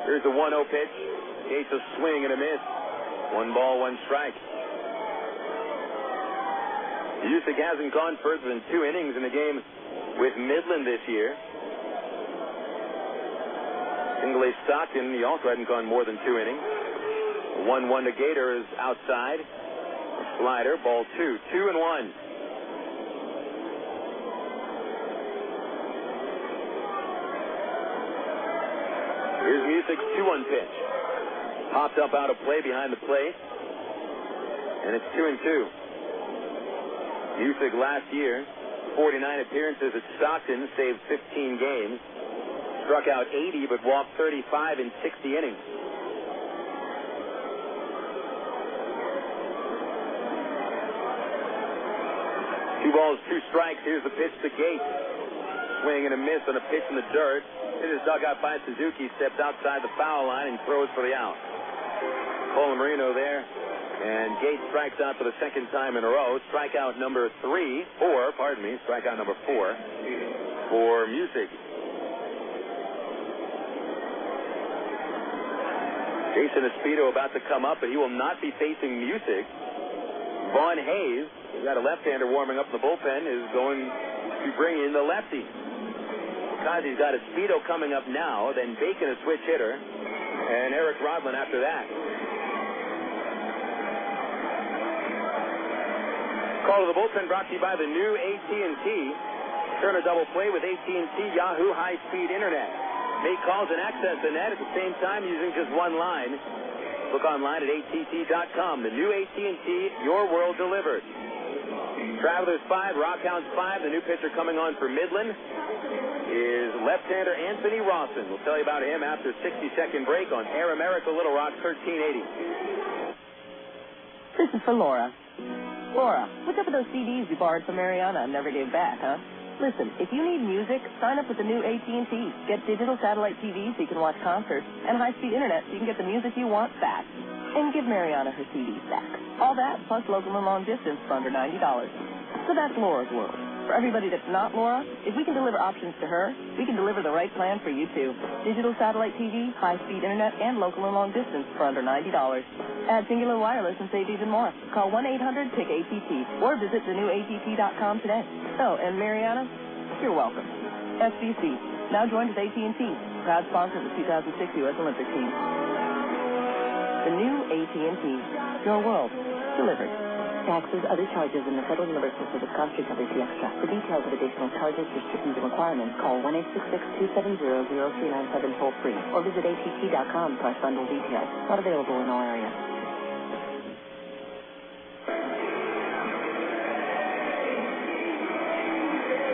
Speaker 4: Here's the 1-0 pitch. Gates a swing and a miss. 1 ball, 1 strike. Music hasn't gone further than 2 innings in the game with Midland this year. Single A Stockton, he also hadn't gone more than 2 innings. 1-1 to Gator is outside. Slider, ball 2, 2-1. Here's Music's 2-1 pitch. Popped up out of play behind the plate. And it's 2-2. Music last year, 49 appearances at Stockton, saved 15 games. Struck out 80 but walked 35 in 60 innings. 2 balls, 2 strikes. Here's the pitch to Gates. Swing and a miss on a pitch in the dirt. It is dug out by Suzuki. Steps outside the foul line and throws for the out. Colamarino there. And Gates strikes out for the 2nd time in a row. Strikeout number 4 for Music. Jason Espedo about to come up, but he will not be facing Music. Vaughn Hayes, who's got a left-hander warming up in the bullpen, is going to bring in the lefty. Because he's got Espedo coming up now, then Bacon a switch hitter, and Eric Rodlin after that. Call to the bullpen brought to you by the new AT&T. Turn a double play with AT&T Yahoo high-speed internet. make calls and access the net at the same time using just one line. Look online at att.com. The new AT&T, your world delivered. Travelers 5, RockHounds 5. The new pitcher coming on for Midland is left-hander Anthony Rawson. We'll tell you about him after a 60-second break on Air America Little Rock 1380.
Speaker 14: This is for Laura. Laura, what's up with those CDs you borrowed from Mariana and never gave back, huh? Listen, if you need music, sign up with the new AT&T. Get digital satellite TV so you can watch concerts, and high-speed internet so you can get the music you want fast. And give Mariana her CDs back. All that, plus local and long distance for under $90. So that's Laura's world. For everybody that's not Laura, if we can deliver options to her, we can deliver the right plan for you, too. Digital satellite TV, high-speed internet, and local and long distance for under $90. Add Singular Wireless and save even more. Call 1-800-PICK-ATT or visit thenewatt.com today. Oh, and Mariana, you're welcome. SBC, now joined with AT&T, proud sponsor of the 2006 U.S. Olympic team. The new AT&T, your world, delivered.
Speaker 18: Taxes, other charges, and the federal universal service cost recovery fee extra. For details of additional charges, restrictions, and requirements, call 1-866-270-0397 toll-free or visit att.com/bundle details. Not available in all areas.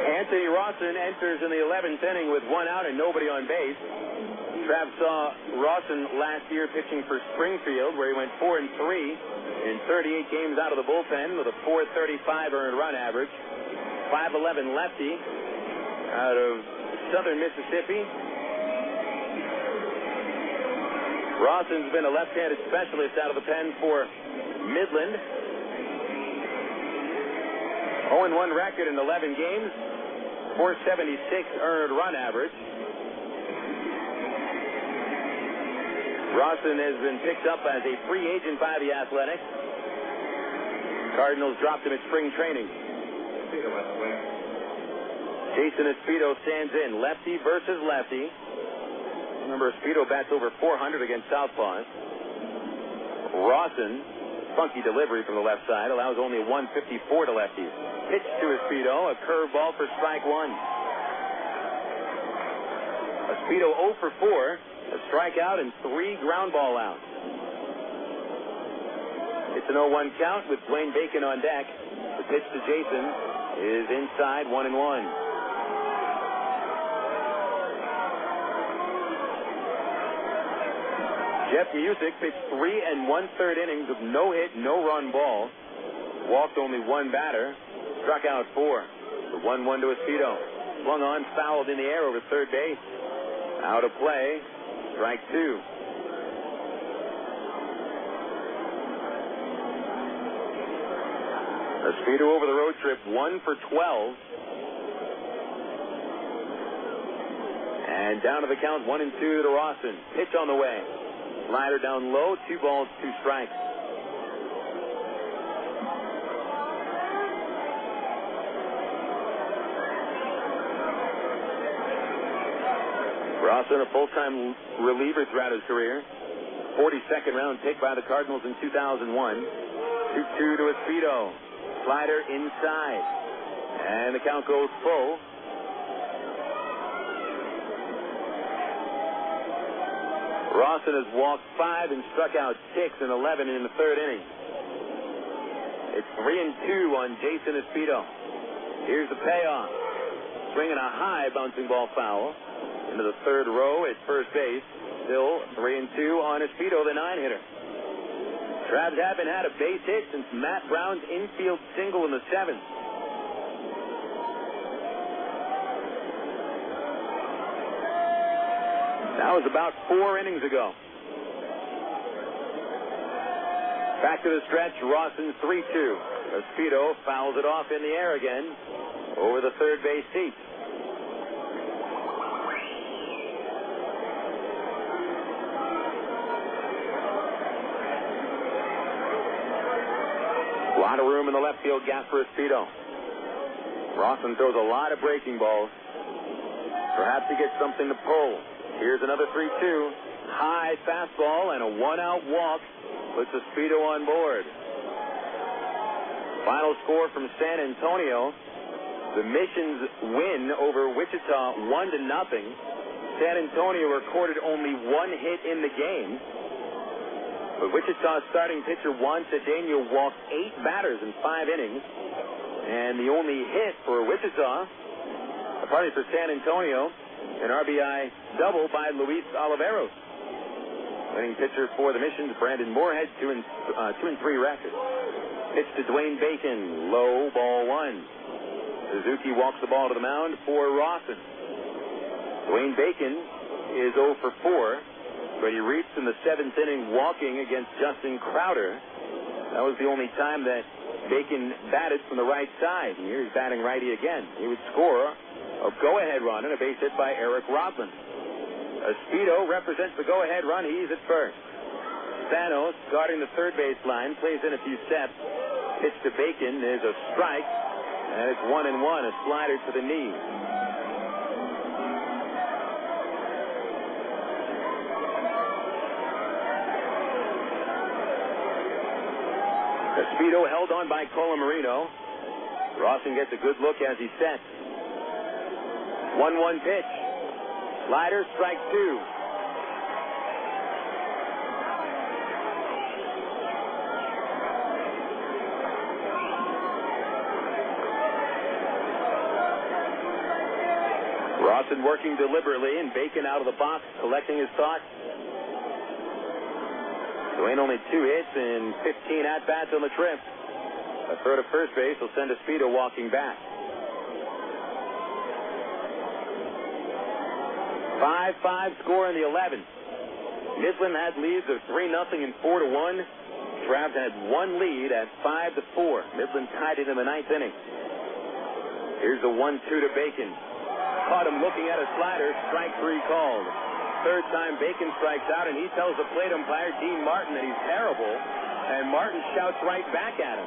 Speaker 4: Anthony Rawson enters in the 11th inning with one out and nobody on base. Trav saw Rawson last year pitching for Springfield, where he went 4-3 in 38 games out of the bullpen with a .435 earned run average. 5'11" lefty out of southern Mississippi. Rawson's been a left-handed specialist out of the pen for Midland. 0-1 record in 11 games. .476 earned run average. Rawson has been picked up as a free agent by the Athletics. Cardinals dropped him at spring training. Jason Espino stands in. Lefty versus lefty. Remember, Espino bats over .400 against southpaws. Rawson, funky delivery from the left side, allows only .154 to lefties. Pitch to Espino, a curveball for strike one. Espino 0 for 4. A strikeout and 3 ground ball outs. It's an 0-1 count with Blaine Bacon on deck. The pitch to Jason is inside, 1-1. Jeff Music pitched 3 1/3 innings of no hit, no run ball. Walked only one batter. Struck out 4. The 1-1 to Espino. Swung on, fouled in the air over third base. Out of play. Strike 2. Espino over the road trip, 1 for 12. And down to the count, 1-2 to Rawson. Pitch on the way. Slider down low, 2 balls, 2 strikes. Rawson, a full-time reliever throughout his career. 42nd round pick by the Cardinals in 2001. 2-2 to Espino. Slider inside. And the count goes full. Rawson has walked 5 and struck out 6 in 11 in the third inning. It's 3-2 on Jason Espino. Here's the payoff. Swinging a high bouncing ball foul into the third row at first base. Still 3-2 on Espino, the 9-hitter. Travs haven't had a base hit since Matt Brown's infield single in the 7th. That was about 4 innings ago. Back to the stretch, Rawson 3-2. Espino fouls it off in the air again over the third base seat. A lot of room in the left field gap for Espino. Rawson throws a lot of breaking balls. Perhaps he gets something to pull. Here's another 3-2. High fastball and a 1-out walk puts Espino on board. Final score from San Antonio. The Missions win over Wichita 1-0. San Antonio recorded only one hit in the game. But Wichita's starting pitcher Juan Cedeno walked 8 batters in 5 innings. And the only hit for for San Antonio, an RBI double by Luis Oliveros. Winning pitcher for the Missions, Brandon Moorhead, 2-3 record. Pitch to Dwayne Bacon, low, ball 1. Suzuki walks the ball to the mound for Rawson. Dwayne Bacon is 0 for 4, but he reached in the 7th inning walking against Justin Crowder. That was the only time that Bacon batted from the right side. Here he's batting righty again. He would score a go-ahead run and a base hit by Eric Rodman. Espedo represents the go-ahead run. He's at first. Thanos, guarding the third base line, plays in a few steps. Pitch to Bacon is a strike, and it's 1-1, a slider to the knee. Espedo held on by Colomarino. Rawson gets a good look as he sets. 1-1 pitch. Slider, strike 2. Rawson working deliberately, and Bacon out of the box, collecting his thoughts. Dwayne only 2 hits and 15 at-bats on the trip. A throw to first base will send Espedo walking back. 5-5 score in the 11th. Midland had leads of 3-0 and 4-1. Travs had one lead at 5-4. Midland tied it in the 9th inning. Here's the 1-2 to Bacon. Caught him looking at a slider. Strike 3 called. Third time Bacon strikes out, and he tells the plate umpire, Dean Martin, that he's terrible. And Martin shouts right back at him.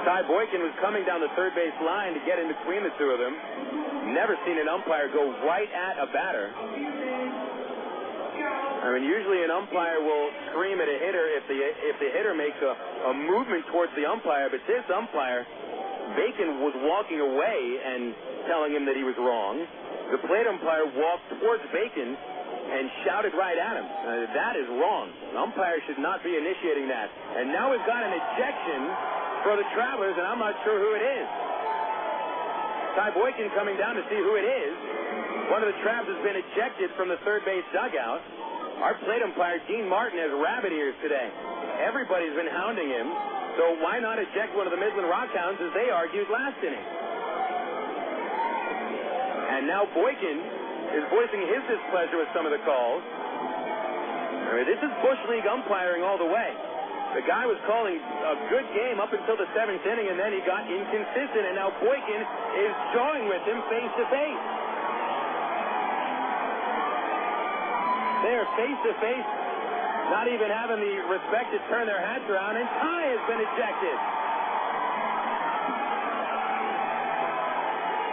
Speaker 4: Ty Boykin was coming down the third base line to get in between the two of them. Never seen an umpire go right at a batter. I mean, usually an umpire will scream at a hitter if the hitter makes a movement towards the umpire, but this umpire, Bacon, was walking away and telling him that he was wrong. The plate umpire walked towards Bacon and shouted right at him. That is wrong. An umpire should not be initiating that. And now we've got an ejection for the Travelers, and I'm not sure who it is. Ty Boykin coming down to see who it is. One of the Travs has been ejected from the third base dugout. Our plate umpire, Dean Martin, has rabbit ears today. Everybody's been hounding him, so why not eject one of the Midland RockHounds as they argued last inning? And now Boykin is voicing his displeasure with some of the calls. I mean, this is Bush League umpiring all the way. The guy was calling a good game up until the 7th inning, and then he got inconsistent, and now Boykin is jawing with him face to face. They are face to face, not even having the respect to turn their hats around, and Ty has been ejected.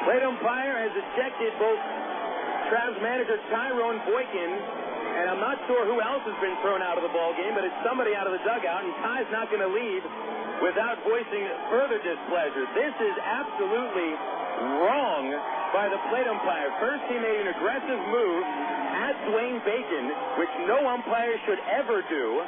Speaker 4: Plate umpire has ejected both Travs manager Tyrone Boykin, and I'm not sure who else has been thrown out of the ball game, but it's somebody out of the dugout, and Ty's not going to leave without voicing further displeasure. This is absolutely wrong by the plate umpire. First, he made an aggressive move at Dwayne Bacon, which no umpire should ever do.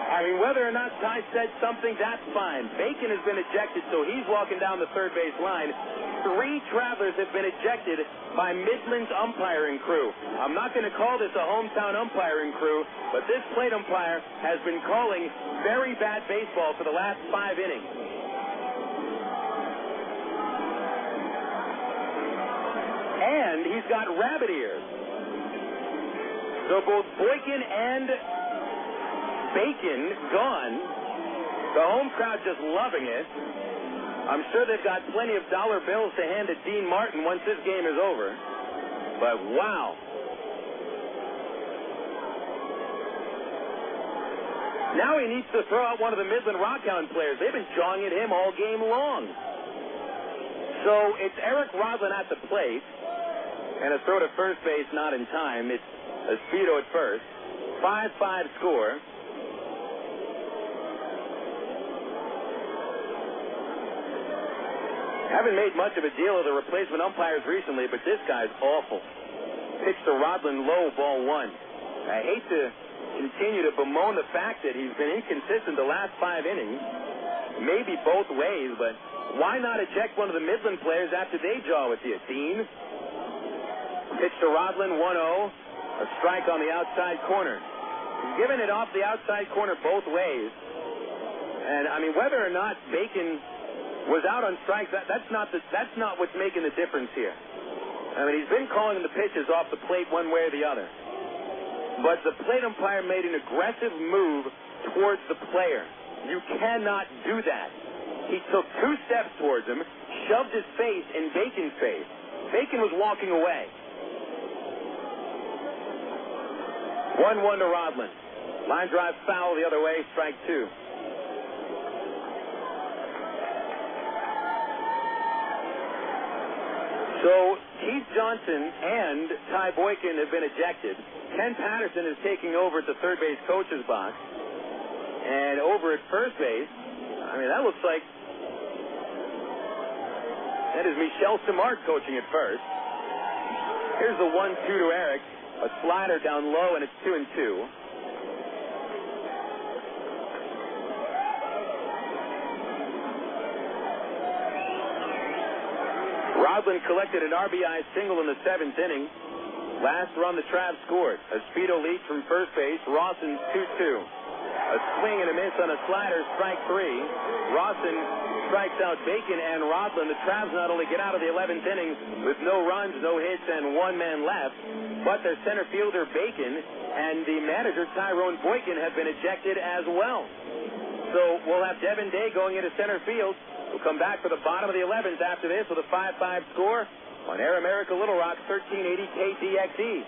Speaker 4: I mean, whether or not Ty said something, that's fine. Bacon has been ejected, so he's walking down the third base line. 3 Travelers have been ejected by Midland's umpiring crew. I'm not going to call this a hometown umpiring crew, but this plate umpire has been calling very bad baseball for the last 5 innings. And he's got rabbit ears. So both Boykin and Bacon gone. The home crowd just loving it. I'm sure they've got plenty of dollar bills to hand to Dean Martin once this game is over. But wow. Now he needs to throw out one of the Midland RockHound players. They've been jawing at him all game long. So it's Eric Rodlin at the plate. And a throw to first base not in time. It's Espedo at first. 5-5 score. Haven't made much of a deal of the replacement umpires recently, but this guy's awful. Pitch to Rodland low, ball 1. I hate to continue to bemoan the fact that he's been inconsistent the last 5 innings. Maybe both ways, but why not eject one of the Midland players after they jaw with you, Dean? Pitch to Rodland, 1-0. A strike on the outside corner. He's given it off the outside corner both ways. And, I mean, whether or not Bacon was out on strikes, that's not what's making the difference here. I mean, he's been calling the pitches off the plate one way or the other. But the plate umpire made an aggressive move towards the player. You cannot do that. He took 2 steps towards him, shoved his face in Bacon's face. Bacon was walking away. 1-1 to Rodland. Line drive foul the other way, strike 2. So Keith Johnson and Ty Boykin have been ejected. Ken Patterson is taking over at the third base coach's box. And over at first base, I mean, that looks like that is Michel Simard coaching at first. Here's the 1-2 to Eric. A slider down low, and it's 2-2. Rodland collected an RBI single in the 7th inning. Last run the Travs scored. A Speedo lead from first base. Rawson's 2-2. A swing and a miss on a slider, strike 3. Rawson strikes out Bacon and Rodland. The Travs not only get out of the 11th inning with no runs, no hits, and 1 man left, but their center fielder Bacon and the manager Tyrone Boykin have been ejected as well. So we'll have Devin Day going into center field. We'll come back for the bottom of the 11th after this with a 5-5 score on Air America Little Rock, 1380 KTXE.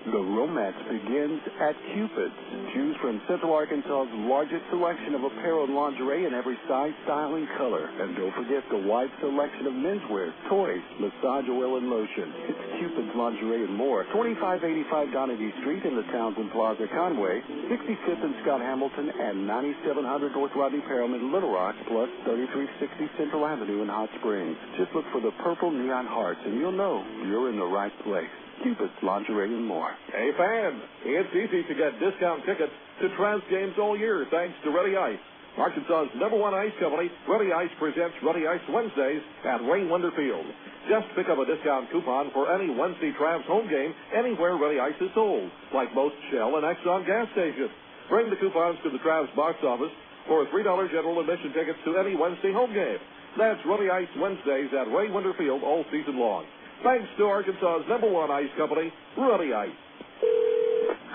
Speaker 19: The romance begins at Cupid's. Choose from Central Arkansas's largest selection of apparel and lingerie in every size, style, and color. And don't forget the wide selection of menswear, toys, massage oil, and lotion. It's Cupid's Lingerie and more. 2585 Donahue Street in the Townsend Plaza, Conway, 65th and Scott Hamilton, and 9700 North Rodney Perelman in Little Rock, plus 3360 Central Avenue in Hot Springs. Just look for the purple neon hearts, and you'll know you're in the right place. Cupid's Lingerie and more.
Speaker 2: Hey, fans, it's easy to get discount tickets to Travs games all year thanks to Ready Ice. Arkansas's #1 ice company, Ready Ice presents Ready Ice Wednesdays at Wayne Wonder Field. Just pick up a discount coupon for any Wednesday Travs home game anywhere Ready Ice is sold, like most Shell and Exxon gas stations. Bring the coupons to the Travs box office for $3 general admission tickets to any Wednesday home game. That's Ready Ice Wednesdays at Wayne Wonder Field all season long. Thanks to Arkansas's #1 ice company, Ready Ice.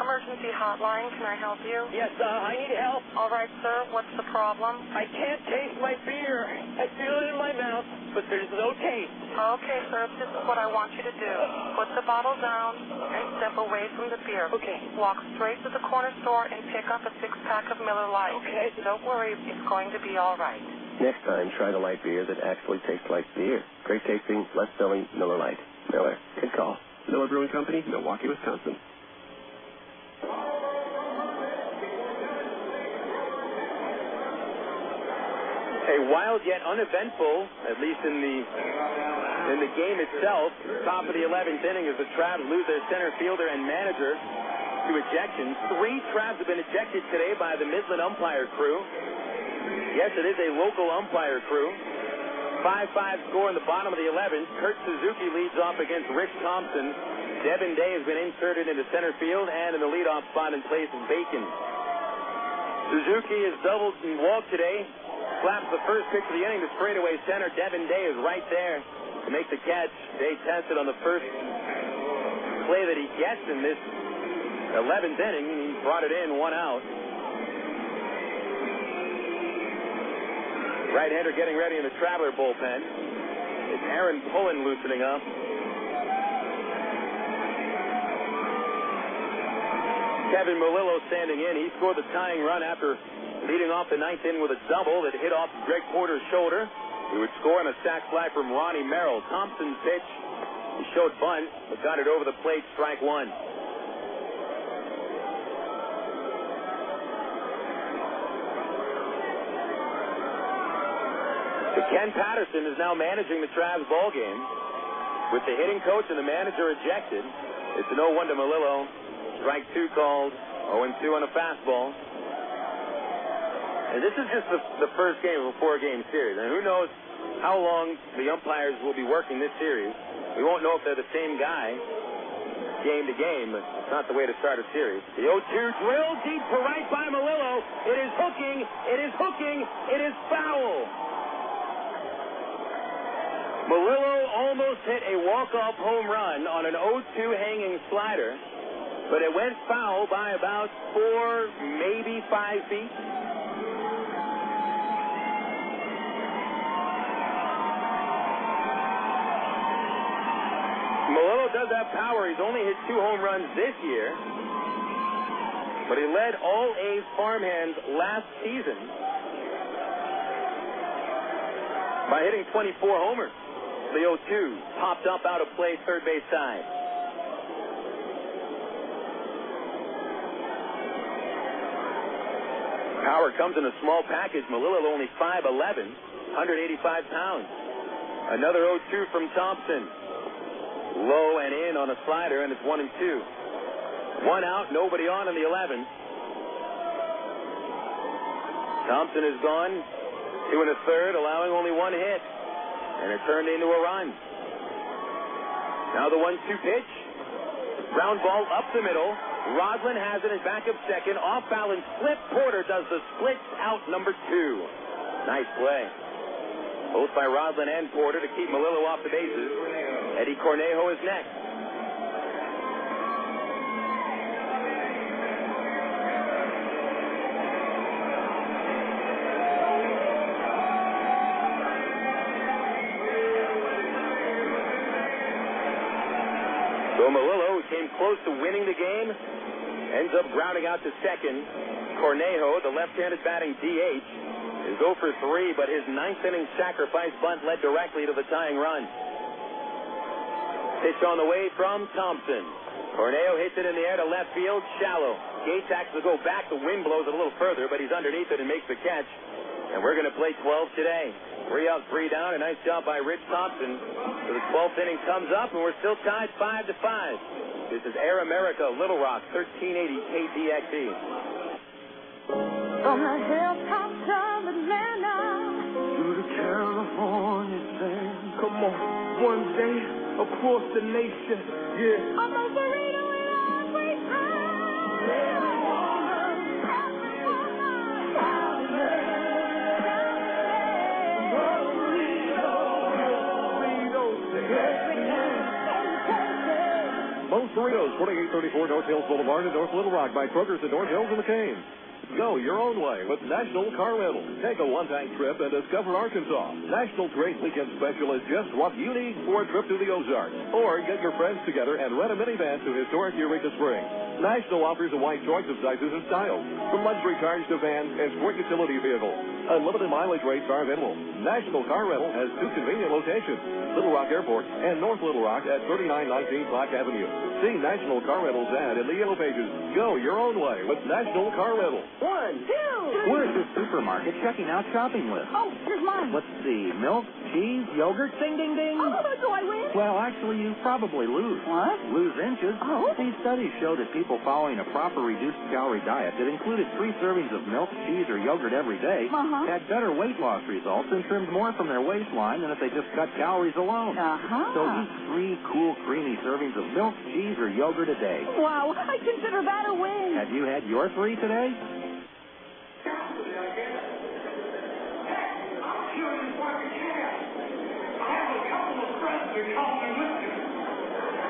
Speaker 5: Emergency hotline, can I help you?
Speaker 6: Yes, I need help.
Speaker 5: All right, sir, what's the problem?
Speaker 6: I can't taste my beer. I feel it in my mouth, but there's no taste.
Speaker 5: Okay, sir, this is what I want you to do. Put the bottle down and step away from the beer.
Speaker 6: Okay.
Speaker 5: Walk straight to the corner store and pick up a 6-pack of Miller Lite.
Speaker 6: Okay.
Speaker 5: Don't worry, it's going to be all right.
Speaker 7: Next time, try the light beer that actually tastes like beer. Great tasting, less selling Miller Lite. Miller. Good call. Miller Brewing Company, Milwaukee, Wisconsin.
Speaker 4: A wild yet uneventful, at least in the game itself, top of the 11th inning as the Travs lose their center fielder and manager to ejections. 3 Travs have been ejected today by the Midland umpire crew. Yes, it is a local umpire crew. 5-5 score in the bottom of the 11th. Kurt Suzuki leads off against Rich Thompson. Devin Day has been inserted into center field and in the leadoff spot in place of Bacon. Suzuki has doubled and walked today. Slaps the first pitch of the inning to straightaway center. Devin Day is right there to make the catch. Day tested on the first play that he gets in this 11th inning. He brought it in, 1 out. Right-hander getting ready in the Traveler bullpen. It's Aaron Pullen loosening up. Kevin Melillo standing in. He scored the tying run after leading off the 9th inning with a double that hit off Greg Porter's shoulder. He would score on a sac fly from Ronnie Merrill. Thompson's pitch, he showed bunt, but got it over the plate, strike 1. But Ken Patterson is now managing the Travs ball game. With the hitting coach and the manager ejected, it's an 0-1 to Melillo. Strike 2 called, 0-2 on a fastball. And this is just the first game of a 4-game series. And who knows how long the umpires will be working this series. We won't know if they're the same guy game to game, but it's not the way to start a series. The 0-2 drill deep to right by Melillo. It is hooking. It is hooking. It is foul. Melillo almost hit a walk-off home run on an 0-2 hanging slider, but it went foul by about 4, maybe 5 feet. Melillo does have power. He's only hit 2 home runs this year, but he led all A's farmhands last season by hitting 24 homers. The 0-2 popped up out of play, third base side. Power comes in a small package. Melillo only 5'11", 185 pounds. Another 0-2 from Thompson. Low and in on a slider, and it's 1-2. 1 out, nobody on in the 11th. Thompson is gone. 2 1/3, allowing only 1 hit. And it turned into a run. Now the 1-2 pitch. Ground ball up the middle. Roslin has it in back of second. Off balance flip. Porter does the split out number 2. Nice play. Both by Roslin and Porter to keep Melillo off the bases. Eddie Cornejo is next. So Melillo came close to winning the game, ends up grounding out to second. Cornejo, the left-handed batting DH, is 0 for 3, but his 9th inning sacrifice bunt led directly to the tying run. Pitch on the way from Thompson. Cornejo hits it in the air to left field, shallow. Gates acts to go back. The wind blows a little further, but he's underneath it and makes the catch. And we're going to play 12 today. 3 out, 3 down. A nice job by Rich Thompson. So the 12th inning comes up, and we're still tied 5-5. This is Air America, Little Rock, 1380 KDXE.
Speaker 6: From the hilltops of Atlanta
Speaker 1: to the California sand. Come on, one day across the nation, yeah.
Speaker 6: I'm a burrito in every time.
Speaker 15: Moe's Burritos, 4834 North Hills Boulevard in North Little Rock by Kroger's in North Hills and McCain. Go your own way with National Car Rental. Take a one-time trip and discover Arkansas. National's great weekend special is just what you need for a trip to the Ozarks. Or get your friends together and rent a minivan to historic Eureka Springs. National offers a wide choice of sizes and styles, from luxury cars to vans and sport utility vehicles. Unlimited mileage rates are available. National Car Rental has 2 convenient locations, Little Rock Airport and North Little Rock at 3919 Black Avenue. See National Car Rental's ad in the Yellow Pages. Go your own way with National Car Rental.
Speaker 6: 1, 2, 3.
Speaker 17: We're at the supermarket checking out shopping lists.
Speaker 6: Oh, here's mine.
Speaker 17: Let's see. Milk, cheese, yogurt, ding, ding, ding.
Speaker 6: Oh, do I win?
Speaker 17: Well, actually, you probably lose.
Speaker 6: What?
Speaker 17: Lose inches.
Speaker 6: Oh.
Speaker 17: These studies show that people following a proper reduced-calorie diet that included 3 servings of milk, cheese, or yogurt every day had better weight loss results and trimmed more from their waistline than if they just cut calories alone. So eat 3 cool, creamy servings of milk, cheese, or yogurt a day.
Speaker 6: Wow, I consider that a win.
Speaker 17: Have you had your 3 today?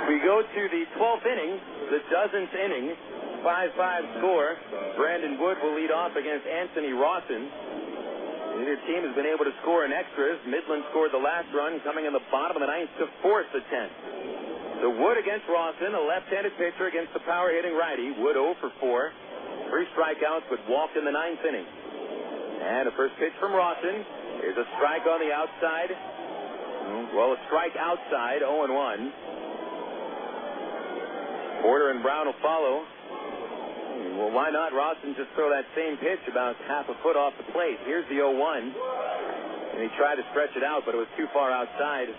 Speaker 4: We go to the 12th inning, the dozenth inning, 5-5 score. Brandon Wood will lead off against Anthony Rawson. Neither team has been able to score in extras. Midland scored the last run, coming in the bottom of the 9th to force the 10th. So Wood against Rawson, a left-handed pitcher against the power-hitting righty. Wood 0 for 4. 3 strikeouts, but walked in the 9th inning. And the first pitch from Rawson. Here's a strike on the outside. Well, a strike outside, 0-1. Porter and Brown will follow. Well, why not Rawson just throw that same pitch about half a foot off the plate? Here's the 0-1. And he tried to stretch it out, but it was too far outside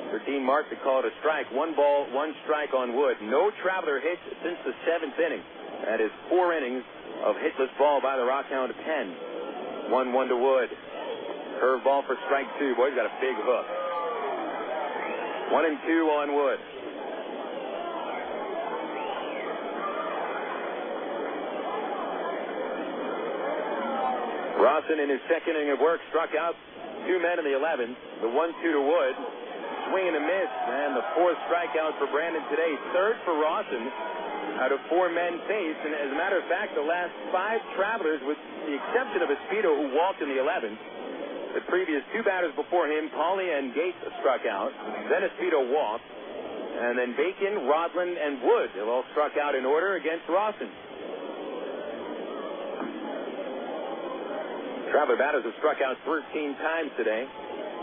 Speaker 4: for Dean Martin to call it a strike. 1 ball, 1 strike on Wood. No Traveler hits since the 7th inning. That is 4 innings of hitless ball by the RockHound pen. 1-1 to Wood. Curve ball for strike 2. Boy, he's got a big hook. 1-2 on Wood. Rawson in his second inning of work struck out 2 men in the 11th. The 1-2 to Wood. Swing and a miss, and the 4th strikeout for Brandon today. 3rd for Rawson out of 4 men faced. And as a matter of fact, the last 5 Travelers, with the exception of Espedo, who walked in the 11th, the previous 2 batters before him, Pauly and Gates, struck out. Then Espedo walked. And then Bacon, Rodland, and Wood have all struck out in order against Rawson. Traveler batters have struck out 13 times today.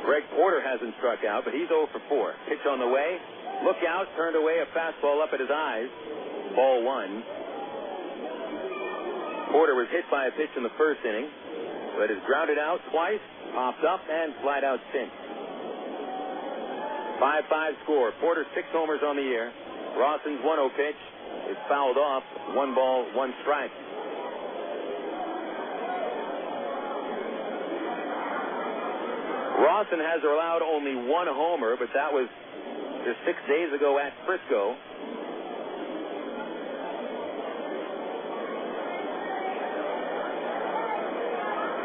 Speaker 4: Greg Porter hasn't struck out, but he's 0 for 4. Pitch on the way. Look out. Turned away. A fastball up at his eyes. Ball 1. Porter was hit by a pitch in the first inning, but is grounded out twice, popped up, and flied out since. 5-5 score. Porter 6 homers on the year. Rawson's 1-0 pitch is fouled off. 1 ball, 1 strike. Rawson has allowed only 1 homer, but that was just 6 days ago at Frisco.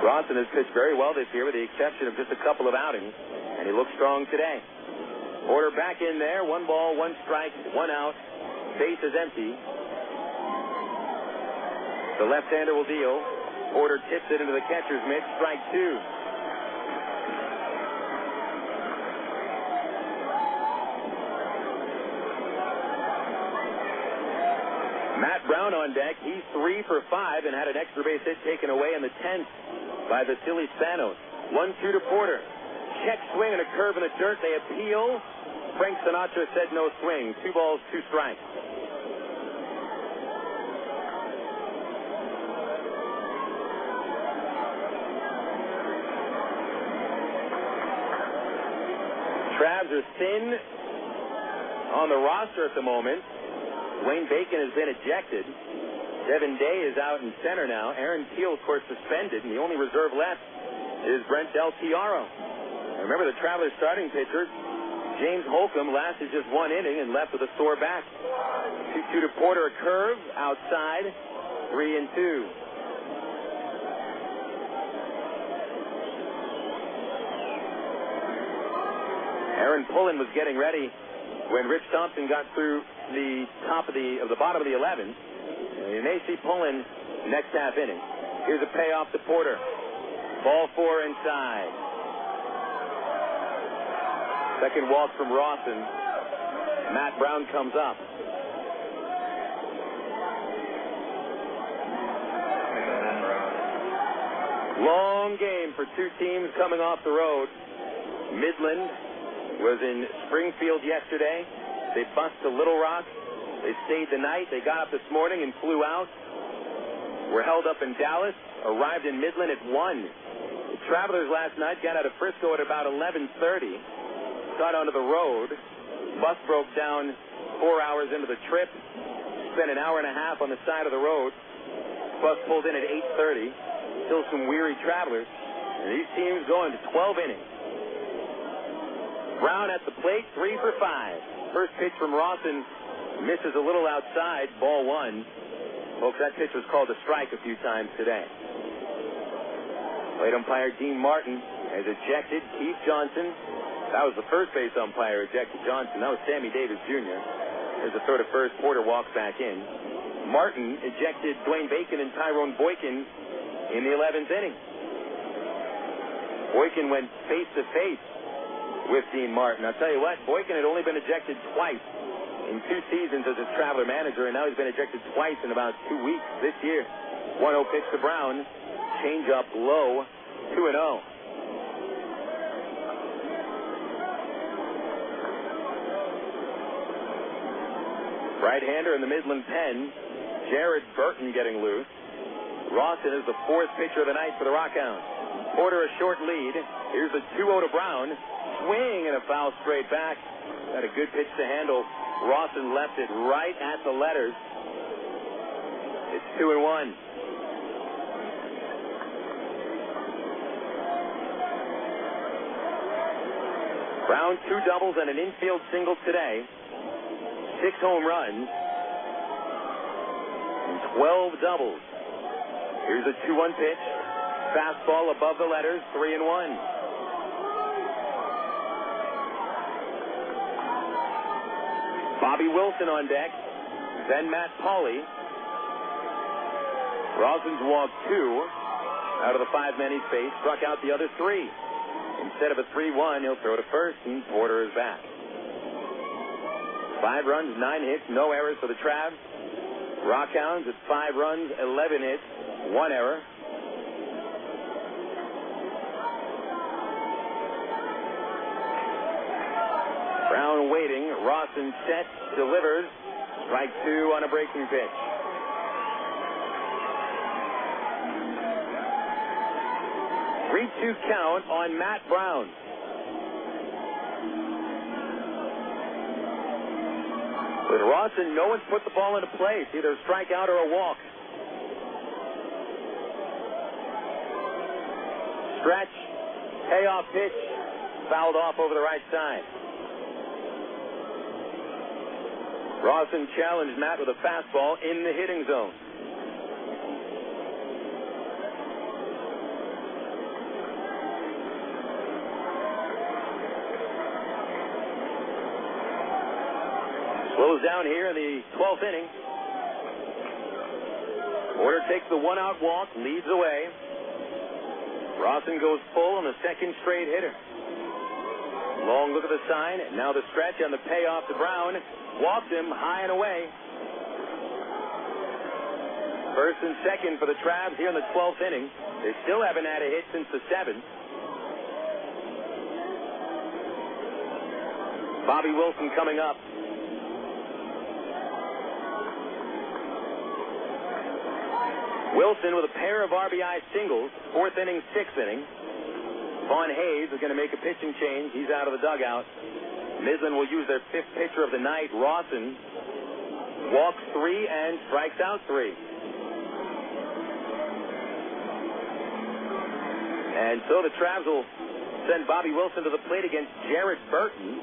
Speaker 4: Rawson has pitched very well this year with the exception of just a couple of outings, and he looks strong today. Porter back in there. 1 ball, 1 strike, 1 out. Base is empty. The left-hander will deal. Porter tips it into the catcher's mitt. Strike 2. Matt Brown on deck. He's 3 for 5 and had an extra base hit taken away in the 10th by Vasily Spanos. 1-2 to Porter. Check swing and a curve in the dirt. They appeal. Frank Sinatra said no swing. 2 balls, 2 strikes. Travs are thin on the roster at the moment. Dwayne Bacon has been ejected. Devin Day is out in center now. Aaron Teal, of course, suspended, and the only reserve left is Brent Del Chiaro. Remember, the Travelers' starting pitcher, James Holcomb, lasted just 1 inning and left with a sore back. 2-2 to Porter, a curve outside. 3-2. Aaron Pullen was getting ready when Rich Thompson got through the top of the bottom of the 11th. You may see Pullen next half inning. Here's a payoff to Porter. Ball 4 inside. Second walk from Rawson. Matt Brown comes up. Long game for 2 teams coming off the road. Midland was in Springfield yesterday. They bussed to Little Rock. They stayed the night. They got up this morning and flew out. Were held up in Dallas. Arrived in Midland at 1. The Travelers last night got out of Frisco at about 11:30. Got onto the road. Bus broke down 4 hours into the trip. Spent an hour and a half on the side of the road. Bus pulled in at 8:30. Still some weary Travelers. And these teams going to 12 innings. Brown at the plate, 3 for 5. First pitch from Rawson misses a little outside, ball 1. Folks, that pitch was called a strike a few times today. Plate umpire Dean Martin has ejected Keith Johnson. That was the first base umpire ejected Johnson. That was Sammy Davis Jr. There's a throw to first. Porter walks back in. Martin ejected Dwayne Bacon and Tyrone Boykin in the 11th inning. Boykin went face-to-face with Dean Martin. I'll tell you what, Boykin had only been ejected twice in 2 seasons as a Traveler manager, and now he's been ejected twice in about 2 weeks this year. 1-0 pitch to Brown. Change up low. 2-0. Right-hander in the Midland pen. Jared Burton getting loose. Rawson is the 4th pitcher of the night for the RockHounds. Porter a short lead. Here's a 2-0 to Brown. Swing and a foul straight back. Had a good pitch to handle. Rawson left it right at the letters. It's 2-1. Brown 2 doubles and an infield single today. 6 home runs. And 12 doubles. Here's a 2-1 pitch. Fastball above the letters, 3-1. Bobby Wilson on deck. Then Matt Pauley. Rawson's walked 2 out of the 5 men he's faced. Struck out the other 3. Instead of a 3-1, he'll throw to first, and Porter is back. 5 runs, 9 hits, no errors for the Travs. RockHounds at 5 runs, 11 hits, 1 error. Brown waiting. Rawson set, delivers. Strike 2 on a breaking pitch. 3-2 count on Matt Brown. With Rawson, no one's put the ball into place, either a strikeout or a walk. Stretch, payoff pitch, fouled off over the right side. Rawson challenged Matt with a fastball in the hitting zone. Slows down here in the 12th inning. Porter takes the 1-out walk, leads away. Rawson goes full on the second straight hitter. Long look at the sign. Now the stretch on the payoff to Brown. Walked him high and away. First and second for the Travs here in the 12th inning. They still haven't had a hit since the 7th. Bobby Wilson coming up. Wilson with a pair of RBI singles. 4th inning, 6th inning. Vaughn Hayes is going to make a pitching change. He's out of the dugout. Midland will use their 5th pitcher of the night. Rawson walks 3 and strikes out 3. And so the Travs will send Bobby Wilson to the plate against Jared Burton.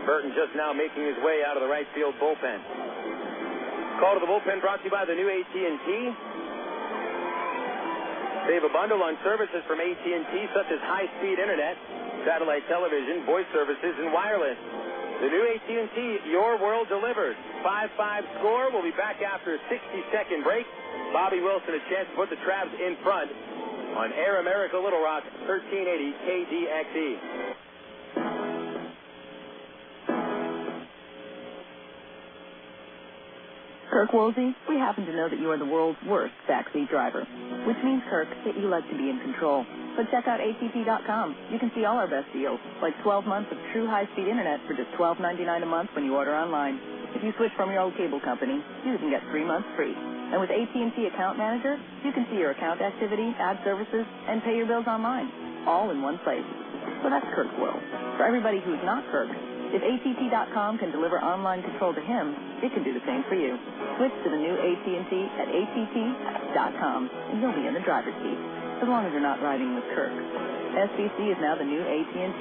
Speaker 4: Burton just now making his way out of the right field bullpen. Call to the bullpen brought to you by the new AT&T. Save a bundle on services from AT&T such as high-speed internet, satellite television, voice services, and wireless. The new AT&T, your world delivered. 5-5 score. We'll be back after a 60-second break. Bobby Wilson a chance to put the Travs in front on Air America Little Rock, 1380 KDXE.
Speaker 14: Kirk Woolsey, we happen to know that you are the world's worst backseat driver, which means, Kirk, that you like to be in control. So check out ATT.com. You can see all our best deals, like 12 months of true high-speed internet for just $12.99 a month when you order online. If you switch from your old cable company, you can get 3 months free. And with AT&T Account Manager, you can see your account activity, add services, and pay your bills online, all in one place. So that's Kirk's world. For everybody who's not Kirk, if ATT.com can deliver online control to him, it can do the same for you. Switch to the new AT&T at ATT.com, and you'll be in the driver's seat, as long as you're not riding with Kirk. SBC is now the new AT&T.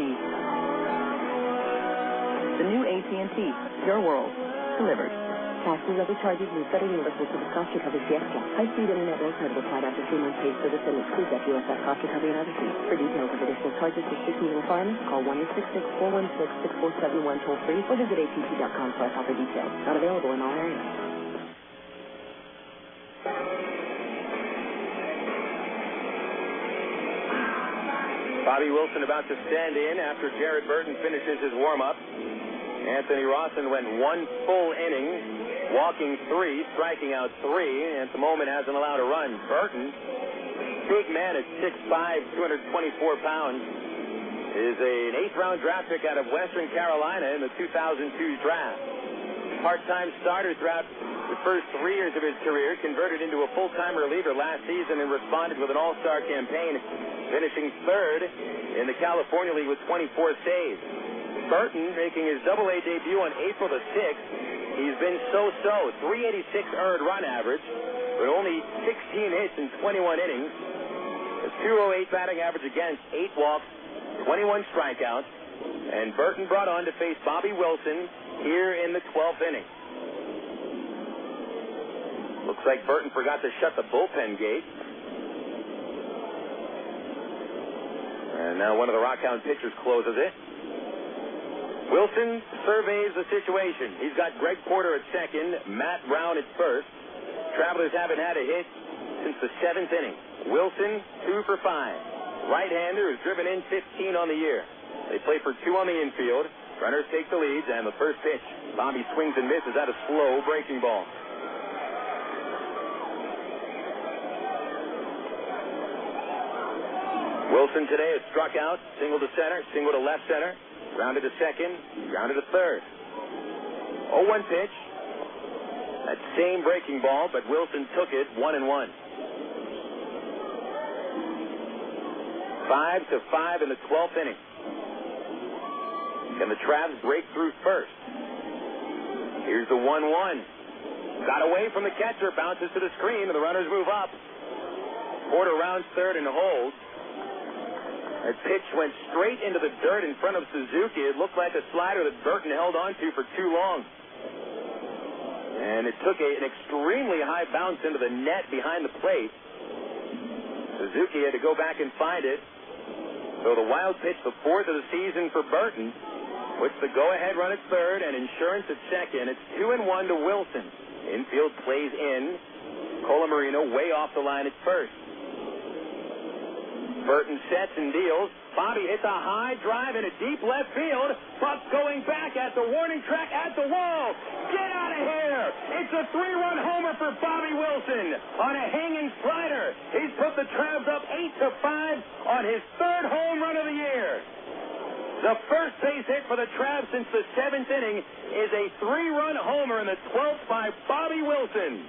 Speaker 14: The new AT&T, your world, delivered.
Speaker 18: Taxes, other charges, and federal universal service cost recovery fee extra. High-speed internet will credit applied after 3 months paid service and excludes FUSF cost recovery and other fees. For details of additional charges, restrictions, and requirements, call 1-866-416-6471 toll-free or visit att.com for offer details. Not available in all areas.
Speaker 4: Bobby Wilson about to stand in after Jared Burton finishes his warm-up. Anthony Rawson went 1 full inning, walking 3, striking out 3, and at the moment hasn't allowed a run. Burton, big man at 6'5", 224 pounds, is an 8th-round draft pick out of Western Carolina in the 2002 draft. Part-time starter throughout the first 3 years of his career, converted into a full-time reliever last season and responded with an all-star campaign. finishing third in the California League with 24 saves. Burton making his Double-A debut on April the 6th. He's been so-so, 386 earned run average, but only 16 hits in 21 innings. A 208 batting average against, 8 walks, 21 strikeouts. And Burton brought on to face Bobby Wilson here in the 12th inning. Looks like Burton forgot to shut the bullpen gate. And now one of the RockHound pitchers closes it. Wilson surveys the situation. He's got Greg Porter at second, Matt Brown at first. Travelers haven't had a hit since the 7th inning. Wilson, 2 for 5. Right-hander has driven in 15 on the year. They play for 2 on the infield. Runners take the leads, and the first pitch. Bobby swings and misses at a slow breaking ball. Wilson today has struck out, single to center, single to left center. Grounded to second, grounded to third. 0-1 pitch. That same breaking ball, but Wilson took it 1-1. 5-5 in the 12th inning. Can the Travs break through first? Here's the 1-1. Got away from the catcher, bounces to the screen, and the runners move up. Porter rounds third and holds. That pitch went straight into the dirt in front of Suzuki. It looked like a slider that Burton held onto for too long. And it took an extremely high bounce into the net behind the plate. Suzuki had to go back and find it. So the wild pitch, the 4th of the season for Burton, puts the go-ahead run at third and insurance at second. It's 2-1 to Wilson. Infield plays in. Colamarino way off the line at first. Burton sets and deals. Bobby hits a high drive in a deep left field. Buck going back at the warning track at the wall. Get out of here. It's a 3-run homer for Bobby Wilson on a hanging slider. He's put the Travs up 8-5 on his 3rd home run of the year. The first base hit for the Travs since the 7th inning is a 3-run homer in the 12th by Bobby Wilson.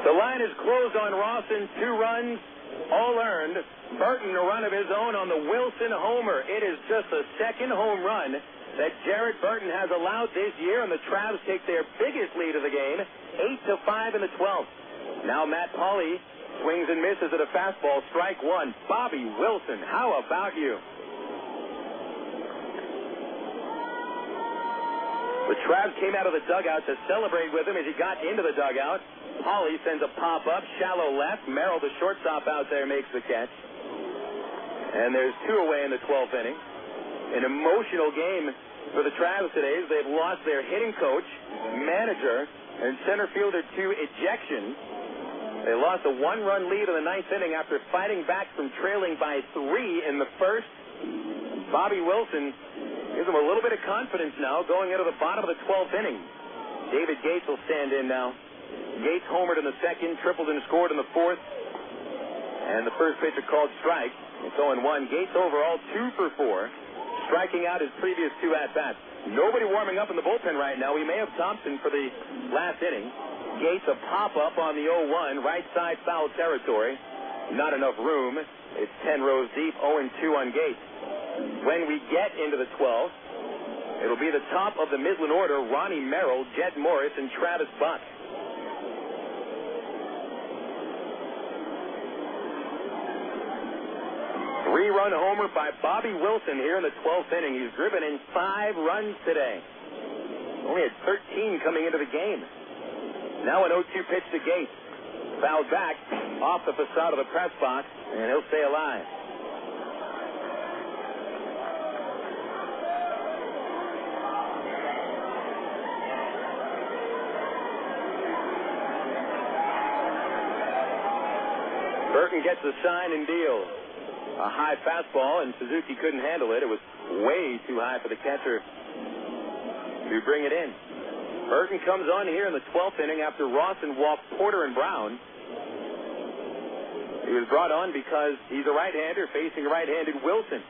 Speaker 4: The line is closed on Rawson, 2 runs, all earned. Burton a run of his own on the Wilson homer. It is just the 2nd home run that Jared Burton has allowed this year, and the Travs take their biggest lead of the game, 8-5 in the 12th. Now Matt Pauley swings and misses at a fastball, strike 1. Bobby Wilson, how about you? The Travs came out of the dugout to celebrate with him as he got into the dugout. Pauley sends a pop-up, shallow left. Merrill, the shortstop out there, makes the catch. And there's 2 away in the 12th inning. An emotional game for the Travs today as they've lost their hitting coach, manager, and center fielder to ejection. They lost a 1-run lead in the 9th inning after fighting back from trailing by 3 in the 1st. Bobby Wilson gives them a little bit of confidence now going into the bottom of the 12th inning. David Gates will stand in now. Gates homered in the 2nd, tripled and scored in the 4th. And the first pitcher called strike. It's 0-1. Gates overall 2 for 4, striking out his previous 2 at-bats. Nobody warming up in the bullpen right now. We may have Thompson for the last inning. Gates a pop-up on the 0-1, right side foul territory. Not enough room. It's 10 rows deep, 0-2 on Gates. When we get into the 12th, it'll be the top of the Midland order, Ronnie Merrill, Jet Morris, and Travis Buck. Three-run homer by Bobby Wilson here in the 12th inning. He's driven in 5 runs today. Only had 13 coming into the game. Now an 0-2 pitch to Gates. Fouled back off the facade of the press box, and he'll stay alive. Burton gets the sign and deal. A high fastball, and Suzuki couldn't handle it. It was way too high for the catcher to bring it in. Burton comes on here in the 12th inning after Rawson walked Porter and Brown. He was brought on because he's a right-hander facing a right-handed Wilson.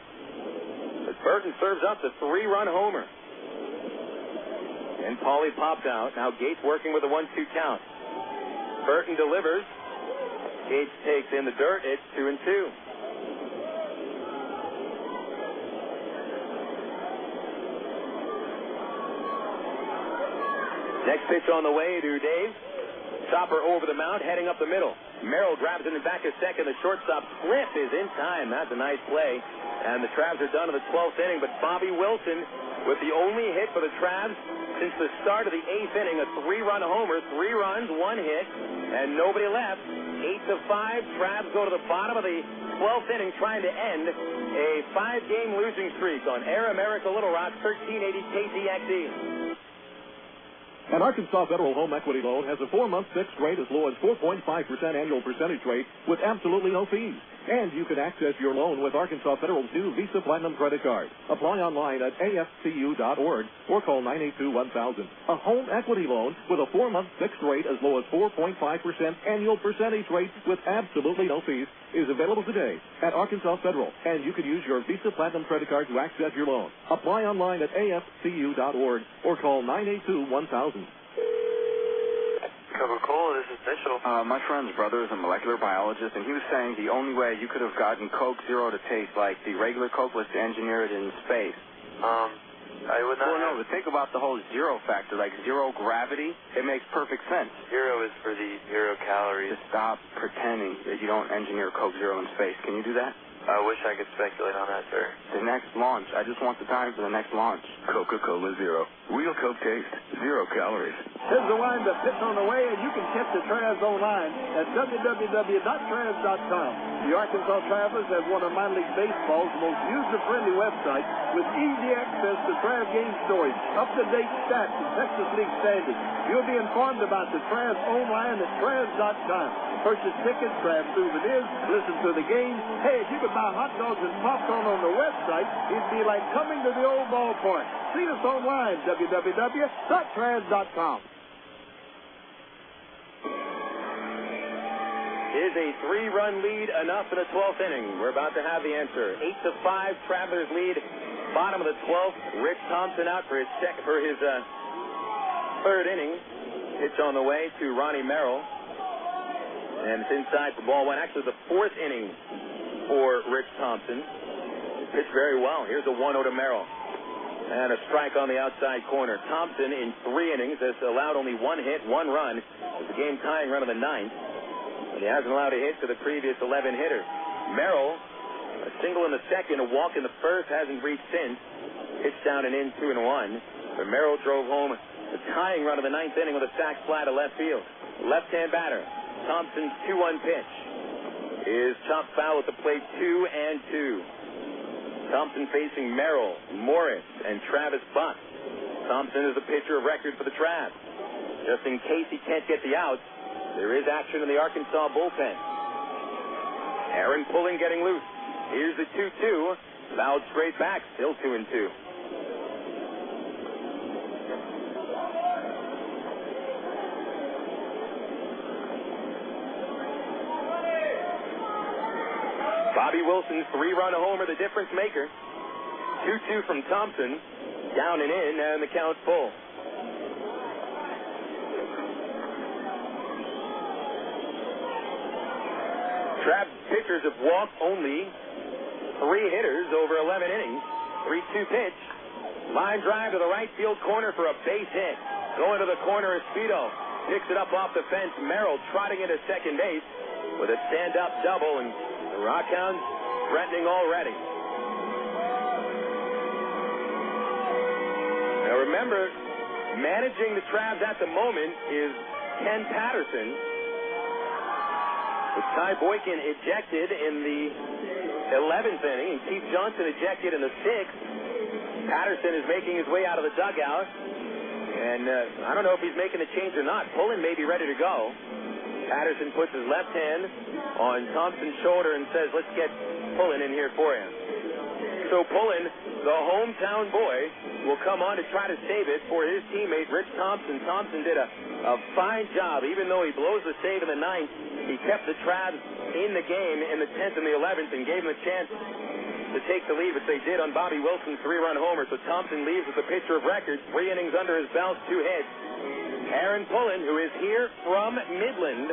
Speaker 4: But Burton serves up the 3-run homer. And Pauly pops out. Now Gates working with a 1-2 count. Burton delivers. Gates takes in the dirt. It's 2-2. Next pitch on the way to Dave. Chopper over the mound, heading up the middle. Merrill grabs it in back of second. The shortstop slip is in time. That's a nice play. And the Travs are done in the 12th inning. But Bobby Wilson with the only hit for the Travs since the start of the 8th inning. A 3-run homer, 3 runs, 1 hit, and nobody left. 8-5. Travs go to the bottom of the 12th inning trying to end a 5-game losing streak on Air America Little Rock, 1380 KTXE.
Speaker 15: An Arkansas Federal Home Equity Loan has a 4-month fixed rate as low as 4.5% annual percentage rate with absolutely no fees. And you can access your loan with Arkansas Federal's new Visa Platinum credit card. Apply online at afcu.org or call 982-1000. A home equity loan with a 4-month fixed rate as low as 4.5% annual percentage rate with absolutely no fees is available today at Arkansas Federal. And you can use your Visa Platinum credit card to access your loan. Apply online at afcu.org or call 982-1000.
Speaker 16: Coca-Cola, this is Mitchell.
Speaker 8: My friend's brother is a molecular biologist, and he was saying the only way you could have gotten Coke Zero to taste like the regular Coke was to engineer it in space.
Speaker 16: I would not...
Speaker 8: Well, no, but think about the whole zero factor, like zero gravity. It makes perfect sense.
Speaker 16: Zero is for the 0 calories.
Speaker 8: Just stop pretending that you don't engineer Coke Zero in space. Can you do that?
Speaker 16: I wish I could speculate on that, sir.
Speaker 8: The next launch. I just want the time for the next launch.
Speaker 12: Coca-Cola Zero. Real Coke taste. 0 calories.
Speaker 6: Here's the line to pitch on the way, and you can catch the Travs online at www.travs.com. The Arkansas Travelers have one of minor league baseball's most user-friendly websites with easy access to Travs game stories, up-to-date stats, and Texas League standings. You'll be informed about the Travs online at travs.com. Purchase tickets, Travs souvenirs, listen to the game. Hey, if you could buy hot dogs and popcorn on the website, it'd be like coming to the old ballpark. See us online, www.travs.com.
Speaker 4: Is a 3-run lead enough in the 12th inning? We're about to have the answer. 8-5, Travelers lead. Bottom of the 12th. Rich Thompson out for his third inning. Pitch on the way to Ronnie Merrill. And it's inside for ball 1. Actually, the 4th inning for Rich Thompson. Pitched very well. Here's a 1-0 to Merrill. And a strike on the outside corner. Thompson, in 3 innings, has allowed only 1 hit, 1 run. It's a game-tying run of the 9th. And he hasn't allowed a hit to the previous 11 hitters. Merrill, a single in the 2nd, a walk in the 1st, hasn't reached since. Pitched down and in 2-1. But Merrill drove home the tying run of the 9th inning with a sac fly to left field. Left-hand batter. Thompson's 2-1 pitch is chopped foul at the plate, 2-2. Thompson facing Merrill, Morris, and Travis Buck. Thompson is the pitcher of record for the Travs. Just in case he can't get the outs, there is action in the Arkansas bullpen. Aaron Pulling getting loose. Here's the 2-2. Fouled straight back, still 2-2. Bobby Wilson's 3-run homer, the difference maker. 2-2 from Thompson. Down and in, and the count's full. Travs pitchers have walked only 3 hitters over 11 innings. 3-2 pitch. Line drive to the right field corner for a base hit. Going to the corner is Speedo. Picks it up off the fence. Merrill trotting into second base with a stand-up double, and the RockHounds threatening already. Now remember, managing the Travs at the moment is Ken Patterson. With Ty Boykin ejected in the 11th inning, and Keith Johnson ejected in the 6th. Patterson is making his way out of the dugout, and I don't know if he's making a change or not. Pullen may be ready to go. Patterson puts his left hand on Thompson's shoulder and says, let's get Pullen in here for you. So Pullen, the hometown boy, will come on to try to save it for his teammate, Rich Thompson. Thompson did a fine job. Even though he blows the save in the 9th, he kept the Travs in the game in the 10th and the 11th and gave him a chance to to take the lead, which they did on Bobby Wilson's 3-run homer. So Thompson leaves as the pitcher of record. 3 innings under his belt, 2 hits. Aaron Pullen, who is here from Midland,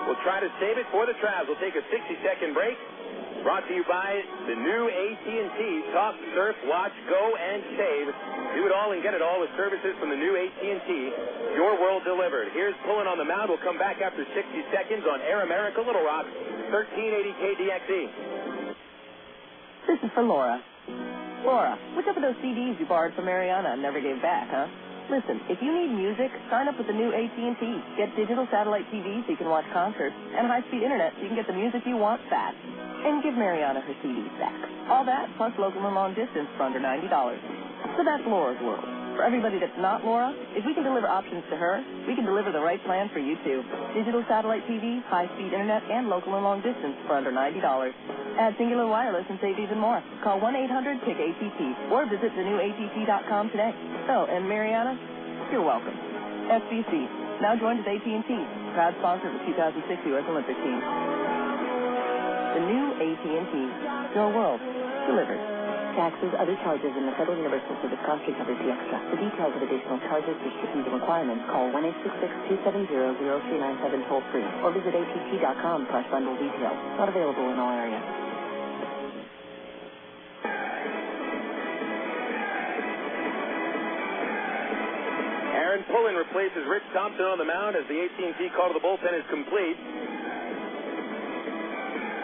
Speaker 4: will try to save it for the Travs. We'll take a 60-second break. Brought to you by the new AT&T. Talk, surf, watch, go, and save. Do it all and get it all with services from the new AT&T. Your world delivered. Here's Pullen on the mound. We'll come back after 60 seconds on Air America Little Rock, 1380 KDXE.
Speaker 14: This is for Laura. Laura, what's up with those CDs you borrowed from Mariana and never gave back, huh? Listen, if you need music, sign up with the new AT&T. Get digital satellite TV so you can watch concerts, and high-speed internet so you can get the music you want fast. And give Mariana her CDs back. All that, plus local and long distance for under $90. So that's Laura's world. For everybody that's not Laura, if we can deliver options to her, we can deliver the right plan for you, too. Digital satellite TV, high-speed internet, and local and long distance for under $90. Add Singular Wireless and save even more. Call 1-800-PICK-ATT or visit thenewATT.com today. Oh, and Mariana, you're welcome. SBC, now joined with AT&T, proud sponsor of the 2006 U.S. Olympic team. The new AT&T, your world, delivered.
Speaker 18: Taxes, other charges, and the Federal Universal Service cost recovery fee extra. For details of additional charges, restrictions, and requirements, call 1-866-270-0397 toll-free or visit att.com/bundle details. Not available in all areas.
Speaker 4: Aaron Pullen replaces Rich Thompson on the mound as the AT&T call to the bullpen is complete.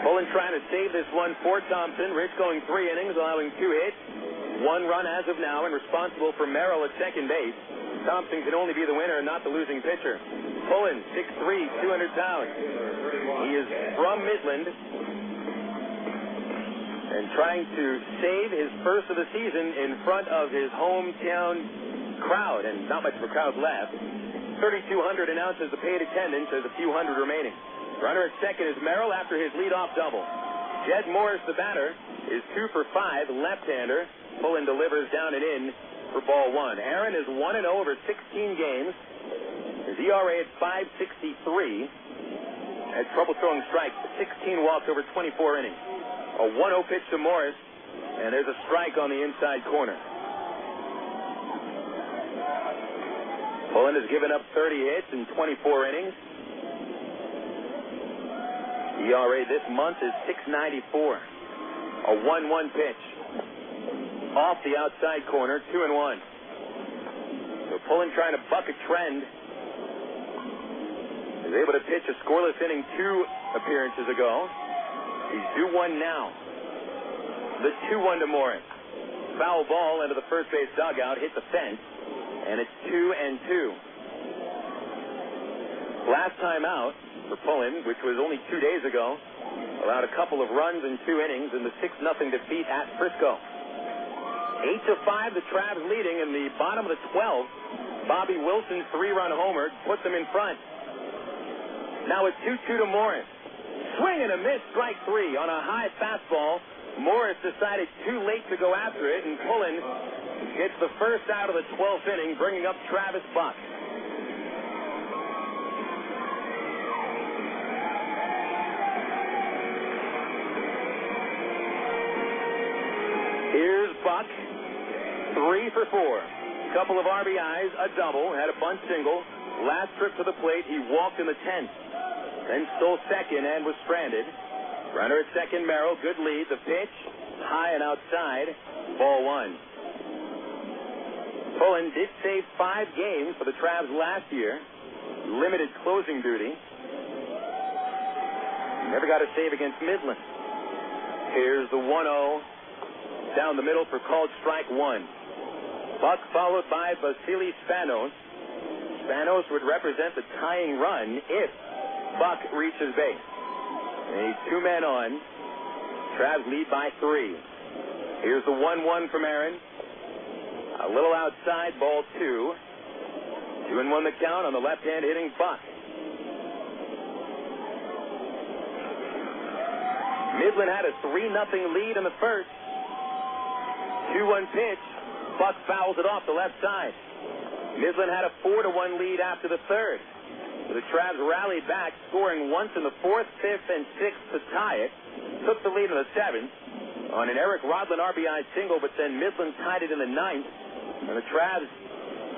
Speaker 4: Pullen trying to save this one for Thompson. Rich going 3 innings, allowing 2 hits. 1 run as of now, and responsible for Merrill at second base. Thompson can only be the winner and not the losing pitcher. Pullen, 6'3", 200 pounds. He is from Midland and trying to save his first of the season in front of his hometown crowd, and not much of a crowd left. 3,200 announces the paid attendance. There's a few hundred remaining. Runner at second is Merrill after his leadoff double. Jed Morris, the batter, is 2 for 5, left-hander. Pullen delivers down and in for ball 1. Aaron is 1-0 over 16 games. His ERA at 5.63. Had trouble throwing strikes. 16 walks over 24 innings. A 1-0 pitch to Morris, and there's a strike on the inside corner. Pullen has given up 30 hits in 24 innings. ERA this month is 6.94. A 1-1 pitch. Off the outside corner, 2-1. So Pullen trying to buck a trend. Is able to pitch a scoreless inning 2 appearances ago. He's due one now. The 2-1 to Morris. Foul ball into the first base dugout, hit the fence, and it's 2-2. Last time out for Pullen, which was only 2 days ago, allowed a couple of runs in 2 innings in the 6-0 defeat at Frisco. 8-5, the Travs leading in the bottom of the 12th. Bobby Wilson's 3-run homer put them in front. Now it's 2-2 to Morris. Swing and a miss, strike 3 on a high fastball. Morris decided too late to go after it, and Pullen gets the first out of the 12th inning, bringing up Travis Buck. Here's Buck, 3 for 4. Couple of RBIs, a double, had a bunt single. Last trip to the plate, he walked in the 10th. Then stole second and was stranded. Runner at second, Merrill, good lead. The pitch, high and outside, ball 1. Pullen did save 5 games for the Travs last year. Limited closing duty. Never got a save against Midland. Here's the 1-0. Down the middle for called strike 1. Buck followed by Vasily Spanos. Spanos would represent the tying run if Buck reaches base. And he's 2 men on. Travs lead by 3. Here's the 1-1 from Aaron. A little outside, ball 2. 2-1 the count on the left-hand hitting Buck. Midland had a 3-0 lead in the first. 2-1 pitch. Buck fouls it off the left side. Midland had a 4-1 lead after the third. The Travs rallied back, scoring once in the 4th, 5th, and 6th to tie it. Took the lead in the 7th. A on an Eric Rodlin RBI single, but then Midland tied it in the 9th. And the Travs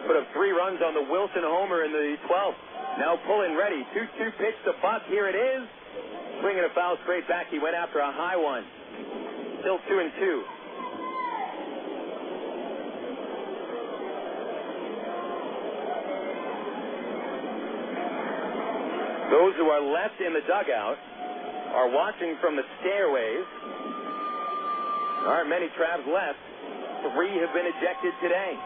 Speaker 4: put up 3 runs on the Wilson homer in the 12th. Now Pullen ready. 2-2 pitch to Buck. Here it is. Swinging a foul straight back. He went after a high one. Still 2-2. Those who are left in the dugout are watching from the stairways. There aren't many Travs left. 3 have been ejected today.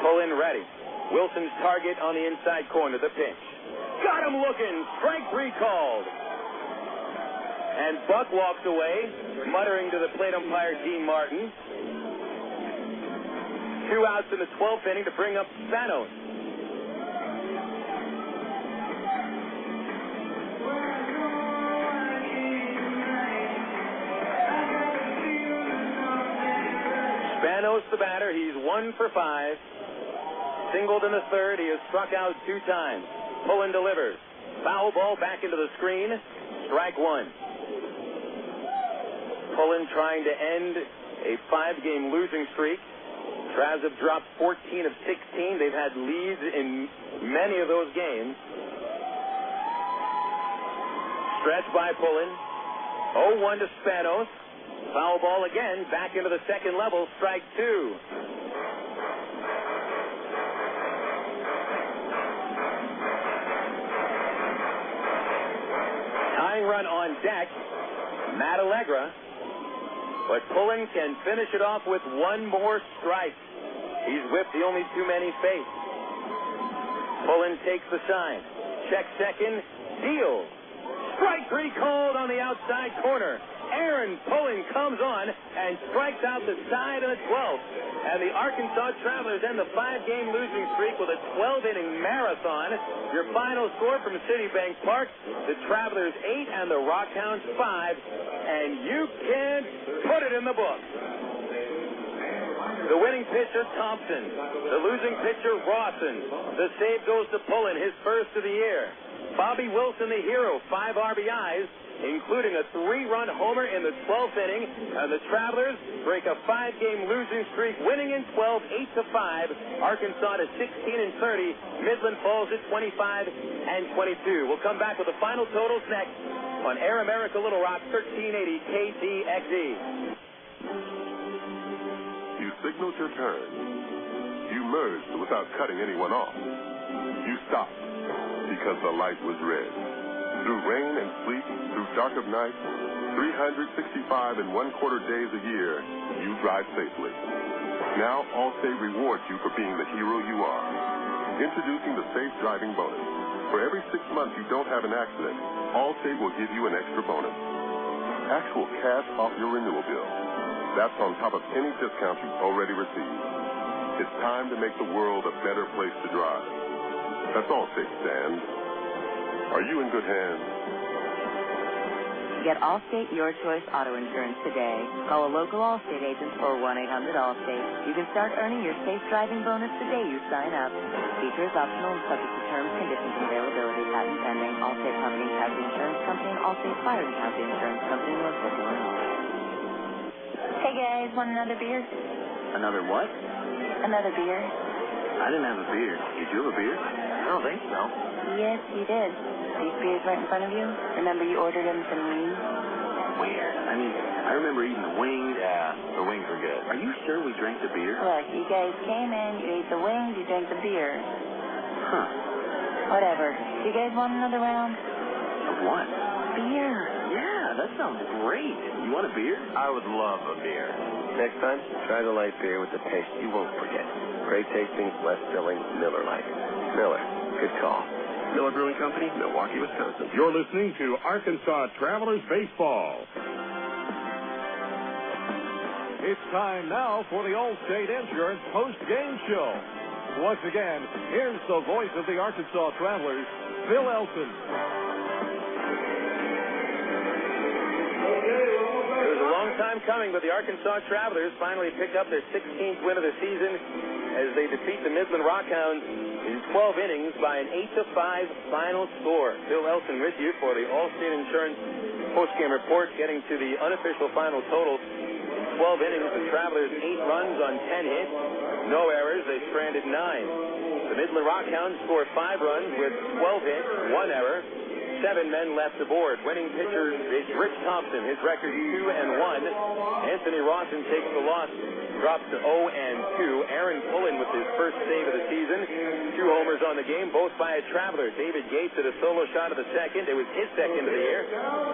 Speaker 4: Pull in ready. Wilson's target on the inside corner. The pitch. Got him looking. Strike 3 called. And Buck walks away, muttering to the plate umpire, Dean Martin. 2 outs in the 12th inning to bring up Spanos. Spanos, the batter, he's 1 for 5. Singled in the 3rd. He has struck out 2 times. Pullen delivers. Foul ball back into the screen. Strike 1. Pullen trying to end a 5-game losing streak. Travs have dropped 14 of 16. They've had leads in many of those games. Stretch by Pullen. 0-1 to Spanos. Foul ball again, back into the 2nd level, strike 2. Tying run on deck, Matt Allegra. But Pullen can finish it off with 1 more strike. He's whipped the only 2 men he's faced. Pullen takes the sign. Check second, deal. Strike 3 called on the outside corner. Aaron Pullen comes on and strikes out the side of the 12th. And the Arkansas Travelers end the 5-game losing streak with a 12-inning marathon. Your final score from Citibank Park, the Travelers 8 and the RockHounds 5. And you can't put it in the book. The winning pitcher, Thompson. The losing pitcher, Rawson. The save goes to Pullen, his first of the year. Bobby Wilson, the hero, 5 RBIs, including a 3-run homer in the 12th inning. And the Travelers break a 5-game losing streak, winning in 12, 8-5. Arkansas to 16-30. Midland falls at 25-22. We'll come back with the final totals next on Air America Little Rock, 1380 KTXE.
Speaker 11: You signaled your turn. You merged without cutting anyone off. You stopped because the light was red. Through rain and sleet, through dark of night, 365 1/4 days a year, you drive safely. Now Allstate rewards you for being the hero you are. Introducing the Safe Driving Bonus. For every 6 months you don't have an accident, Allstate will give you an extra bonus. Actual cash off your renewal bill. That's on top of any discounts you've already received. It's time to make the world a better place to drive. That's Allstate stands. Are you in good hands?
Speaker 21: Get Allstate Your Choice Auto Insurance today. Call a local Allstate agent or 1-800-ALLSTATE. You can start earning your safe driving bonus the day you sign up. Features optional and subject to terms, conditions, and availability. Patent pending. Allstate Property and Casualty Insurance Company and Allstate Fire and Casualty Insurance Company, Norfolk, Illinois.
Speaker 23: Hey guys, want another beer?
Speaker 7: Another what?
Speaker 23: Another beer.
Speaker 7: I didn't have a beer. Did you have a beer? I don't think so.
Speaker 23: Yes, you did. These beers right in front of you? Remember you ordered them from me?
Speaker 7: Weird. I mean, I remember eating the wings.
Speaker 16: Yeah, the wings were good.
Speaker 7: Are you sure we drank the beer?
Speaker 23: Look, you guys came in, you ate the wings, you drank the beer.
Speaker 7: Huh.
Speaker 23: Whatever. Do you guys want another round?
Speaker 7: Of what?
Speaker 23: Beer.
Speaker 7: Yeah, that sounds great. You want a beer?
Speaker 16: I would love a beer.
Speaker 22: Next time, try the light beer with the taste you won't forget. Great tasting, less filling, Miller Lite. Miller, good call.
Speaker 9: Miller Brewing Company, Milwaukee, Wisconsin. You're listening to Arkansas Travelers Baseball.
Speaker 15: It's time now for the Allstate Insurance post-game show. Once again, here's the voice of the Arkansas Travelers, Bill Elson.
Speaker 4: It was a long time coming, but the Arkansas Travelers finally picked up their 16th win of the season as they defeat the Midland RockHounds in 12 innings by an 8-5 final score. Bill Elson with you for the Allstate Insurance postgame report, getting to the unofficial final total. In 12 innings, the Travelers 8 runs on 10 hits, no errors. They stranded 9. The Midland RockHounds scored 5 runs with 12 hits, 1 error. 7 men left aboard. Winning pitcher is Rich Thompson. His record 2-1. Anthony Rawson takes the loss, drops to 0-2. Aaron Pullen with his first save of the season. 2 homers on the game, both by a Traveler. David Gates hit a solo shot of the second. It was his second of the year.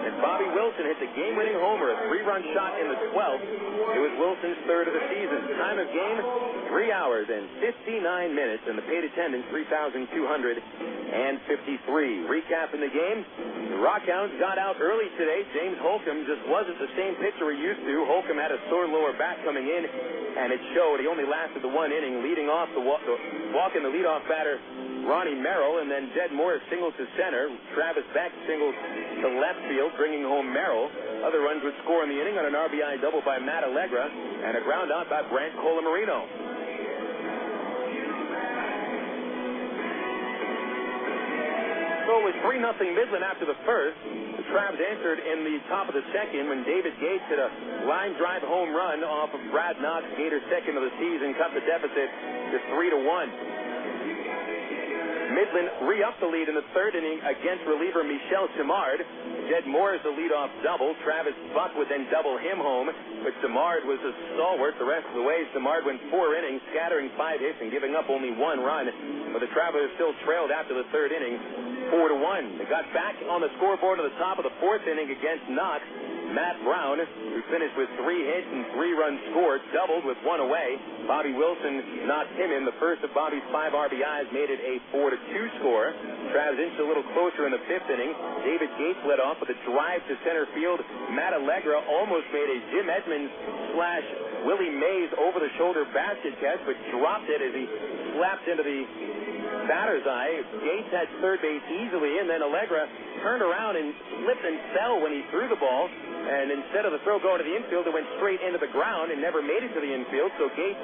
Speaker 4: And Bobby Wilson hit the game-winning homer, a 3-run shot in the 12th. It was Wilson's third of the season. Time of game, 3 hours and 59 minutes, and the paid attendance, 3,253. Recapping the game, the RockHounds got out early today. James Holcomb just wasn't the same pitcher we used to. Holcomb had a sore lower back coming in, and it showed. He only lasted the 1 inning, leading off walking the leadoff batter, Ronnie Merrill, and then Jed Morris singles to center. Travis Beck singles to left field, bringing home Merrill. Other runs would score in the inning on an RBI double by Matt Allegra and a ground out by Brant Colamarino. So it was 3-0 Midland after the first. The Travs answered in the top of the second when David Gates hit a line drive home run off of Brad Knox, Gator's second of the season, cut the deficit to 3-1. Midland re-upped the lead in the third inning against reliever Michel Simard. Jed Morris a leadoff double. Travis Buck would then double him home, but Simard was a stalwart the rest of the way. Simard went 4 innings, scattering 5 hits and giving up only 1 run. But the Travelers still trailed after the third inning, 4-1. They got back on the scoreboard at the top of the 4th inning against Knox. Matt Brown, who finished with 3 hits and 3 runs scored, doubled with 1 away. Bobby Wilson knocked him in. The first of Bobby's 5 RBIs made it a 4-2 score. Travs inched a little closer in the 5th inning. David Gates led off with a drive to center field. Matt Allegra almost made a Jim Edmonds / Willie Mays over-the-shoulder basket catch, but dropped it as he slapped into the batter's eye. Gates had third base easily, and then Allegra turned around and slipped and fell when he threw the ball. And instead of the throw going to the infield, it went straight into the ground and never made it to the infield. So Gates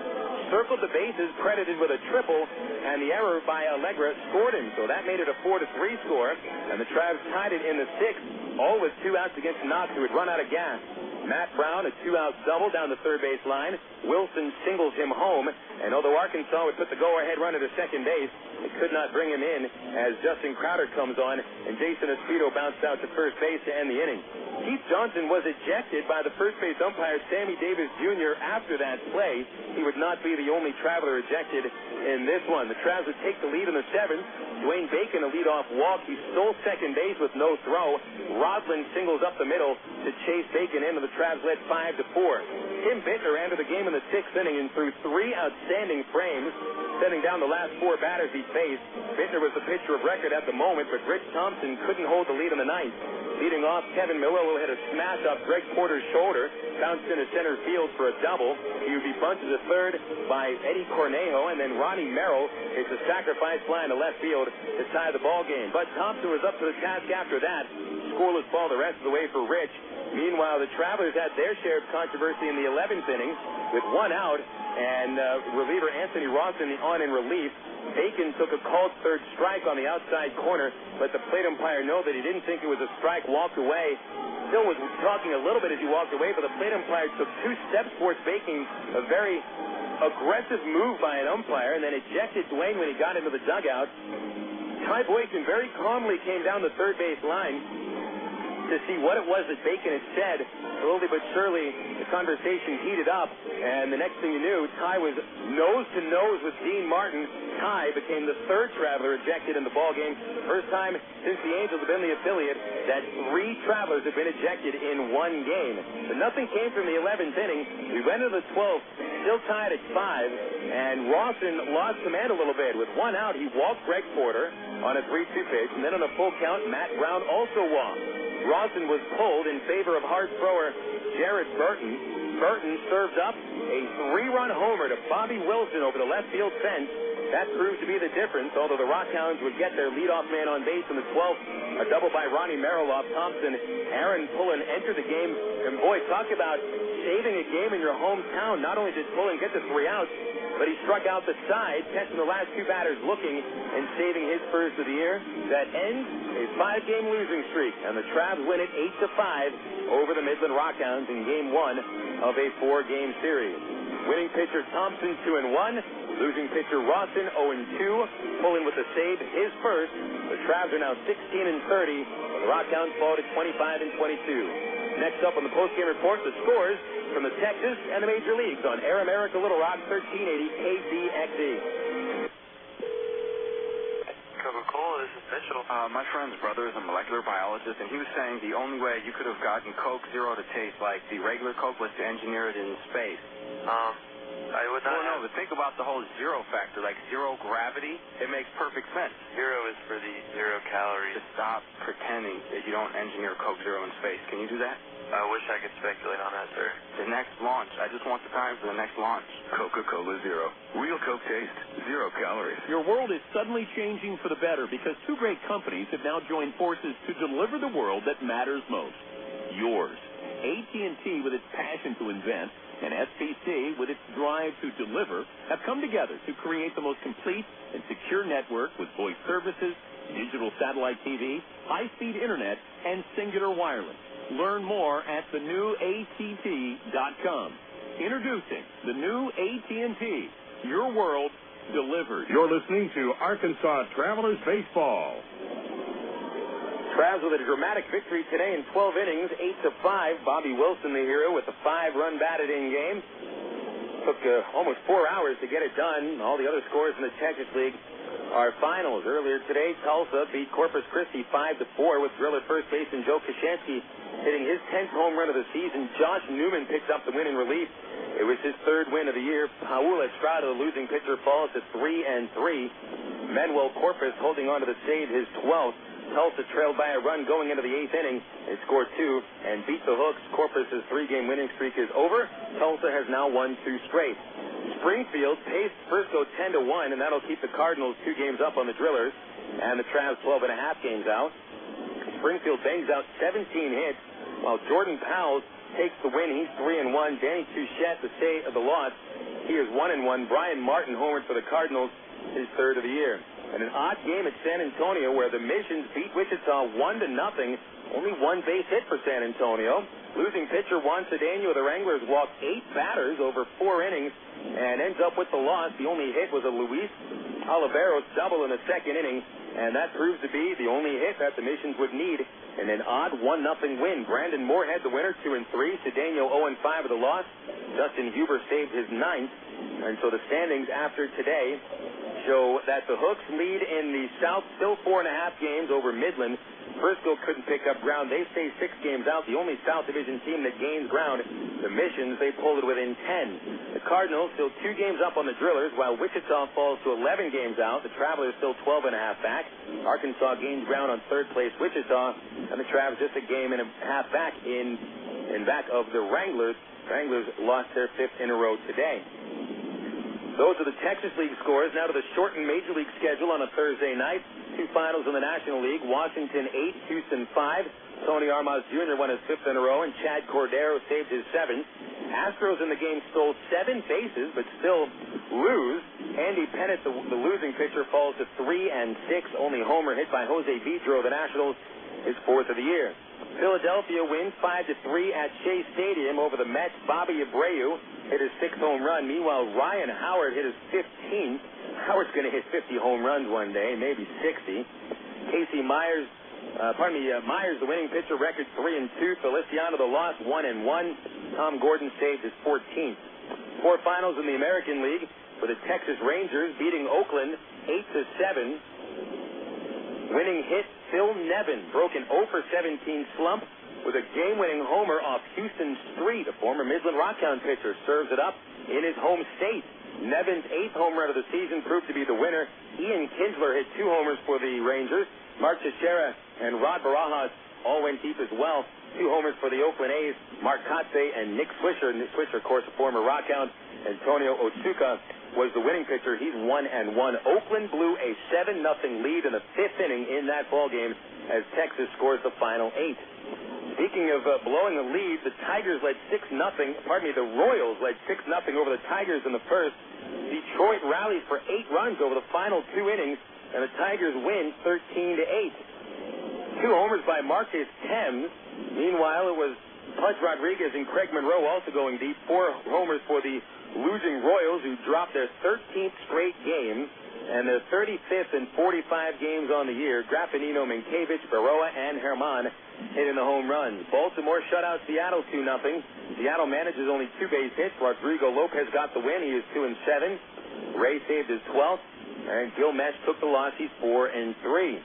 Speaker 4: circled the bases, credited with a triple, and the error by Allegra scored him. So that made it a 4-3 score, and the Travs tied it in the 6th, all with 2 outs against Knox, who had run out of gas. Matt Brown, a 2-out double down the third base line. Wilson singles him home, and although Arkansas would put the go-ahead runner to second base, it could not bring him in as Justin Crowder comes on, and Jason Esposito bounced out to first base to end the inning. Keith Johnson was ejected by the first base umpire, Sammy Davis Jr., after that play. He would not be the only Traveler ejected in this one. The Travs would take the lead in the 7th. Dwayne Bacon, a leadoff walk. He stole second base with no throw. Rodland singles up the middle to chase Bacon in, and the Travs led 5-4. Tim Bittner entered the game in the 6th inning and threw 3 outstanding frames, setting down the last 4 batters he faced. Bittner was the pitcher of record at the moment, but Rich Thompson couldn't hold the lead in the 9th. Leading off, Kevin Melillo hit a smash off Greg Porter's shoulder, bounced into center field for a double. He would be bunted to third by Eddie Cornejo, and then Ronnie Merrill hits a sacrifice fly into left field to tie the ball game. But Thompson was up to the task after that. Scoreless ball the rest of the way for Rich. Meanwhile, the Travelers had their share of controversy in the 11th inning with 1 out, and reliever Anthony Rawson on in relief. Bacon took a called third strike on the outside corner, but the plate umpire know that he didn't think it was a strike, walked away. Still was talking a little bit as he walked away, but the plate umpire took 2 steps towards Bacon, a very aggressive move by an umpire, and then ejected Dwayne when he got into the dugout. Ty Boykin very calmly came down the third base line to see what it was that Bacon had said. Slowly but surely, the conversation heated up, and the next thing you knew, Ty was nose-to-nose with Dean Martin. Ty became the 3rd Traveler ejected in the ballgame. First time since the Angels have been the affiliate that 3 Travelers have been ejected in 1 game. But nothing came from the 11th inning. We went to the 12th, still tied at 5, and Rawson lost command a little bit. With 1 out, he walked Greg Porter on a 3-2 pitch, and then on a full count, Matt Brown also walked. Rawson was pulled in favor of hard thrower Jared Burton. Burton served up a 3-run homer to Bobby Wilson over the left field fence That proved to be the difference, although the RockHounds would get their leadoff man on base in the 12th. A double by Ronnie Mariloff. Thompson, Aaron Pullen entered the game. And boy, talk about saving a game in your hometown. Not only did Pullen get the 3 outs, but he struck out the side, catching the last 2 batters looking and saving his first of the year. That ends a 5-game losing streak, and the Travs win it 8-5 over the Midland RockHounds in Game 1 of a 4-game series. Winning pitcher Thompson 2-1, losing pitcher Rawson 0-2, Pullen with the save, his first. The Travs are now 16-30. The RockHounds fall to 25-22. Next up on the postgame report, the scores from the Texas and the Major Leagues on Air America Little Rock 1380 KZXE.
Speaker 8: Coca-Cola, this is Mitchell. My friend's brother is a molecular biologist, and he was saying the only way you could have gotten Coke Zero to taste like the regular Coke was to engineer it in space.
Speaker 3: I would not.
Speaker 8: Well, no, but think about the whole zero factor, like zero gravity. It makes perfect sense.
Speaker 3: Zero is for the 0 calories.
Speaker 8: Just stop pretending that you don't engineer Coke Zero in space. Can you do that?
Speaker 3: I wish I could speculate on that, sir.
Speaker 8: The next launch. I just want the time for the next launch.
Speaker 12: Coca-Cola Zero. Real Coke taste. 0 calories.
Speaker 10: Your world is suddenly changing for the better because 2 great companies have now joined forces to deliver the world that matters most. Yours. AT&T, with its passion to invent, and SPC, with its drive to deliver, have come together to create the most complete and secure network with voice services, digital satellite TV, high-speed internet, and singular wireless. Learn more at thenewatt.com. Introducing the new AT&T. Your world delivered.
Speaker 9: You're listening to Arkansas Travelers Baseball.
Speaker 4: Travs with a dramatic victory today in 12 innings, 8-5. Bobby Wilson, the hero, with a 5-run batted-in game. Took almost 4 hours to get it done. All the other scores in the Texas League are finals. Earlier today, Tulsa beat Corpus Christi 5-4 with driller first baseman Joe Kashansky hitting his 10th home run of the season. Josh Newman picks up the win in relief. It was his 3rd win of the year. Paul Estrada, the losing pitcher, falls to 3-3. Manuel Corpus holding on to the save, his 12th. Tulsa trailed by a run going into the 8th inning. They scored 2 and beat the Hooks. Corpus' 3-game winning streak is over. Tulsa has now won 2 straight. Springfield paced Frisco 10-1, and that'll keep the Cardinals 2 games up on the Drillers, and the Travs 12.5 games out. Springfield bangs out 17 hits, while Jordan Powell takes the win. He's 3-1. Danny Touchette, the loss, he is 1-1. Brian Martin homered for the Cardinals, his 3rd of the year. And an odd game at San Antonio where the Missions beat Wichita 1-0. Only 1 base hit for San Antonio. Losing pitcher Juan Cedeno of the Wranglers walked 8 batters over 4 innings and ends up with the loss. The only hit was a Luis Oliveros double in the 2nd inning, and that proves to be the only hit that the Missions would need in an odd 1-0 win. Brandon Moorhead, the winner, 2-3. Cedeno 0-5 of the loss. Justin Huber saved his 9th. And so the standings after today show that the Hooks lead in the South, still 4.5 games over Midland. Frisco couldn't pick up ground. They stay 6 games out. The only South Division team that gains ground, the Missions, they pulled it within 10. The Cardinals still 2 games up on the Drillers, while Wichita falls to 11 games out. The Travelers still 12.5 back. Arkansas gains ground on 3rd place Wichita, and the Travs just a game and a half back in back of the Wranglers. Wranglers lost their 5th in a row today. Those are the Texas League scores. Now to the shortened Major League schedule on a Thursday night. 2 finals in the National League. Washington 8, Houston 5. Tony Armas Jr. won his 5th in a row, and Chad Cordero saved his 7th. Astros in the game stole 7 bases, but still lose. Andy Pennant, the losing pitcher, falls to 3-6. Only homer hit by Jose Vidro, the Nationals, his 4th of the year. Philadelphia wins 5-3 at Shea Stadium over the Mets. Bobby Abreu hit his 6th home run. Meanwhile, Ryan Howard hit his 15th. Howard's going to hit 50 home runs one day, maybe 60. Myers, the winning pitcher, record 3-2. Feliciano, the loss, 1-1. Tom Gordon saved his 14th. 4 finals in the American League for the Texas Rangers, beating Oakland 8-7. Winning hit Phil Nevin broke an 0-for-17 slump with a game-winning homer off Houston Street. A former Midland RockHounds pitcher serves it up in his home state. Nevin's 8th home run of the season proved to be the winner. Ian Kinsler hit 2 homers for the Rangers. Mark Teixeira and Rod Barajas all went deep as well. 2 homers for the Oakland A's. Mark Kotze and Nick Swisher. Nick Swisher, of course, a former RockHound. Antonio Otsuka was the winning pitcher. He's 1-1. Oakland blew a 7-0 lead in the 5th inning in that ball game as Texas scores the final 8. Speaking of blowing a lead, the Tigers led 6-0. The Royals led 6-0 over the Tigers in the first. Detroit rallied for 8 runs over the final 2 innings, and the Tigers win 13-8. 2 homers by Marcus Thames. Meanwhile, it was Pudge Rodriguez and Craig Monroe also going deep. 4 homers for the losing Royals, who dropped their 13th straight game and their 35th in 45 games on the year. Graffinino, Minkiewicz, Baroa, and Herman hitting the home runs. Baltimore shut out Seattle 2-0. Seattle manages only 2 base hits. Rodrigo Lopez got the win. He is 2-7. Ray saved his 12th, and Gil Mesh took the loss. He's 4-3.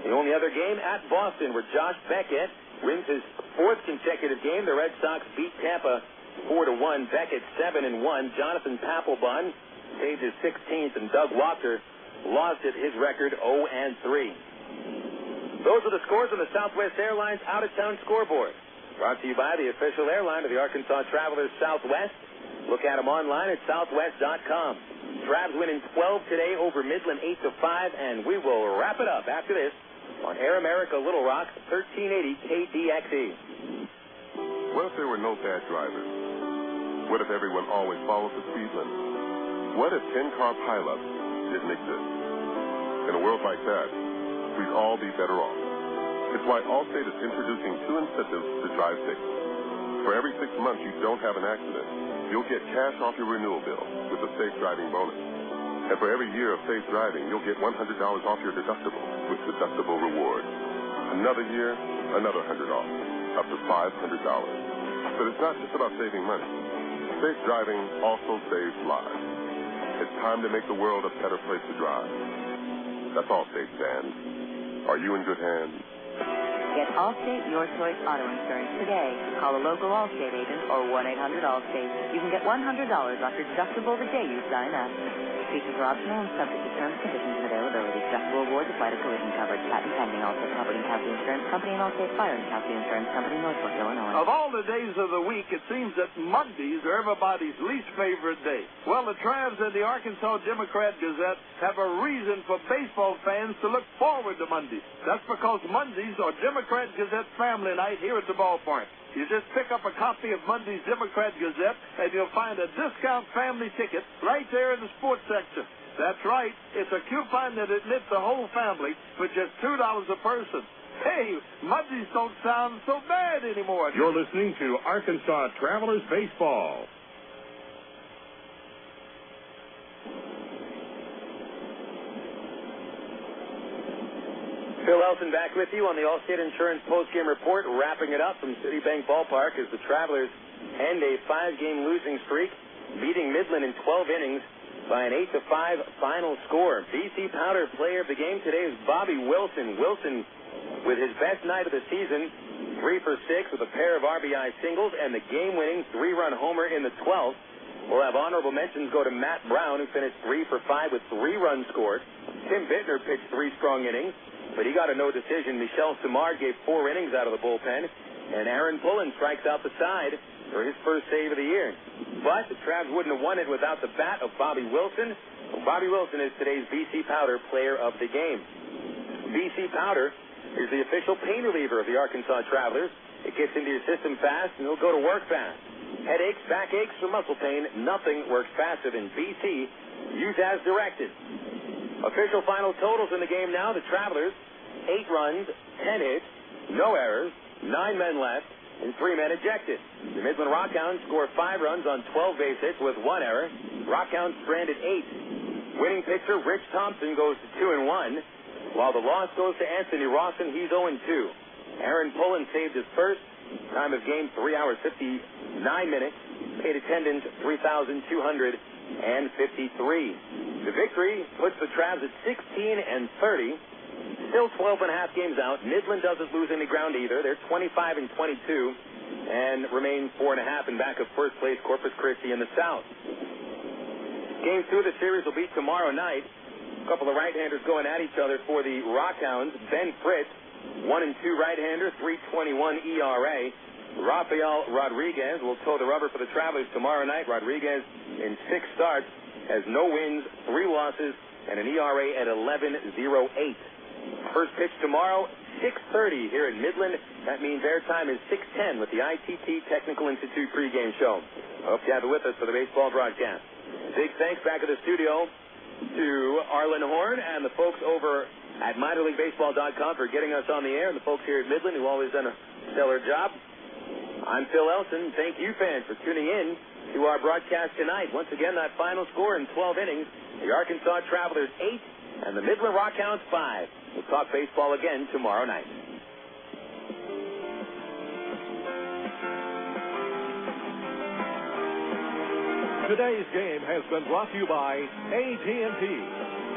Speaker 4: The only other game at Boston, where Josh Beckett wins his 4th consecutive game. The Red Sox beat Tampa 4-1. Beckett 7-1. Jonathan Papelbon saved his 16th, and Doug Walker lost at his record 0-3. Those are the scores on the Southwest Airlines out-of-town scoreboard. Brought to you by the official airline of the Arkansas Travelers, Southwest. Look at them online at southwest.com. Travs winning 12 today over Midland 8-5, and we will wrap it up after this on Air America Little Rock, 1380 KDXE.
Speaker 11: What if there were no bad drivers? What if everyone always followed the speed limit? What if 10-car pileups didn't exist? In a world like that, we'd all be better off. It's why Allstate is introducing 2 incentives to drive safe. For every 6 months you don't have an accident, you'll get cash off your renewal bill with the Safe Driving bonus. And for every year of safe driving, you'll get $100 off your deductible with Deductible Rewards. Another year, another $100 off, up to $500. But it's not just about saving money. Safe driving also saves lives. It's time to make the world a better place to drive. That's Allstate stands. Are you in good hands?
Speaker 21: Get Allstate Your Choice Auto Insurance today. Call a local Allstate agent or 1-800-ALLSTATE. You can get $100 off your deductible the day you sign up. Features are optional and subject to terms, conditions, and availability. Deductible awards apply to collision coverage. Patent pending. Allstate Property and Casualty Insurance Company and Allstate Fire and Casualty Insurance Company, Northbrook, Illinois.
Speaker 6: Of all the days of the week, it seems that Mondays are everybody's least favorite day. Well, the Travs and the Arkansas Democrat-Gazette have a reason for baseball fans to look forward to Mondays. That's because Mondays are Democrat-Gazette family night here at the ballpark. You just pick up a copy of Monday's Democrat-Gazette, and you'll find a discount family ticket right there in the sports section. That's right. It's a coupon that admits the whole family for just $2 a person. Hey, Mondays don't sound so bad anymore.
Speaker 9: You're listening to Arkansas Travelers Baseball.
Speaker 4: Phil Elson back with you on the Allstate Insurance postgame report, wrapping it up from Citibank Ballpark as the Travelers end a 5-game losing streak, beating Midland in 12 innings by an 8-5 final score. BC Powder player of the game today is Bobby Wilson. Wilson, with his best night of the season, 3 for 6 with a pair of RBI singles and the game-winning 3-run homer in the 12th. We'll have honorable mentions go to Matt Brown, who finished 3 for 5 with 3 runs scored. Tim Bittner pitched 3 strong innings, but he got a no decision. Michel Simard gave 4 innings out of the bullpen, and Aaron Pullen strikes out the side for his first save of the year. But the Travs wouldn't have won it without the bat of Bobby Wilson. Well, Bobby Wilson is today's BC Powder player of the game. BC Powder is the official pain reliever of the Arkansas Travelers. It gets into your system fast, and it'll go to work fast. Headaches, backaches, or muscle pain, nothing works faster than BC. Use as directed. Official final totals in the game now. The Travelers, 8 runs, 10 hits, no errors, 9 men left, and 3 men ejected. The Midland RockHounds score 5 runs on 12 base hits with 1 error. RockHounds stranded 8. Winning pitcher Rich Thompson goes to 2-1, while the loss goes to Anthony Rawson. He's 0-2. Aaron Pullen saved his first. Time of game 3 hours 59 minutes. Paid attendance 3,253. The victory puts the Travs at 16-30. Still 12 and a half games out. Midland doesn't lose any ground either. They're 25-22 and remain 4.5 in back of first place Corpus Christi in the South. Game 2 of the series will be tomorrow night. A couple of right-handers going at each other for the RockHounds. Ben Fritz, 1-2 right-hander, 3.21 ERA. Rafael Rodriguez will toe the rubber for the Travelers tomorrow night. Rodriguez in 6 starts has no wins, 3 losses, and an ERA at 11.08. First pitch tomorrow, 6:30 here in Midland. That means airtime is 6:10 with the ITT Technical Institute pregame show. I hope you have it with us for the baseball broadcast. Big thanks back at the studio to Arlen Horn and the folks over at minorleaguebaseball.com for getting us on the air, and the folks here at Midland who've always done a stellar job. I'm Phil Elson. Thank you, fans, for tuning in to our broadcast tonight. Once again, that final score in 12 innings, the Arkansas Travelers 8 and the Midland RockHounds 5. We'll talk baseball again tomorrow night.
Speaker 2: Today's game has been brought to you by AT&T,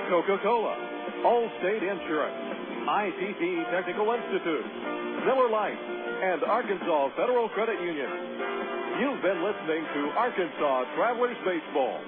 Speaker 2: Coca-Cola, Allstate Insurance, ITT Technical Institute, Miller Lite, and Arkansas Federal Credit Union. You've been listening to Arkansas Travelers Baseball.